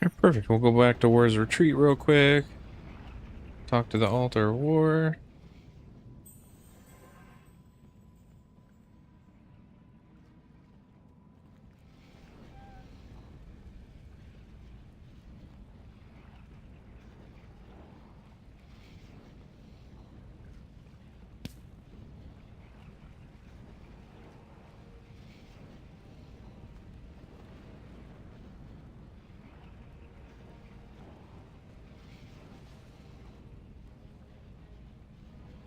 Alright, perfect. We'll go back to War's Retreat real quick. Talk to the Altar of War.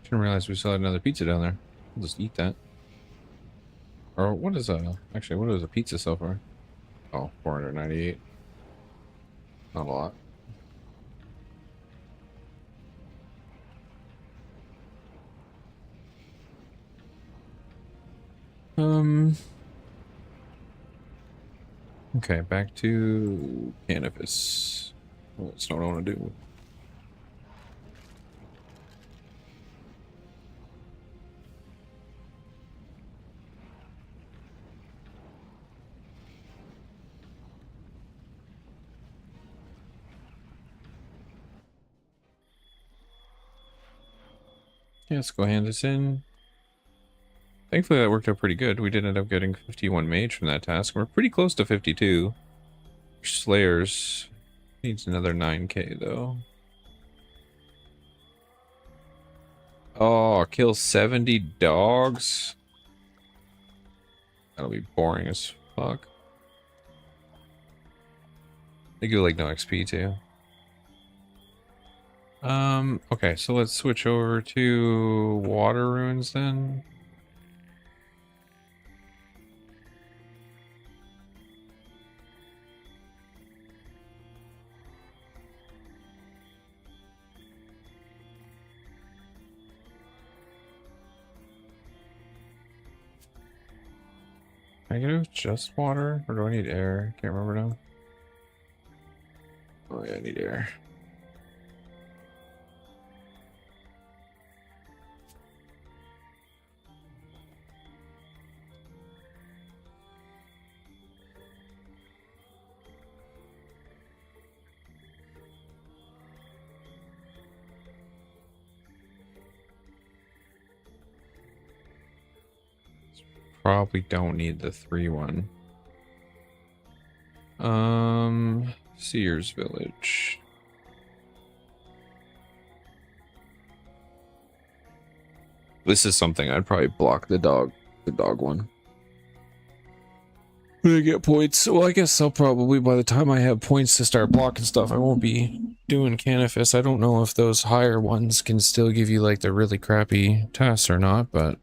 Didn't realize we still had another pizza down there. We'll just eat that. Or what is actually what is a pizza sell for? Oh, 498. Not a lot. Okay, back to Canopus. Well, that's not what I want to do. Yeah, let's go hand this in. Thankfully that worked out pretty good. We did end up getting 51 mage from that task. We're pretty close to 52. Slayers needs another 9k though. Oh, kill 70 dogs? That'll be boring as fuck. They give like no XP too. Okay, so let's switch over to water runes then. Can I get it with just water, or do I need air? Can't remember now. Oh yeah, I need air. Probably don't need the 3 one. Sears Village. This is something I'd probably block the dog one. When I get points, well, I guess I'll probably, by the time I have points to start blocking stuff, I won't be doing Canifis. I don't know if those higher ones can still give you like the really crappy tests or not, but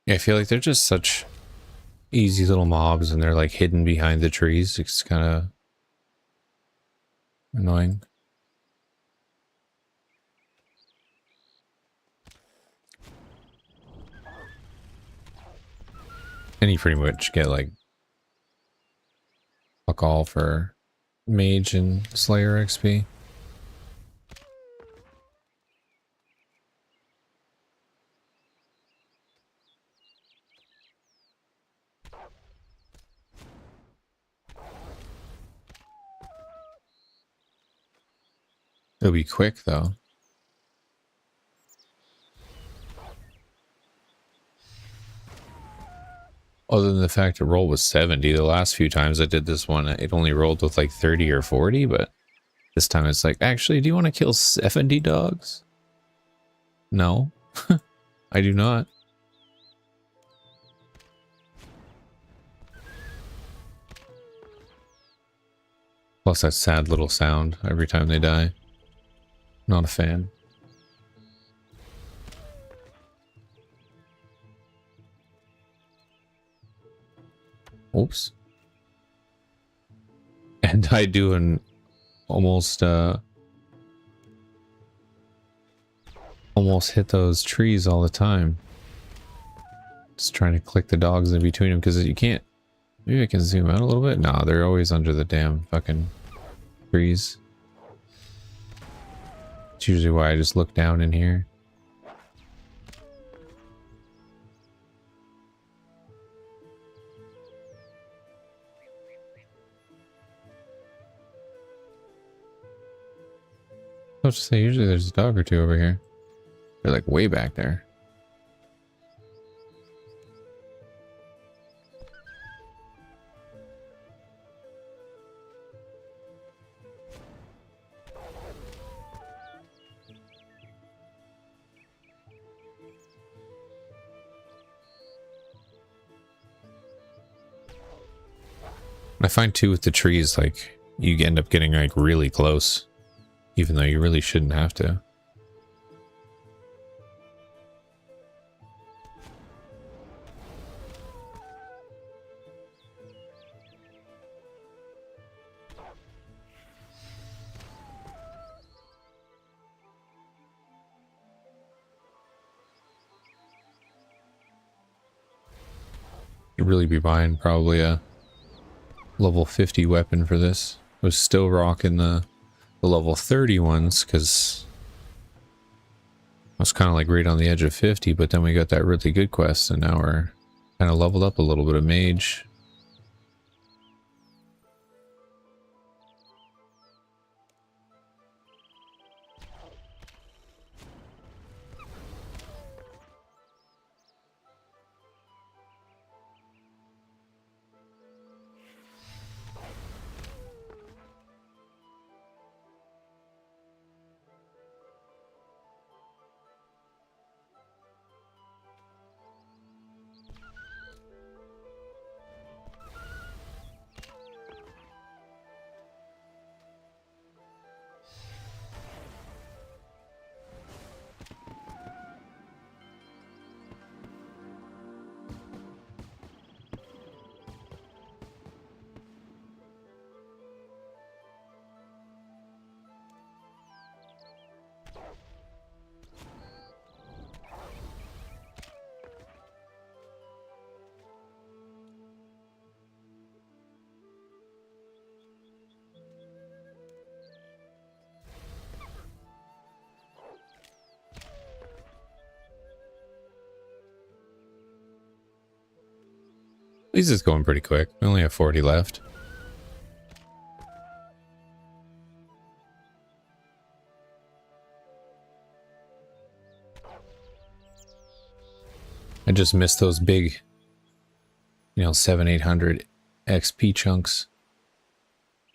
yeah, I feel like they're just such easy little mobs and they're like hidden behind the trees. It's kind of annoying. And you pretty much get like fuck all for mage and slayer XP. It'll be quick though. Other than the fact the roll was 70, the last few times I did this one, it only rolled with like 30 or 40, but this time it's like, actually, do you want to kill 70 dogs? No, I do not. Plus that sad little sound every time they die. Not a fan. Oops. And I do an almost hit those trees all the time. Just trying to click the dogs in between them because you can't. Maybe I can zoom out a little bit. Nah, they're always under the damn fucking trees. It's usually why I just look down in here. I was to say, usually there's a dog or two over here. They're like way back there. I find too with the trees, like you end up getting like really close, even though you really shouldn't have to. You'd really be buying probably a level 50 weapon for this. I was still rocking the level 30 ones because I was kind of like right on the edge of 50, but then we got that really good quest and now we're kind of leveled up a little bit of mage. At least it's going pretty quick. We only have 40 left. I just missed those big, 700-800 XP chunks.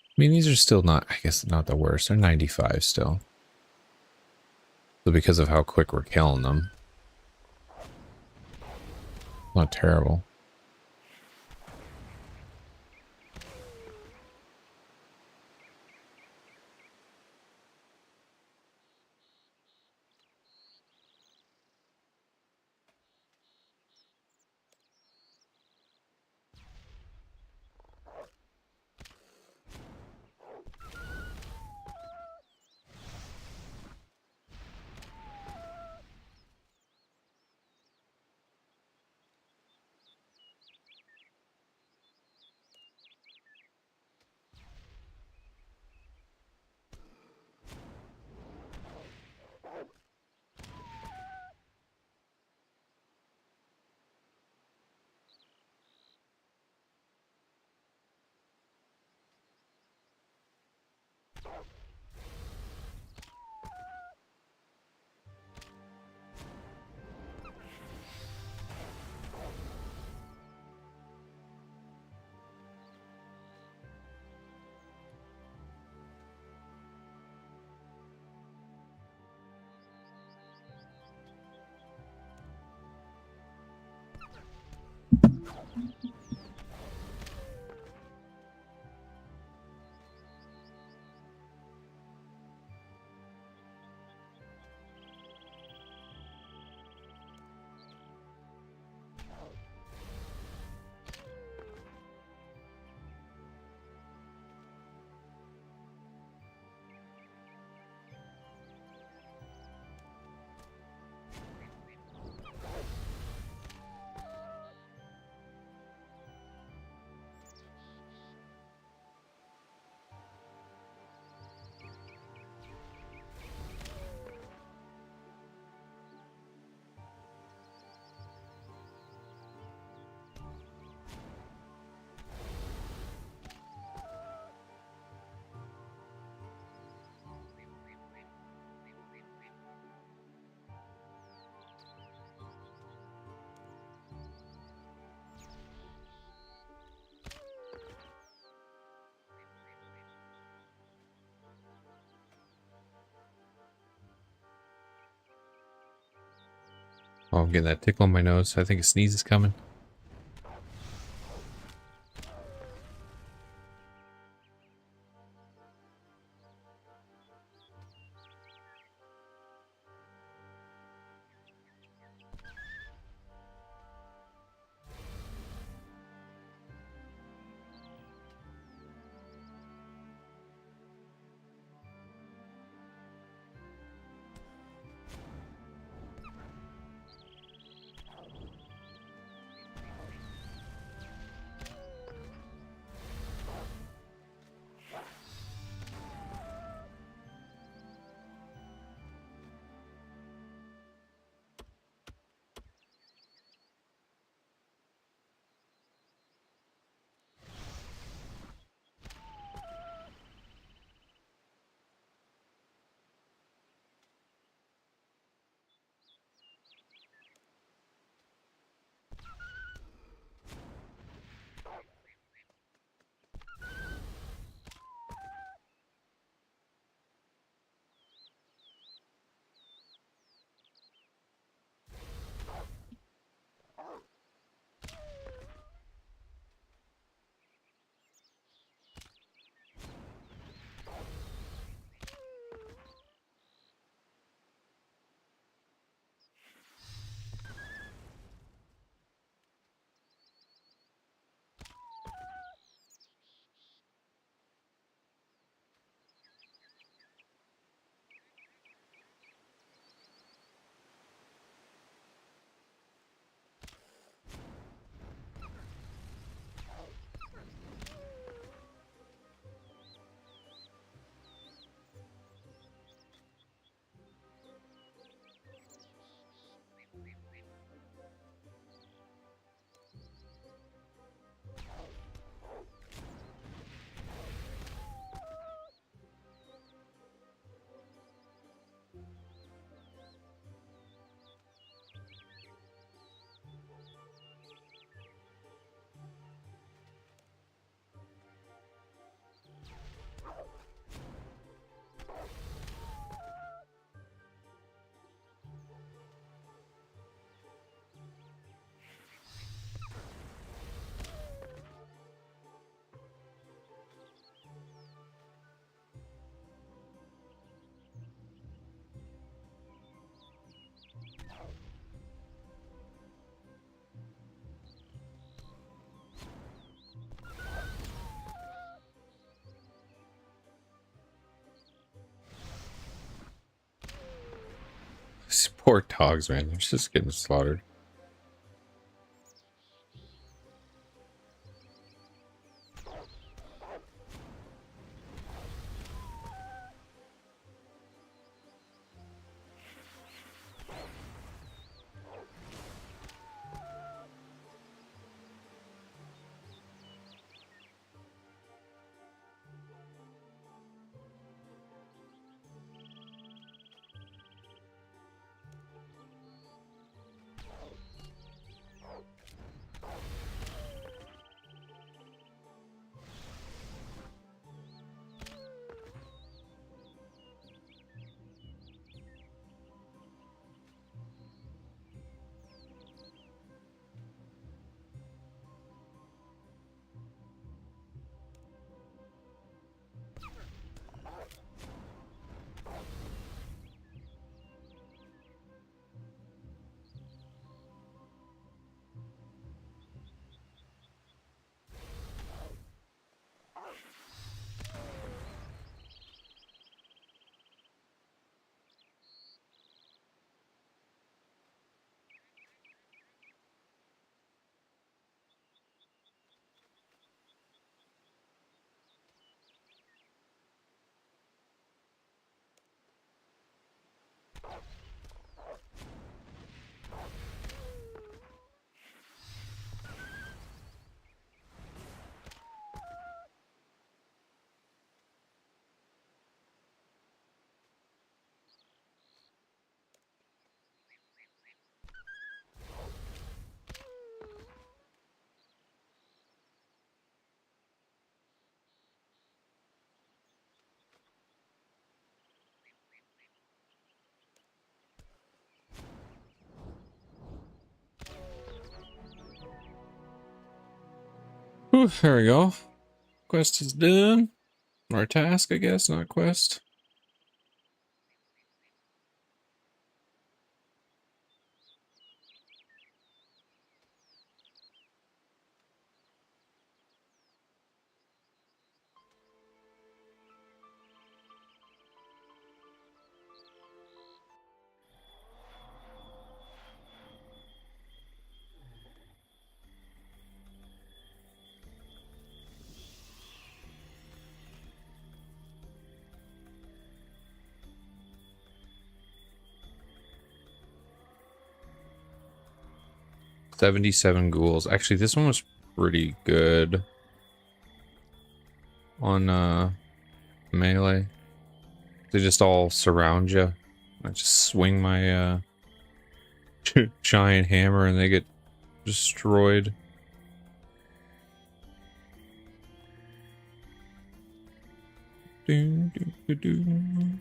I mean, these are still not, I guess, not the worst. They're 95 still. So because of how quick we're killing them. Not terrible. Oh, I'm getting that tickle on my nose. I think a sneeze is coming. Poor dogs, man. They're just getting slaughtered. Whew, there we go. Quest is done. Or task, I guess, not quest. $77 ghouls. Actually, this one was pretty good on melee. They just all surround you. I just swing my giant hammer and they get destroyed. Doo, doo, doo, doo.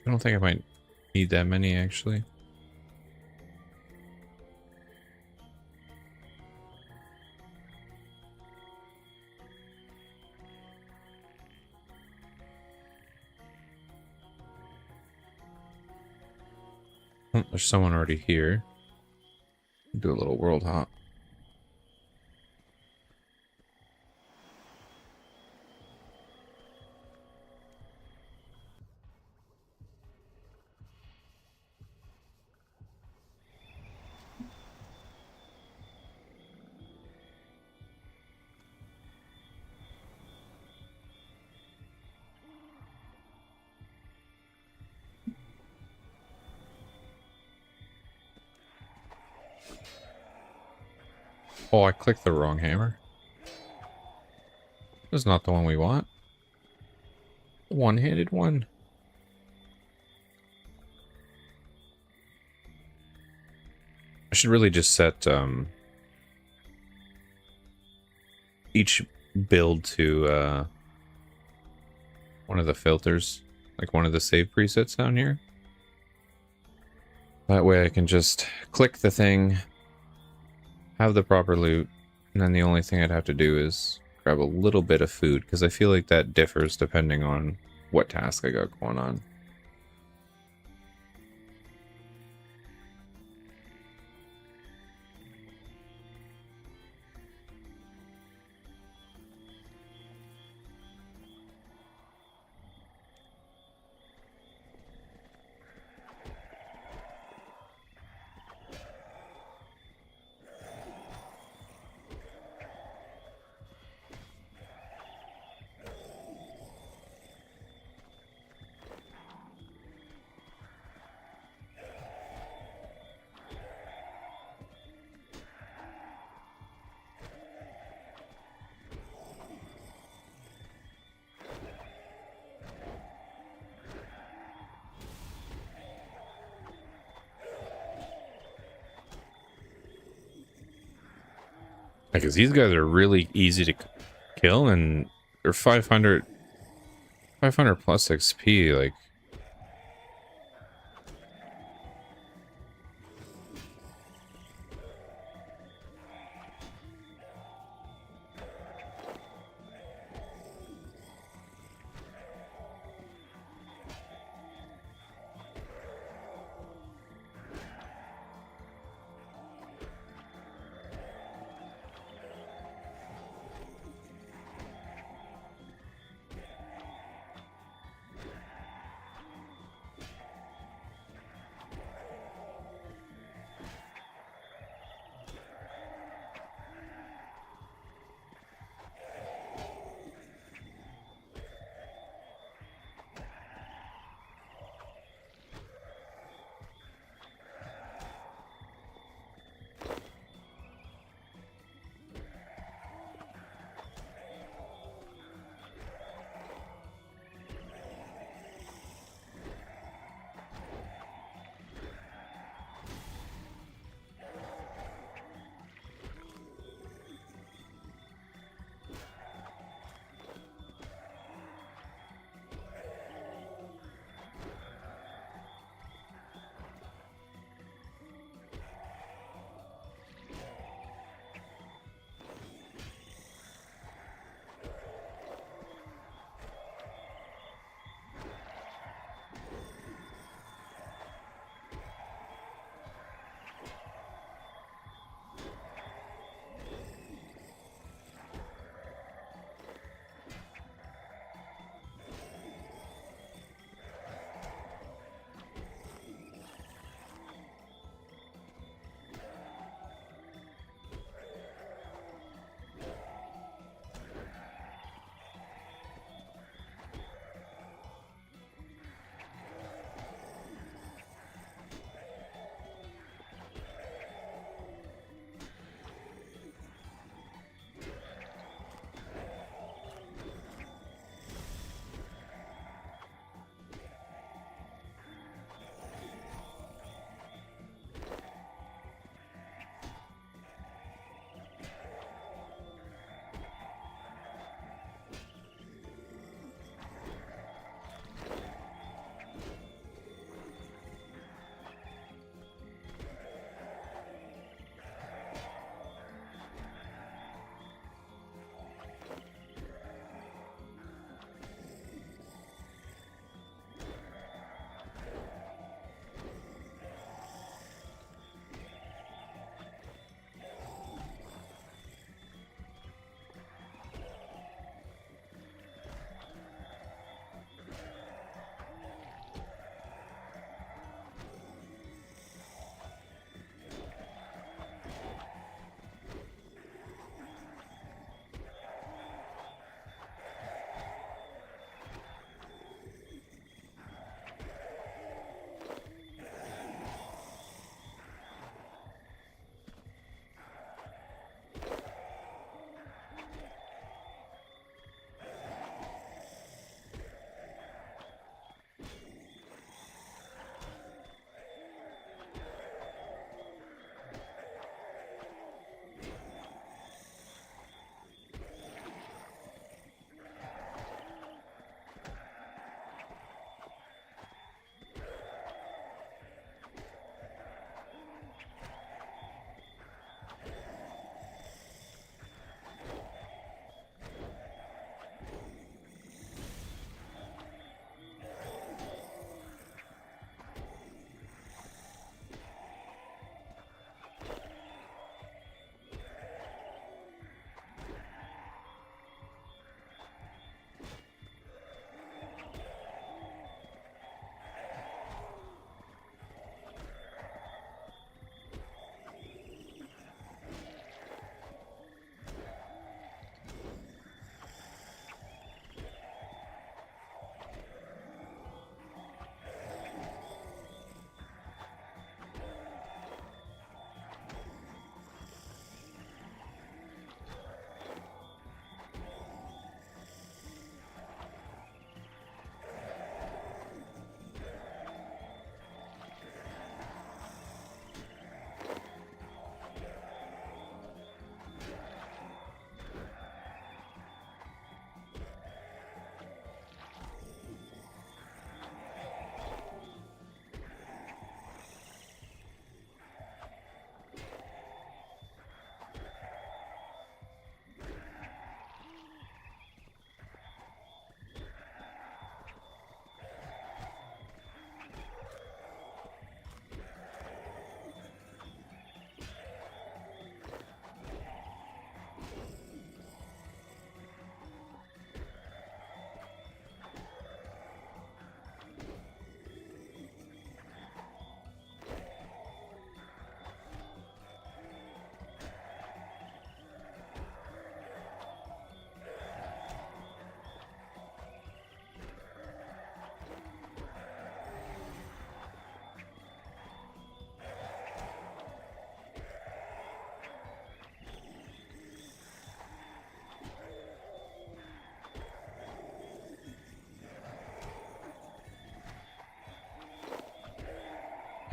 I don't think I might need that many, actually. Oh, there's someone already here. Do a little world hop. Oh, I clicked the wrong hammer. This is not the one we want. One-handed one. I should really just set each build to one of the filters, like one of the save presets down here. That way I can just click the thing, have the proper loot, and then the only thing I'd have to do is grab a little bit of food, because I feel like that differs depending on what task I got going on. Because these guys are really easy to kill, and they're 500 plus XP, like.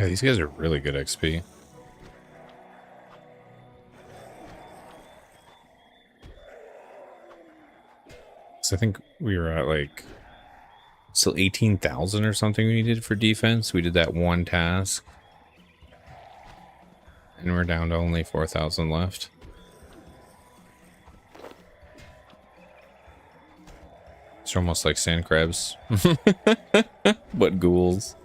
Yeah, these guys are really good XP. So I think we were at like still 18,000 or something we needed for defense. We did that one task. And we're down to only 4,000 left. It's almost like sand crabs. But ghouls.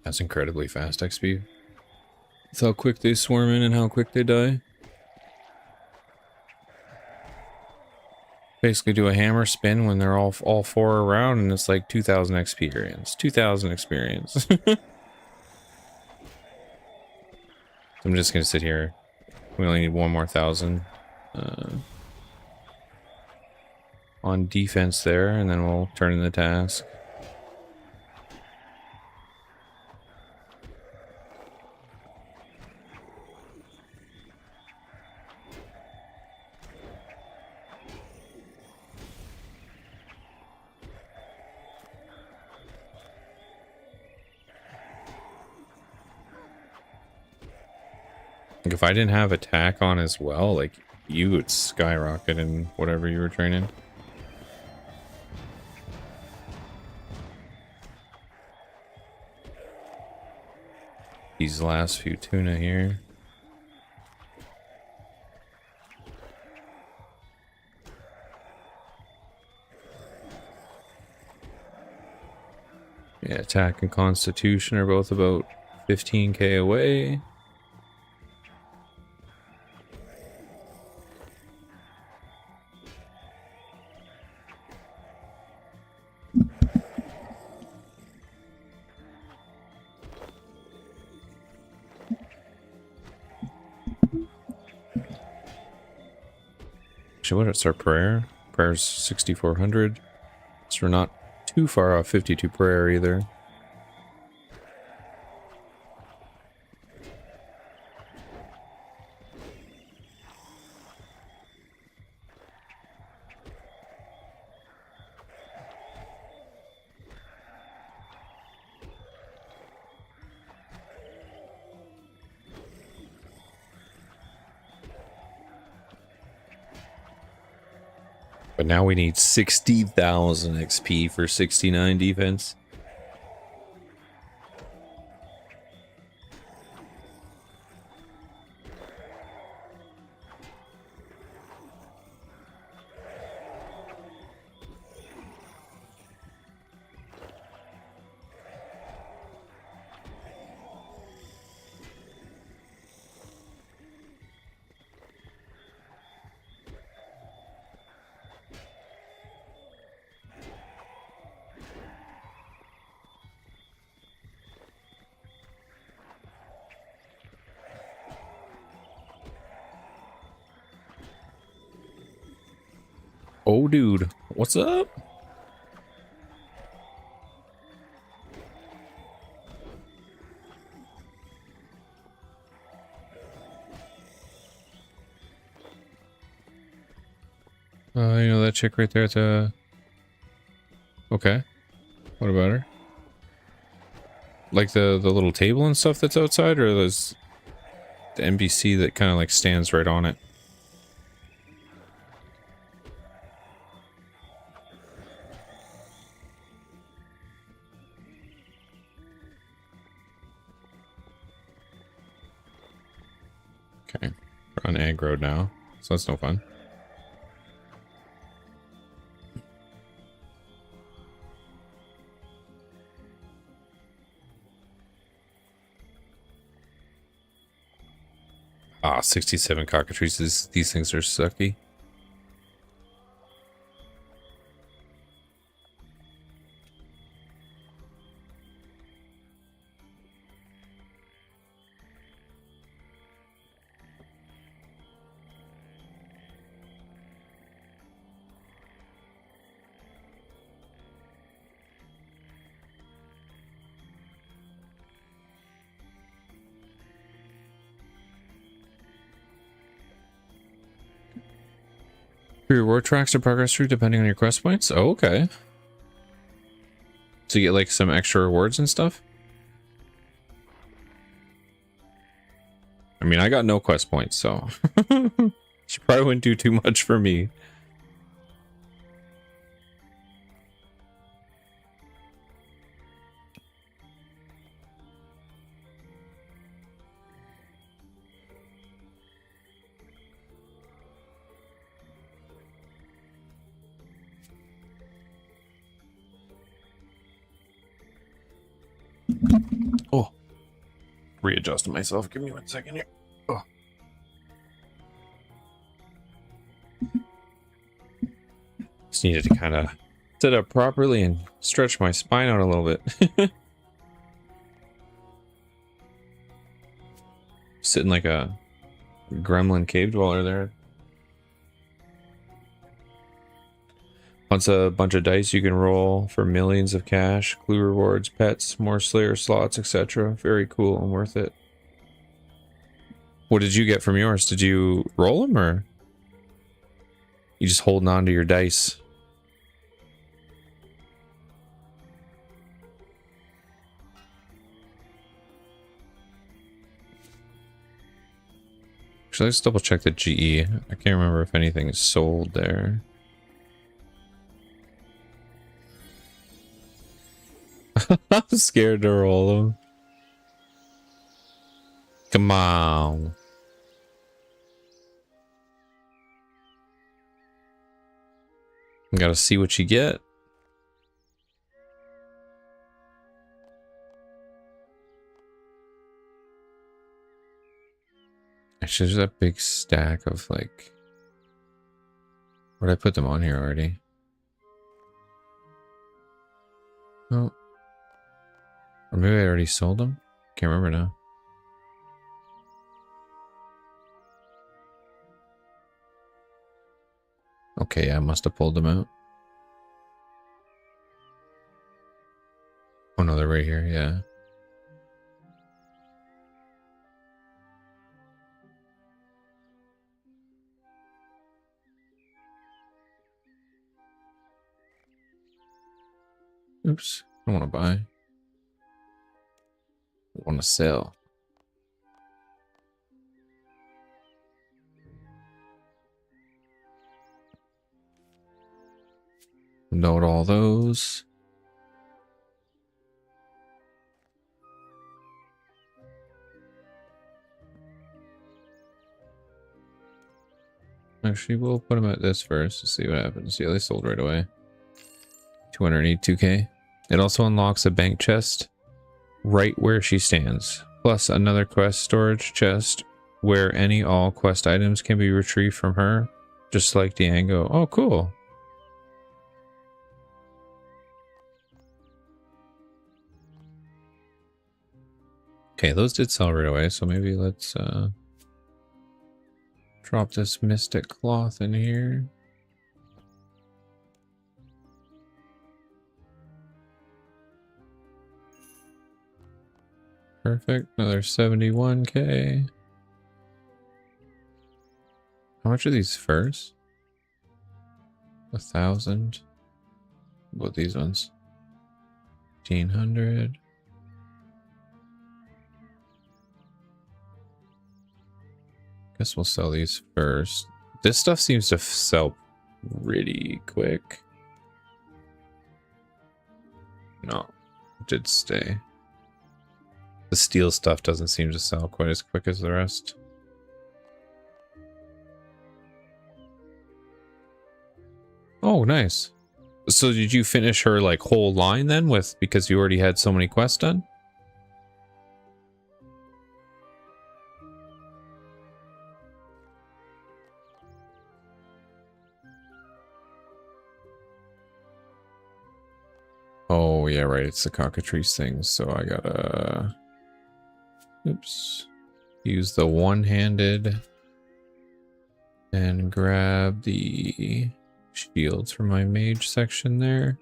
That's incredibly fast XP. It's how quick they swarm in and how quick they die. Basically do a hammer spin when they're all four around and it's like 2,000 experience. 2,000 experience. So I'm just gonna sit here. We only need one more 1,000 on defense there, and then we'll turn in the task. Like if I didn't have attack on as well, like you would skyrocket in whatever you were training. These last few tuna here. Yeah, attack and constitution are both about 15k away. Actually, what's our prayer? Prayer's 6,400. So we're not too far off 52 prayer either. But now we need 60,000 XP for 69 defense. Oh, dude, what's up? You know that chick right there at the... Okay. What about her? Like the little table and stuff that's outside, or there's the NPC that kind of like stands right on it? Okay. We're on Ag Road now, so that's no fun. Ah, 67 cockatrices. These things are sucky. Your reward tracks to progress through depending on your quest points. Oh, okay. So you get like some extra rewards and stuff? I mean, I got no quest points, so she probably wouldn't do too much for me. Oh, readjusting myself. Give me 1 second here. Oh. Just needed to kind of sit up properly and stretch my spine out a little bit. Sitting like a gremlin cave dweller there. Once a bunch of dice you can roll for millions of cash, clue rewards, pets, more Slayer slots, etc. Very cool and worth it. What did you get from yours? Did you roll them, or you just holding on to your dice? Actually, let's double check the GE. I can't remember if anything is sold there. I'm scared to roll them. Come on. You gotta see what you get. Actually, there's that big stack of like... Where'd I put them on here already? Oh. Or maybe I already sold them? Can't remember now. Okay, yeah, I must have pulled them out. Oh no, they're right here, yeah. Oops, I don't want to buy. I want to sell. Note all those. Actually, we'll put them at this first to see what happens. Yeah, they sold right away. 282k. It also unlocks a bank chest right where she stands, plus another quest storage chest where any all quest items can be retrieved from her, just like Diango. Oh, cool. Okay, those did sell right away, so maybe let's drop this mystic cloth in here. Perfect. Another 71k. How much are these furs? 1,000. What these ones? 1,500. Guess we'll sell these first. This stuff seems to sell pretty quick. No, it did stay. The steel stuff doesn't seem to sell quite as quick as the rest. Oh, nice. So did you finish her like whole line then with, because you already had so many quests done? Oh yeah, right. It's the cockatrice thing. So I gotta, oops, use the one-handed and grab the shields from my mage section there.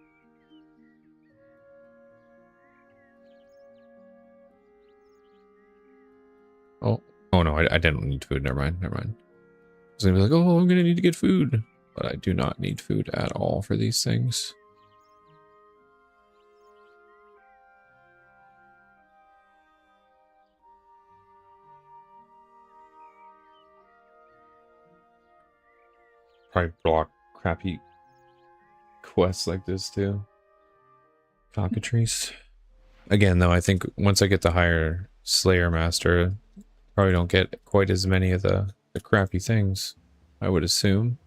Oh no, I didn't need food. Never mind. I was gonna be like, oh, I'm gonna need to get food, but I do not need food at all for these things. Probably block crappy quests like this too. Cockatrice. Again, though, I think once I get the higher Slayer Master, probably don't get quite as many of the crappy things, I would assume.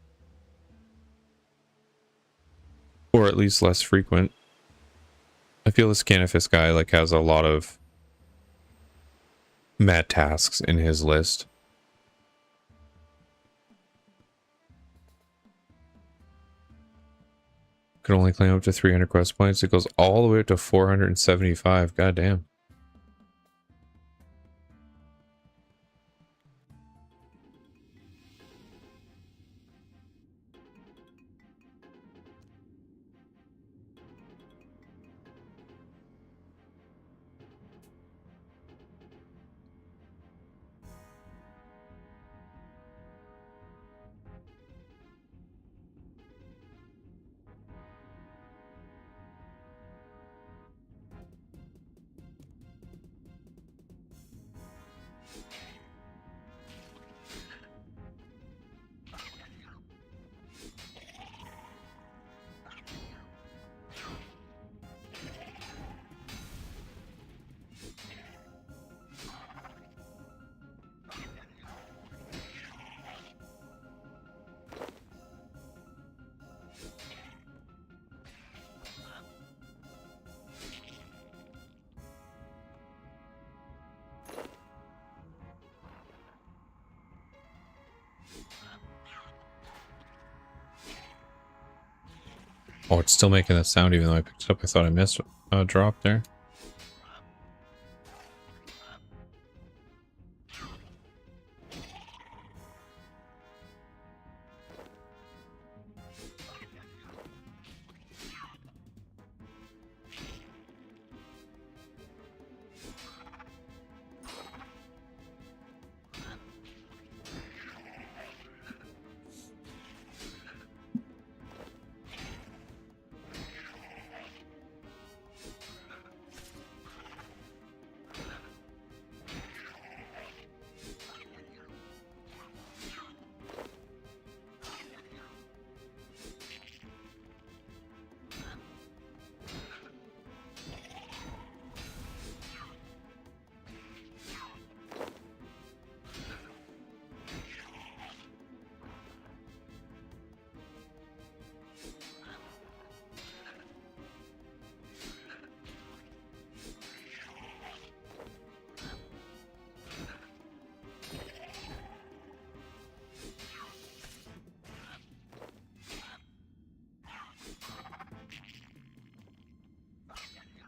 Or at least less frequent. I feel this Canifis guy like has a lot of mad tasks in his list. Could only claim up to 300 quest points. It goes all the way up to 475. God damn. Oh, it's still making that sound even though I picked it up. I thought I missed a drop there.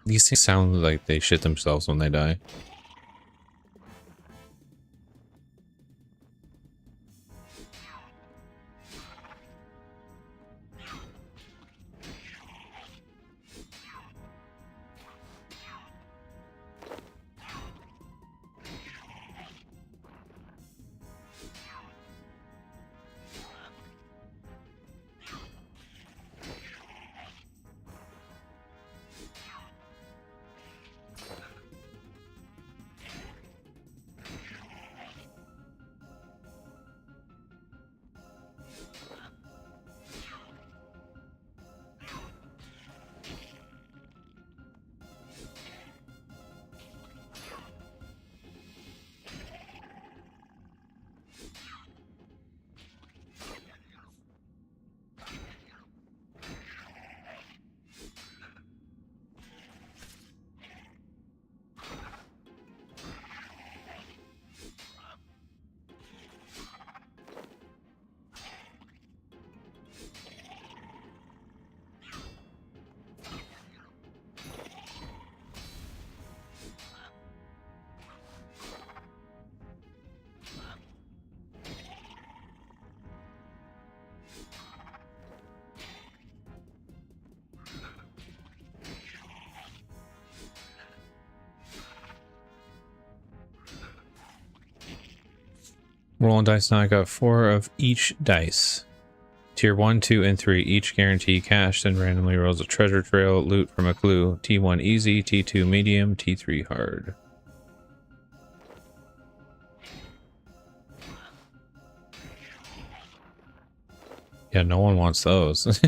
These things sound like they shit themselves when they die. Roll on dice now. I got 4 of each dice. Tier 1, 2, and 3 each guarantee cash, then randomly rolls a treasure trail, loot from a clue. T1 easy, T2 medium, T3 hard. Yeah, no one wants those.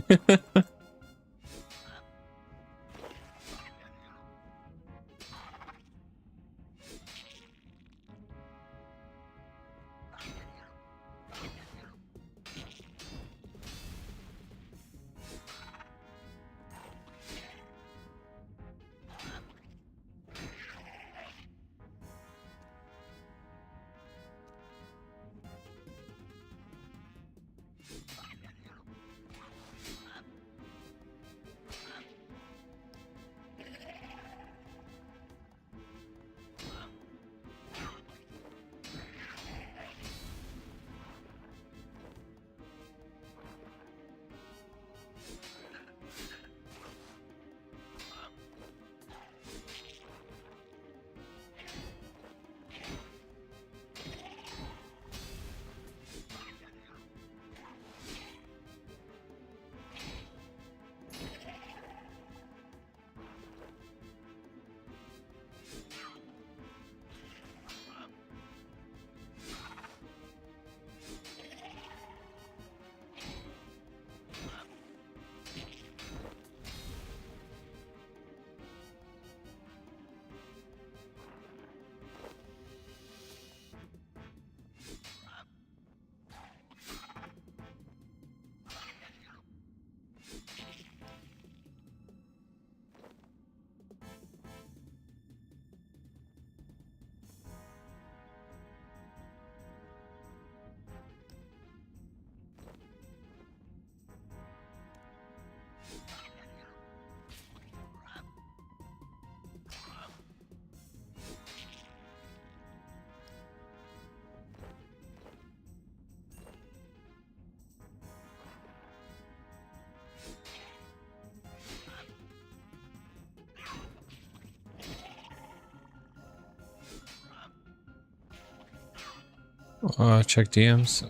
Check DMs.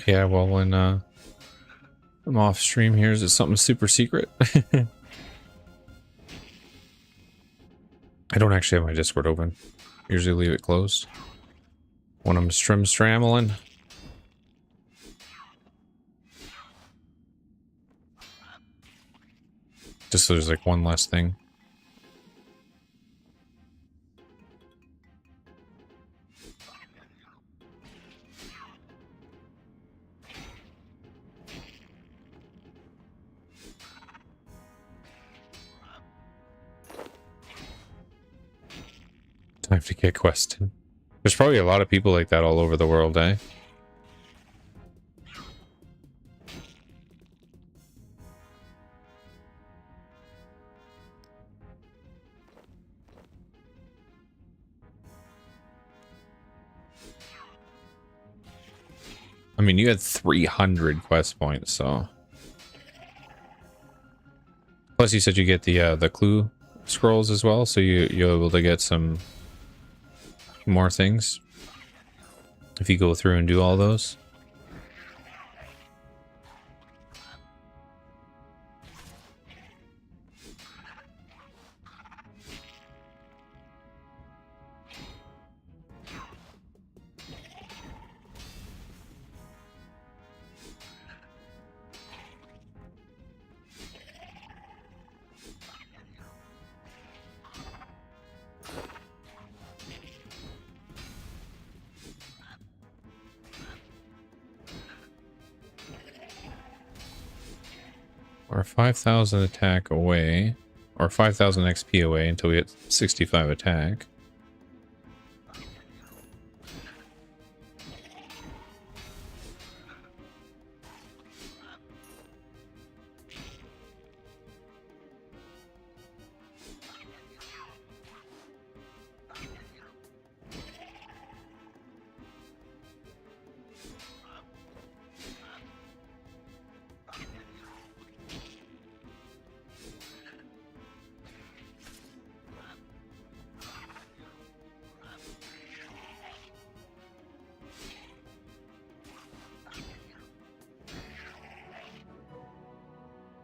Yeah, well, when I'm off stream here, is it something super secret? I don't actually have my Discord open. Usually leave it closed when I'm stramling. Just so there's like one less thing. Time to get quested. There's probably a lot of people like that all over the world, eh? I mean, you had 300 quest points, so. Plus, you said you get the clue scrolls as well, so you're able to get some more things if you go through and do all those. Or 5,000 attack away, or 5,000 XP away until we hit 65 attack.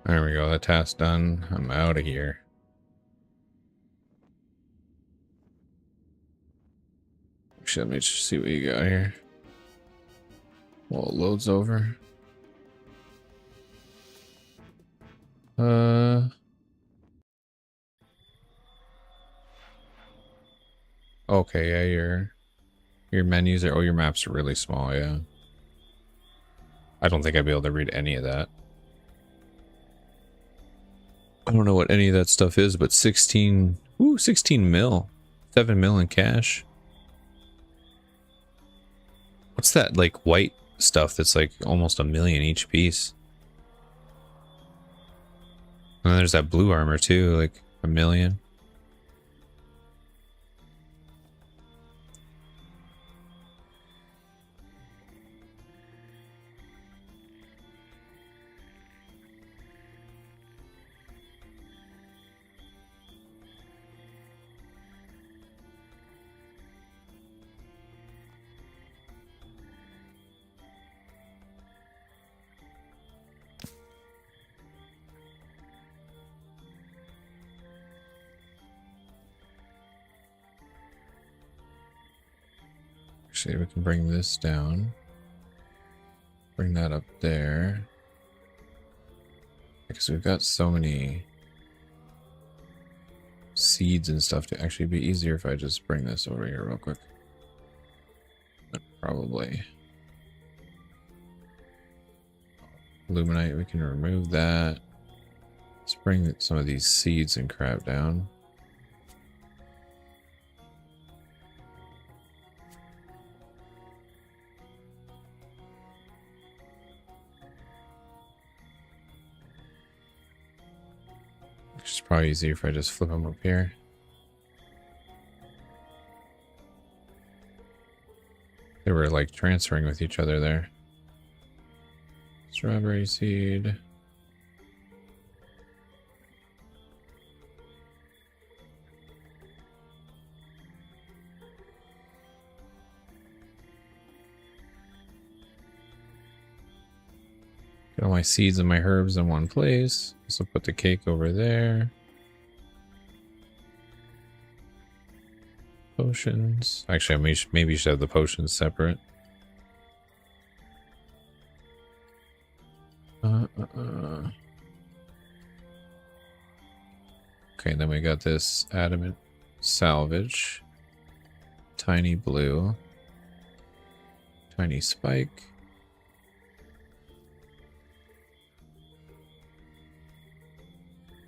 There we go. That task done. I'm out of here. Actually, let me just see what you got here. While it loads over. Okay, yeah, your menus are, oh, your maps are really small, yeah. I don't think I'd be able to read any of that. I don't know what any of that stuff is, but 16 mil. 7 mil in cash. What's that, like, white stuff that's like almost 1 million each piece? And then there's that blue armor too, like 1 million. Actually, we can bring this down. Bring that up there. Because we've got so many seeds and stuff to actually be easier if I just bring this over here real quick. Probably. Luminite, we can remove that. Let's bring some of these seeds and crap down. It's probably easier if I just flip them up here. They were like transferring with each other there. Strawberry seed. Get all my seeds and my herbs in one place. So put the cake over there. Potions. Actually, maybe you should have the potions separate. Okay, then we got this adamant salvage. Tiny blue. Tiny spike.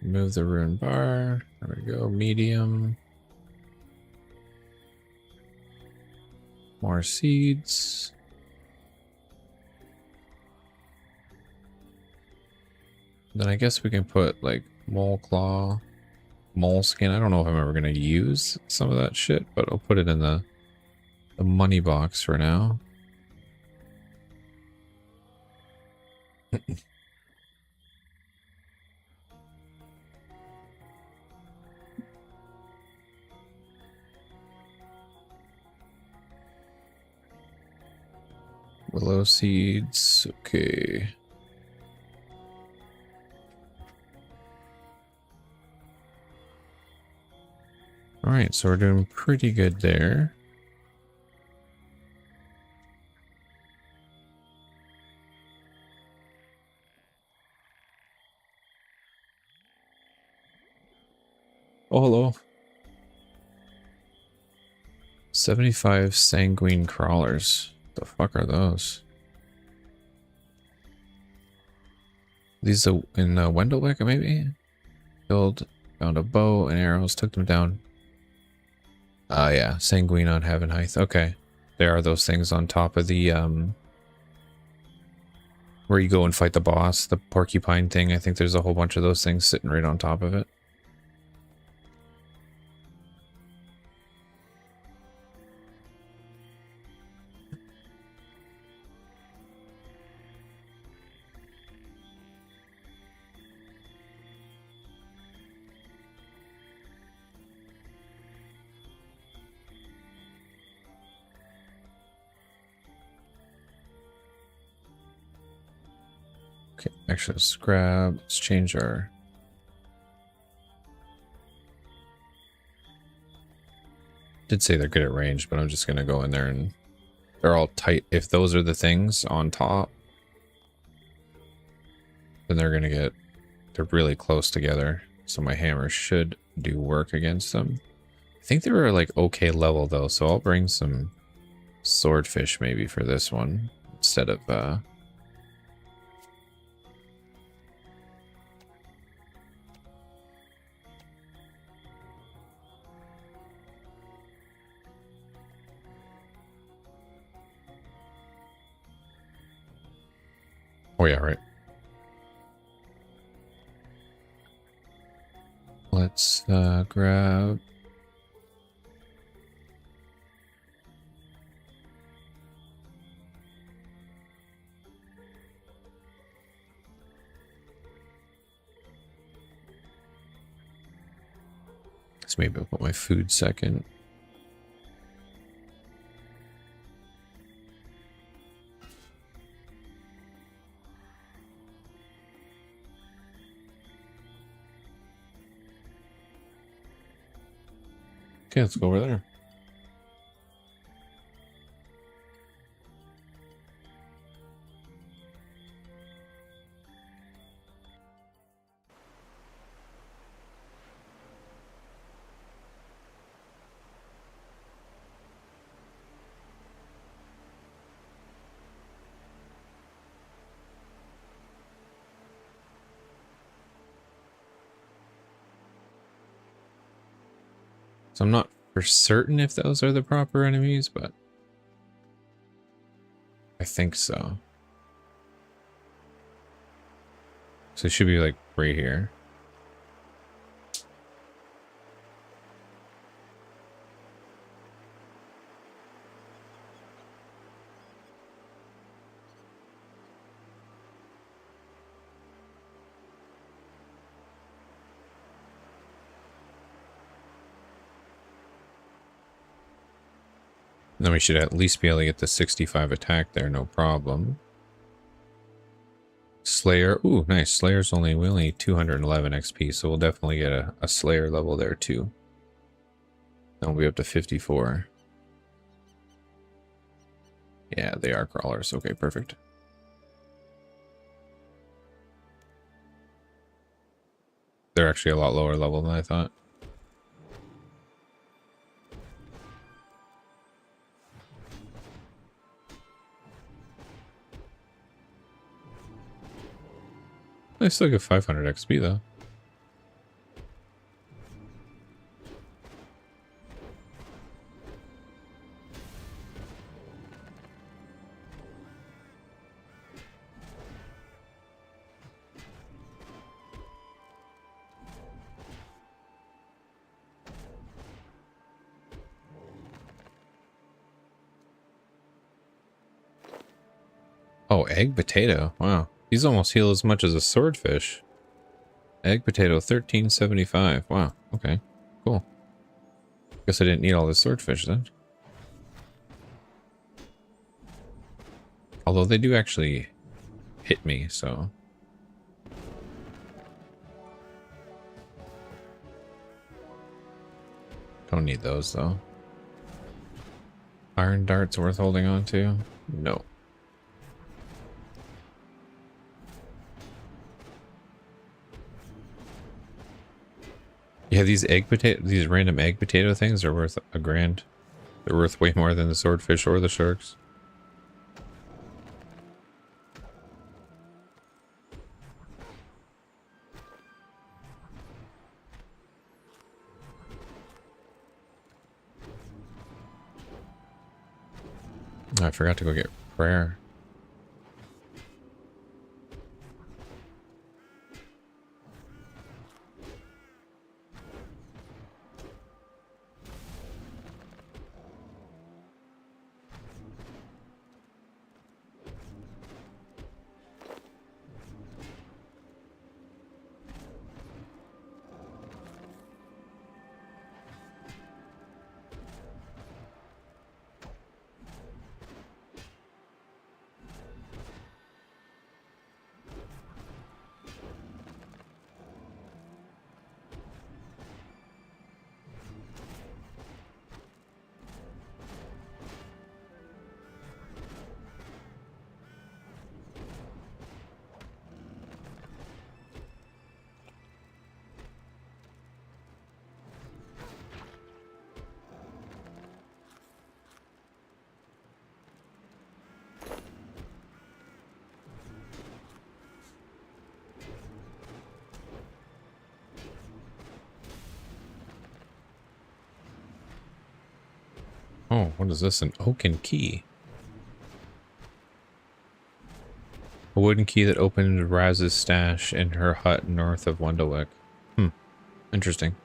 Move the rune bar. There we go. Medium. More seeds. Then I guess we can put like mole claw, mole skin. I don't know if I'm ever gonna use some of that shit, but I'll put it in the money box for now. Willow seeds, okay. Alright, so we're doing pretty good there. Oh, hello. 75 sanguine crawlers. The fuck are those? These are in Wendelwick, maybe? Killed, found a bow and arrows, took them down. Ah, yeah, sanguine on Heaven Height. Okay, there are those things on top of the where you go and fight the boss, the porcupine thing. I think there's a whole bunch of those things sitting right on top of it. Okay, actually, let's change our. Did say they're good at range, but I'm just gonna go in there and they're all tight. If those are the things on top, then they're really close together. So my hammer should do work against them. I think they were like okay level though, so I'll bring some swordfish maybe for this one instead of oh yeah, right. Let's grab so maybe I'll put my food second. Okay, let's go over there. So I'm not for certain if those are the proper enemies, but I think so. So it should be like right here. Then we should at least be able to get the 65 attack there, no problem. Slayer, ooh, nice. Slayer's we only need 211 XP, so we'll definitely get a Slayer level there too. Then we'll be up to 54. Yeah, they are crawlers. Okay, perfect. They're actually a lot lower level than I thought. I still get 500 XP though. Oh, egg potato. Wow. These almost heal as much as a swordfish. Egg potato, 1375. Wow. Okay. Cool. Guess I didn't need all this swordfish then. Although they do actually hit me, so. Don't need those though. Iron darts worth holding on to? No. Yeah, these random egg potato things are worth a grand. They're worth way more than the swordfish or the sharks. I forgot to go get prayer. Oh, what is this? An oaken key. A wooden key that opened Raz's stash in her hut north of Wendlewick. Interesting.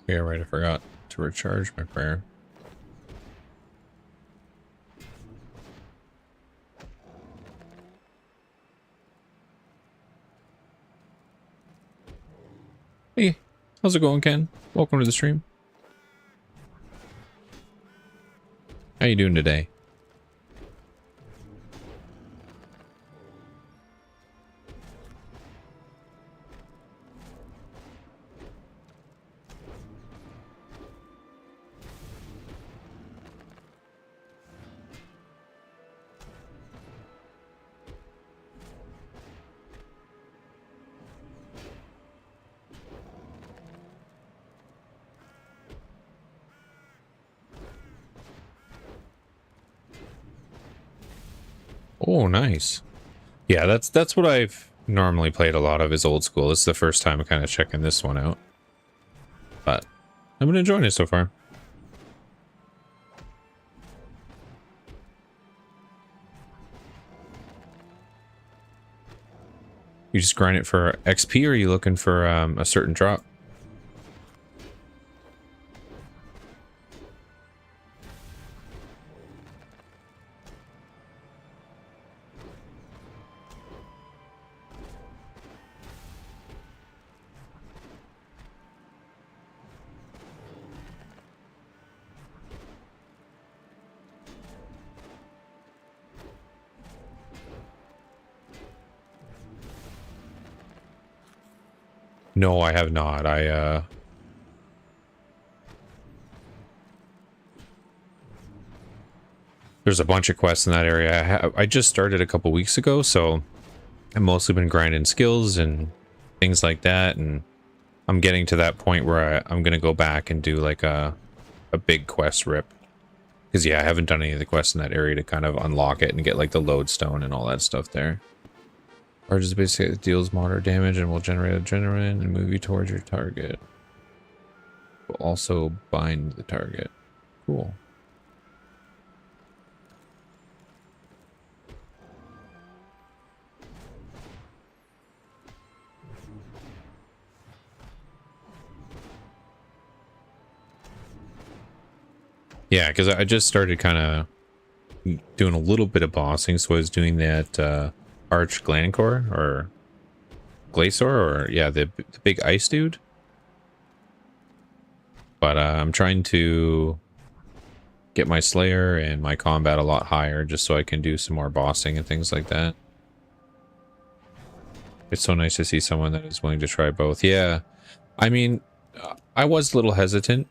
Yeah, right, I forgot to recharge my prayer. Hey, how's it going, Ken? Welcome to the stream. How you doing today? Oh, nice. Yeah, that's what I've normally played a lot of is old school. This is the first time I'm kind of checking this one out. But I've been enjoying it so far. You just grind it for XP, or are you looking for a certain drop? No, I have not. There's a bunch of quests in that area. I just started a couple weeks ago, so I've mostly been grinding skills and things like that, and I'm getting to that point where I'm gonna go back and do like a big quest rip. Because yeah, I haven't done any of the quests in that area to kind of unlock it and get like the lodestone and all that stuff there. Charges basically deals moderate damage and will generate adrenaline and move you towards your target. Will also bind the target. Cool. Yeah, because I just started kind of doing a little bit of bossing, so I was doing that Arch Glencore or Glacier, or yeah, the big ice dude. But I'm trying to get my Slayer and my combat a lot higher, just so I can do some more bossing and things like that. It's so nice to see someone that is willing to try both. Yeah, I mean, I was a little hesitant.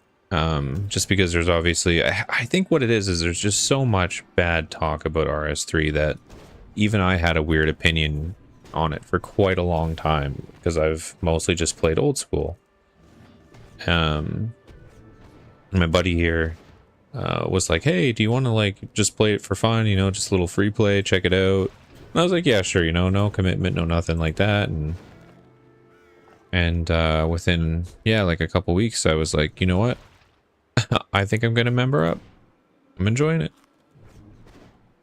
Just because there's obviously, I think what it is there's just so much bad talk about RS3 that even I had a weird opinion on it for quite a long time, because I've mostly just played old school. My buddy here was like, hey, do you want to like just play it for fun, you know, just a little free play, check it out. And I was like, yeah, sure, you know, no commitment, no nothing like that. And within, yeah, like a couple weeks, I was like, you know what? I think I'm gonna member up. I'm enjoying it.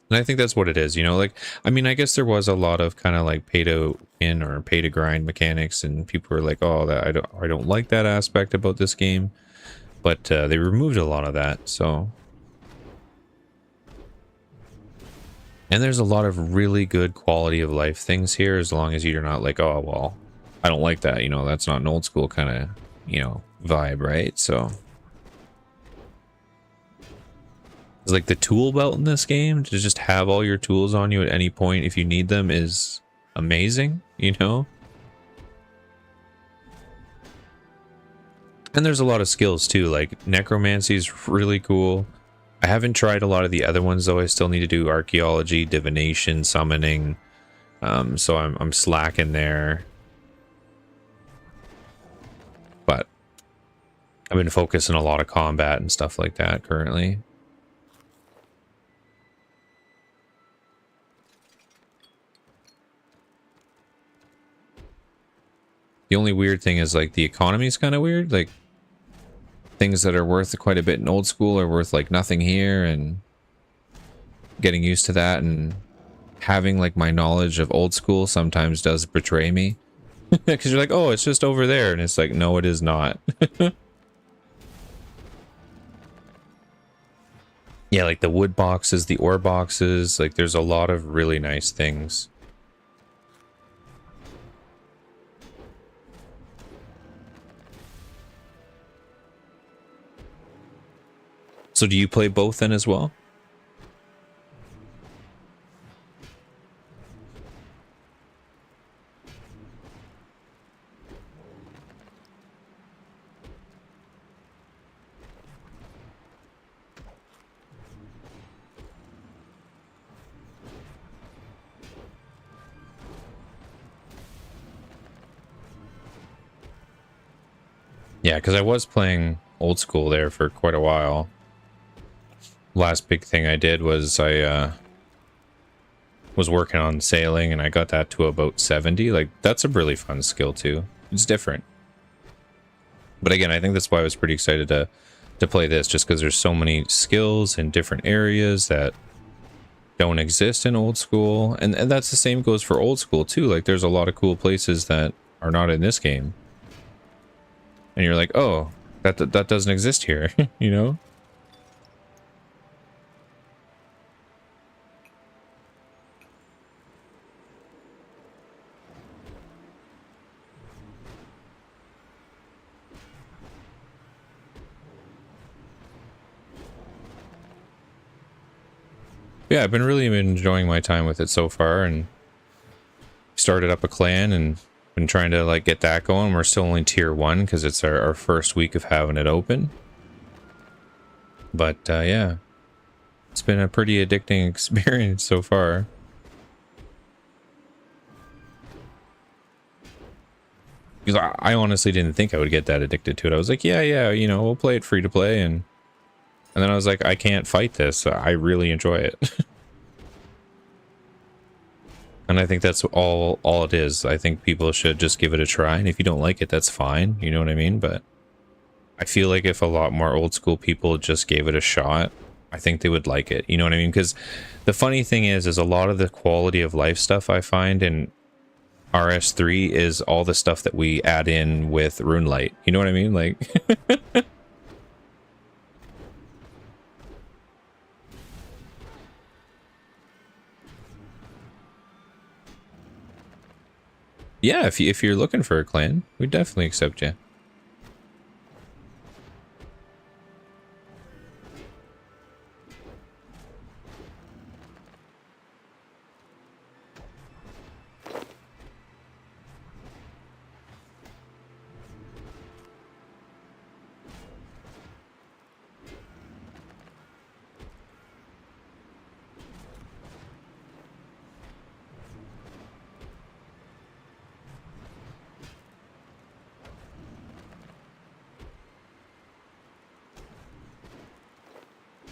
And I think that's what it is, you know, like, I mean, I guess there was a lot of kind of like pay to win or pay to grind mechanics, and people were like, oh, that I don't like that aspect about this game. But they removed a lot of that, so. And there's a lot of really good quality of life things here, as long as you're not like, oh, well, I don't like that, you know, that's not an old school kind of, you know, vibe, right? So It's like the tool belt in this game, to just have all your tools on you at any point if you need them, is amazing, you know? And there's a lot of skills too, like necromancy is really cool. I haven't tried a lot of the other ones though. I still need to do archaeology, divination, summoning. So I'm slacking there. But I've been focusing a lot of combat and stuff like that currently. The only weird thing is like the economy is kind of weird. Like things that are worth quite a bit in old school are worth like nothing here, and getting used to that and having like my knowledge of old school sometimes does betray me. Because you're like, oh, it's just over there, and it's like, no, it is not. Yeah, like the wood boxes, the ore boxes, like there's a lot of really nice things. So do you play both then as well? Yeah, because I was playing old school there for quite a while. Last big thing I did was I was working on sailing, and I got that to about 70. Like, that's a really fun skill too. It's different. But again, I think that's why I was pretty excited to play this, just because there's so many skills in different areas that don't exist in old school. And that's the same goes for old school too. Like, there's a lot of cool places that are not in this game. And you're like, oh, that doesn't exist here, you know? Yeah, I've been really enjoying my time with it so far, and started up a clan and been trying to like get that going. We're still only tier 1 because it's our first week of having it open. But yeah, it's been a pretty addicting experience so far. Because I honestly didn't think I would get that addicted to it. I was like, yeah, you know, we'll play it free to play, and then I was like, I can't fight this. I really enjoy it. And I think that's all it is. I think people should just give it a try, and if you don't like it, that's fine. You know what I mean? But I feel like if a lot more old school people just gave it a shot, I think they would like it. You know what I mean? Because the funny thing is a lot of the quality of life stuff I find in RS3 is all the stuff that we add in with RuneLight. You know what I mean? Like... Yeah, if you're looking for a clan, we'd definitely accept you.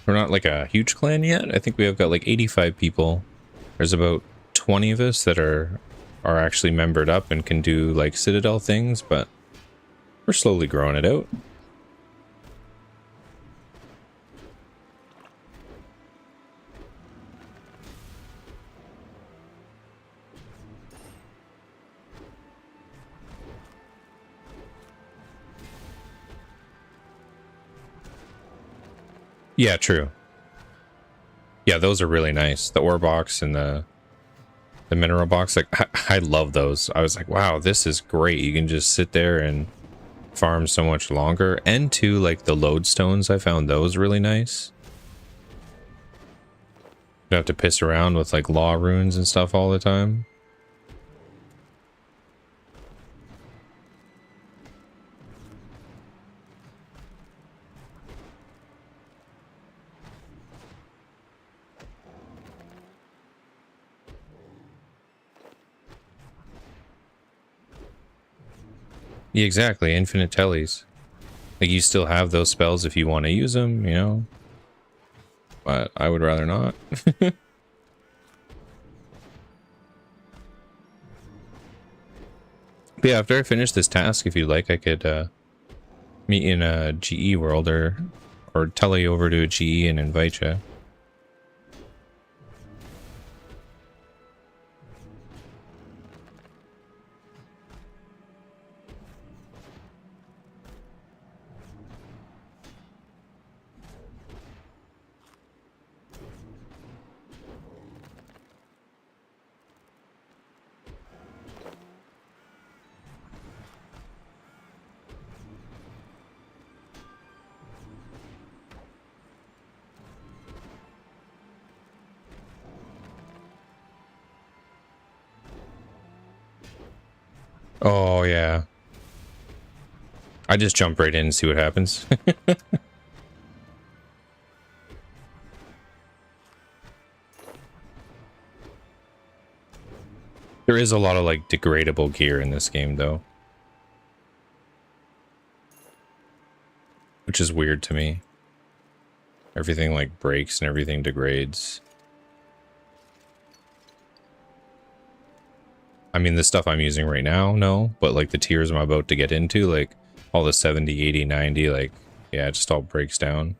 We're not like a huge clan yet. I think we have got like 85 people. There's about 20 of us that are actually membered up and can do like Citadel things, but we're slowly growing it out. Yeah, true. Yeah, those are really nice. The ore box and the mineral box, like I love those. I was like, wow, this is great. You can just sit there and farm so much longer. And too, like the lodestones, I found those really nice. You have to piss around with like law runes and stuff all the time. Yeah, exactly. Infinite tellies. Like you still have those spells if you want to use them, you know. But I would rather not. But yeah, after I finish this task, if you'd like, I could meet in a GE world or tele you over to a GE and invite you. Oh yeah. I just jump right in and see what happens. There is a lot of like degradable gear in this game though. Which is weird to me. Everything like breaks and everything degrades. I mean, the stuff I'm using right now, no. But like the tiers I'm about to get into, like all the 70, 80, 90, like, yeah, it just all breaks down.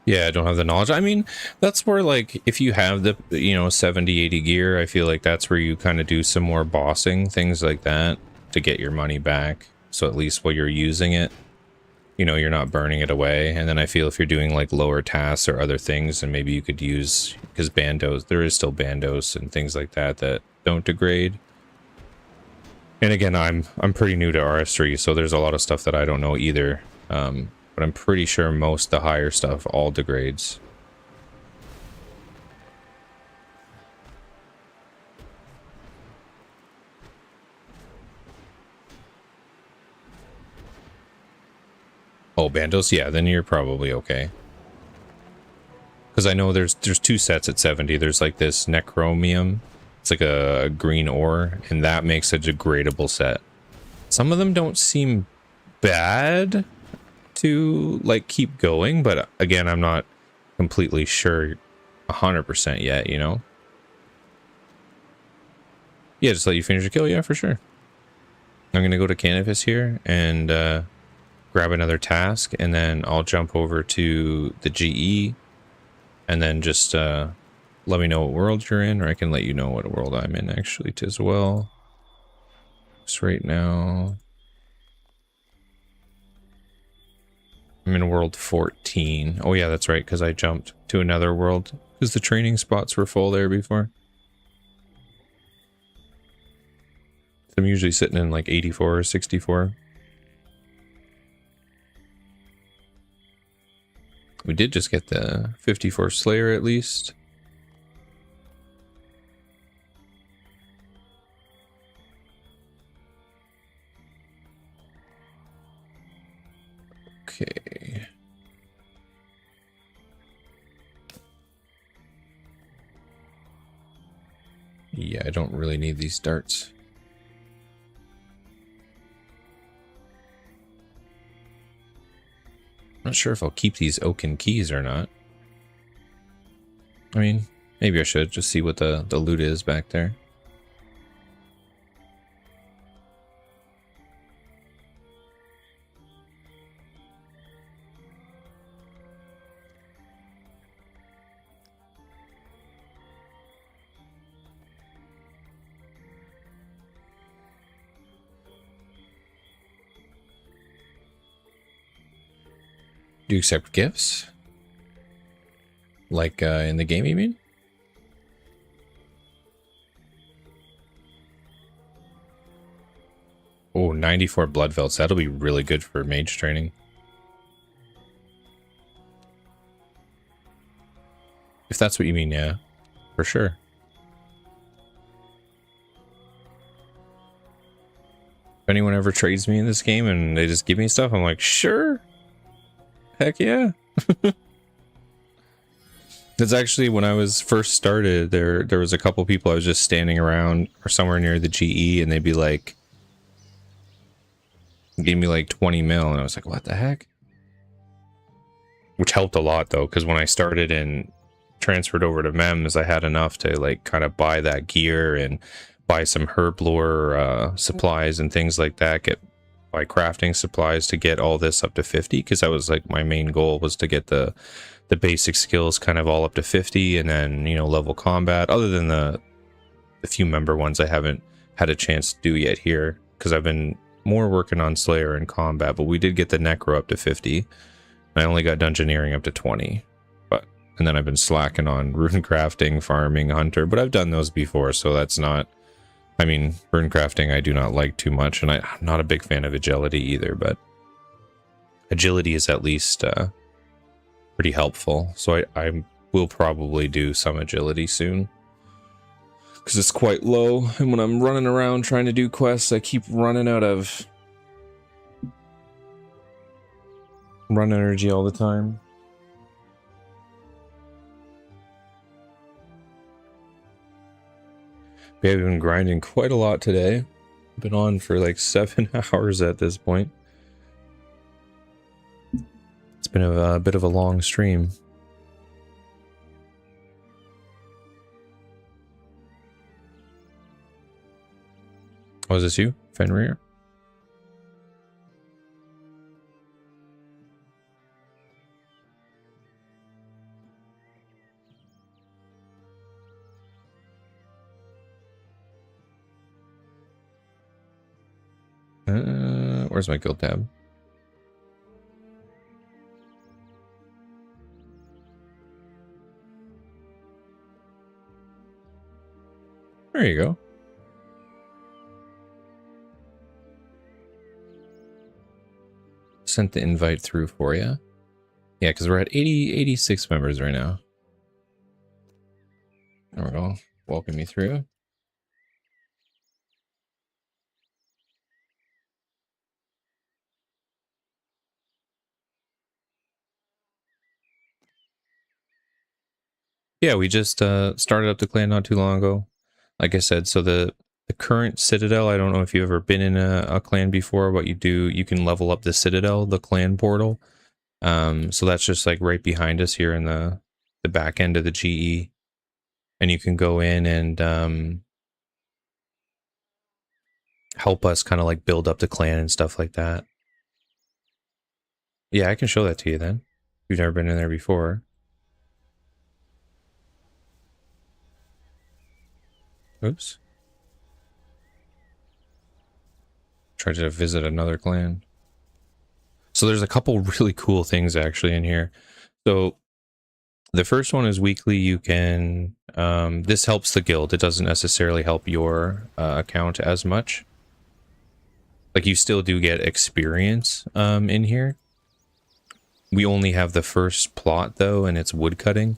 Yeah, I don't have the knowledge. I mean, that's where, like, if you have the, you know, 70, 80 gear, I feel like that's where you kind of do some more bossing, things like that, to get your money back. So at least while you're using it, you know, you're not burning it away. And then I feel if you're doing, like, lower tasks or other things, then maybe you could use, because bandos, there is still bandos and things like that that don't degrade. And again, I'm pretty new to RS3, so there's a lot of stuff that I don't know either. But I'm pretty sure most the higher stuff all degrades. Oh, bandos? Yeah, then you're probably okay. Because I know there's two sets at 70. There's like this necromium. It's like a green ore, and that makes a degradable set. Some of them don't seem bad to like keep going, but again, I'm not completely sure 100% yet, you know? Yeah, just let you finish your kill, yeah, for sure. I'm gonna go to Canifis here and grab another task, and then I'll jump over to the GE, and then just let me know what world you're in, or I can let you know what world I'm in actually as well. So right now I'm in world 14. Oh yeah, that's right, because I jumped to another world because the training spots were full there before. I'm usually sitting in like 84 or 64. We did just get the 54 Slayer at least. Okay. Yeah, I don't really need these darts. Not sure if I'll keep these oaken keys or not. I mean, maybe I should just see what the loot is back there. Do you accept gifts? Like in the game, you mean? Oh, 94 blood velts. That'll be really good for mage training. If that's what you mean, yeah. For sure. If anyone ever trades me in this game and they just give me stuff, I'm like, sure. Heck yeah. That's actually when I was first started, there was a couple people I was just standing around or somewhere near the GE and they'd be like, gave me like 20 mil and I was like, what the heck? Which helped a lot though, because when I started and transferred over to MEMS, I had enough to like kind of buy that gear and buy some herblore supplies and things like that, buy crafting supplies to get all this up to 50, because that was like my main goal, was to get the basic skills kind of all up to 50 and then, you know, level combat, other than the few member ones I haven't had a chance to do yet here, because I've been more working on Slayer and combat, but we did get the Necro up to 50. I only got Dungeoneering up to 20. And then I've been slacking on rune crafting, farming, hunter, but I've done those before, so that's not, I mean, rune crafting I do not like too much, and I'm not a big fan of agility either, but agility is at least pretty helpful, so I will probably do some agility soon, because it's quite low, and when I'm running around trying to do quests, I keep running out of run energy all the time. We have been grinding quite a lot today. Been on for like 7 hours at this point. It's been a bit of a long stream. Oh, is this you, Fenrir? Where's my guild tab? There you go. Sent the invite through for you. Yeah, because we're at 86 members right now. There we go. Welcome me through. Yeah, we just started up the clan not too long ago. Like I said, so the current Citadel, I don't know if you've ever been in a clan before. What you do, you can level up the Citadel, the clan portal. So that's just like right behind us here in the back end of the GE. And you can go in and help us kind of like build up the clan and stuff like that. Yeah, I can show that to you then. If you've never been in there before. Oops. Tried to visit another clan. So there's a couple really cool things actually in here. So the first one is weekly. You can, this helps the guild. It doesn't necessarily help your account as much. Like you still do get experience in here. We only have the first plot though, and it's woodcutting.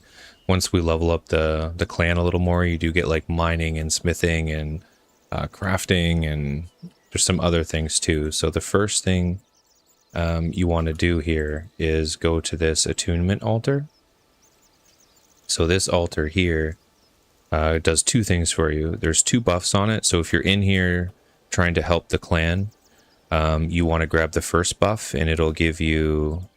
Once we level up the clan a little more, you do get like mining and smithing and crafting, and there's some other things too. So the first thing you want to do here is go to this attunement altar. So this altar here does two things for you. There's 2 buffs on it. So if you're in here trying to help the clan, you want to grab the first buff, and it'll give you,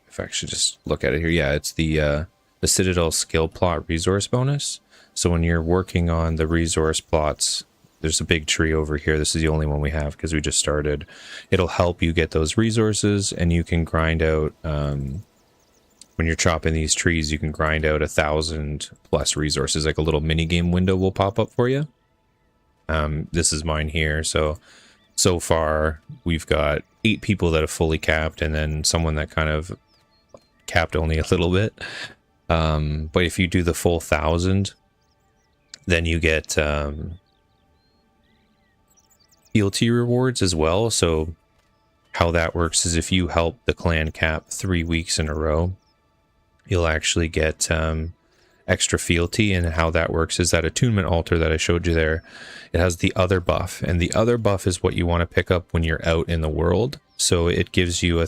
if I should just look at it here, yeah, it's the Citadel skill plot resource bonus. So when you're working on the resource plots, there's a big tree over here. This is the only one we have because we just started. It'll help you get those resources, and you can grind out, when you're chopping these trees, you can grind out 1,000 plus resources. Like a little mini game window will pop up for you. This is mine here. So far we've got 8 people that have fully capped, and then someone that kind of capped only a little bit. But if you do the full 1,000, then you get fealty rewards as well. So how that works is if you help the clan cap 3 weeks in a row, you'll actually get extra fealty. And how that works is that attunement altar that I showed you there, it has the other buff, and the other buff is what you want to pick up when you're out in the world. So it gives you a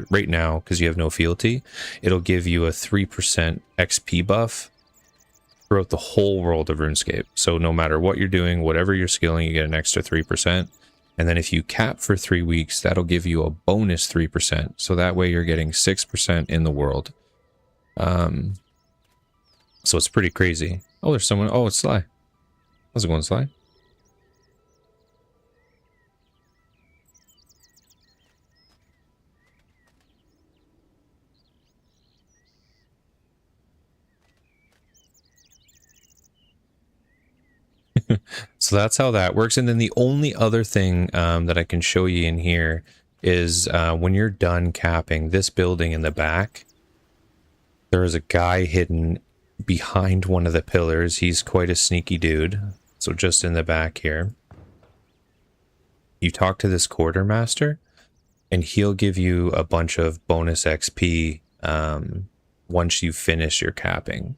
right now, because you have no fealty, it'll give you a 3% XP buff throughout the whole world of RuneScape. So no matter what you're doing, whatever you're skilling, you get an extra 3%. And then if you cap for 3 weeks, that'll give you a bonus 3%. So that way you're getting 6% in the world. So it's pretty crazy. Oh, there's someone. Oh, it's Sly. How's it going, Sly? So that's how that works. And then the only other thing that I can show you in here is when you're done capping this building in the back, there is a guy hidden behind one of the pillars. He's quite a sneaky dude. So just in the back here, you talk to this quartermaster and he'll give you a bunch of bonus XP once you finish your capping.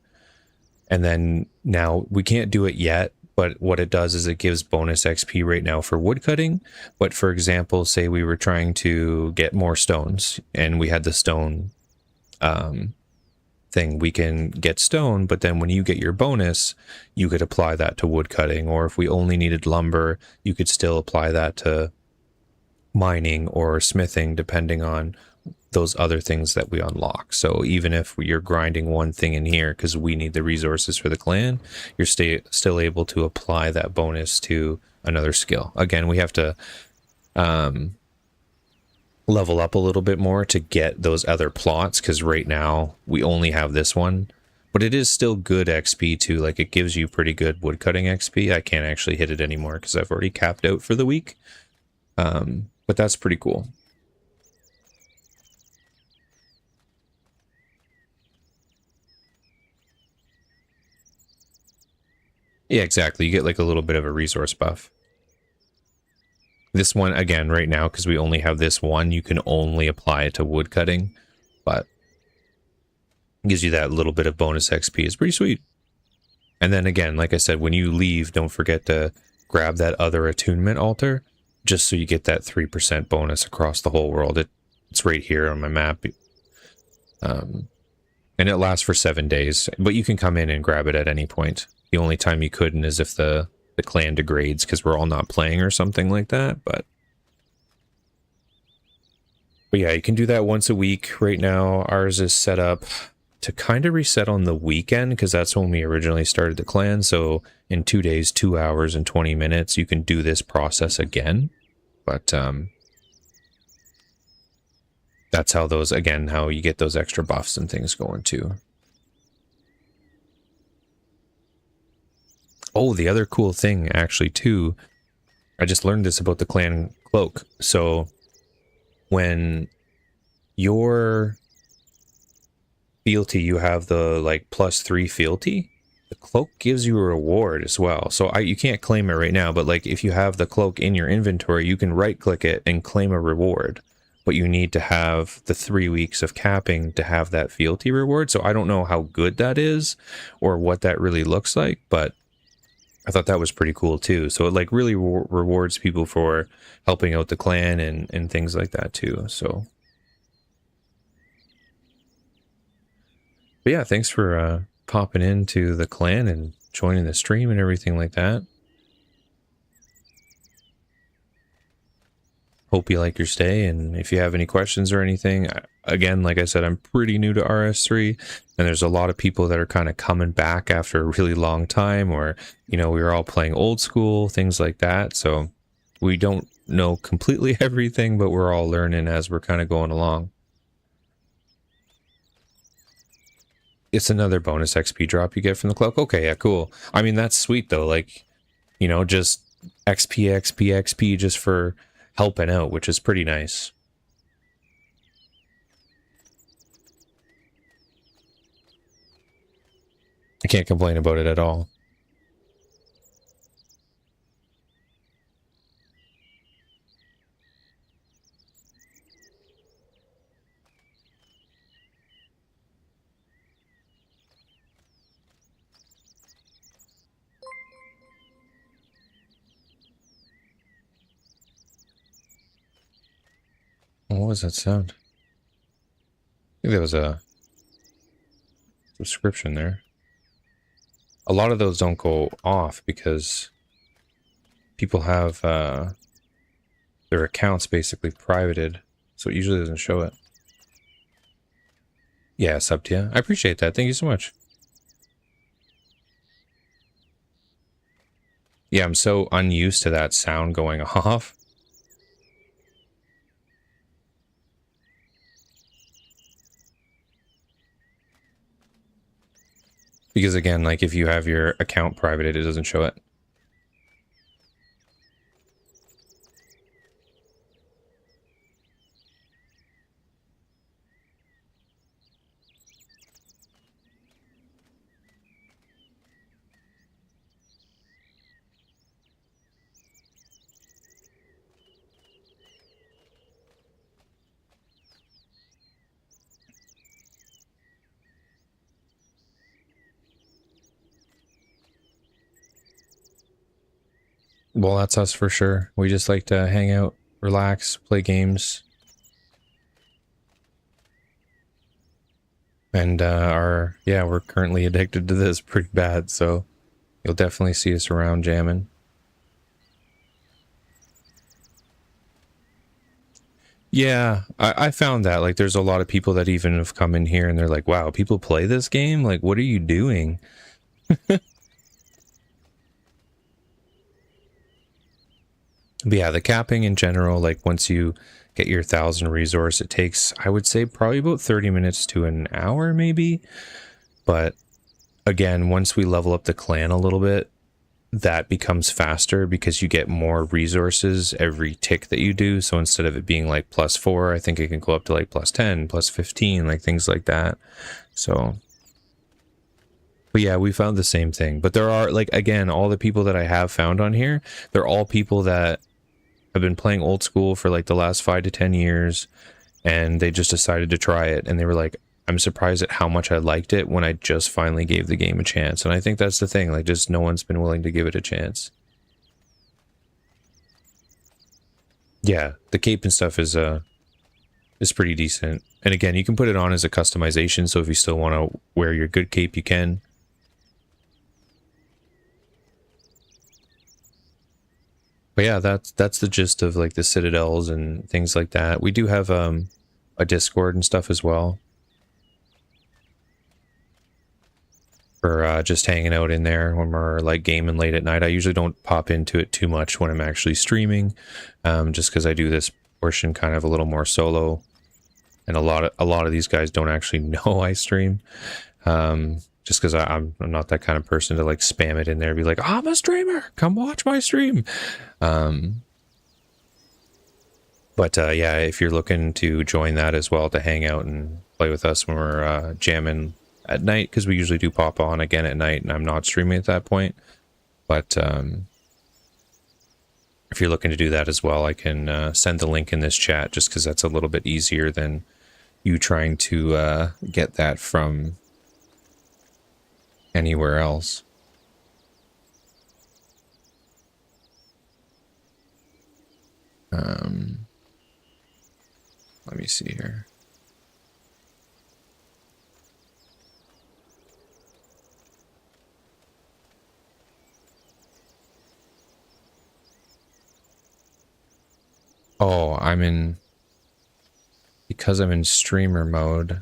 And then now we can't do it yet, but what it does is it gives bonus XP right now for woodcutting. But for example, say we were trying to get more stones and we had the stone thing, we can get stone, but then when you get your bonus, you could apply that to woodcutting. Or if we only needed lumber, you could still apply that to mining or smithing, depending on those other things that we unlock. So even if you're grinding one thing in here because we need the resources for the clan, you're still able to apply that bonus to another skill. Again, we have to level up a little bit more to get those other plots, because right now we only have this one, but it is still good XP too. Like, it gives you pretty good woodcutting XP. I can't actually hit it anymore because I've already capped out for the week, but that's pretty cool. Yeah, exactly. You get like a little bit of a resource buff. This one, again, right now, because we only have this one, you can only apply it to woodcutting, but it gives you that little bit of bonus XP. It's pretty sweet. And then again, like I said, when you leave, don't forget to grab that other attunement altar, just so you get that 3% bonus across the whole world. It's right here on my map. And it lasts for 7 days, but you can come in and grab it at any point. The only time you couldn't is if the clan degrades because we're all not playing or something like that. But yeah, you can do that once a week. Right now, ours is set up to kind of reset on the weekend because that's when we originally started the clan. So in 2 days, 2 hours and 20 minutes, you can do this process again. But that's how how you get those extra buffs and things going too. Oh, the other cool thing actually too, I just learned this about the clan cloak. So when your fealty, you have the like +3 fealty, the cloak gives you a reward as well. So you can't claim it right now, but like if you have the cloak in your inventory, you can right click it and claim a reward. But you need to have the 3 weeks of capping to have that fealty reward. So I don't know how good that is or what that really looks like, but I thought that was pretty cool too. So it like really rewards people for helping out the clan and things like that too. So, but yeah, thanks for popping into the clan and joining the stream and everything like that. Hope you like your stay, and if you have any questions or anything, again, like I said, I'm pretty new to RS3, and there's a lot of people that are kind of coming back after a really long time, or, you know, we were all playing old school, things like that, so we don't know completely everything, but we're all learning as we're kind of going along. It's another bonus XP drop you get from the cloak. Okay, yeah, cool. I mean, that's sweet, though, like, you know, just XP just for helping out, which is pretty nice. I can't complain about it at all. What was that sound? I think there was a subscription there. A lot of those don't go off because people have their accounts basically privated, so it usually doesn't show it. Yeah, sub to you. I appreciate that. Thank you so much. Yeah, I'm so unused to that sound going off. Because again, like if you have your account privated, it doesn't show it. Well, that's us for sure. We just like to hang out, relax, play games. And we're currently addicted to this pretty bad, so you'll definitely see us around jamming. Yeah, I found that like there's a lot of people that even have come in here and they're like, wow, people play this game? Like, what are you doing? But yeah, the capping in general, like once you get your 1,000 resource, it takes, I would say, probably about 30 minutes to an hour, maybe. But again, once we level up the clan a little bit, that becomes faster because you get more resources every tick that you do. So instead of it being like +4, I think it can go up to like +10, +15, like things like that. So, but yeah, we found the same thing. But there are, like, again, all the people that I have found on here, they're all people that have been playing old school for like the last 5 to 10 years, and they just decided to try it. And they were like, I'm surprised at how much I liked it when I just finally gave the game a chance. And I think that's the thing, like just no one's been willing to give it a chance. Yeah, the cape and stuff is pretty decent. And again, you can put it on as a customization, so if you still want to wear your good cape, you can. But yeah, that's the gist of like the citadels and things like that. We do have a Discord and stuff as well for just hanging out in there when we're like gaming late at night. I usually don't pop into it too much when I'm actually streaming, just because I do this portion kind of a little more solo, and a lot of these guys don't actually know I stream. Just because I'm not that kind of person to like spam it in there and be like, I'm a streamer, come watch my stream. But yeah, if you're looking to join that as well, to hang out and play with us when we're jamming at night, because we usually do pop on again at night and I'm not streaming at that point. But if you're looking to do that as well, I can send the link in this chat, just because that's a little bit easier than you trying to get that from anywhere else. Let me see here. Oh, because I'm in streamer mode,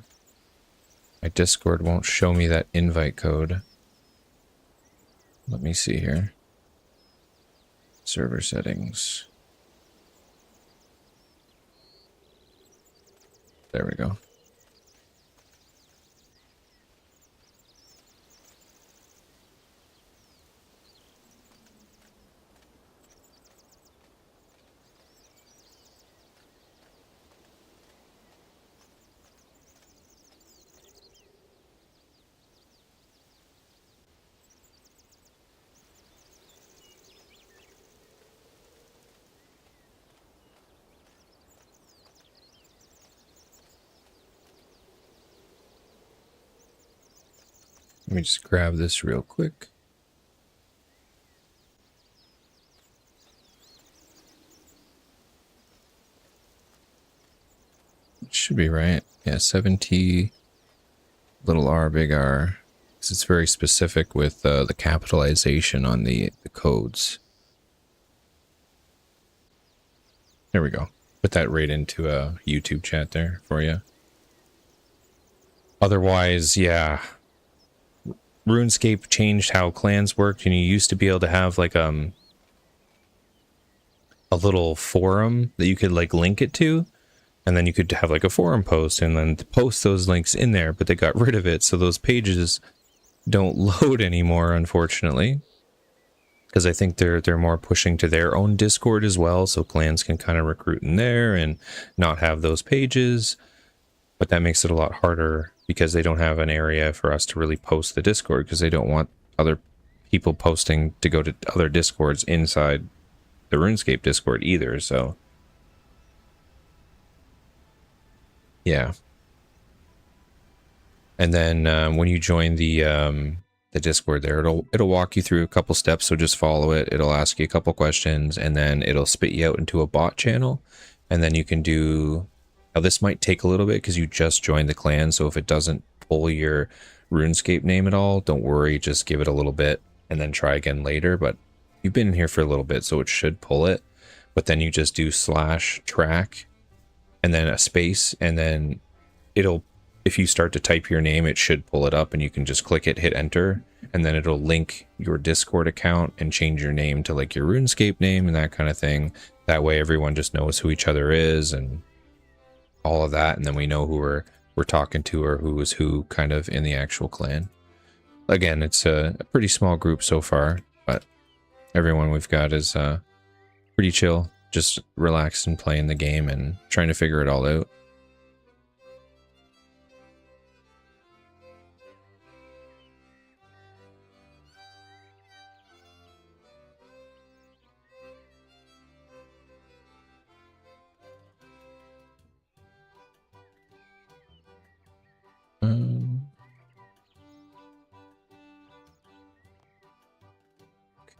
my Discord won't show me that invite code. Let me see here. Server settings. There we go. Let me just grab this real quick. Should be right. Yeah, 7T, little r, big R. Because it's very specific with the capitalization on the codes. There we go. Put that right into a YouTube chat there for you. Otherwise, yeah. RuneScape changed how clans worked, and you used to be able to have like a little forum that you could like link it to, and then you could have like a forum post and then post those links in there, but they got rid of it, so those pages don't load anymore, unfortunately. Because I think they're more pushing to their own Discord as well, so clans can kind of recruit in there and not have those pages. But that makes it a lot harder because they don't have an area for us to really post the Discord, because they don't want other people posting to go to other Discords inside the RuneScape Discord either, so yeah. And then when you join the Discord there, it'll walk you through a couple steps, so just follow it. It'll ask you a couple questions, and then it'll spit you out into a bot channel, and then you can do... Now this might take a little bit because you just joined the clan, so if it doesn't pull your RuneScape name at all, don't worry, just give it a little bit and then try again later. But you've been in here for a little bit, so it should pull it. But then you just do /track and then a space, and then it'll, if you start to type your name, it should pull it up, and you can just click it, hit enter, and then it'll link your Discord account and change your name to like your RuneScape name and that kind of thing. That way everyone just knows who each other is and all of that, and then we know who we're talking to or who is who kind of in the actual clan. Again, it's a pretty small group so far, but everyone we've got is pretty chill, just relaxed and playing the game and trying to figure it all out.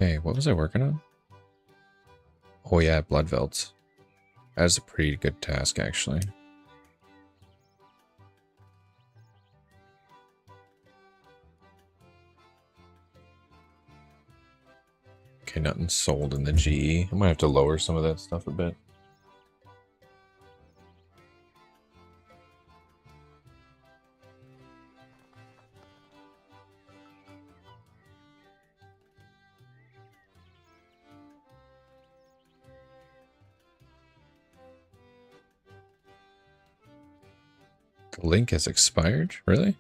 Okay, what was I working on? Oh yeah, Bloodvelds. That's a pretty good task, actually. Okay, nothing sold in the GE. I might have to lower some of that stuff a bit. The link has expired? Really?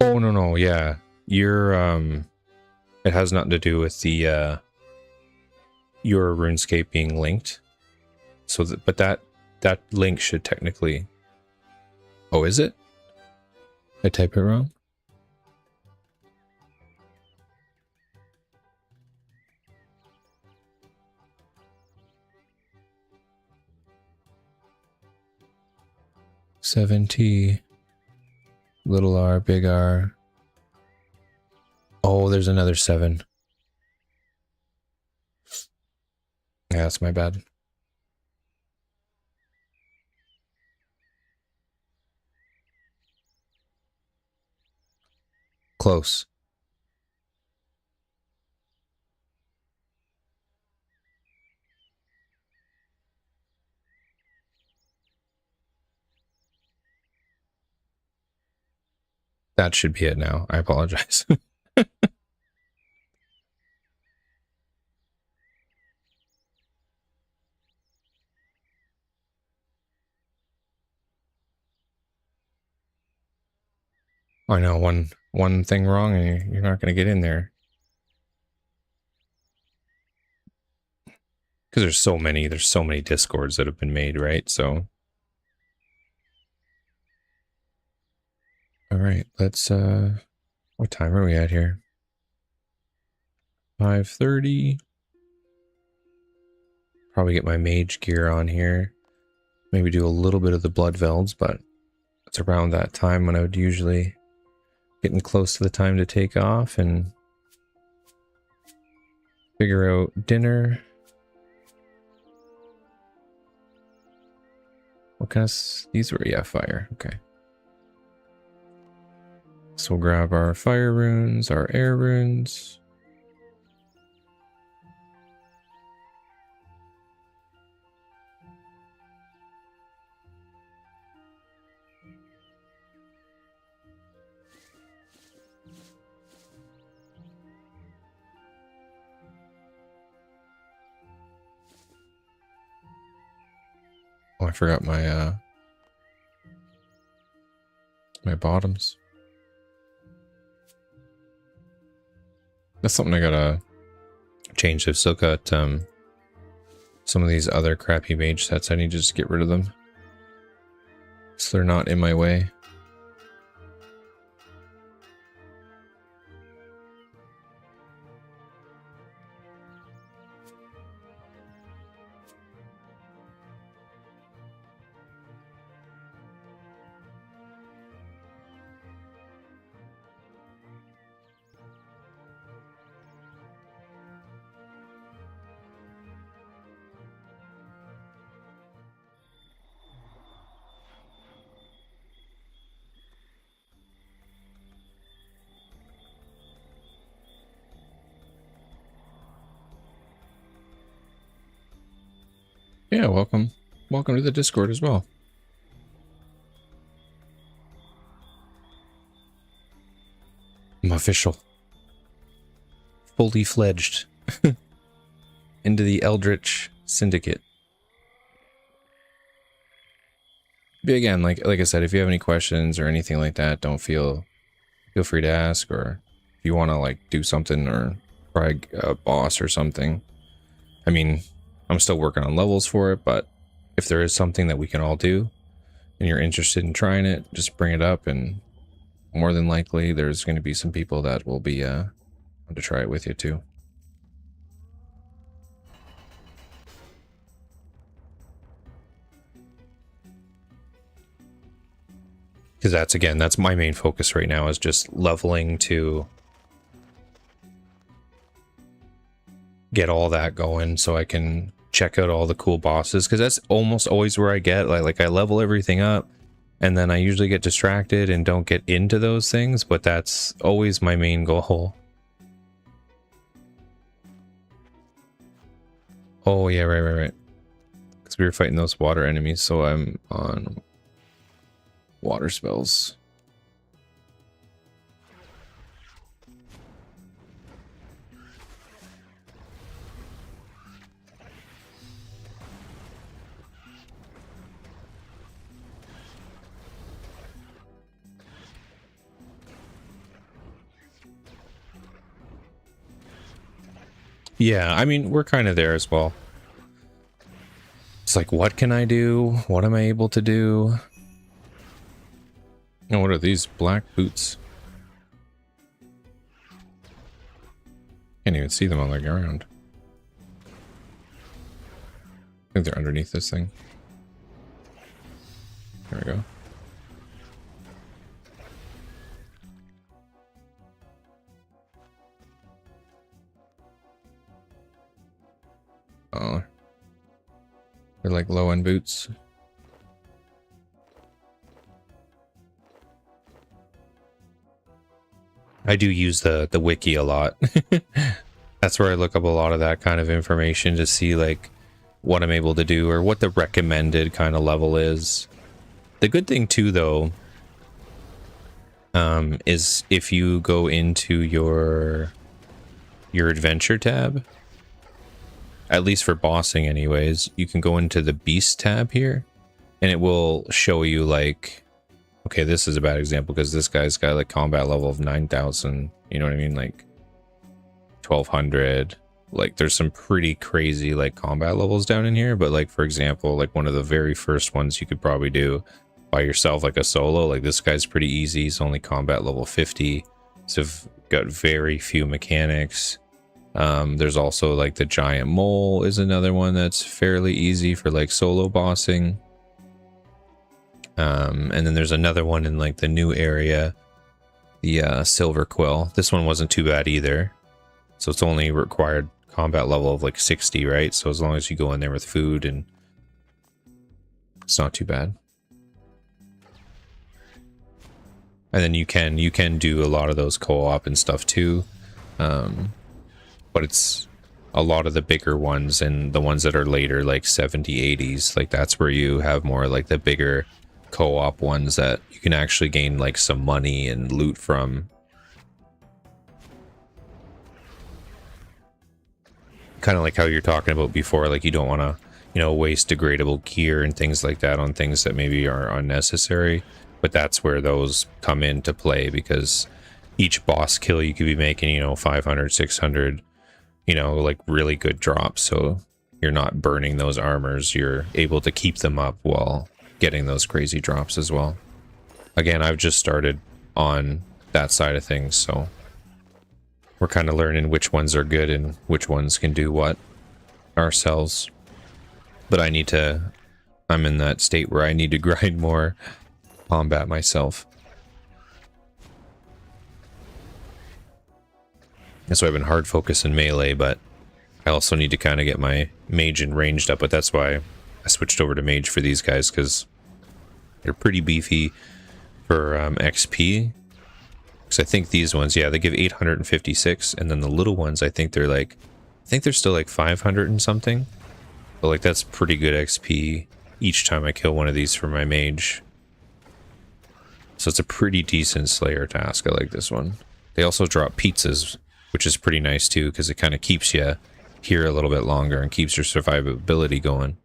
Oh no, yeah. You're it has nothing to do with the your RuneScape being linked. So but that link should technically... Oh, is it? I type it wrong? $7T, little r, big R. Oh, there's another 7. Yeah, that's my bad. Close. That should be it now. I apologize. I know, one thing wrong and you're not going to get in there. Because there's so many discords that have been made, right? So all right, let's what time are we at here? 5:30. Probably get my mage gear on here. Maybe do a little bit of the blood velds, but it's around that time when I would usually getting close to the time to take off and figure out dinner. What kind of these were? Yeah, fire. Okay. So we'll grab our fire runes, our air runes. Oh, I forgot my my bottoms. That's something I gotta change. I've still got some of these other crappy mage sets. I need to just get rid of them so they're not in my way. Yeah, welcome. Welcome to the Discord as well. I'm official. Fully fledged. Into the Eldritch Syndicate. But again, like I said, if you have any questions or anything like that, feel free to ask, or if you want to like do something or try a boss or something. I mean, I'm still working on levels for it, but if there is something that we can all do and you're interested in trying it, just bring it up, and more than likely there's going to be some people that will be to try it with you too. Because that's my main focus right now, is just leveling to get all that going so I can check out all the cool bosses, because that's almost always where I get like I level everything up and then I usually get distracted and don't get into those things, but that's always my main goal. Oh yeah, right. Because we were fighting those water enemies, so I'm on water spells. Yeah, I mean, we're kind of there as well. It's like, what can I do? What am I able to do? Oh, what are these black boots? Can't even see them on the ground. I think they're underneath this thing. There we go. Oh, they're like low-end boots. I do use the wiki a lot. That's where I look up a lot of that kind of information to see like what I'm able to do or what the recommended kind of level is. The good thing too, though, is if you go into your adventure tab, at least for bossing anyways, you can go into the beast tab here and it will show you like, okay, this is a bad example because this guy's got like combat level of 9,000, you know what I mean? Like 1,200, like there's some pretty crazy like combat levels down in here, but like for example, like one of the very first ones you could probably do by yourself, like a solo, like this guy's pretty easy. He's only combat level 50, so got very few mechanics. There's also like the giant mole is another one that's fairly easy for like solo bossing. And then there's another one in like the new area, the silver quill. This one wasn't too bad either, so it's only required combat level of like 60, right? So as long as you go in there with food, and it's not too bad. And then you can do a lot of those co-op and stuff too, but it's a lot of the bigger ones and the ones that are later, like 70, 80s, like that's where you have more like the bigger co-op ones that you can actually gain like some money and loot from. Kind of like how you're talking about before, like you don't want to, you know, waste degradable gear and things like that on things that maybe are unnecessary. But that's where those come into play, because each boss kill you could be making, you know, 500, 600, you know, like really good drops. So you're not burning those armors. You're able to keep them up while getting those crazy drops as well. Again, I've just started on that side of things, so we're kind of learning which ones are good and which ones can do what ourselves. But I'm in that state where I need to grind more combat myself. And so I've been hard focusing melee, but I also need to kind of get my mage and ranged up, but that's why I switched over to mage for these guys, because they're pretty beefy for XP. Because I think these ones, yeah, they give 856, and then the little ones, I think they're still like 500 and something. But like that's pretty good XP each time I kill one of these for my mage. So it's a pretty decent Slayer task. I like this one. They also drop pizzas, which is pretty nice too, because it kind of keeps you here a little bit longer and keeps your survivability going.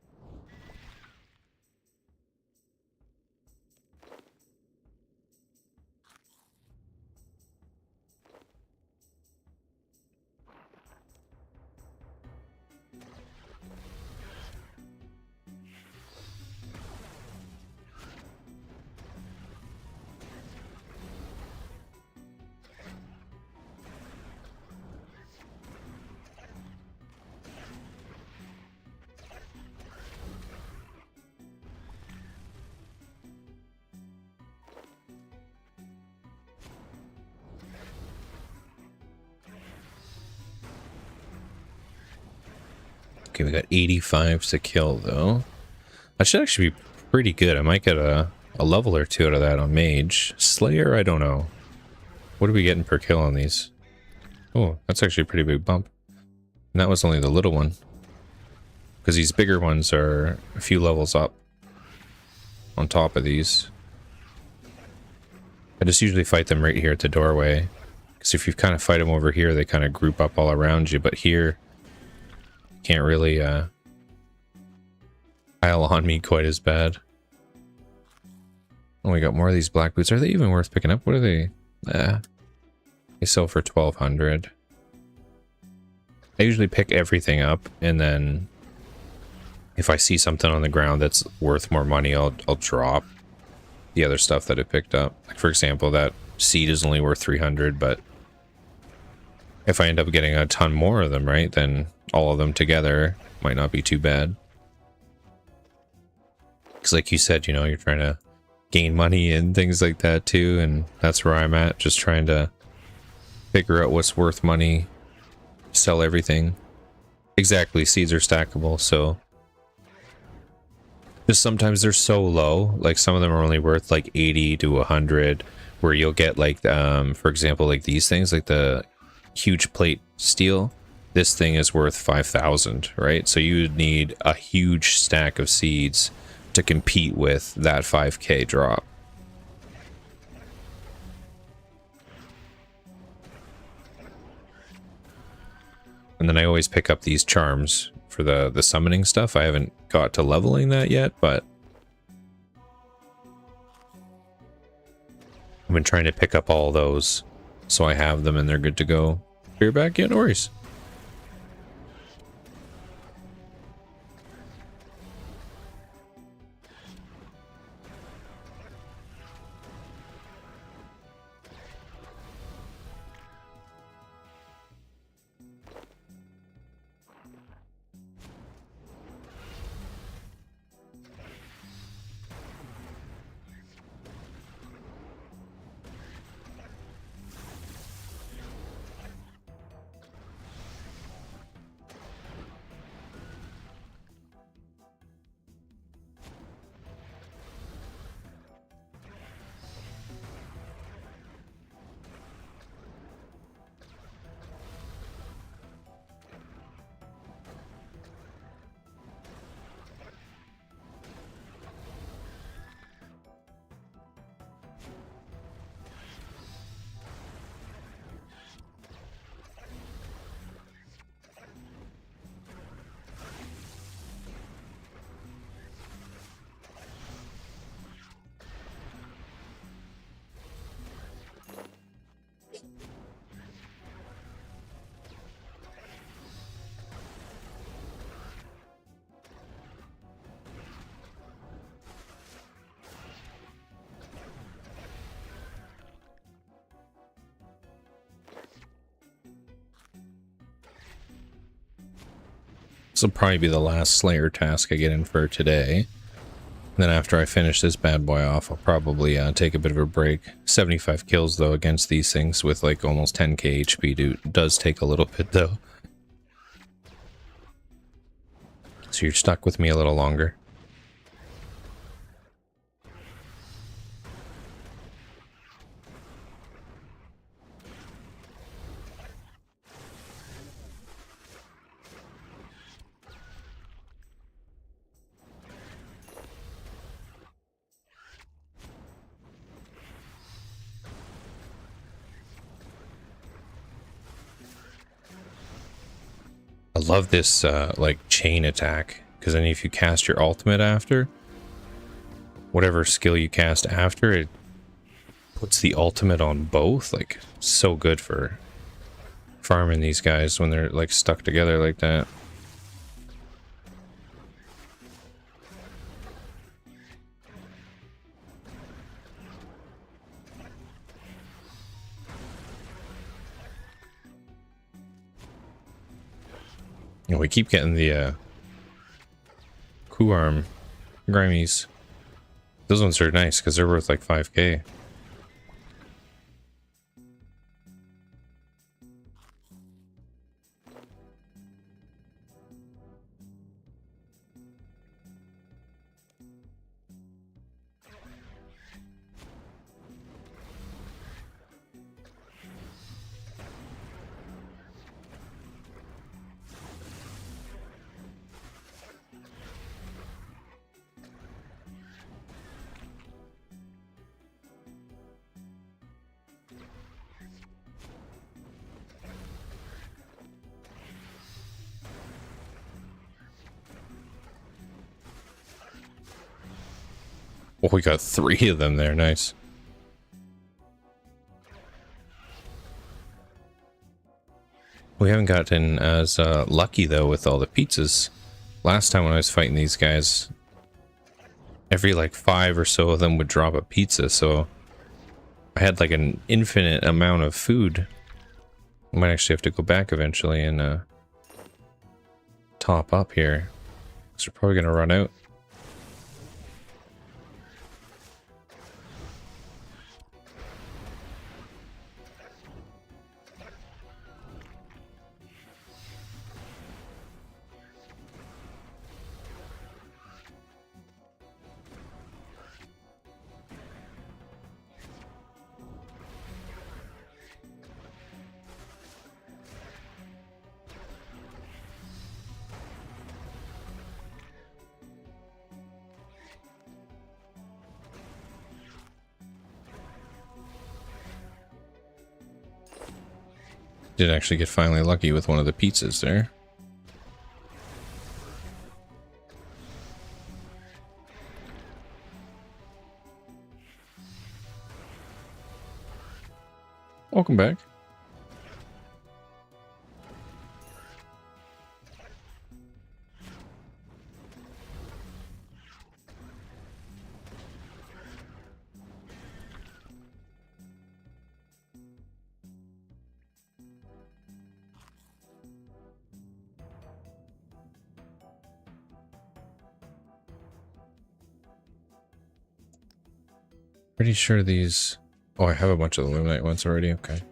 Okay, we got 85 to kill, though. That should actually be pretty good. I might get a level or two out of that on Mage. Slayer, I don't know. What are we getting per kill on these? Oh, that's actually a pretty big bump. And that was only the little one. Because these bigger ones are a few levels up on top of these. I just usually fight them right here at the doorway. Because if you kind of fight them over here, they kind of group up all around you. But here, can't really pile on me quite as bad. Oh, we got more of these black boots. Are they even worth picking up? What are they? They sell for 1,200. I usually pick everything up, and then if I see something on the ground that's worth more money, I'll drop the other stuff that I picked up. Like for example, that seed is only worth 300, but if I end up getting a ton more of them, right, then all of them together might not be too bad. Because like you said, you know, you're trying to gain money and things like that too, and that's where I'm at, just trying to figure out what's worth money, sell everything. Exactly, seeds are stackable, so just sometimes they're so low, like some of them are only worth like 80 to 100, where you'll get like for example, like these things, like the huge plate steel, this thing is worth 5,000, right? So you would need a huge stack of seeds to compete with that 5k drop. And then I always pick up these charms for the summoning stuff. I haven't got to leveling that yet, but I've been trying to pick up all those so I have them and they're good to go. You're back? Yeah, no worries. This will probably be the last Slayer task I get in for today. Then after I finish this bad boy off, I'll probably take a bit of a break. 75 kills, though, against these things with, like, almost 10k HP does take a little bit, though. So you're stuck with me a little longer. I love this, like, chain attack, because then if you cast your ultimate after, whatever skill you cast after, it puts the ultimate on both. Like, so good for farming these guys when they're, like, stuck together like that. And we keep getting the Kuarm Grimies. Those ones are nice because they're worth like 5k. Oh, we got 3 of them there. Nice. We haven't gotten as lucky, though, with all the pizzas. Last time when I was fighting these guys, every, like, 5 or so of them would drop a pizza, so I had, like, an infinite amount of food. I might actually have to go back eventually and top up here. So we're probably going to run out. Did actually get finally lucky with one of the pizzas there. Welcome back. Pretty sure these... Oh, I have a bunch of the Luminite ones already. Okay.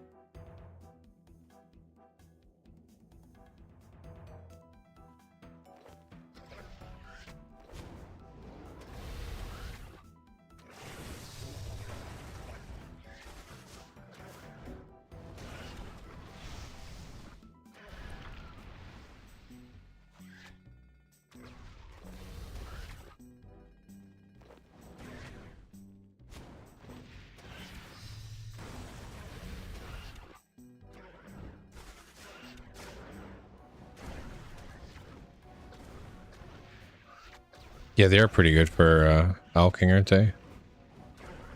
Yeah, they are pretty good for Alking, aren't they?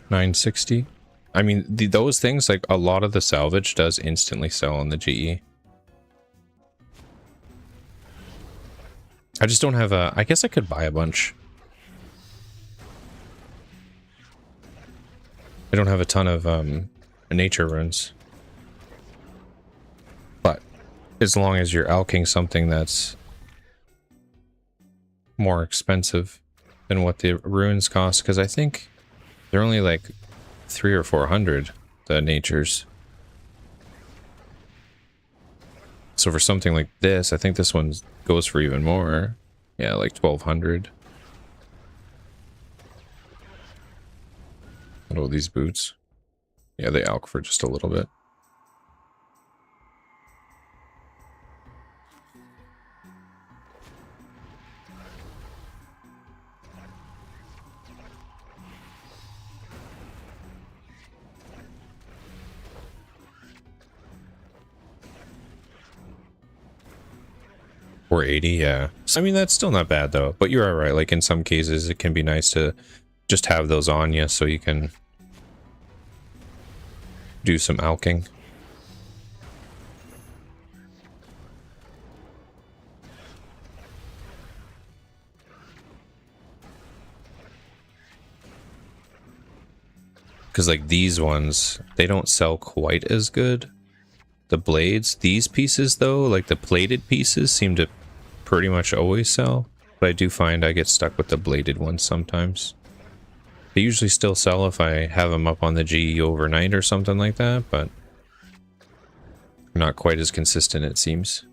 960. I mean, those things, like, a lot of the salvage does instantly sell on the GE. I just don't have a... I guess I could buy a bunch. I don't have a ton of nature runes. But as long as you're alking something that's more expensive than what the runes cost, because I think they're only like 300 or 400, the natures. So for something like this, I think this one goes for even more. Yeah, like 1200. What are these boots? Yeah, they alch for just a little bit. $480, yeah. So, I mean, that's still not bad though. But you are right. Like in some cases, it can be nice to just have those on you so you can do some alching. Because like these ones, they don't sell quite as good. The blades, these pieces though, like the plated pieces seem to pretty much always sell. But I do find I get stuck with the bladed ones sometimes. They usually still sell if I have them up on the G overnight or something like that, but not quite as consistent it seems.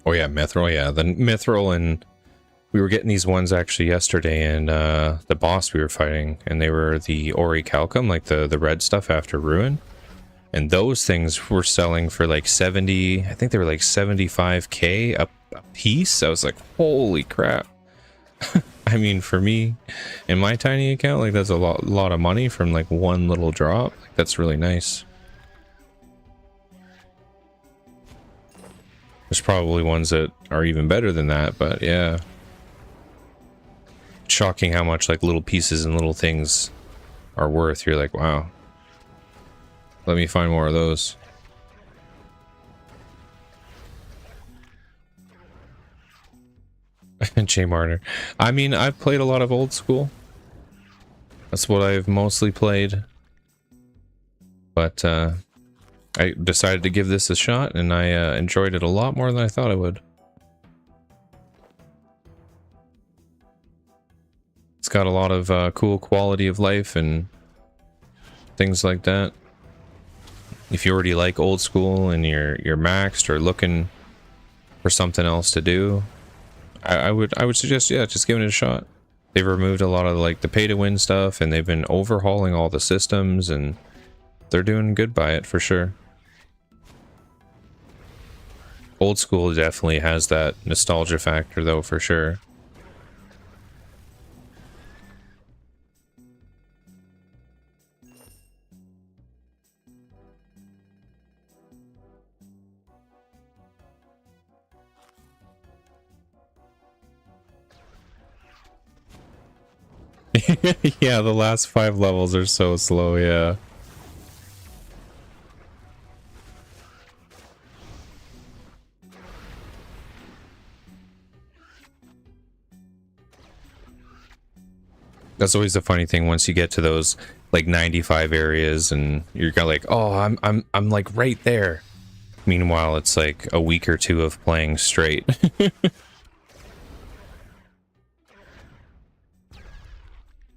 Oh yeah, Mithril, yeah. The Mithril, and we were getting these ones actually yesterday, and the boss we were fighting, and they were the Orichalcum, like the red stuff after Ruin. And those things were selling for like 70, I think they were like 75k a piece. I was like, holy crap. I mean, for me, in my tiny account, like that's a lot of money from like one little drop. Like, that's really nice. There's probably ones that are even better than that, but yeah. Shocking how much like little pieces and little things are worth. You're like, wow. Let me find more of those. Jay Marner. I mean, I've played a lot of old school. That's what I've mostly played. But I decided to give this a shot, and I enjoyed it a lot more than I thought I would. It's got a lot of cool quality of life and things like that. If you already like old school and you're maxed or looking for something else to do, I would suggest, yeah, just giving it a shot. They've removed a lot of like the pay to win stuff, and they've been overhauling all the systems, and they're doing good by it for sure. Old school definitely has that nostalgia factor though, for sure. Yeah, the last 5 levels are so slow, yeah. That's always the funny thing once you get to those like 95 areas and you're kind of like, oh, I'm like right there. Meanwhile, it's like a week or two of playing straight.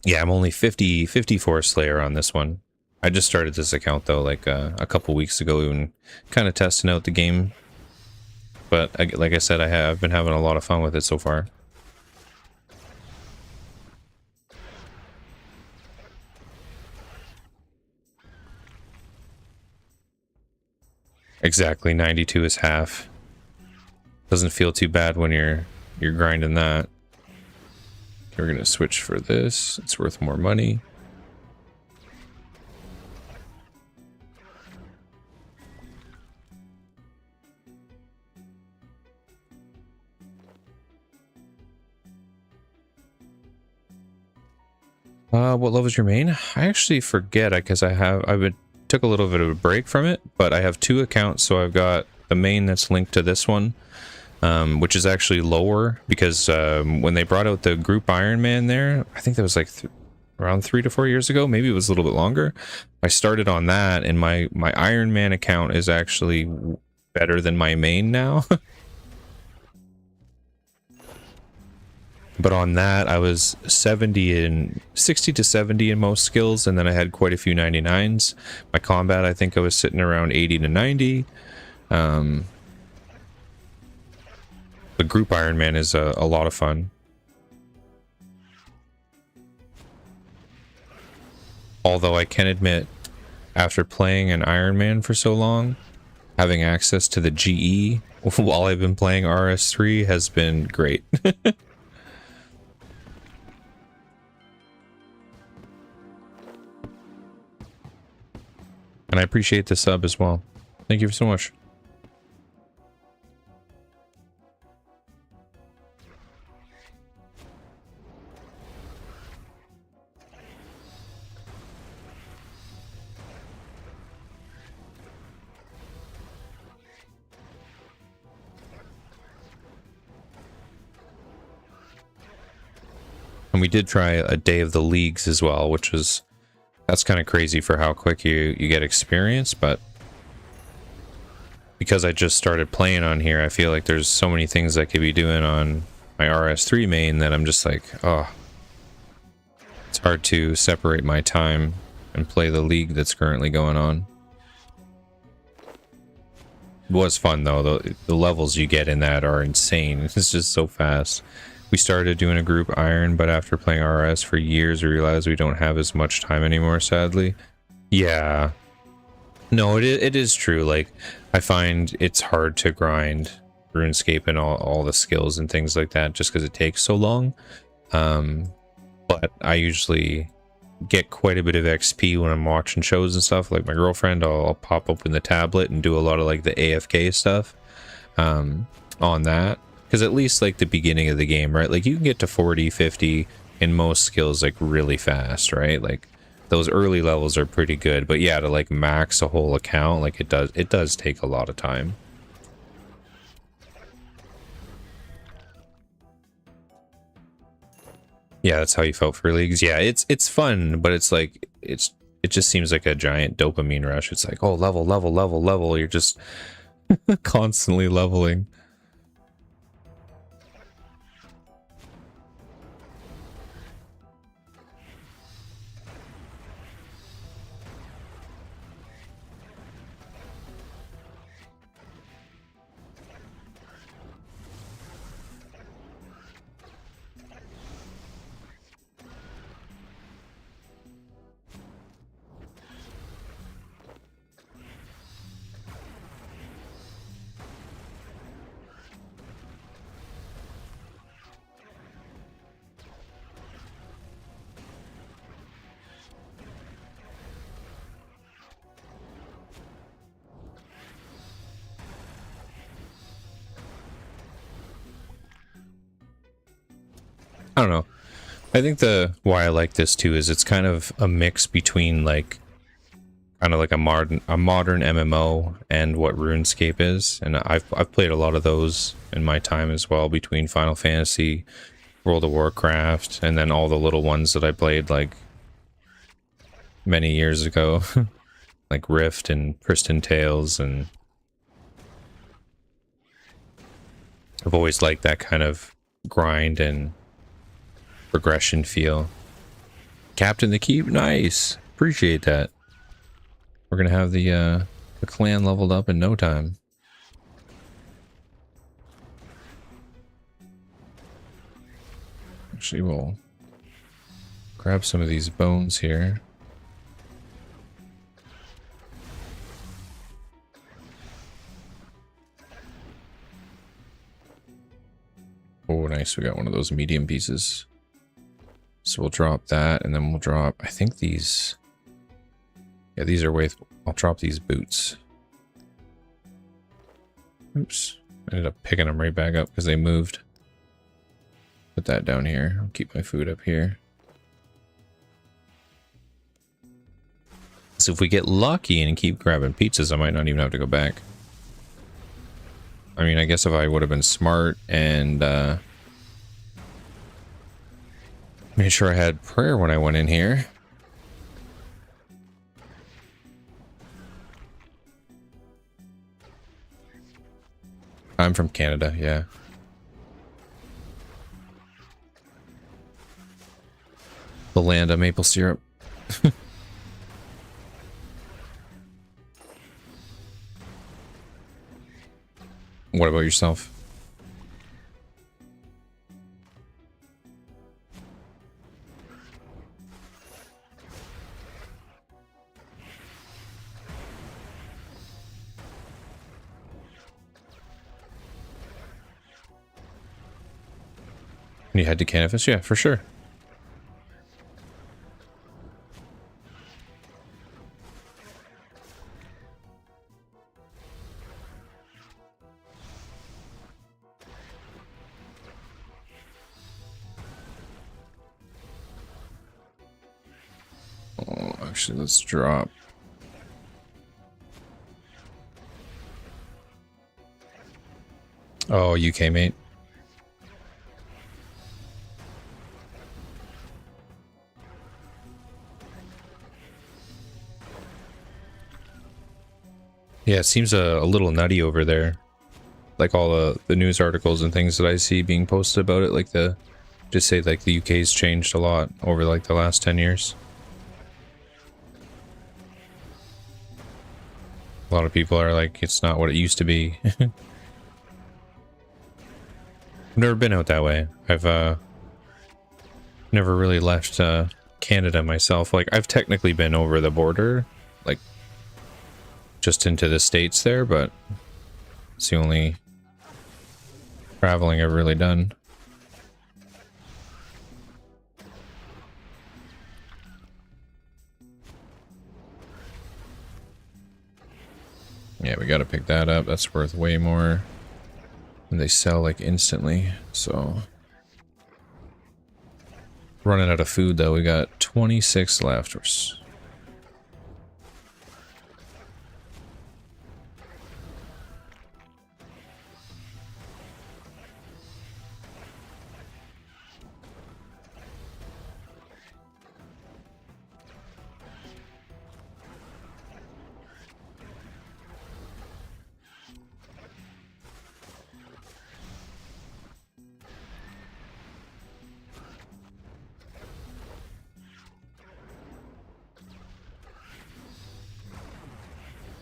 Yeah, I'm only 54 Slayer on this one. I just started this account though, like a couple weeks ago, and kind of testing out the game. But like I said, I've been having a lot of fun with it so far. Exactly, 92 is half. Doesn't feel too bad when you're grinding that. Okay, we're gonna switch for this. It's worth more money. What level is your main? I actually forget because took a little bit of a break from it, but I have two accounts, so I've got the main that's linked to this one, which is actually lower because when they brought out the group Iron Man there, I think that was like around 3 to 4 years ago, maybe it was a little bit longer. I started on that, and my Iron Man account is actually better than my main now. But on that, I was 60 to 70 in most skills, and then I had quite a few 99s. My combat, I think I was sitting around 80 to 90. The group Iron Man is a lot of fun. Although I can admit, after playing an Iron Man for so long, having access to the GE while I've been playing RS3 has been great. And I appreciate the sub as well. Thank you so much. And we did try a day of the leagues as well, which was... That's kind of crazy for how quick you get experience, but because I just started playing on here, I feel like there's so many things I could be doing on my RS3 main that I'm just like, oh, it's hard to separate my time and play the league that's currently going on. It was fun though, the levels you get in that are insane. It's just so fast. We started doing a group Iron, but after playing RS for years, we realized we don't have as much time anymore, sadly. Yeah. No, it is true. Like, I find it's hard to grind RuneScape and all the skills and things like that just because it takes so long. But I usually get quite a bit of XP when I'm watching shows and stuff. Like my girlfriend, I'll pop open the tablet and do a lot of like the AFK stuff on that. Because at least like the beginning of the game, right? Like you can get to 40, 50 in most skills like really fast, right? Like those early levels are pretty good. But yeah, to like max a whole account, like it does take a lot of time. Yeah, that's how you felt for leagues. Yeah, it's fun, but it's like it just seems like a giant dopamine rush. It's like, oh, level, level, level, level. You're just constantly leveling. I don't know. I think why I like this too is it's kind of a mix between like kind of like a modern MMO and what RuneScape is, and I've played a lot of those in my time as well, between Final Fantasy, World of Warcraft, and then all the little ones that I played like many years ago, like Rift and Priston Tales, and I've always liked that kind of grind and progression feel. Captain the Keep, nice, appreciate that. We're gonna have the clan leveled up in no time. Actually, we'll grab some of these bones here. nice. We got one of those medium pieces. So we'll drop that, and then we'll drop, I think these... Yeah, these are way... I'll drop these boots. Oops. I ended up picking them right back up because they moved. Put that down here. I'll keep my food up here. So if we get lucky and keep grabbing pizzas, I might not even have to go back. I mean, I guess if I would have been smart and made sure I had prayer when I went in here. I'm from Canada, yeah. The land of maple syrup. What about yourself? Can you head to Canifis? Yeah, for sure. Oh, actually, let's drop. Oh, UK, mate. Yeah, it seems a little nutty over there. Like all the news articles and things that I see being posted about it, like just say like the UK's changed a lot over like the last 10 years. A lot of people are like, it's not what it used to be. I've never been out that way. I've never really left Canada myself. Like, I've technically been over the border, like just into the States there, but it's the only traveling I've really done. Yeah, we gotta pick that up. That's worth way more. And they sell like instantly, so. Running out of food though, we got 26 left.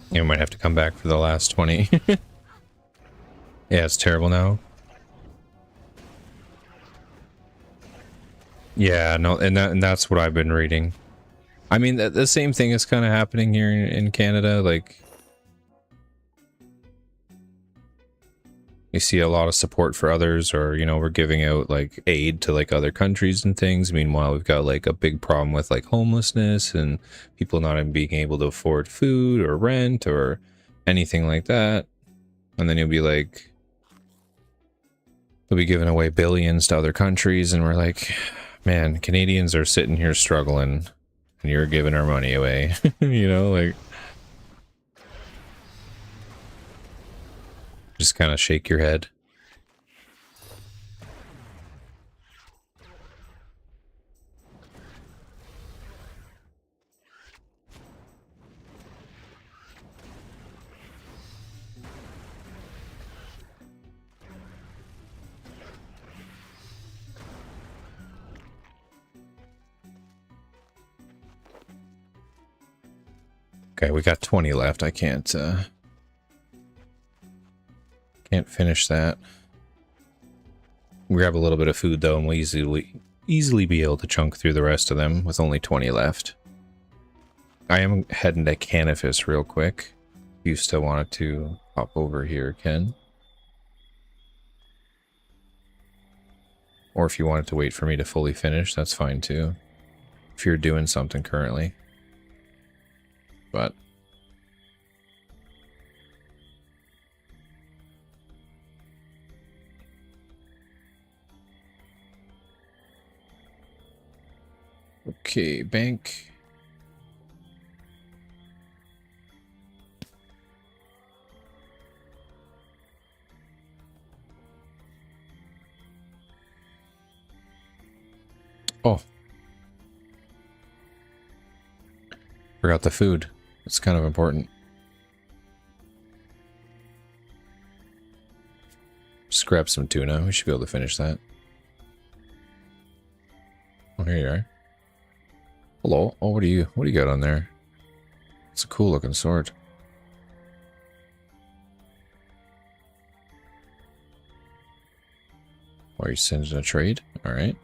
You might have to come back for the last 20. Yeah, it's terrible now. Yeah, no, and that's what I've been reading. I mean, the same thing is kind of happening here in Canada. Like, you see a lot of support for others, or, you know, we're giving out like aid to like other countries and things. Meanwhile, we've got like a big problem with like homelessness and people not even being able to afford food or rent or anything like that. And then you'll be like, they'll be giving away billions to other countries, and we're like, man, Canadians are sitting here struggling and you're giving our money away. You know, like, just kind of shake your head. Okay, we got 20 left. I can't finish that. Grab a little bit of food though, and we'll easily be able to chunk through the rest of them with only 20 left. I am heading to Canifis real quick. If you still wanted to hop over here, Ken. Or if you wanted to wait for me to fully finish, that's fine too. If you're doing something currently. But okay, bank. Oh. Forgot the food. It's kind of important. Just grab some tuna. We should be able to finish that. Oh, here you are. Hello. Oh, what do you got on there? It's a cool looking sword. Why are you sending a trade? All right.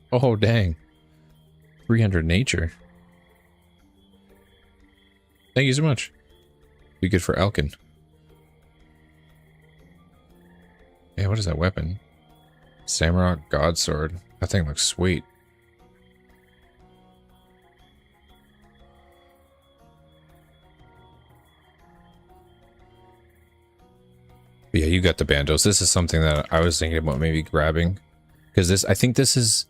Oh, dang. 300 nature. Thank you so much. Be good for Alkin. Yeah, what is that weapon? Samurott God Sword. That thing looks sweet. But yeah, you got the bandos. This is something that I was thinking about maybe grabbing. Because I think this is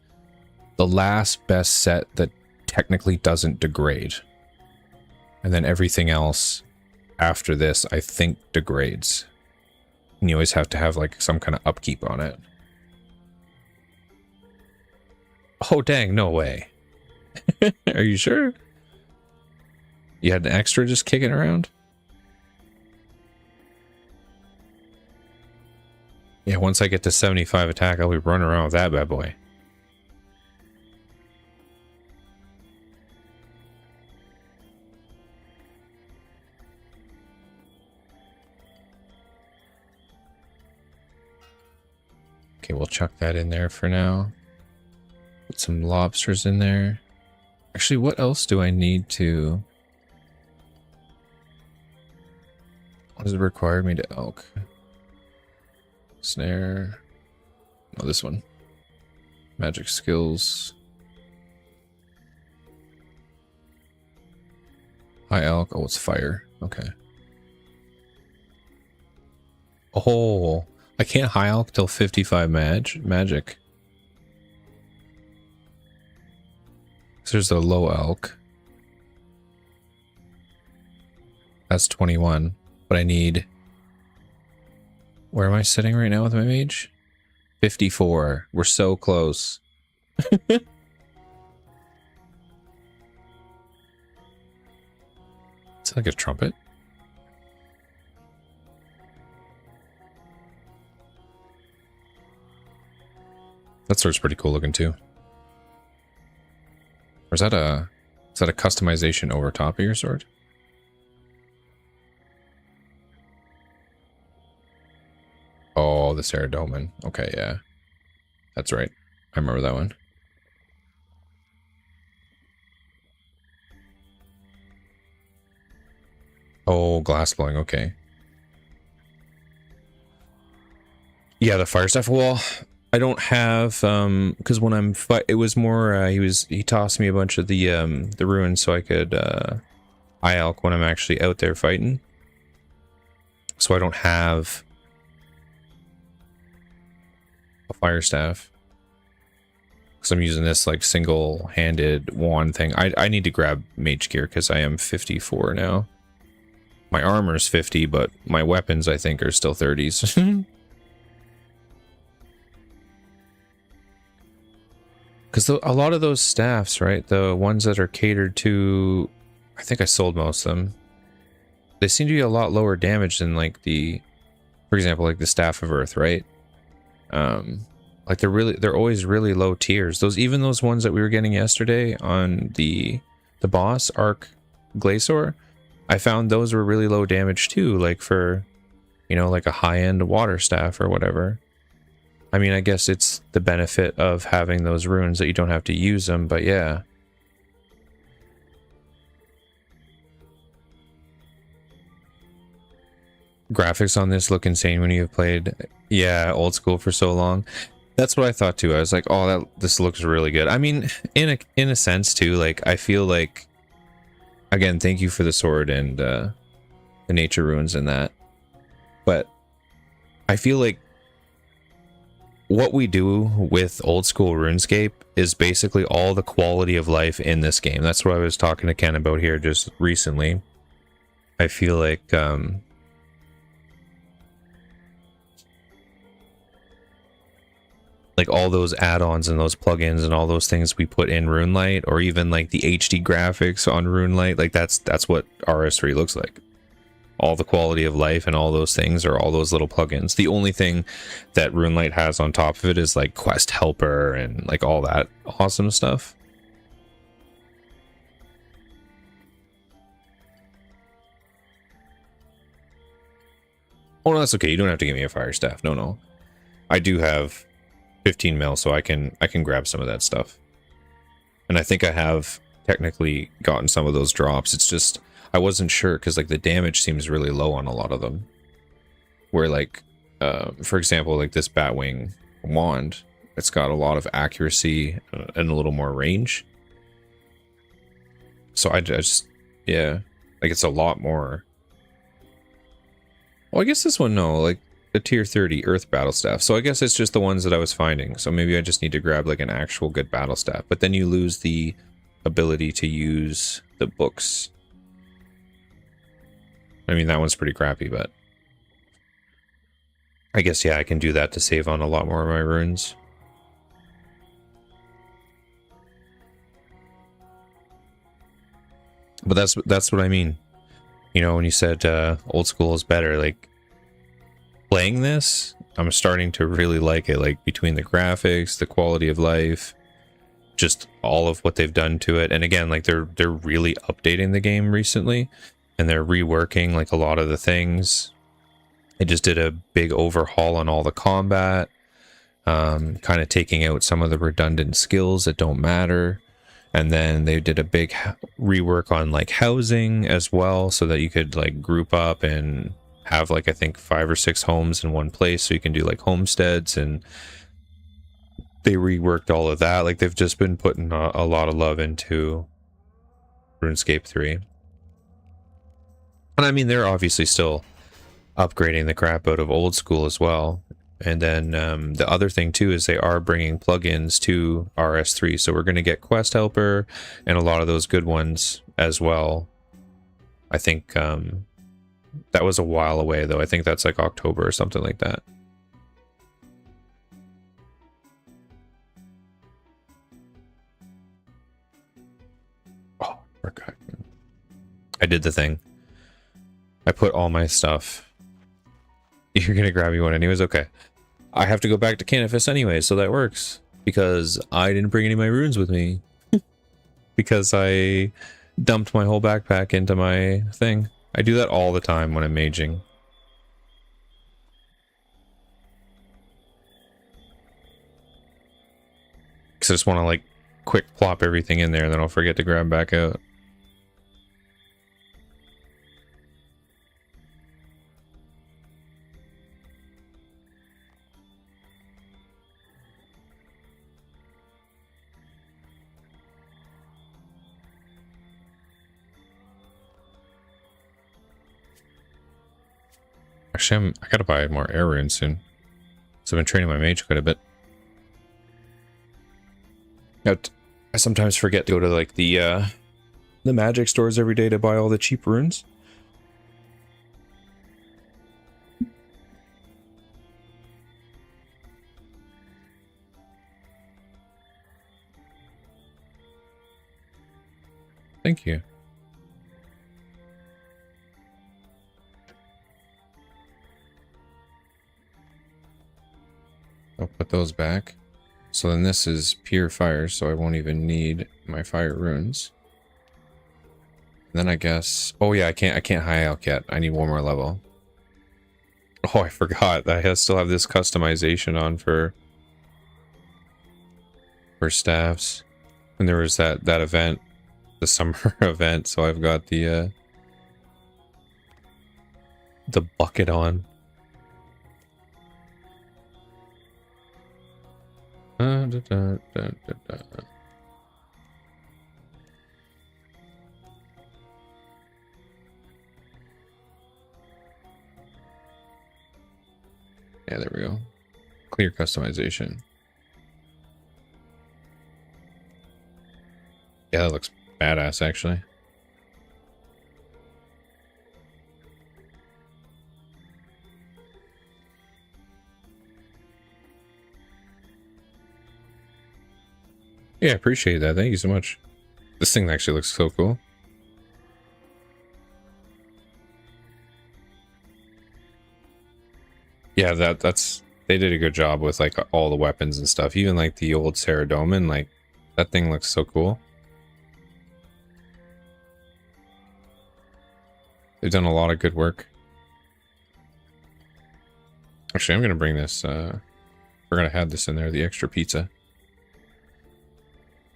the last best set that technically doesn't degrade. And then everything else after this, I think, degrades. And you always have to have like some kind of upkeep on it. Oh, dang, no way. Are you sure? You had an extra just kicking around? Yeah, once I get to 75 attack, I'll be running around with that bad boy. Okay, we'll chuck that in there for now. Put some lobsters in there. Actually, what else do I need to... What does it require me to elk? Snare. Oh, this one. Magic skills. High elk. Oh, it's fire. Okay. Oh, I can't high elk till 55 magic. So there's the low elk. That's 21. But I need... Where am I sitting right now with my mage? 54. We're so close. Is it like a trumpet? That sword's pretty cool looking too. Or is that a customization over top of your sword? Oh, the Saradomin. Okay, yeah. That's right. I remember that one. Oh, glass blowing. Okay. Yeah, the fire stuff. Well, I don't have because when I'm it was more he tossed me a bunch of the ruins so I could high elk when I'm actually out there fighting. So I don't have a fire staff because I'm using this like single-handed wand thing. I need to grab mage gear because I am 54 now. My armor's 50, but my weapons I think are still 30s. Because a lot of those staffs, right, the ones that are catered to, I think I sold most of them. They seem to be a lot lower damage than like for example, like the Staff of Earth, right? Like they're always really low tiers. Even those ones that we were getting yesterday on the boss Arc Glacior, I found those were really low damage too, like for, like a high-end water staff or whatever. I mean, I guess it's the benefit of having those runes that you don't have to use them, but yeah. graphics on this look insane when you've played, yeah, old school for so long. That's what I thought too. I was like, oh, this looks really good. I mean, in a sense too, like I feel like, again, thank you for the sword and the nature runes and that. But I feel like what we do with old school RuneScape is basically all the quality of life in this game. That's what I was talking to Ken about here just recently. I feel like all those add-ons and those plugins and all those things we put in RuneLite, or even like the HD graphics on RuneLite, like that's what RS3 looks like. All the quality of life and all those things are all those little plugins. The only thing that RuneLite has on top of it is like Quest Helper and like all that awesome stuff. Oh no, that's okay. You don't have to give me a fire staff. No. I do have 15 mil, so I can grab some of that stuff. And I think I have technically gotten some of those drops. It's just I wasn't sure because like the damage seems really low on a lot of them. Where like for example, like this Batwing wand, it's got a lot of accuracy and a little more range. So I just, yeah, like it's a lot more. Well, I guess this one, no, like the tier 30 Earth Battle Staff. So I guess it's just the ones that I was finding. So maybe I just need to grab like an actual good battle staff. But then you lose the ability to use the books. I mean, that one's pretty crappy, but I guess, yeah, I can do that to save on a lot more of my runes. But that's what I mean. You know, when you said old school is better, like playing this, I'm starting to really like it. Like between the graphics, the quality of life, just all of what they've done to it. And again, like they're really updating the game recently, and they're reworking like a lot of the things. They just did a big overhaul on all the combat, kind of taking out some of the redundant skills that don't matter. And then they did a big rework on like housing as well, so that you could like group up and have like I think 5 or 6 homes in one place, so you can do like homesteads. And they reworked all of that. Like they've just been putting a lot of love into RuneScape 3. And I mean, they're obviously still upgrading the crap out of old school as well. And then the other thing too is they are bringing plugins to RS3, so we're going to get Quest Helper and a lot of those good ones as well. I think that was a while away though. I think that's like October or something like that. Oh, forgot. I did the thing. I put all my stuff. You're gonna grab me one anyways? Okay. I have to go back to Canifis anyway, so that works. Because I didn't bring any of my runes with me. Because I dumped my whole backpack into my thing. I do that all the time when I'm maging. Because I just want to like quick plop everything in there and then I'll forget to grab back out. Actually, I gotta buy more air runes soon. So I've been training my mage quite a bit. I sometimes forget to go to like the magic stores every day to buy all the cheap runes. Thank you. I'll put those back. So then this is pure fire, so I won't even need my fire runes. And then I guess, oh yeah, I can't high elk yet. I need one more level. Oh, I forgot. I still have this customization on for staffs. And there was that event, the summer event, so I've got the the bucket on. Da, da, da, da, da. Yeah, there we go. Clear customization. Yeah, that looks badass, actually. Yeah, I appreciate that. Thank you so much. This thing actually looks so cool. Yeah, that's they did a good job with like all the weapons and stuff. Even like the old Saradomin, like that thing looks so cool. They've done a lot of good work. Actually, I'm gonna bring this. We're gonna have this in there. The extra pizza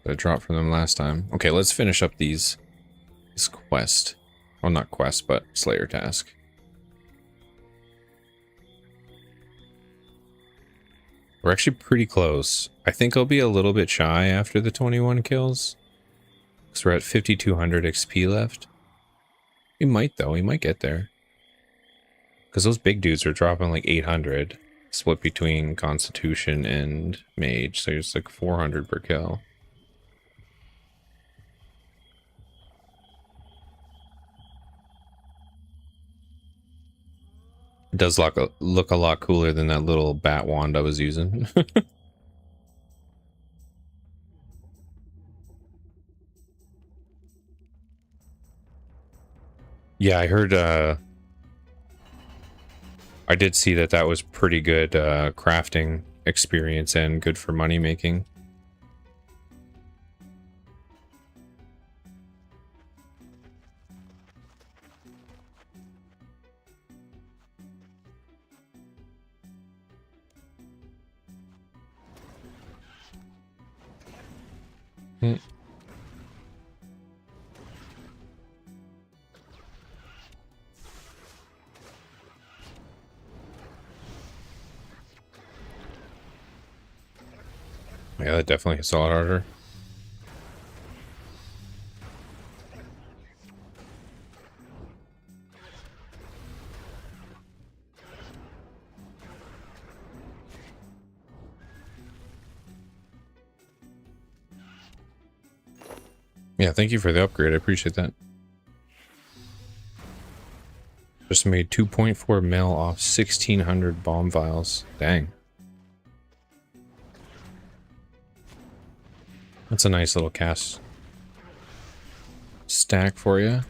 that I dropped from them last time. Okay, let's finish up this quest. Well, not quest, but Slayer task. We're actually pretty close. I think I'll be a little bit shy after the 21 kills. Because we're at 5,200 XP left. We might, though. We might get there. Because those big dudes are dropping like 800. Split between Constitution and Mage. So it's like 400 per kill. It does look a lot cooler than that little bat wand I was using. Yeah, I heard, I did see that was pretty good crafting experience and good for money making. Hmm. Yeah, that definitely hits a lot harder. Yeah, thank you for the upgrade. I appreciate that. Just made 2.4 mil off 1,600 bomb vials. Dang. That's a nice little cast stack for you.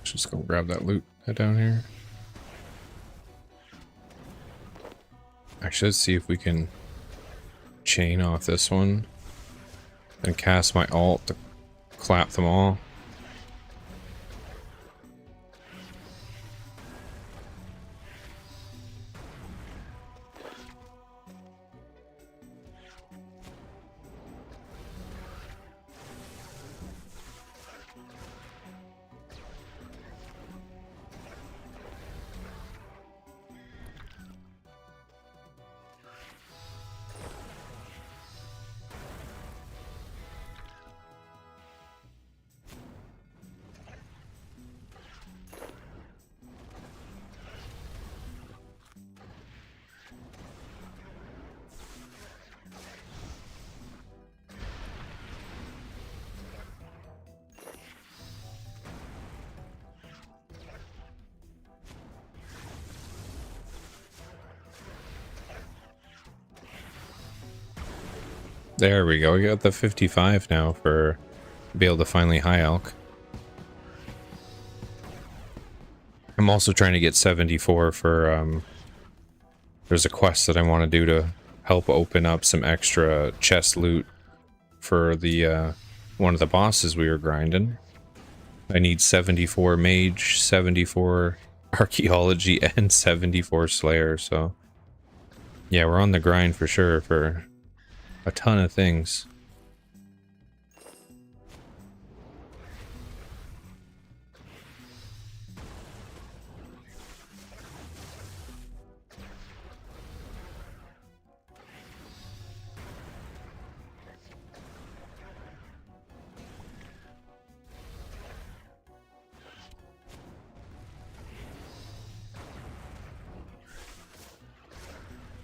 Just go grab that loot down here. Actually, let's see if we can chain off this one and cast my alt to clap them all. There we go. We got the 55 now for be able to finally high elk. I'm also trying to get 74 for there's a quest that I want to do to help open up some extra chest loot for the one of the bosses we were grinding. I need 74 mage, 74 archaeology, and 74 slayer, so yeah, we're on the grind for sure for a ton of things.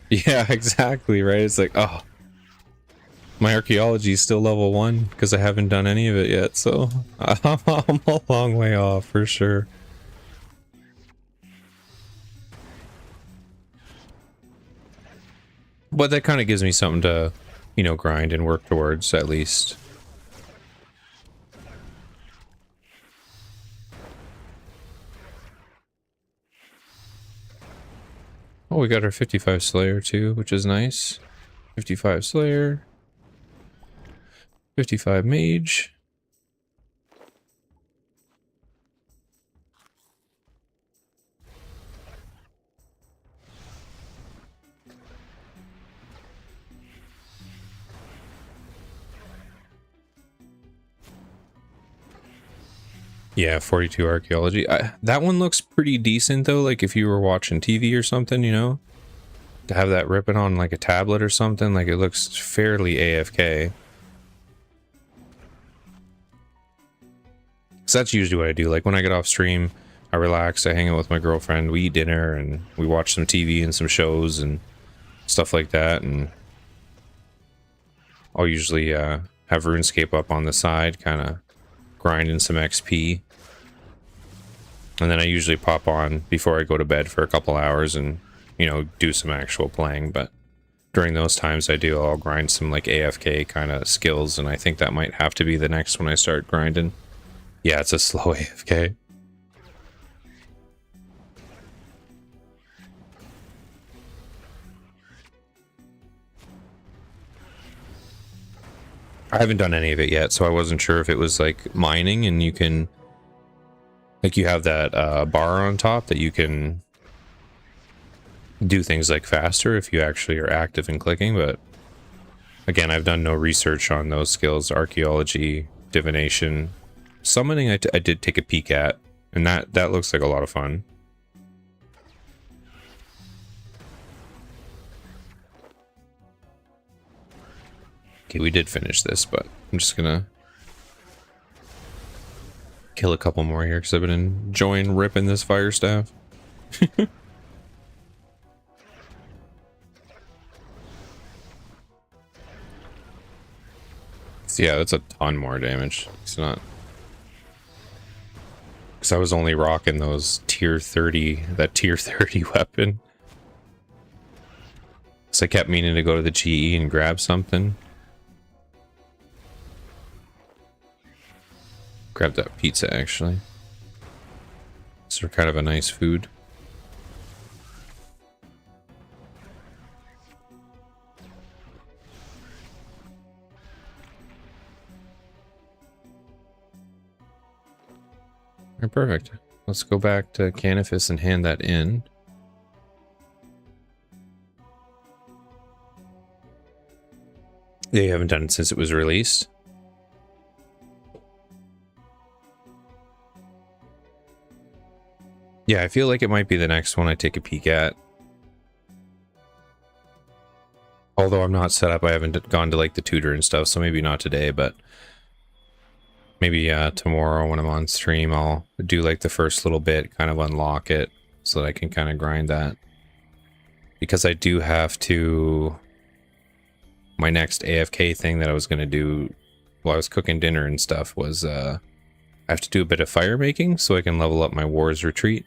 Yeah, exactly, right? It's like, oh, my archaeology is still level 1 because I haven't done any of it yet, so I'm a long way off for sure. But that kind of gives me something to, you know, grind and work towards at least. Oh, we got our 55 Slayer too, which is nice. 55 Slayer. 55 Mage. Yeah, 42 archaeology. That one looks pretty decent though, like if you were watching TV or something, you know? To have that ripping on like a tablet or something, like it looks fairly AFK. So that's usually what I do. Like when I get off stream, I relax, I hang out with my girlfriend, we eat dinner and we watch some TV and some shows and stuff like that, and I'll usually have RuneScape up on the side, kind of grinding some XP. And then I usually pop on before I go to bed for a couple hours and, you know, do some actual playing. But during those times I'll grind some like AFK kind of skills, and I think that might have to be the next one I start grinding. Yeah, it's a slow AFK. I haven't done any of it yet, so I wasn't sure if it was like mining and you can, like, you have that bar on top that you can do things like faster if you actually are active in clicking. But again, I've done no research on those skills. Archaeology, divination, summoning I did take a peek at, and that looks like a lot of fun. Okay, we did finish this, but I'm just gonna kill a couple more here because I've been enjoying ripping this fire staff. So yeah, that's a ton more damage. It's not, because I was only rocking those tier 30, that tier 30 weapon. So I kept meaning to go to the GE and grab something. Grab that pizza, actually. These are kind of a nice food. Alright, perfect. Let's go back to Canifis and hand that in. They haven't done it since it was released. Yeah, I feel like it might be the next one I take a peek at. Although I'm not set up, I haven't gone to like the tutor and stuff, so maybe not today, but maybe tomorrow when I'm on stream, I'll do like the first little bit, kind of unlock it so that I can kind of grind that. Because I do have to, my next AFK thing that I was going to do while I was cooking dinner and stuff was I have to do a bit of fire making so I can level up my War's Retreat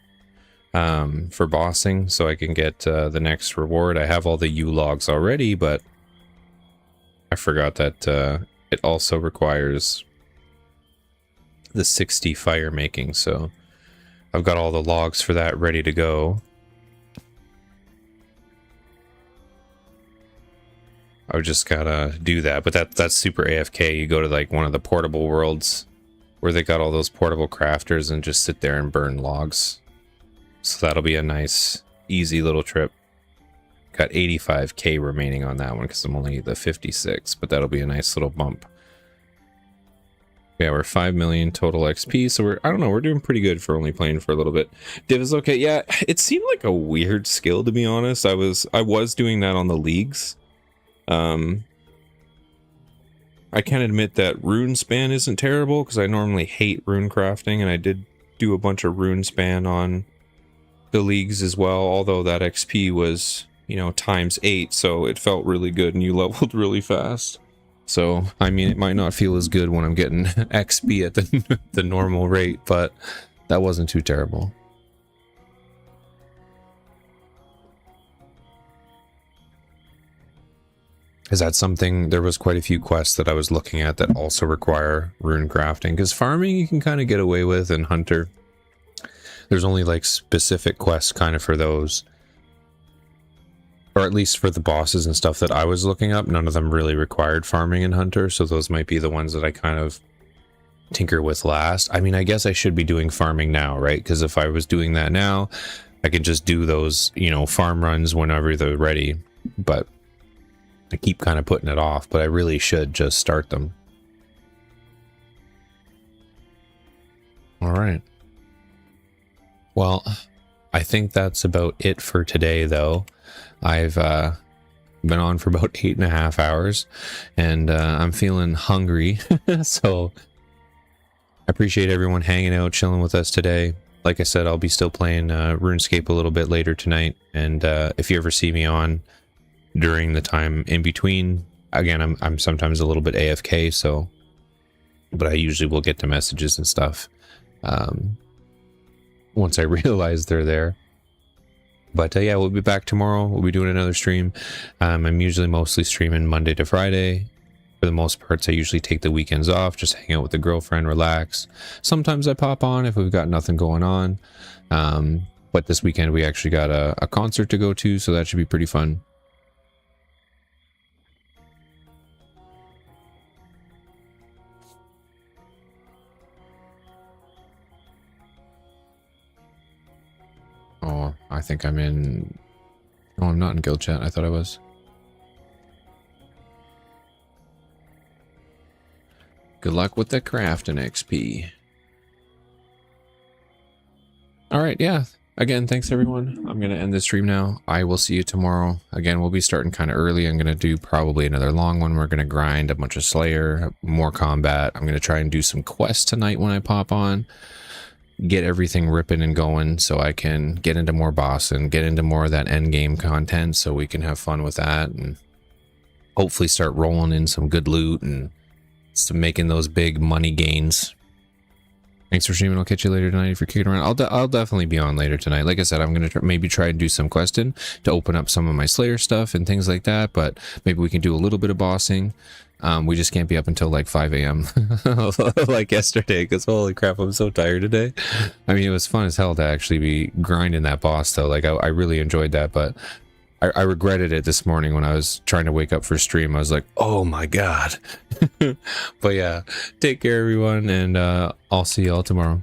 for bossing, so I can get the next reward. I have all the U logs already, but I forgot that it also requires the 60 fire making, so I've got all the logs for that ready to go. I would just gotta do that, but that's super AFK. You go to like one of the portable worlds where they got all those portable crafters and just sit there and burn logs. So that'll be a nice, easy little trip. Got 85k remaining on that one because I'm only the 56, but that'll be a nice little bump. Yeah, we're 5 million total XP, so I don't know, we're doing pretty good for only playing for a little bit. Div is okay. Yeah, it seemed like a weird skill, to be honest. I was doing that on the leagues. I can admit that rune span isn't terrible because I normally hate rune crafting, and I did do a bunch of rune span on the leagues as well, although that XP was, you know, ×8, so it felt really good and you leveled really fast. So, I mean, it might not feel as good when I'm getting XP at the normal rate, but that wasn't too terrible. Is that something? There was quite a few quests that I was looking at that also require rune crafting, because farming you can kind of get away with, and hunter there's only like specific quests kind of for those, or at least for the bosses and stuff that I was looking up. None of them really required farming in hunter, so those might be the ones that I kind of tinker with last. I mean, I guess I should be doing farming now, right? Because if I was doing that now, I could just do those, you know, farm runs whenever they're ready, but I keep kind of putting it off, but I really should just start them. All right. Well, I think that's about it for today, though. I've been on for about 8.5 hours, and I'm feeling hungry. So I appreciate everyone hanging out, chilling with us today. Like I said, I'll be still playing RuneScape a little bit later tonight, and if you ever see me on during the time in between, again, I'm sometimes a little bit AFK, so, but I usually will get to messages and stuff once I realize they're there. But yeah, we'll be back tomorrow. We'll be doing another stream. I'm usually mostly streaming Monday to Friday. For the most parts, I usually take the weekends off, just hang out with the girlfriend, relax. Sometimes I pop on if we've got nothing going on. But this weekend we actually got a concert to go to, so that should be pretty fun. Oh, I think I'm in... Oh, I'm not in guild chat. I thought I was. Good luck with the craft and XP. Alright, yeah. Again, thanks everyone. I'm going to end the stream now. I will see you tomorrow. Again, we'll be starting kind of early. I'm going to do probably another long one. We're going to grind a bunch of Slayer, more combat. I'm going to try and do some quests tonight when I pop on. Get everything ripping and going so I can get into more boss and get into more of that end game content so we can have fun with that and hopefully start rolling in some good loot and making those big money gains. Thanks for streaming. I'll catch you later tonight if you're kicking around. I'll definitely be on later tonight. Like I said, I'm going to maybe try and do some questing to open up some of my Slayer stuff and things like that, but maybe we can do a little bit of bossing. We just can't be up until like 5 a.m. like yesterday, because holy crap, I'm so tired today. I mean, it was fun as hell to actually be grinding that boss, though. Like, I really enjoyed that, but I regretted it this morning when I was trying to wake up for stream. I was like, oh my god. But yeah, take care, everyone, and I'll see y'all tomorrow.